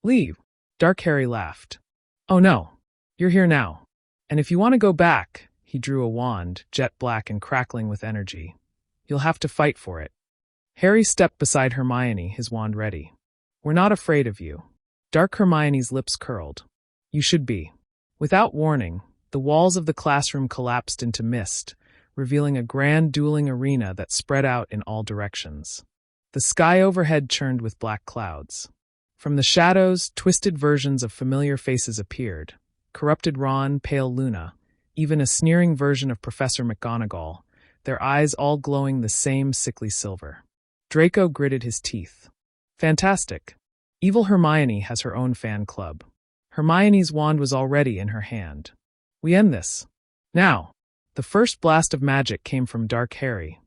Leave. Dark Harry laughed. Oh no. You're here now. And if you want to go back, he drew a wand, jet black and crackling with energy. You'll have to fight for it. Harry stepped beside Hermione, his wand ready. We're not afraid of you. Dark Hermione's lips curled. You should be. Without warning, the walls of the classroom collapsed into mist, revealing a grand dueling arena that spread out in all directions. The sky overhead churned with black clouds. From the shadows, twisted versions of familiar faces appeared. Corrupted Ron, pale Luna, even a sneering version of Professor McGonagall, their eyes all glowing the same sickly silver. Draco gritted his teeth. Fantastic. Evil Hermione has her own fan club. Hermione's wand was already in her hand. We end this. Now. The first blast of magic came from Dark Harry.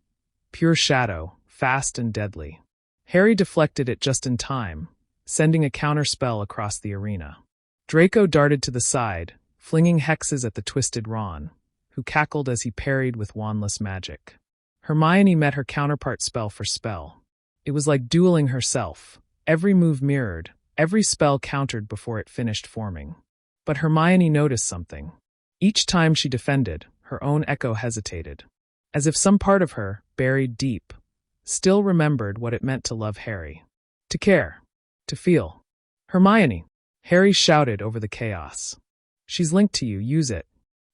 Pure shadow, fast and deadly. Harry deflected it just in time, sending a counterspell across the arena. Draco darted to the side, flinging hexes at the twisted Ron, who cackled as he parried with wandless magic. Hermione met her counterpart spell for spell. It was like dueling herself, every move mirrored, every spell countered before it finished forming. But Hermione noticed something. Each time she defended, her own echo hesitated, as if some part of her, buried deep, still remembered what it meant to love Harry. To care. To feel. Hermione! Harry shouted over the chaos. She's linked to you, use it.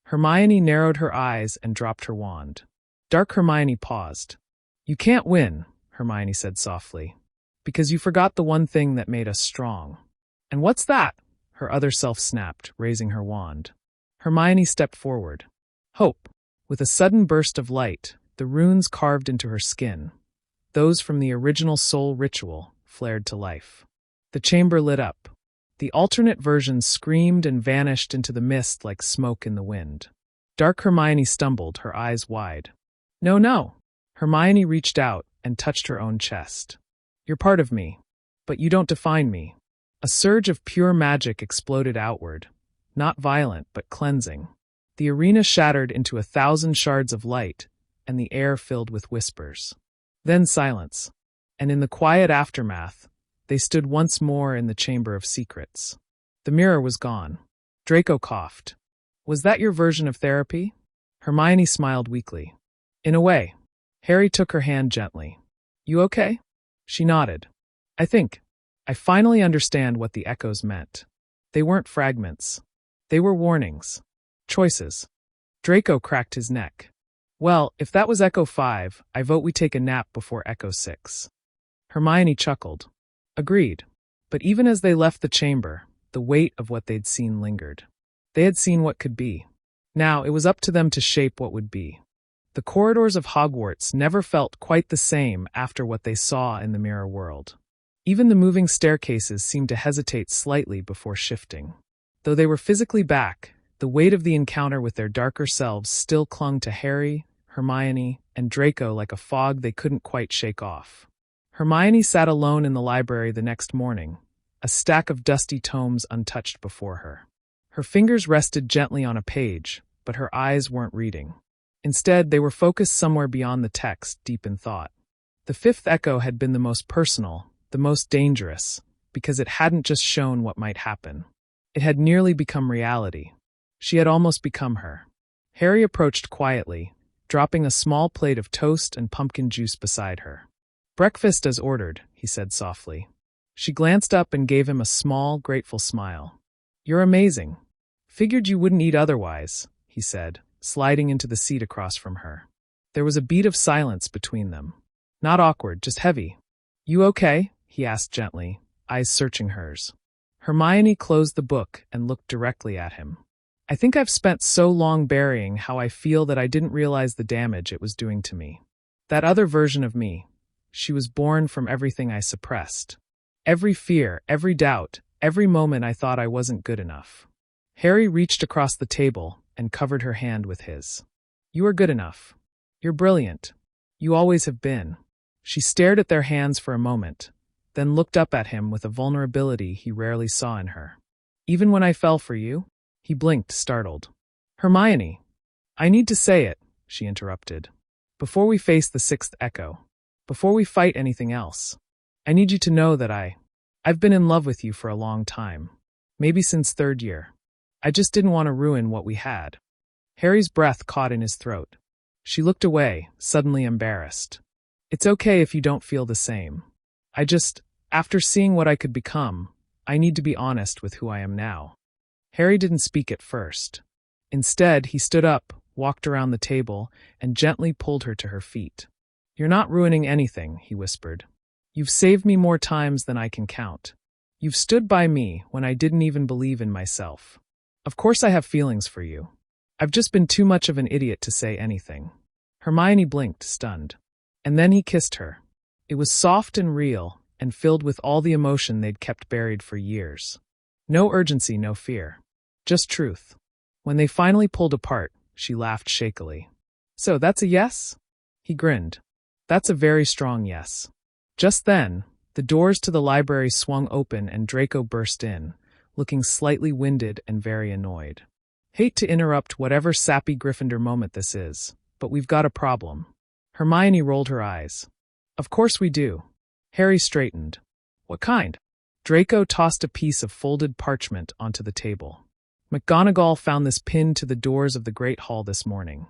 Hermione narrowed her eyes and dropped her wand. Dark Hermione paused. You can't win, Hermione said softly, because you forgot the one thing that made us strong. And what's that? Her other self snapped, raising her wand. Hermione stepped forward. Hope. With a sudden burst of light, the runes carved into her skin, those from the original soul ritual, flared to life. The chamber lit up. The alternate versions screamed and vanished into the mist like smoke in the wind. Dark Hermione stumbled, her eyes wide. No, no. Hermione reached out and touched her own chest. You're part of me, but you don't define me. A surge of pure magic exploded outward, not violent but cleansing. The arena shattered into 1,000 shards of light, and the air filled with whispers. Then silence. And in the quiet aftermath, they stood once more in the Chamber of Secrets. The mirror was gone. Draco coughed. Was that your version of therapy? Hermione smiled weakly. In a way. Harry took her hand gently. You okay? She nodded. I think. I finally understand what the echoes meant. They weren't fragments. They were warnings. Choices. Draco cracked his neck. Well, if that was Echo 5, I vote we take a nap before Echo 6. Hermione chuckled. Agreed. But even as they left the chamber, the weight of what they'd seen lingered. They had seen what could be. Now it was up to them to shape what would be. The corridors of Hogwarts never felt quite the same after what they saw in the mirror world. Even the moving staircases seemed to hesitate slightly before shifting. Though they were physically back, the weight of the encounter with their darker selves still clung to Harry, Hermione, and Draco like a fog they couldn't quite shake off. Hermione sat alone in the library the next morning, a stack of dusty tomes untouched before her. Her fingers rested gently on a page, but her eyes weren't reading. Instead, they were focused somewhere beyond the text, deep in thought. The fifth echo had been the most personal, the most dangerous, because it hadn't just shown what might happen. It had nearly become reality. She had almost become her. Harry approached quietly, dropping a small plate of toast and pumpkin juice beside her. Breakfast as ordered, he said softly. She glanced up and gave him a small, grateful smile. You're amazing. Figured you wouldn't eat otherwise, he said, sliding into the seat across from her. There was a beat of silence between them. Not awkward, just heavy. You okay? He asked gently, eyes searching hers. Hermione closed the book and looked directly at him. I think I've spent so long burying how I feel that I didn't realize the damage it was doing to me. That other version of me, she was born from everything I suppressed. Every fear, every doubt, every moment I thought I wasn't good enough. Harry reached across the table and covered her hand with his. You are good enough. You're brilliant. You always have been. She stared at their hands for a moment, then looked up at him with a vulnerability he rarely saw in her. Even when I fell for you? He blinked, startled. Hermione. I need to say it, she interrupted. Before we face the sixth echo. Before we fight anything else. I need you to know that I've been in love with you for a long time. Maybe since third year. I just didn't want to ruin what we had. Harry's breath caught in his throat. She looked away, suddenly embarrassed. It's okay if you don't feel the same. After seeing what I could become, I need to be honest with who I am now. Harry didn't speak at first. Instead, he stood up, walked around the table, and gently pulled her to her feet. You're not ruining anything, he whispered. You've saved me more times than I can count. You've stood by me when I didn't even believe in myself. Of course I have feelings for you. I've just been too much of an idiot to say anything. Hermione blinked, stunned. And then he kissed her. It was soft and real, and filled with all the emotion they'd kept buried for years. No urgency, no fear. Just truth. When they finally pulled apart, she laughed shakily. So that's a yes? He grinned. That's a very strong yes. Just then, the doors to the library swung open and Draco burst in, looking slightly winded and very annoyed. Hate to interrupt whatever sappy Gryffindor moment this is, but we've got a problem. Hermione rolled her eyes. Of course we do. Harry straightened. What kind? Draco tossed a piece of folded parchment onto the table. McGonagall found this pinned to the doors of the Great Hall this morning.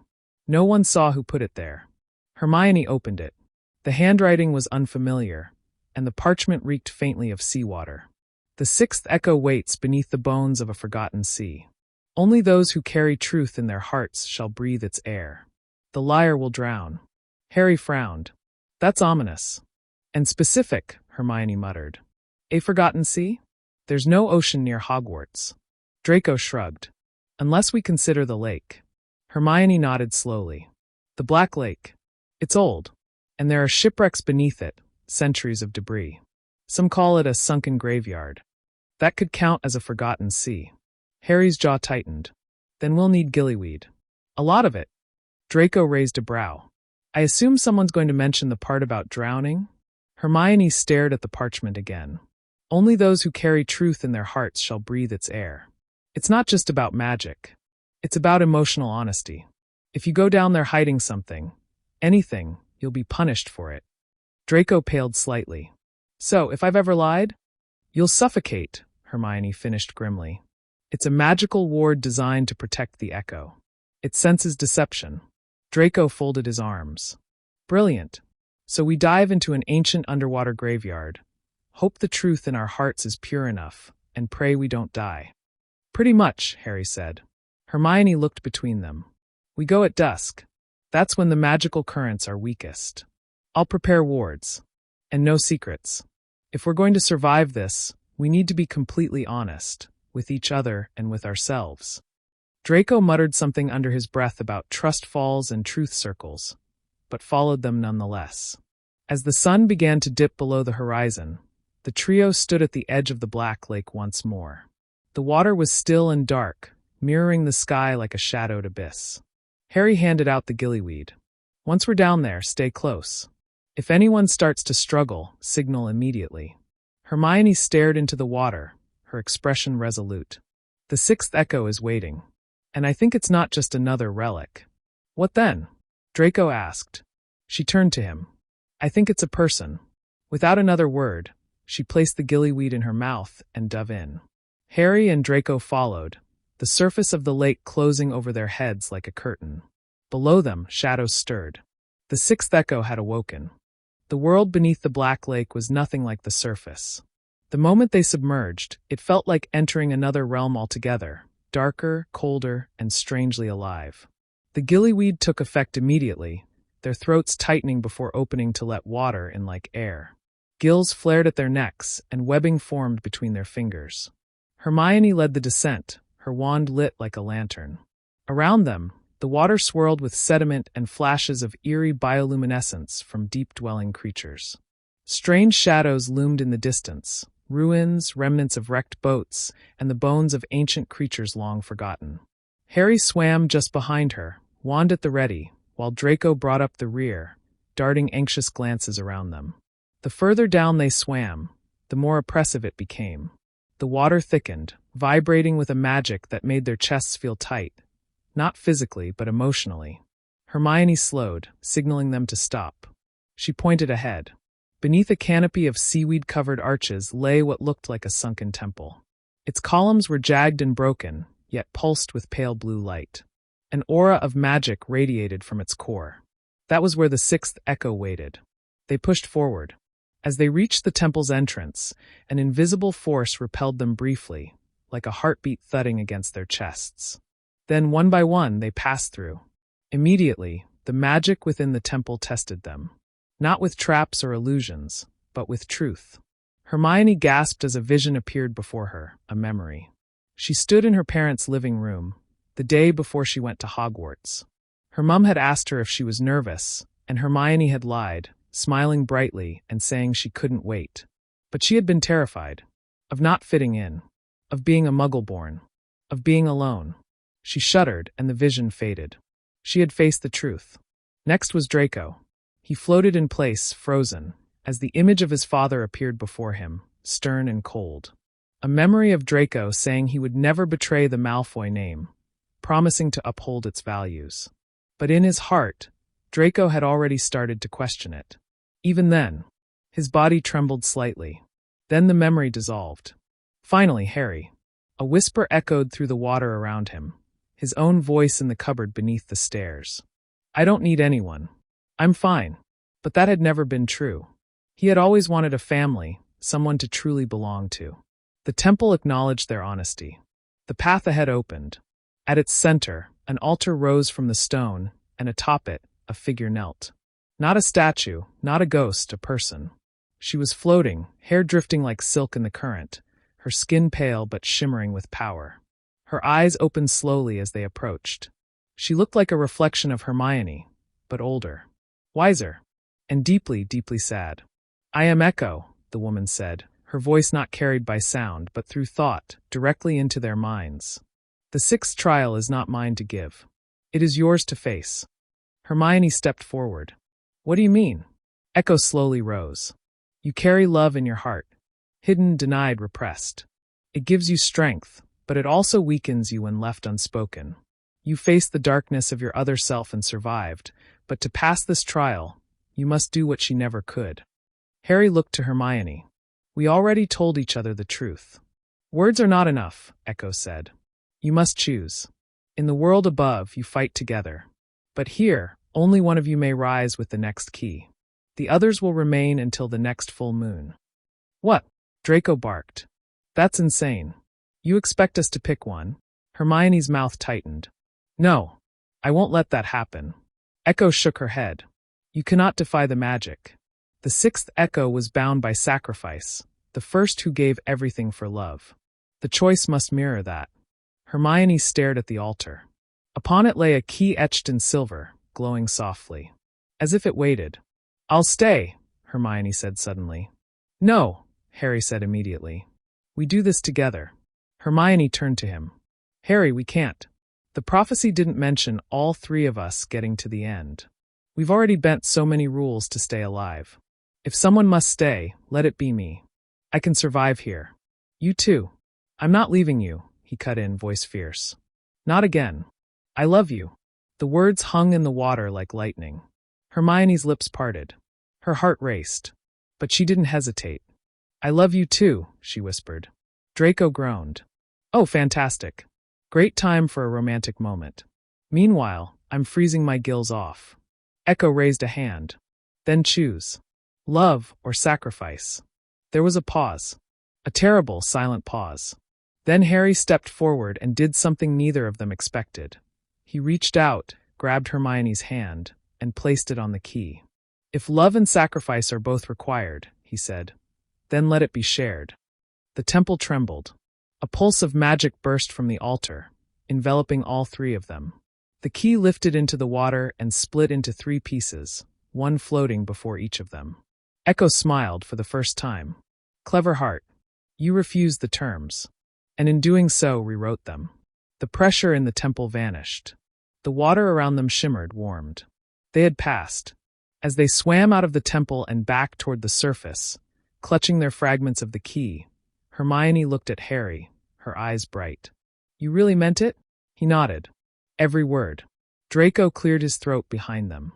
No one saw who put it there. Hermione opened it. The handwriting was unfamiliar, and the parchment reeked faintly of seawater. The sixth echo waits beneath the bones of a forgotten sea. Only those who carry truth in their hearts shall breathe its air. The liar will drown. Harry frowned. That's ominous. And specific, Hermione muttered. A forgotten sea? There's no ocean near Hogwarts. Draco shrugged. Unless we consider the lake. Hermione nodded slowly. The Black Lake. It's old. And there are shipwrecks beneath it, centuries of debris. Some call it a sunken graveyard. That could count as a forgotten sea. Harry's jaw tightened. Then we'll need gillyweed. A lot of it. Draco raised a brow. I assume someone's going to mention the part about drowning? Hermione stared at the parchment again. Only those who carry truth in their hearts shall breathe its air. It's not just about magic. It's about emotional honesty. If you go down there hiding something, anything, you'll be punished for it. Draco paled slightly. So, if I've ever lied? You'll suffocate, Hermione finished grimly. It's a magical ward designed to protect the echo. It senses deception. Draco folded his arms. Brilliant. So we dive into an ancient underwater graveyard, hope the truth in our hearts is pure enough, and pray we don't die. Pretty much, Harry said. Hermione looked between them. We go at dusk. That's when the magical currents are weakest. I'll prepare wards. And no secrets. If we're going to survive this, we need to be completely honest, with each other and with ourselves. Draco muttered something under his breath about trust falls and truth circles, but followed them nonetheless. As the sun began to dip below the horizon, the trio stood at the edge of the Black Lake once more. The water was still and dark, mirroring the sky like a shadowed abyss. Harry handed out the gillyweed. Once we're down there, stay close. If anyone starts to struggle, signal immediately. Hermione stared into the water, her expression resolute. The sixth echo is waiting. And I think it's not just another relic. What then? Draco asked. She turned to him. I think it's a person. Without another word, she placed the gillyweed in her mouth and dove in. Harry and Draco followed, the surface of the lake closing over their heads like a curtain. Below them, shadows stirred. The sixth echo had awoken. The world beneath the Black Lake was nothing like the surface. The moment they submerged, it felt like entering another realm altogether, darker, colder, and strangely alive. The gillyweed took effect immediately, their throats tightening before opening to let water in like air. Gills flared at their necks, and webbing formed between their fingers. Hermione led the descent, her wand lit like a lantern. Around them, the water swirled with sediment and flashes of eerie bioluminescence from deep-dwelling creatures. Strange shadows loomed in the distance, ruins, remnants of wrecked boats, and the bones of ancient creatures long forgotten. Harry swam just behind her, wand at the ready, while Draco brought up the rear, darting anxious glances around them. The further down they swam, the more oppressive it became. The water thickened, vibrating with a magic that made their chests feel tight, not physically but emotionally. Hermione slowed, signaling them to stop. She pointed ahead. Beneath a canopy of seaweed-covered arches lay what looked like a sunken temple. Its columns were jagged and broken, yet pulsed with pale blue light. An aura of magic radiated from its core. That was where the sixth echo waited. They pushed forward. As they reached the temple's entrance, an invisible force repelled them briefly, like a heartbeat thudding against their chests. Then, one by one, they passed through. Immediately, the magic within the temple tested them. Not with traps or illusions, but with truth. Hermione gasped as a vision appeared before her, a memory. She stood in her parents' living room, the day before she went to Hogwarts. Her mum had asked her if she was nervous, and Hermione had lied, smiling brightly and saying she couldn't wait. But she had been terrified. Of not fitting in. Of being a muggle-born. Of being alone. She shuddered, and the vision faded. She had faced the truth. Next was Draco. He floated in place, frozen, as the image of his father appeared before him, stern and cold. A memory of Draco saying he would never betray the Malfoy name, promising to uphold its values. But in his heart, Draco had already started to question it. Even then, his body trembled slightly. Then the memory dissolved. Finally, Harry. A whisper echoed through the water around him, his own voice in the cupboard beneath the stairs. I don't need anyone. I'm fine. But that had never been true. He had always wanted a family, someone to truly belong to. The temple acknowledged their honesty. The path ahead opened. At its center, an altar rose from the stone, and atop it, a figure knelt. Not a statue, not a ghost, a person. She was floating, hair drifting like silk in the current, her skin pale but shimmering with power. Her eyes opened slowly as they approached. She looked like a reflection of Hermione, but older. Wiser. And deeply, deeply sad. I am Echo, the woman said, her voice not carried by sound but through thought, directly into their minds. The sixth trial is not mine to give. It is yours to face. Hermione stepped forward. What do you mean? Echo slowly rose. You carry love in your heart. Hidden, denied, repressed. It gives you strength, but it also weakens you when left unspoken. You faced the darkness of your other self and survived, but to pass this trial, you must do what she never could. Harry looked to Hermione. We already told each other the truth. Words are not enough, Echo said. You must choose. In the world above, you fight together. But here, only one of you may rise with the next key. The others will remain until the next full moon. What? Draco barked. That's insane. You expect us to pick one? Hermione's mouth tightened. No, I won't let that happen. Echo shook her head. You cannot defy the magic. The sixth Echo was bound by sacrifice, the first who gave everything for love. The choice must mirror that. Hermione stared at the altar. Upon it lay a key etched in silver, glowing softly. As if it waited. I'll stay, Hermione said suddenly. No, Harry said immediately. We do this together. Hermione turned to him. Harry, we can't. The prophecy didn't mention all three of us getting to the end. We've already bent so many rules to stay alive. If someone must stay, let it be me. I can survive here. You too. I'm not leaving you, he cut in, voice fierce. Not again. I love you. The words hung in the water like lightning. Hermione's lips parted. Her heart raced. But she didn't hesitate. I love you too, she whispered. Draco groaned. Oh, fantastic. Great time for a romantic moment. Meanwhile, I'm freezing my gills off. Echo raised a hand. Then choose. Love or sacrifice. There was a pause. A terrible, silent pause. Then Harry stepped forward and did something neither of them expected. He reached out, grabbed Hermione's hand, and placed it on the key. If love and sacrifice are both required, he said, then let it be shared. The temple trembled. A pulse of magic burst from the altar, enveloping all three of them. The key lifted into the water and split into three pieces, one floating before each of them. Echo smiled for the first time. Clever heart. You refused the terms, and in doing so rewrote them. The pressure in the temple vanished. The water around them shimmered, warmed. They had passed. As they swam out of the temple and back toward the surface, clutching their fragments of the key, Hermione looked at Harry, her eyes bright. You really meant it? He nodded. Every word. Draco cleared his throat behind them.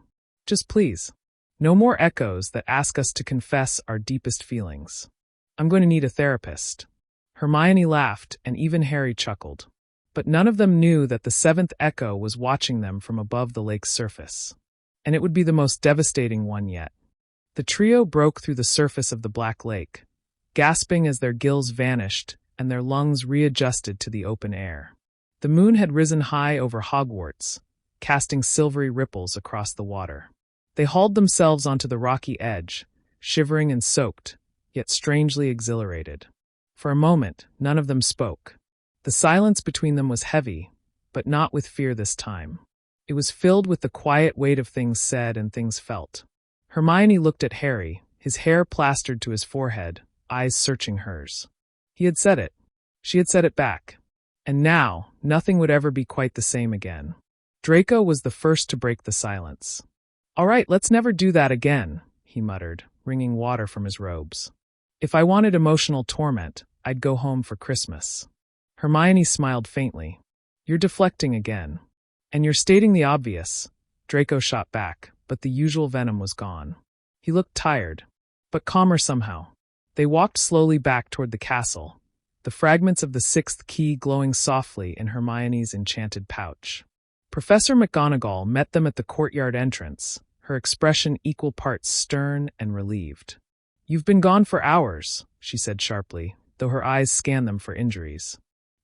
Just please. No more echoes that ask us to confess our deepest feelings. I'm going to need a therapist. Hermione laughed, and even Harry chuckled. But none of them knew that the seventh echo was watching them from above the lake's surface. And it would be the most devastating one yet. The trio broke through the surface of the Black Lake, gasping as their gills vanished and their lungs readjusted to the open air. The moon had risen high over Hogwarts, casting silvery ripples across the water. They hauled themselves onto the rocky edge, shivering and soaked, yet strangely exhilarated. For a moment, none of them spoke. The silence between them was heavy, but not with fear this time. It was filled with the quiet weight of things said and things felt. Hermione looked at Harry, his hair plastered to his forehead, eyes searching hers. He had said it. She had said it back. And now, nothing would ever be quite the same again. Draco was the first to break the silence. All right, let's never do that again, he muttered, wringing water from his robes. If I wanted emotional torment, I'd go home for Christmas. Hermione smiled faintly. You're deflecting again. And you're stating the obvious. Draco shot back, but the usual venom was gone. He looked tired, but calmer somehow. They walked slowly back toward the castle, the fragments of the sixth key glowing softly in Hermione's enchanted pouch. Professor McGonagall met them at the courtyard entrance, her expression equal parts stern and relieved. You've been gone for hours, she said sharply, though her eyes scanned them for injuries.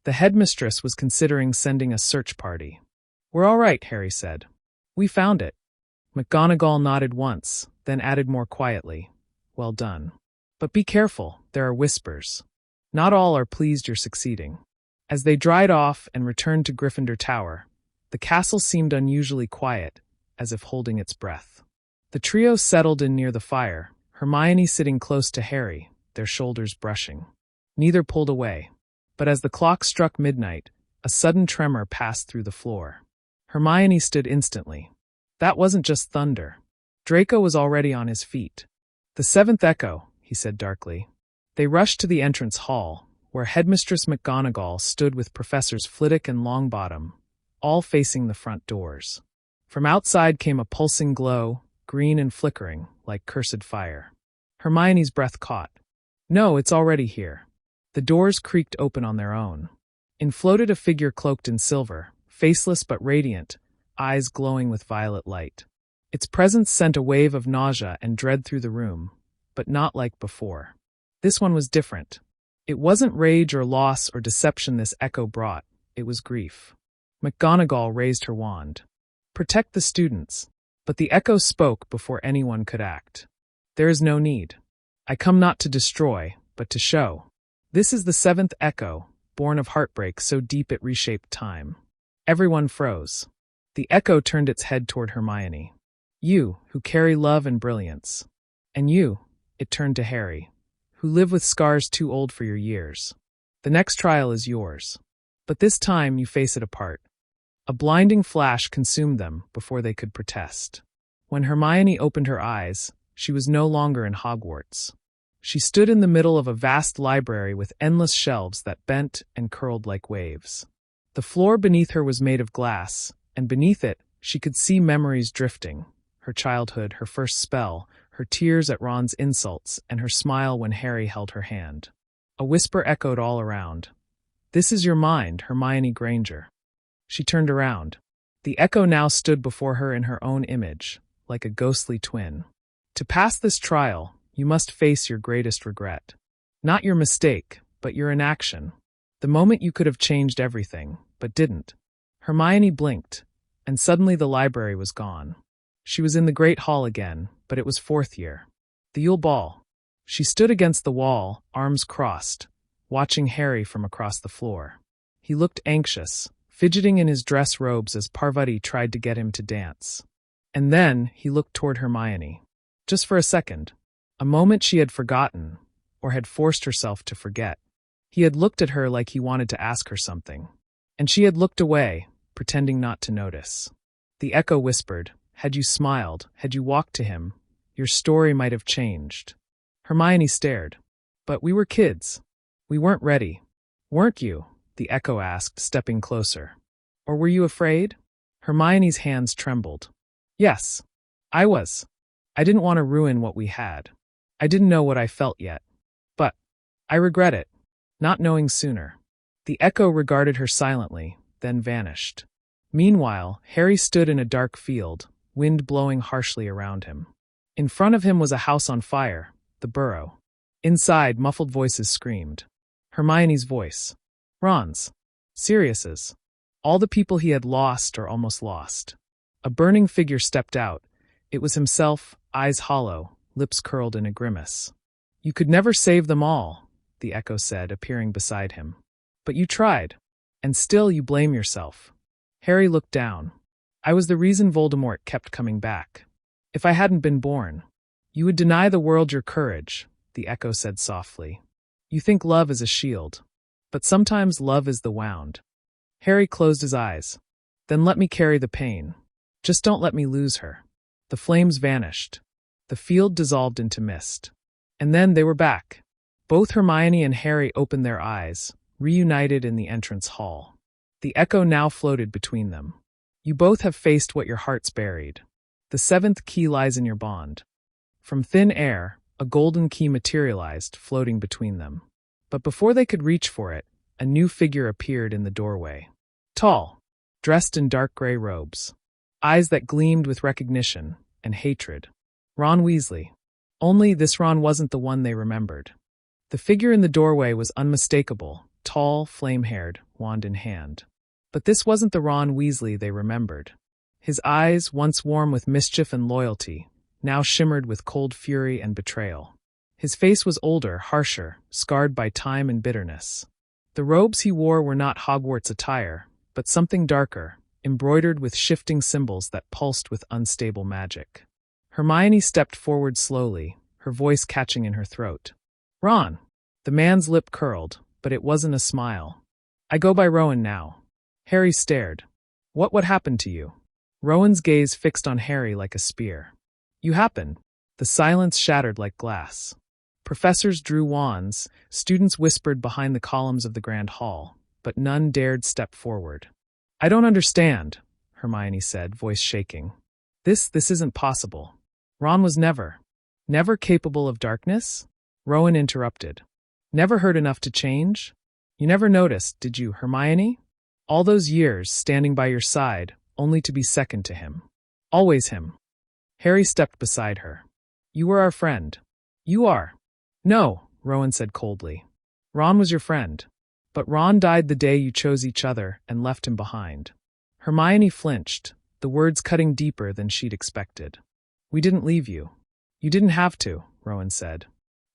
The headmistress was considering sending a search party. We're all right, Harry said. We found it. McGonagall nodded once, then added more quietly. Well done. But be careful, there are whispers. Not all are pleased you're succeeding. As they dried off and returned to Gryffindor Tower, the castle seemed unusually quiet, as if holding its breath. The trio settled in near the fire, Hermione sitting close to Harry, their shoulders brushing. Neither pulled away. But as the clock struck midnight, a sudden tremor passed through the floor. Hermione stood instantly. That wasn't just thunder. Draco was already on his feet. The seventh echo, he said darkly. They rushed to the entrance hall, where Headmistress McGonagall stood with Professors Flitwick and Longbottom, all facing the front doors. From outside came a pulsing glow, green and flickering, like cursed fire. Hermione's breath caught. No, it's already here. The doors creaked open on their own. In floated a figure cloaked in silver, faceless but radiant, eyes glowing with violet light. Its presence sent a wave of nausea and dread through the room, but not like before. This one was different. It wasn't rage or loss or deception this echo brought, it was grief. McGonagall raised her wand. Protect the students. But the echo spoke before anyone could act. There is no need. I come not to destroy, but to show. This is the seventh echo, born of heartbreak so deep it reshaped time. Everyone froze. The echo turned its head toward Hermione. You, who carry love and brilliance. And you, it turned to Harry, who live with scars too old for your years. The next trial is yours. But this time you face it apart. A blinding flash consumed them before they could protest. When Hermione opened her eyes, she was no longer in Hogwarts. She stood in the middle of a vast library with endless shelves that bent and curled like waves. The floor beneath her was made of glass, and beneath it, she could see memories drifting. Her childhood, her first spell, her tears at Ron's insults, and her smile when Harry held her hand. A whisper echoed all around. This is your mind, Hermione Granger. She turned around. The echo now stood before her in her own image, like a ghostly twin. To pass this trial, you must face your greatest regret. Not your mistake, but your inaction. The moment you could have changed everything, but didn't. Hermione blinked, and suddenly the library was gone. She was in the Great Hall again, but it was fourth year. The Yule Ball. She stood against the wall, arms crossed, watching Harry from across the floor. He looked anxious, fidgeting in his dress robes as Parvati tried to get him to dance. And then he looked toward Hermione. Just for a second. A moment she had forgotten, or had forced herself to forget. He had looked at her like he wanted to ask her something. And she had looked away, pretending not to notice. The echo whispered, "Had you smiled, had you walked to him, your story might have changed." Hermione stared. "But we were kids. We weren't ready." "Weren't you?" the echo asked, stepping closer. "Or were you afraid?" Hermione's hands trembled. "Yes, I was. I didn't want to ruin what we had. I didn't know what I felt yet. But I regret it, not knowing sooner." The echo regarded her silently, then vanished. Meanwhile, Harry stood in a dark field, wind blowing harshly around him. In front of him was a house on fire, the burrow. Inside, muffled voices screamed. Hermione's voice. Ron's. Sirius's. All the people he had lost or almost lost. A burning figure stepped out. It was himself, eyes hollow, lips curled in a grimace. "You could never save them all," the echo said, appearing beside him. "But you tried. And still you blame yourself." Harry looked down. "I was the reason Voldemort kept coming back. If I hadn't been born, you would deny the world your courage," the echo said softly. "You think love is a shield. But sometimes love is the wound." Harry closed his eyes. "Then let me carry the pain. Just don't let me lose her." The flames vanished. The field dissolved into mist. And then they were back. Both Hermione and Harry opened their eyes, reunited in the entrance hall. The echo now floated between them. "You both have faced what your hearts buried. The seventh key lies in your bond." From thin air, a golden key materialized, floating between them. But before they could reach for it, a new figure appeared in the doorway. Tall, dressed in dark gray robes. Eyes that gleamed with recognition and hatred. Ron Weasley. Only this Ron wasn't the one they remembered. The figure in the doorway was unmistakable, tall, flame-haired, wand in hand. But this wasn't the Ron Weasley they remembered. His eyes, once warm with mischief and loyalty, now shimmered with cold fury and betrayal. His face was older, harsher, scarred by time and bitterness. The robes he wore were not Hogwarts attire, but something darker, embroidered with shifting symbols that pulsed with unstable magic. Hermione stepped forward slowly, her voice catching in her throat. "Ron!" The man's lip curled, but it wasn't a smile. "I go by Rowan now." Harry stared. What happened to you?" Rowan's gaze fixed on Harry like a spear. "You happened." The silence shattered like glass. Professors drew wands, students whispered behind the columns of the grand hall, but none dared step forward. "I don't understand," Hermione said, voice shaking. This isn't possible. Ron was never capable of darkness?" Rowan interrupted. "Never heard enough to change? You never noticed, did you, Hermione? All those years standing by your side, only to be second to him. Always him." Harry stepped beside her. "You were our friend." "You are." "No," Rowan said coldly. "Ron was your friend. But Ron died the day you chose each other and left him behind." Hermione flinched, the words cutting deeper than she'd expected. "We didn't leave you. You didn't have to," Rowan said.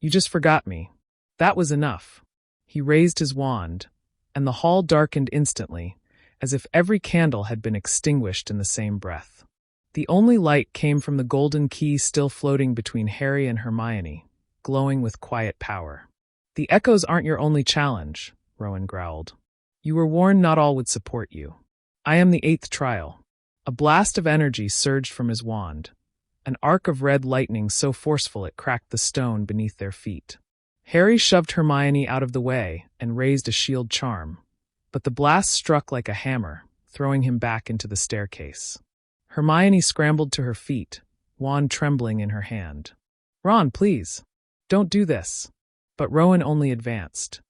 "You just forgot me. That was enough." He raised his wand, and the hall darkened instantly, as if every candle had been extinguished in the same breath. The only light came from the golden key still floating between Harry and Hermione, glowing with quiet power. "The echoes aren't your only challenge," Rowan growled. "You were warned not all would support you. I am the eighth trial." A blast of energy surged from his wand, an arc of red lightning so forceful it cracked the stone beneath their feet. Harry shoved Hermione out of the way and raised a shield charm, but the blast struck like a hammer, throwing him back into the staircase. Hermione scrambled to her feet, wand trembling in her hand. "Ron, please. Don't do this." But Rowan only advanced.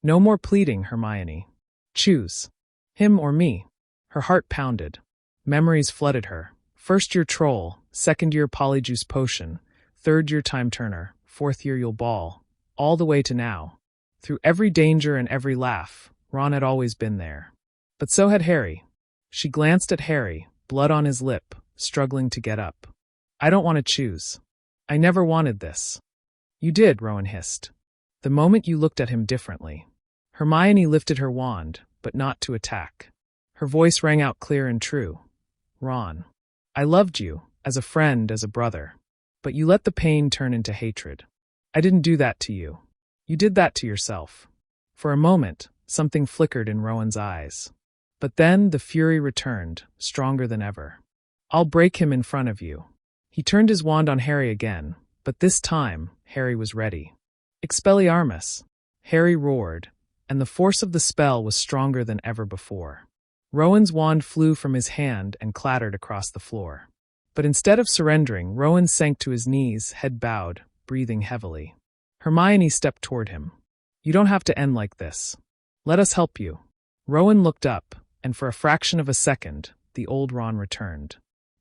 "No more pleading, Hermione. Choose. Him or me." Her heart pounded. Memories flooded her. First year troll, second year polyjuice potion, third year time turner, fourth year Yule ball, all the way to now. Through every danger and every laugh, Ron had always been there. But so had Harry. She glanced at Harry, blood on his lip, struggling to get up. "I don't want to choose. I never wanted this." "You did," Rowan hissed. "The moment you looked at him differently." Hermione lifted her wand, but not to attack. Her voice rang out clear and true. "Ron, I loved you, as a friend, as a brother. But you let the pain turn into hatred. I didn't do that to you. You did that to yourself. For a moment, something flickered in Rowan's eyes. But then the fury returned, stronger than ever. I'll break him in front of you. He turned his wand on Harry again, but this time, Harry was ready. Expelliarmus! Harry roared, and the force of the spell was stronger than ever before. Rowan's wand flew from his hand and clattered across the floor. But instead of surrendering, Rowan sank to his knees, head bowed, breathing heavily. Hermione stepped toward him. You don't have to end like this. Let us help you. Rowan looked up, and for a fraction of a second, the old Ron returned.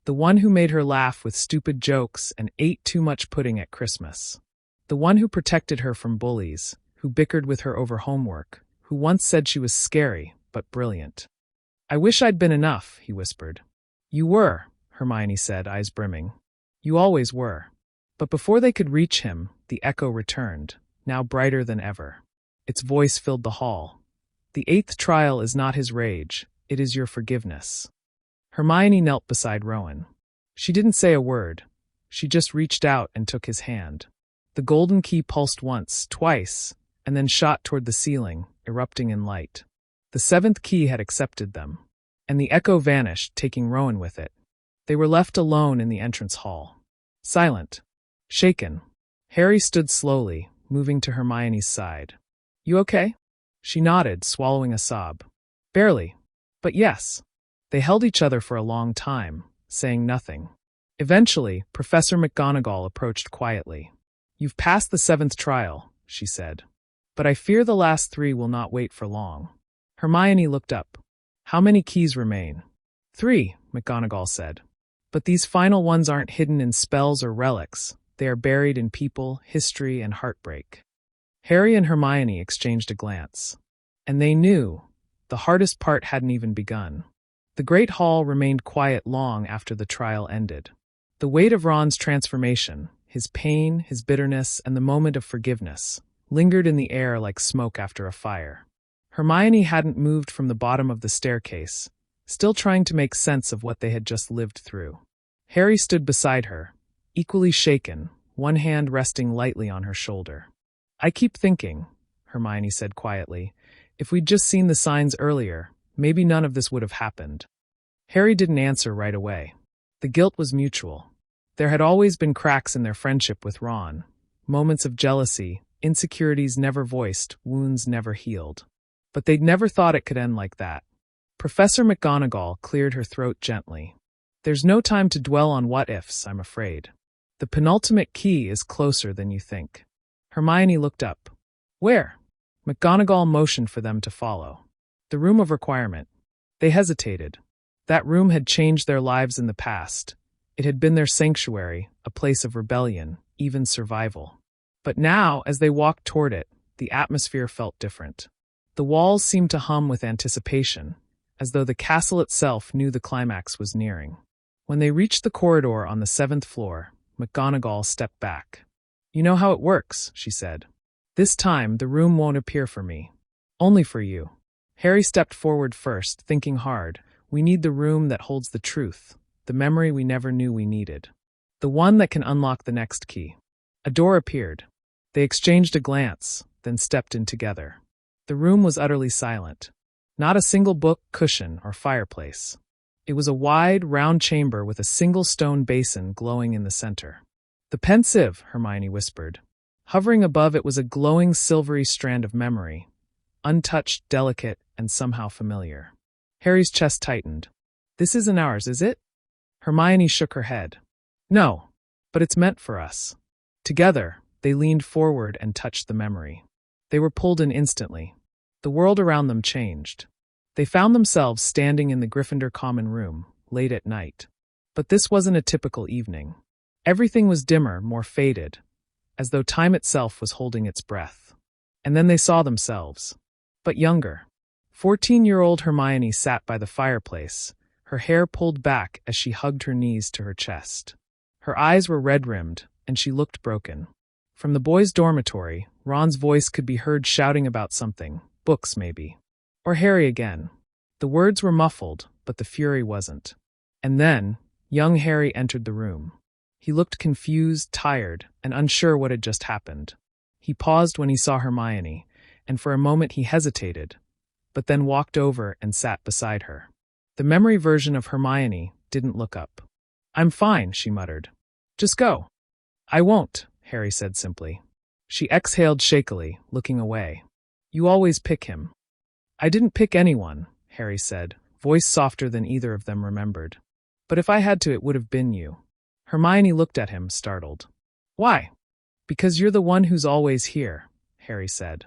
The one who made her laugh with stupid jokes and ate too much pudding at Christmas. The one who protected her from bullies, who bickered with her over homework, who once said she was scary, but brilliant. I wish I'd been enough, he whispered. You were, Hermione said, eyes brimming. You always were. But before they could reach him, the echo returned, now brighter than ever. Its voice filled the hall. The 8th trial is not his rage, it is your forgiveness. Hermione knelt beside Rowan. She didn't say a word. She just reached out and took his hand. The golden key pulsed once, twice, and then shot toward the ceiling, erupting in light. The 7th key had accepted them, and the echo vanished, taking Rowan with it. They were left alone in the entrance hall. Silent. Shaken. Harry stood slowly, moving to Hermione's side. You okay? She nodded, swallowing a sob. Barely. But yes. They held each other for a long time, saying nothing. Eventually, Professor McGonagall approached quietly. You've passed the 7th trial, she said. But I fear the last 3 will not wait for long. Hermione looked up. How many keys remain? 3, McGonagall said. But these final ones aren't hidden in spells or relics. They are buried in people, history, and heartbreak. Harry and Hermione exchanged a glance. And they knew. The hardest part hadn't even begun. The Great Hall remained quiet long after the trial ended. The weight of Ron's transformation, his pain, his bitterness, and the moment of forgiveness, lingered in the air like smoke after a fire. Hermione hadn't moved from the bottom of the staircase, still trying to make sense of what they had just lived through. Harry stood beside her, equally shaken, one hand resting lightly on her shoulder. I keep thinking, Hermione said quietly, if we'd just seen the signs earlier, maybe none of this would have happened. Harry didn't answer right away. The guilt was mutual. There had always been cracks in their friendship with Ron, moments of jealousy, insecurities never voiced, wounds never healed. But they'd never thought it could end like that. Professor McGonagall cleared her throat gently. There's no time to dwell on what-ifs, I'm afraid. The penultimate key is closer than you think. Hermione looked up. Where? McGonagall motioned for them to follow. The room of requirement. They hesitated. That room had changed their lives in the past. It had been their sanctuary, a place of rebellion, even survival. But now, as they walked toward it, the atmosphere felt different. The walls seemed to hum with anticipation, as though the castle itself knew the climax was nearing. When they reached the corridor on the 7th floor, McGonagall stepped back. You know how it works, she said. This time, the room won't appear for me. Only for you. Harry stepped forward first, thinking hard. We need the room that holds the truth, the memory we never knew we needed. The one that can unlock the next key. A door appeared. They exchanged a glance, then stepped in together. The room was utterly silent. Not a single book, cushion, or fireplace. It was a wide, round chamber with a single stone basin glowing in the center. The pensieve, Hermione whispered. Hovering above it was a glowing silvery strand of memory, untouched, delicate, and somehow familiar. Harry's chest tightened. This isn't ours, is it? Hermione shook her head. No, but it's meant for us. Together, they leaned forward and touched the memory. They were pulled in instantly. The world around them changed. They found themselves standing in the Gryffindor common room, late at night. But this wasn't a typical evening. Everything was dimmer, more faded, as though time itself was holding its breath. And then they saw themselves. But younger. 14-year-old Hermione sat by the fireplace, her hair pulled back as she hugged her knees to her chest. Her eyes were red-rimmed, and she looked broken. From the boys' dormitory, Ron's voice could be heard shouting about something, books maybe. Or Harry again. The words were muffled, but the fury wasn't. And then, young Harry entered the room. He looked confused, tired, and unsure what had just happened. He paused when he saw Hermione, and for a moment he hesitated, but then walked over and sat beside her. The memory version of Hermione didn't look up. "I'm fine," she muttered. "Just go." "I won't," Harry said simply. She exhaled shakily, looking away. "You always pick him." "I didn't pick anyone," Harry said, voice softer than either of them remembered. "But if I had to, it would have been you." Hermione looked at him, startled. "Why?" "Because you're the one who's always here," Harry said.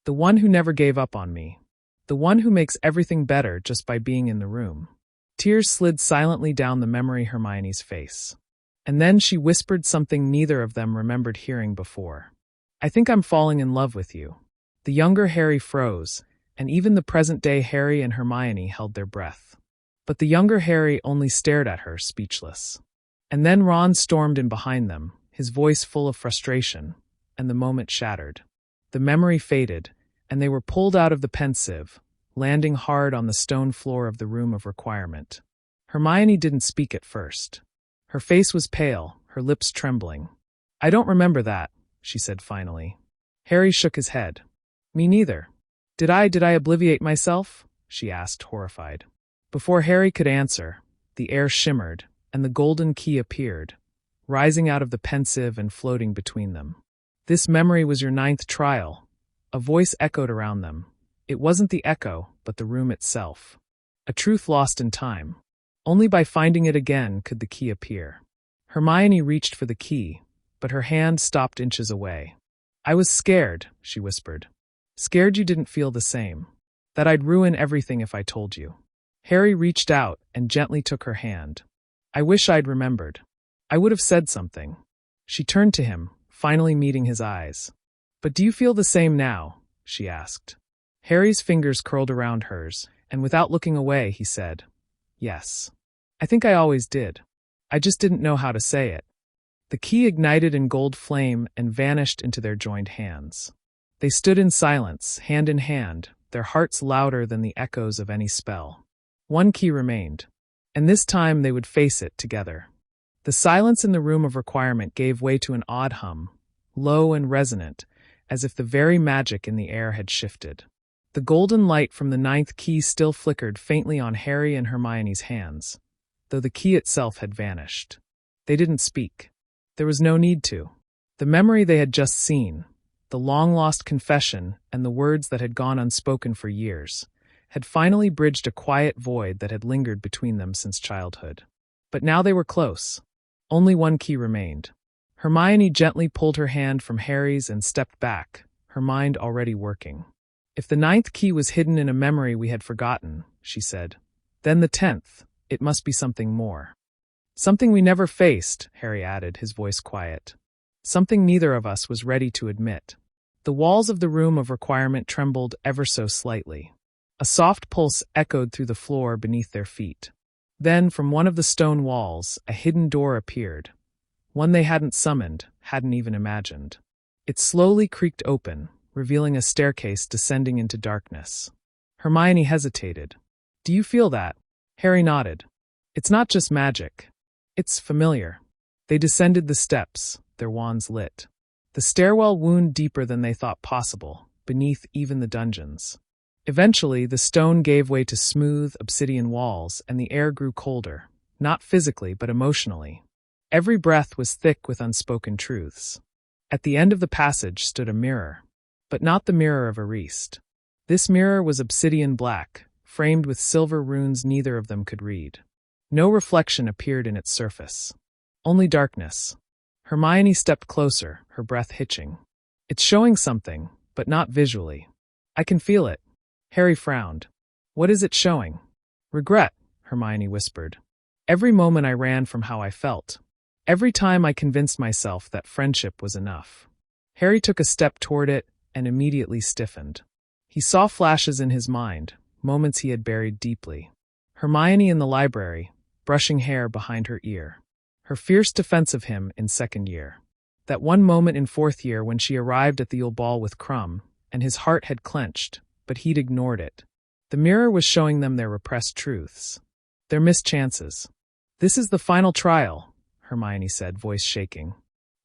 "The one who never gave up on me. The one who makes everything better just by being in the room." Tears slid silently down the memory Hermione's face. And then she whispered something neither of them remembered hearing before. "I think I'm falling in love with you." The younger Harry froze, and even the present-day Harry and Hermione held their breath. But the younger Harry only stared at her, speechless. And then Ron stormed in behind them, his voice full of frustration, and the moment shattered. The memory faded, and they were pulled out of the pensieve, landing hard on the stone floor of the room of requirement. Hermione didn't speak at first. Her face was pale, her lips trembling. "I don't remember that," she said finally. Harry shook his head. "Me neither." Did I obliviate myself?" she asked, horrified. Before Harry could answer, the air shimmered, and the golden key appeared, rising out of the pensieve and floating between them. "This memory was your 9th trial." A voice echoed around them. It wasn't the echo, but the room itself. A truth lost in time. Only by finding it again could the key appear. Hermione reached for the key, but her hand stopped inches away. "I was scared," she whispered. "Scared you didn't feel the same. That I'd ruin everything if I told you." Harry reached out and gently took her hand. "I wish I'd remembered. I would have said something." She turned to him, finally meeting his eyes. "But do you feel the same now?" she asked. Harry's fingers curled around hers, and without looking away, he said, "Yes. I think I always did. I just didn't know how to say it." The key ignited in gold flame and vanished into their joined hands. They stood in silence, hand in hand, their hearts louder than the echoes of any spell. One key remained, and this time they would face it together. The silence in the room of requirement gave way to an odd hum, low and resonant, as if the very magic in the air had shifted. The golden light from the 9th key still flickered faintly on Harry and Hermione's hands, though the key itself had vanished. They didn't speak. There was no need to. The memory they had just seen, the long-lost confession and the words that had gone unspoken for years, had finally bridged a quiet void that had lingered between them since childhood. But now they were close. Only one key remained. Hermione gently pulled her hand from Harry's and stepped back, her mind already working. "If the 9th key was hidden in a memory we had forgotten," she said, "then the 10th, it must be something more." "Something we never faced," Harry added, his voice quiet. "Something neither of us was ready to admit." The walls of the room of requirement trembled ever so slightly. A soft pulse echoed through the floor beneath their feet. Then, from one of the stone walls, a hidden door appeared. One they hadn't summoned, hadn't even imagined. It slowly creaked open, revealing a staircase descending into darkness. Hermione hesitated. "Do you feel that?" Harry nodded. "It's not just magic. It's familiar." They descended the steps, their wands lit. The stairwell wound deeper than they thought possible, beneath even the dungeons. Eventually, the stone gave way to smooth, obsidian walls, and the air grew colder, not physically but emotionally. Every breath was thick with unspoken truths. At the end of the passage stood a mirror, but not the mirror of Ariste. This mirror was obsidian black, framed with silver runes neither of them could read. No reflection appeared in its surface. Only darkness. Hermione stepped closer, her breath hitching. "It's showing something, but not visually. I can feel it." Harry frowned. "What is it showing?" "Regret," Hermione whispered. "Every moment I ran from how I felt. Every time I convinced myself that friendship was enough." Harry took a step toward it and immediately stiffened. He saw flashes in his mind, moments he had buried deeply. Hermione in the library, brushing hair behind her ear. Her fierce defense of him in 2nd year. That one moment in 4th year when she arrived at the Yule Ball with Crumb, and his heart had clenched, but he'd ignored it. The mirror was showing them their repressed truths. Their missed chances. "This is the final trial," Hermione said, voice shaking.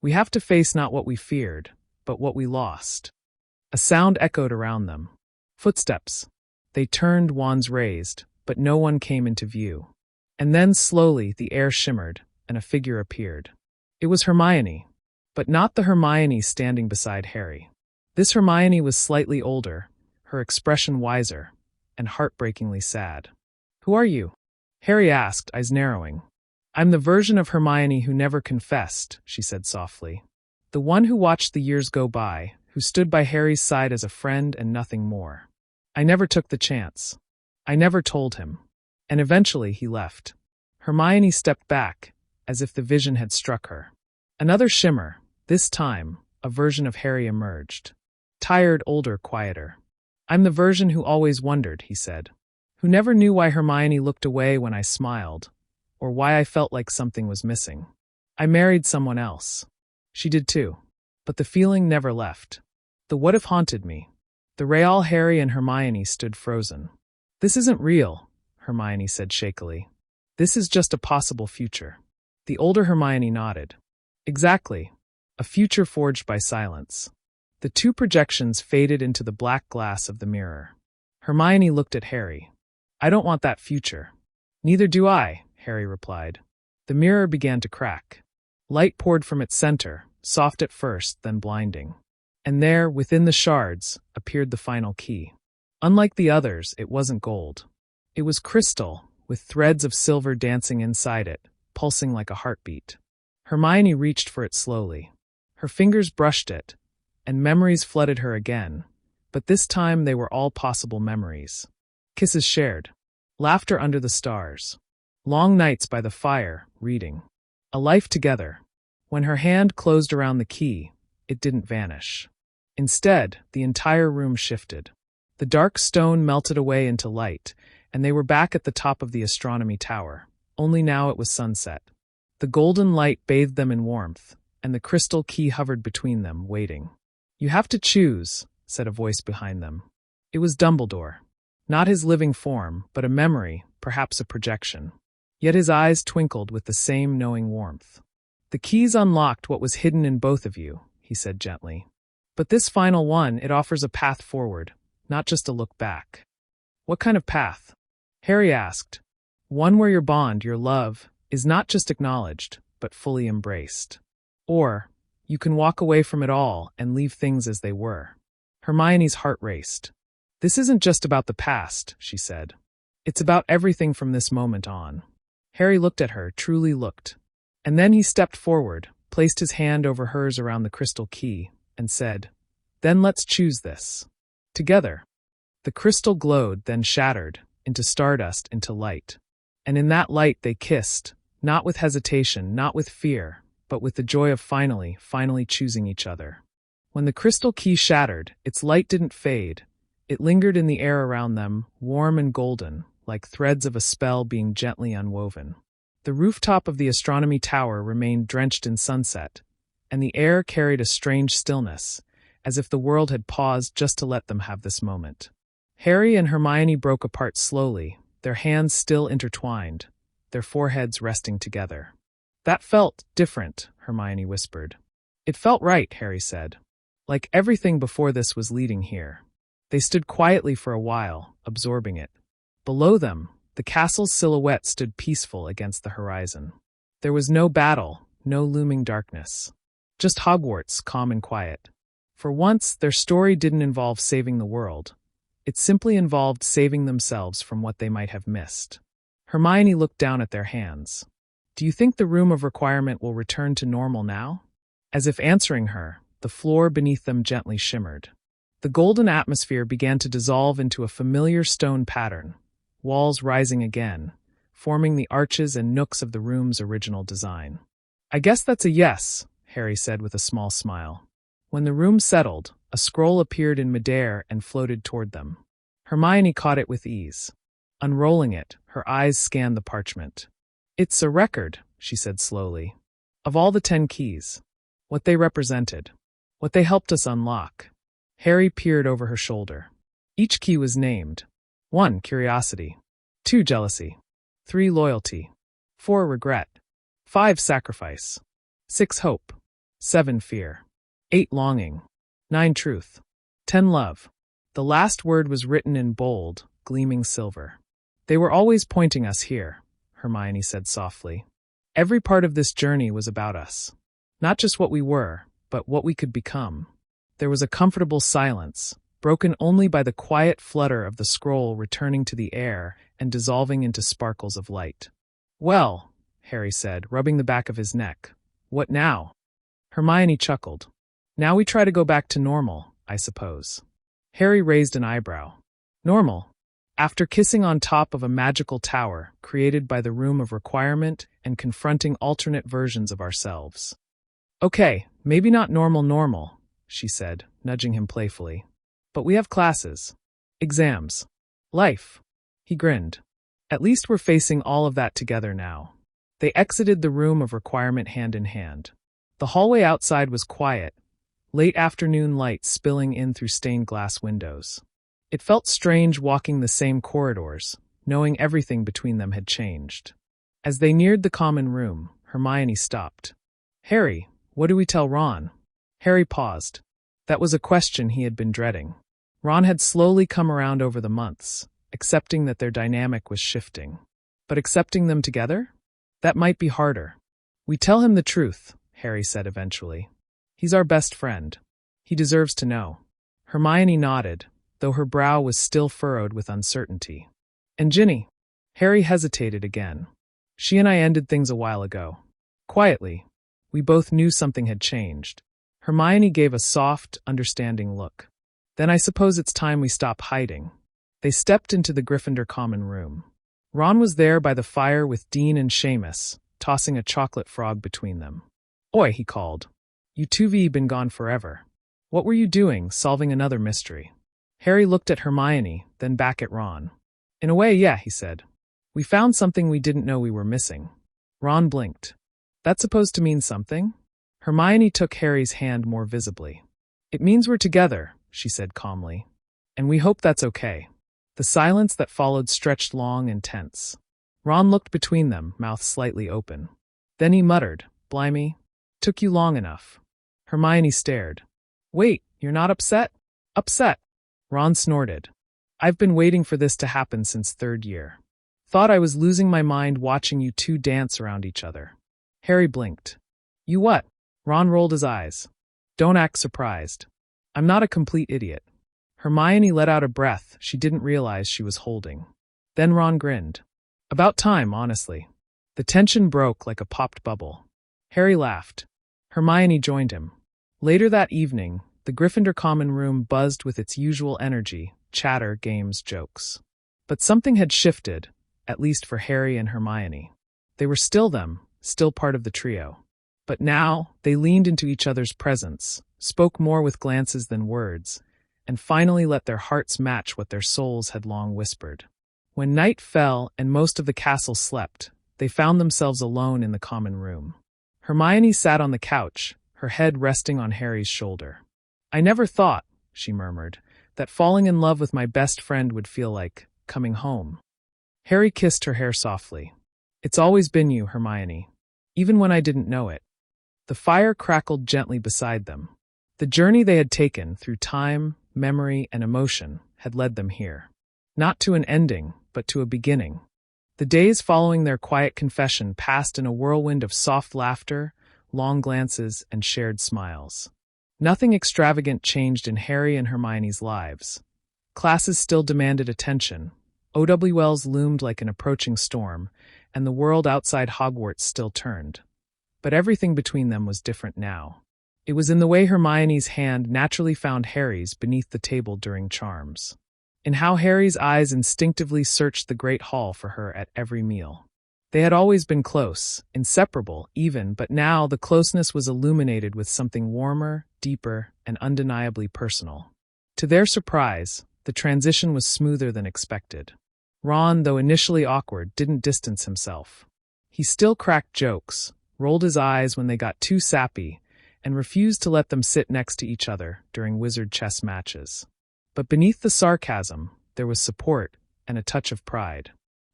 "We have to face not what we feared, but what we lost." A sound echoed around them. Footsteps. They turned, wands raised, but no one came into view. And then slowly the air shimmered, and a figure appeared. It was Hermione, but not the Hermione standing beside Harry. This Hermione was slightly older, her expression wiser, and heartbreakingly sad. "Who are you?" Harry asked, eyes narrowing. "I'm the version of Hermione who never confessed," she said softly. "The one who watched the years go by, who stood by Harry's side as a friend and nothing more. I never took the chance. I never told him. And eventually he left." Hermione stepped back, as if the vision had struck her. Another shimmer, this time, a version of Harry emerged. Tired, older, quieter. "I'm the version who always wondered," he said. "Who never knew why Hermione looked away when I smiled, or why I felt like something was missing. I married someone else. She did too. But the feeling never left. The what if haunted me." The real Harry and Hermione stood frozen. "This isn't real," Hermione said shakily. "This is just a possible future." The older Hermione nodded. "Exactly. A future forged by silence." The two projections faded into the black glass of the mirror. Hermione looked at Harry. "I don't want that future." "Neither do I," Harry replied. The mirror began to crack. Light poured from its center, soft at first, then blinding. And there, within the shards, appeared the final key. Unlike the others, it wasn't gold. It was crystal, with threads of silver dancing inside it, pulsing like a heartbeat. Hermione reached for it slowly. Her fingers brushed it, and memories flooded her again, but this time they were all possible memories. Kisses shared. Laughter under the stars. Long nights by the fire, reading. A life together. When her hand closed around the key, it didn't vanish. Instead, the entire room shifted. The dark stone melted away into light, and they were back at the top of the astronomy tower, only now it was sunset. The golden light bathed them in warmth, and the crystal key hovered between them, waiting. "You have to choose," said a voice behind them. It was Dumbledore. Not his living form, but a memory, perhaps a projection. Yet his eyes twinkled with the same knowing warmth. "The keys unlocked what was hidden in both of you," he said gently. "But this final one, it offers a path forward, not just a look back." "What kind of path?" Harry asked. "One where your bond, your love, is not just acknowledged, but fully embraced. Or, you can walk away from it all and leave things as they were." Hermione's heart raced. "This isn't just about the past," she said. "It's about everything from this moment on." Harry looked at her, truly looked. And then he stepped forward, placed his hand over hers around the crystal key, and said, "Then let's choose this. Together." The crystal glowed, then shattered, into stardust, into light. And in that light they kissed, not with hesitation, not with fear, but with the joy of finally choosing each other. When the crystal key shattered, its light didn't fade. It lingered in the air around them, warm and golden, like threads of a spell being gently unwoven. The rooftop of the astronomy tower remained drenched in sunset, and the air carried a strange stillness, as if the world had paused just to let them have this moment. Harry and Hermione broke apart slowly, their hands still intertwined, their foreheads resting together. "That felt different," Hermione whispered. "It felt right," Harry said. "Like everything before this was leading here." They stood quietly for a while, absorbing it. Below them, the castle's silhouette stood peaceful against the horizon. There was no battle, no looming darkness. Just Hogwarts, calm and quiet. For once, their story didn't involve saving the world. It simply involved saving themselves from what they might have missed. Hermione looked down at their hands. "Do you think the room of requirement will return to normal now?" As if answering her, the floor beneath them gently shimmered. The golden atmosphere began to dissolve into a familiar stone pattern, walls rising again, forming the arches and nooks of the room's original design. "I guess that's a yes," Harry said with a small smile. When the room settled, a scroll appeared in midair and floated toward them. Hermione caught it with ease. Unrolling it, her eyes scanned the parchment. "It's a record," she said slowly, "of all the 10 keys. What they represented. What they helped us unlock." Harry peered over her shoulder. Each key was named. 1. Curiosity. 2. Jealousy. 3. Loyalty. 4. Regret. 5 sacrifice, 6 hope, 7 fear, 8 longing, 9 truth, 10 love. The last word was written in bold, gleaming silver. They were always pointing us here, Hermione said softly. Every part of this journey was about us. Not just what we were, but what we could become. There was a comfortable silence, broken only by the quiet flutter of the scroll returning to the air and dissolving into sparkles of light. Well, Harry said, rubbing the back of his neck. What now? Hermione chuckled. Now we try to go back to normal, I suppose. Harry raised an eyebrow. Normal? After kissing on top of a magical tower created by the Room of Requirement and confronting alternate versions of ourselves. Okay, maybe not normal, she said, nudging him playfully. But we have classes. Exams. Life. He grinned. At least we're facing all of that together now. They exited the Room of Requirement hand in hand. The hallway outside was quiet, late afternoon light spilling in through stained glass windows. It felt strange walking the same corridors, knowing everything between them had changed. As they neared the common room, Hermione stopped. Harry, what do we tell Ron? Harry paused. That was a question he had been dreading. Ron had slowly come around over the months, accepting that their dynamic was shifting. But accepting them together? That might be harder. We tell him the truth, Harry said eventually. He's our best friend. He deserves to know. Hermione nodded, though her brow was still furrowed with uncertainty. And Ginny? Harry hesitated again. She and I ended things a while ago. Quietly. We both knew something had changed. Hermione gave a soft, understanding look. Then I suppose it's time we stop hiding. They stepped into the Gryffindor common room. Ron was there by the fire with Dean and Seamus, tossing a chocolate frog between them. Oi, he called. You 2V been gone forever. What were you doing, solving another mystery? Harry looked at Hermione, then back at Ron. In a way, yeah, he said. We found something we didn't know we were missing. Ron blinked. That's supposed to mean something? Hermione took Harry's hand more visibly. It means we're together, she said calmly. And we hope that's okay. The silence that followed stretched long and tense. Ron looked between them, mouth slightly open. Then he muttered, Blimey, took you long enough. Hermione stared. Wait, you're not upset? Upset. Ron snorted. I've been waiting for this to happen since 3rd year. Thought I was losing my mind watching you two dance around each other. Harry blinked. You what? Ron rolled his eyes. Don't act surprised. I'm not a complete idiot. Hermione let out a breath she didn't realize she was holding. Then Ron grinned. About time, honestly. The tension broke like a popped bubble. Harry laughed. Hermione joined him. Later that evening, the Gryffindor common room buzzed with its usual energy, chatter, games, jokes. But something had shifted, at least for Harry and Hermione. They were still them, still part of the trio. But now, they leaned into each other's presence, spoke more with glances than words, and finally let their hearts match what their souls had long whispered. When night fell and most of the castle slept, they found themselves alone in the common room. Hermione sat on the couch, her head resting on Harry's shoulder. I never thought, she murmured, that falling in love with my best friend would feel like coming home. Harry kissed her hair softly. It's always been you, Hermione. Even when I didn't know it. The fire crackled gently beside them. The journey they had taken through time, memory, and emotion had led them here. Not to an ending, but to a beginning. The days following their quiet confession passed in a whirlwind of soft laughter, long glances, and shared smiles. Nothing extravagant changed in Harry and Hermione's lives. Classes still demanded attention, OWLs loomed like an approaching storm, and the world outside Hogwarts still turned. But everything between them was different now. It was in the way Hermione's hand naturally found Harry's beneath the table during charms. In how Harry's eyes instinctively searched the great hall for her at every meal. They had always been close, inseparable even, but now the closeness was illuminated with something warmer, deeper, and undeniably personal. To their surprise, the transition was smoother than expected. Ron, though initially awkward, didn't distance himself. He still cracked jokes, rolled his eyes when they got too sappy, and refused to let them sit next to each other during wizard chess matches. But beneath the sarcasm, there was support and a touch of pride.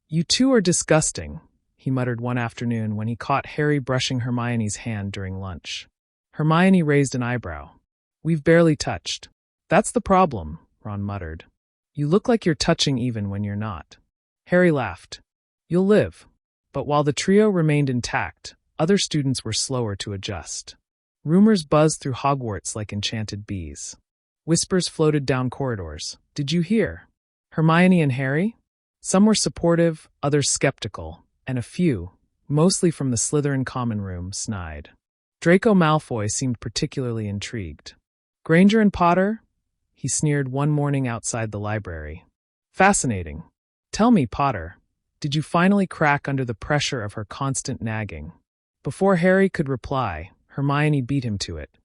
You two are disgusting, he muttered one afternoon when he caught Harry brushing Hermione's hand during lunch. Hermione raised an eyebrow. "We've barely touched." "That's the problem," Ron muttered. "You look like you're touching even when you're not." Harry laughed. "You'll live." But while the trio remained intact, other students were slower to adjust. Rumors buzzed through Hogwarts like enchanted bees. Whispers floated down corridors. "Did you hear? Hermione and Harry?" Some were supportive, others skeptical, and a few, mostly from the Slytherin common room, snide. Draco Malfoy seemed particularly intrigued. "Granger and Potter?" he sneered one morning outside the library. "Fascinating. Tell me, Potter, did you finally crack under the pressure of her constant nagging?" Before Harry could reply, Hermione beat him to it.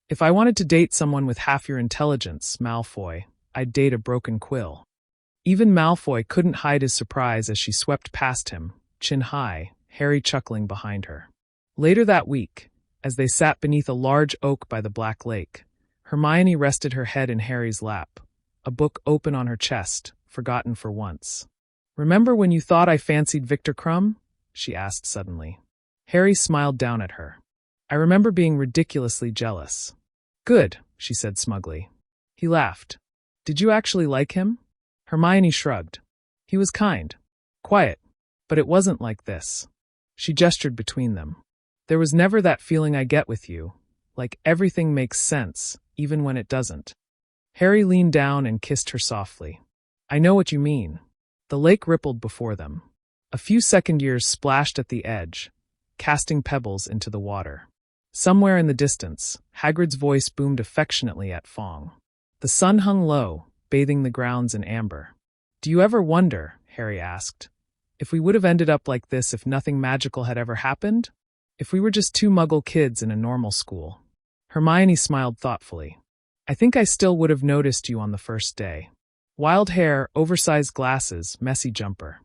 "If I wanted to date someone with half your intelligence, Malfoy, I'd date a broken quill." Even Malfoy couldn't hide his surprise as she swept past him, chin high, Harry chuckling behind her. Later that week, as they sat beneath a large oak by the Black Lake, Hermione rested her head in Harry's lap, a book open on her chest, forgotten for once. "Remember when you thought I fancied Victor Crumb?" she asked suddenly. Harry smiled down at her. "I remember being ridiculously jealous." "Good," she said smugly. He laughed. "Did you actually like him?" Hermione shrugged. "He was kind. Quiet. But it wasn't like this." She gestured between them. "There was never that feeling I get with you, like everything makes sense, even when it doesn't." Harry leaned down and kissed her softly. "I know what you mean." The lake rippled before them. A few second years splashed at the edge, casting pebbles into the water. Somewhere in the distance, Hagrid's voice boomed affectionately at Fong. The sun hung low, bathing the grounds in amber. "Do you ever wonder," Harry asked, "if we would have ended up like this if nothing magical had ever happened? If we were just two Muggle kids in a normal school?" Hermione smiled thoughtfully. "I think I still would have noticed you on the first day. Wild hair, oversized glasses, messy jumper."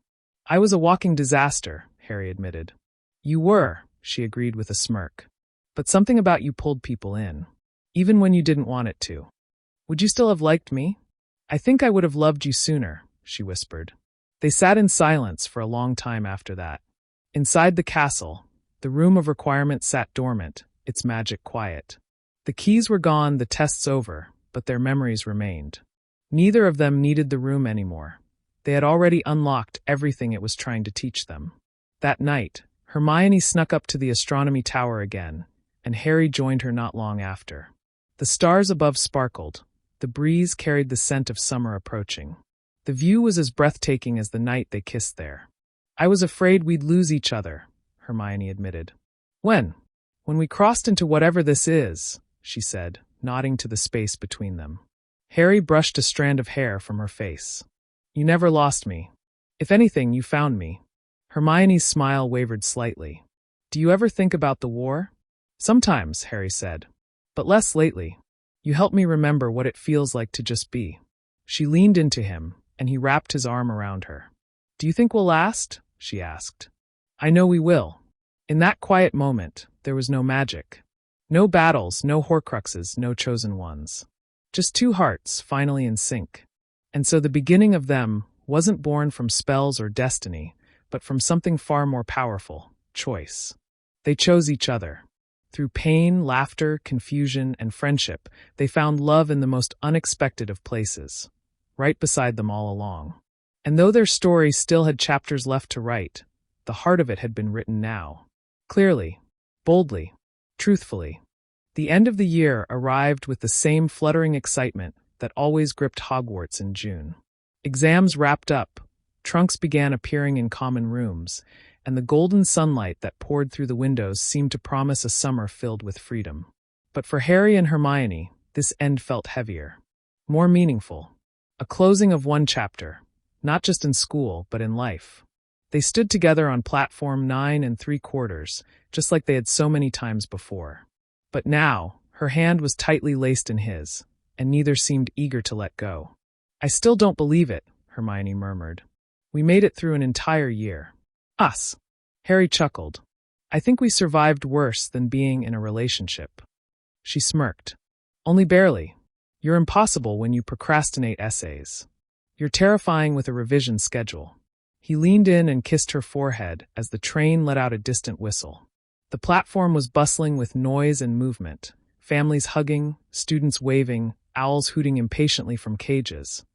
"I was a walking disaster," Harry admitted. "You were," she agreed with a smirk. "But something about you pulled people in, even when you didn't want it to. Would you still have liked me?" "I think I would have loved you sooner," she whispered. They sat in silence for a long time after that. Inside the castle, the room of requirement sat dormant, its magic quiet. The keys were gone, the tests over, but their memories remained. Neither of them needed the room anymore. They had already unlocked everything it was trying to teach them. That night, Hermione snuck up to the astronomy tower again, and Harry joined her not long after. The stars above sparkled. The breeze carried the scent of summer approaching. The view was as breathtaking as the night they kissed there. "I was afraid we'd lose each other," Hermione admitted. "When we crossed into whatever this is," she said, nodding to the space between them. Harry brushed a strand of hair from her face. "You never lost me. If anything, you found me." Hermione's smile wavered slightly. "Do you ever think about the war?" "Sometimes," Harry said. "But less lately. You help me remember what it feels like to just be." She leaned into him, and he wrapped his arm around her. "Do you think we'll last?" she asked. "I know we will." In that quiet moment, there was no magic. No battles, no Horcruxes, no chosen ones. Just two hearts, finally in sync. And so the beginning of them wasn't born from spells or destiny, but from something far more powerful, choice. They chose each other. Through pain, laughter, confusion, and friendship, they found love in the most unexpected of places, right beside them all along. And though their story still had chapters left to write, the heart of it had been written now. Clearly, boldly, truthfully. The end of the year arrived with the same fluttering excitement that always gripped Hogwarts in June. Exams wrapped up, trunks began appearing in common rooms, and the golden sunlight that poured through the windows seemed to promise a summer filled with freedom. But for Harry and Hermione, this end felt heavier, more meaningful. A closing of one chapter, not just in school, but in life. They stood together on platform 9 3/4, just like they had so many times before. But now, her hand was tightly laced in his, and neither seemed eager to let go. "I still don't believe it," Hermione murmured. "We made it through an entire year." "Us." Harry chuckled. "I think we survived worse than being in a relationship." She smirked. "Only barely. You're impossible when you procrastinate essays. You're terrifying with a revision schedule." He leaned in and kissed her forehead as the train let out a distant whistle. The platform was bustling with noise and movement, families hugging, students waving, owls hooting impatiently from cages.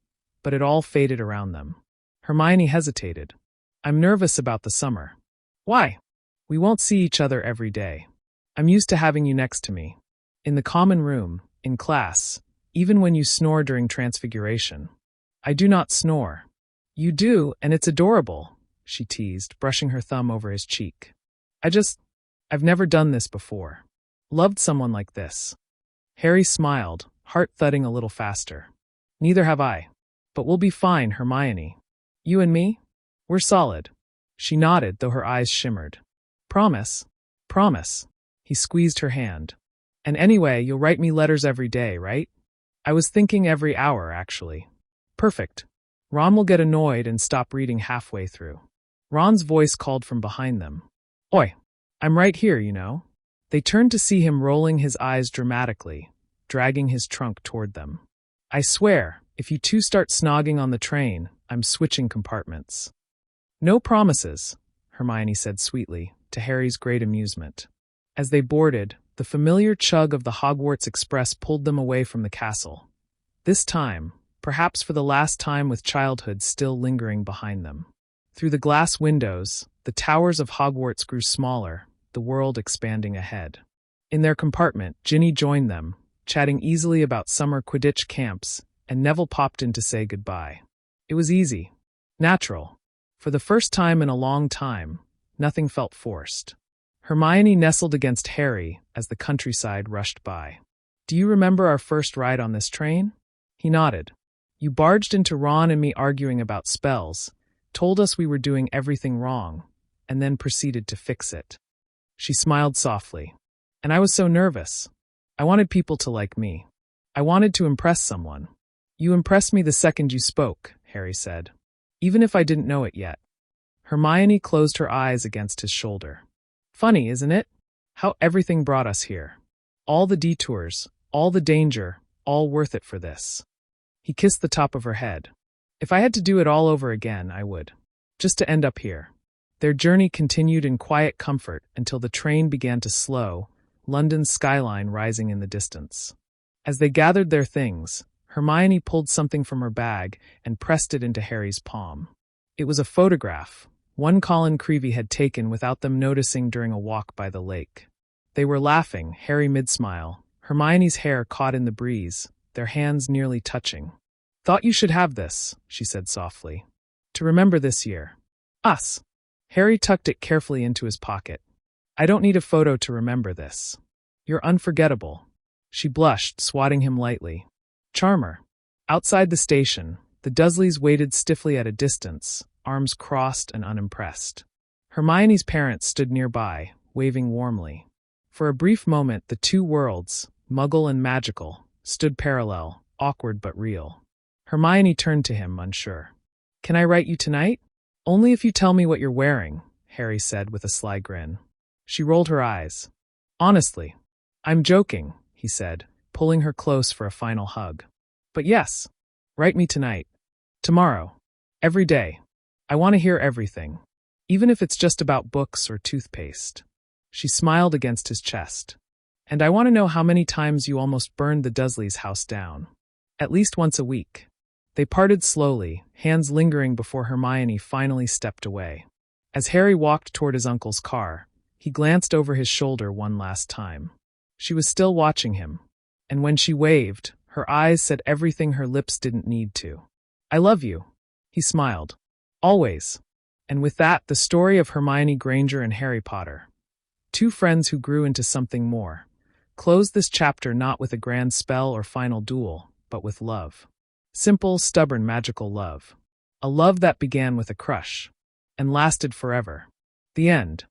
But it all faded around them. Hermione hesitated. "I'm nervous about the summer." "Why?" "We won't see each other every day. I'm used to having you next to me. In the common room, in class, even when you snore during Transfiguration." "I do not snore." "You do, and it's adorable," she teased, brushing her thumb over his cheek. I've never done this before. Loved someone like this." Harry smiled, heart thudding a little faster. "Neither have I. But we'll be fine, Hermione. You and me? We're solid." She nodded, though her eyes shimmered. "Promise?" "Promise." He squeezed her hand. "And anyway, you'll write me letters every day, right?" "I was thinking every hour, actually." "Perfect. Ron will get annoyed and stop reading halfway through." Ron's voice called from behind them. "Oi, I'm right here, you know." They turned to see him rolling his eyes dramatically, dragging his trunk toward them. "I swear, if you two start snogging on the train, I'm switching compartments." "No promises," Hermione said sweetly, to Harry's great amusement. As they boarded, the familiar chug of the Hogwarts Express pulled them away from the castle. This time, perhaps for the last time with childhood still lingering behind them. Through the glass windows, the towers of Hogwarts grew smaller, the world expanding ahead. In their compartment, Ginny joined them, chatting easily about summer Quidditch camps, and Neville popped in to say goodbye. It was easy. Natural. For the first time in a long time, nothing felt forced. Hermione nestled against Harry as the countryside rushed by. "Do you remember our first ride on this train?" He nodded. "You barged into Ron and me arguing about spells, told us we were doing everything wrong, and then proceeded to fix it." She smiled softly. "And I was so nervous. I wanted people to like me. I wanted to impress someone." "You impressed me the second you spoke," Harry said. "Even if I didn't know it yet." Hermione closed her eyes against his shoulder. "Funny, isn't it? How everything brought us here. All the detours, all the danger, all worth it for this." He kissed the top of her head. "If I had to do it all over again, I would. Just to end up here." Their journey continued in quiet comfort until the train began to slow, London's skyline rising in the distance. As they gathered their things, Hermione pulled something from her bag and pressed it into Harry's palm. It was a photograph, one Colin Creevey had taken without them noticing during a walk by the lake. They were laughing, Harry mid-smile, Hermione's hair caught in the breeze, their hands nearly touching. "Thought you should have this," she said softly. "To remember this year. Us." Harry tucked it carefully into his pocket. "I don't need a photo to remember this. You're unforgettable." She blushed, swatting him lightly. "Charmer." Outside the station, the Dursleys waited stiffly at a distance, arms crossed and unimpressed. Hermione's parents stood nearby, waving warmly. For a brief moment, the two worlds, Muggle and magical, stood parallel, awkward but real. Hermione turned to him, unsure. "Can I write you tonight?" "Only if you tell me what you're wearing," Harry said with a sly grin. She rolled her eyes. "Honestly." "I'm joking," he said, pulling her close for a final hug. "But yes, write me tonight. Tomorrow. Every day. I want to hear everything. Even if it's just about books or toothpaste." She smiled against his chest. "And I want to know how many times you almost burned the Dursleys' house down. At least once a week." They parted slowly, hands lingering before Hermione finally stepped away. As Harry walked toward his uncle's car, he glanced over his shoulder one last time. She was still watching him, and when she waved, her eyes said everything her lips didn't need to. "I love you." He smiled. "Always." And with that, the story of Hermione Granger and Harry Potter, two friends who grew into something more, closed this chapter not with a grand spell or final duel, but with love. Simple, stubborn, magical love. A love that began with a crush and lasted forever. The end.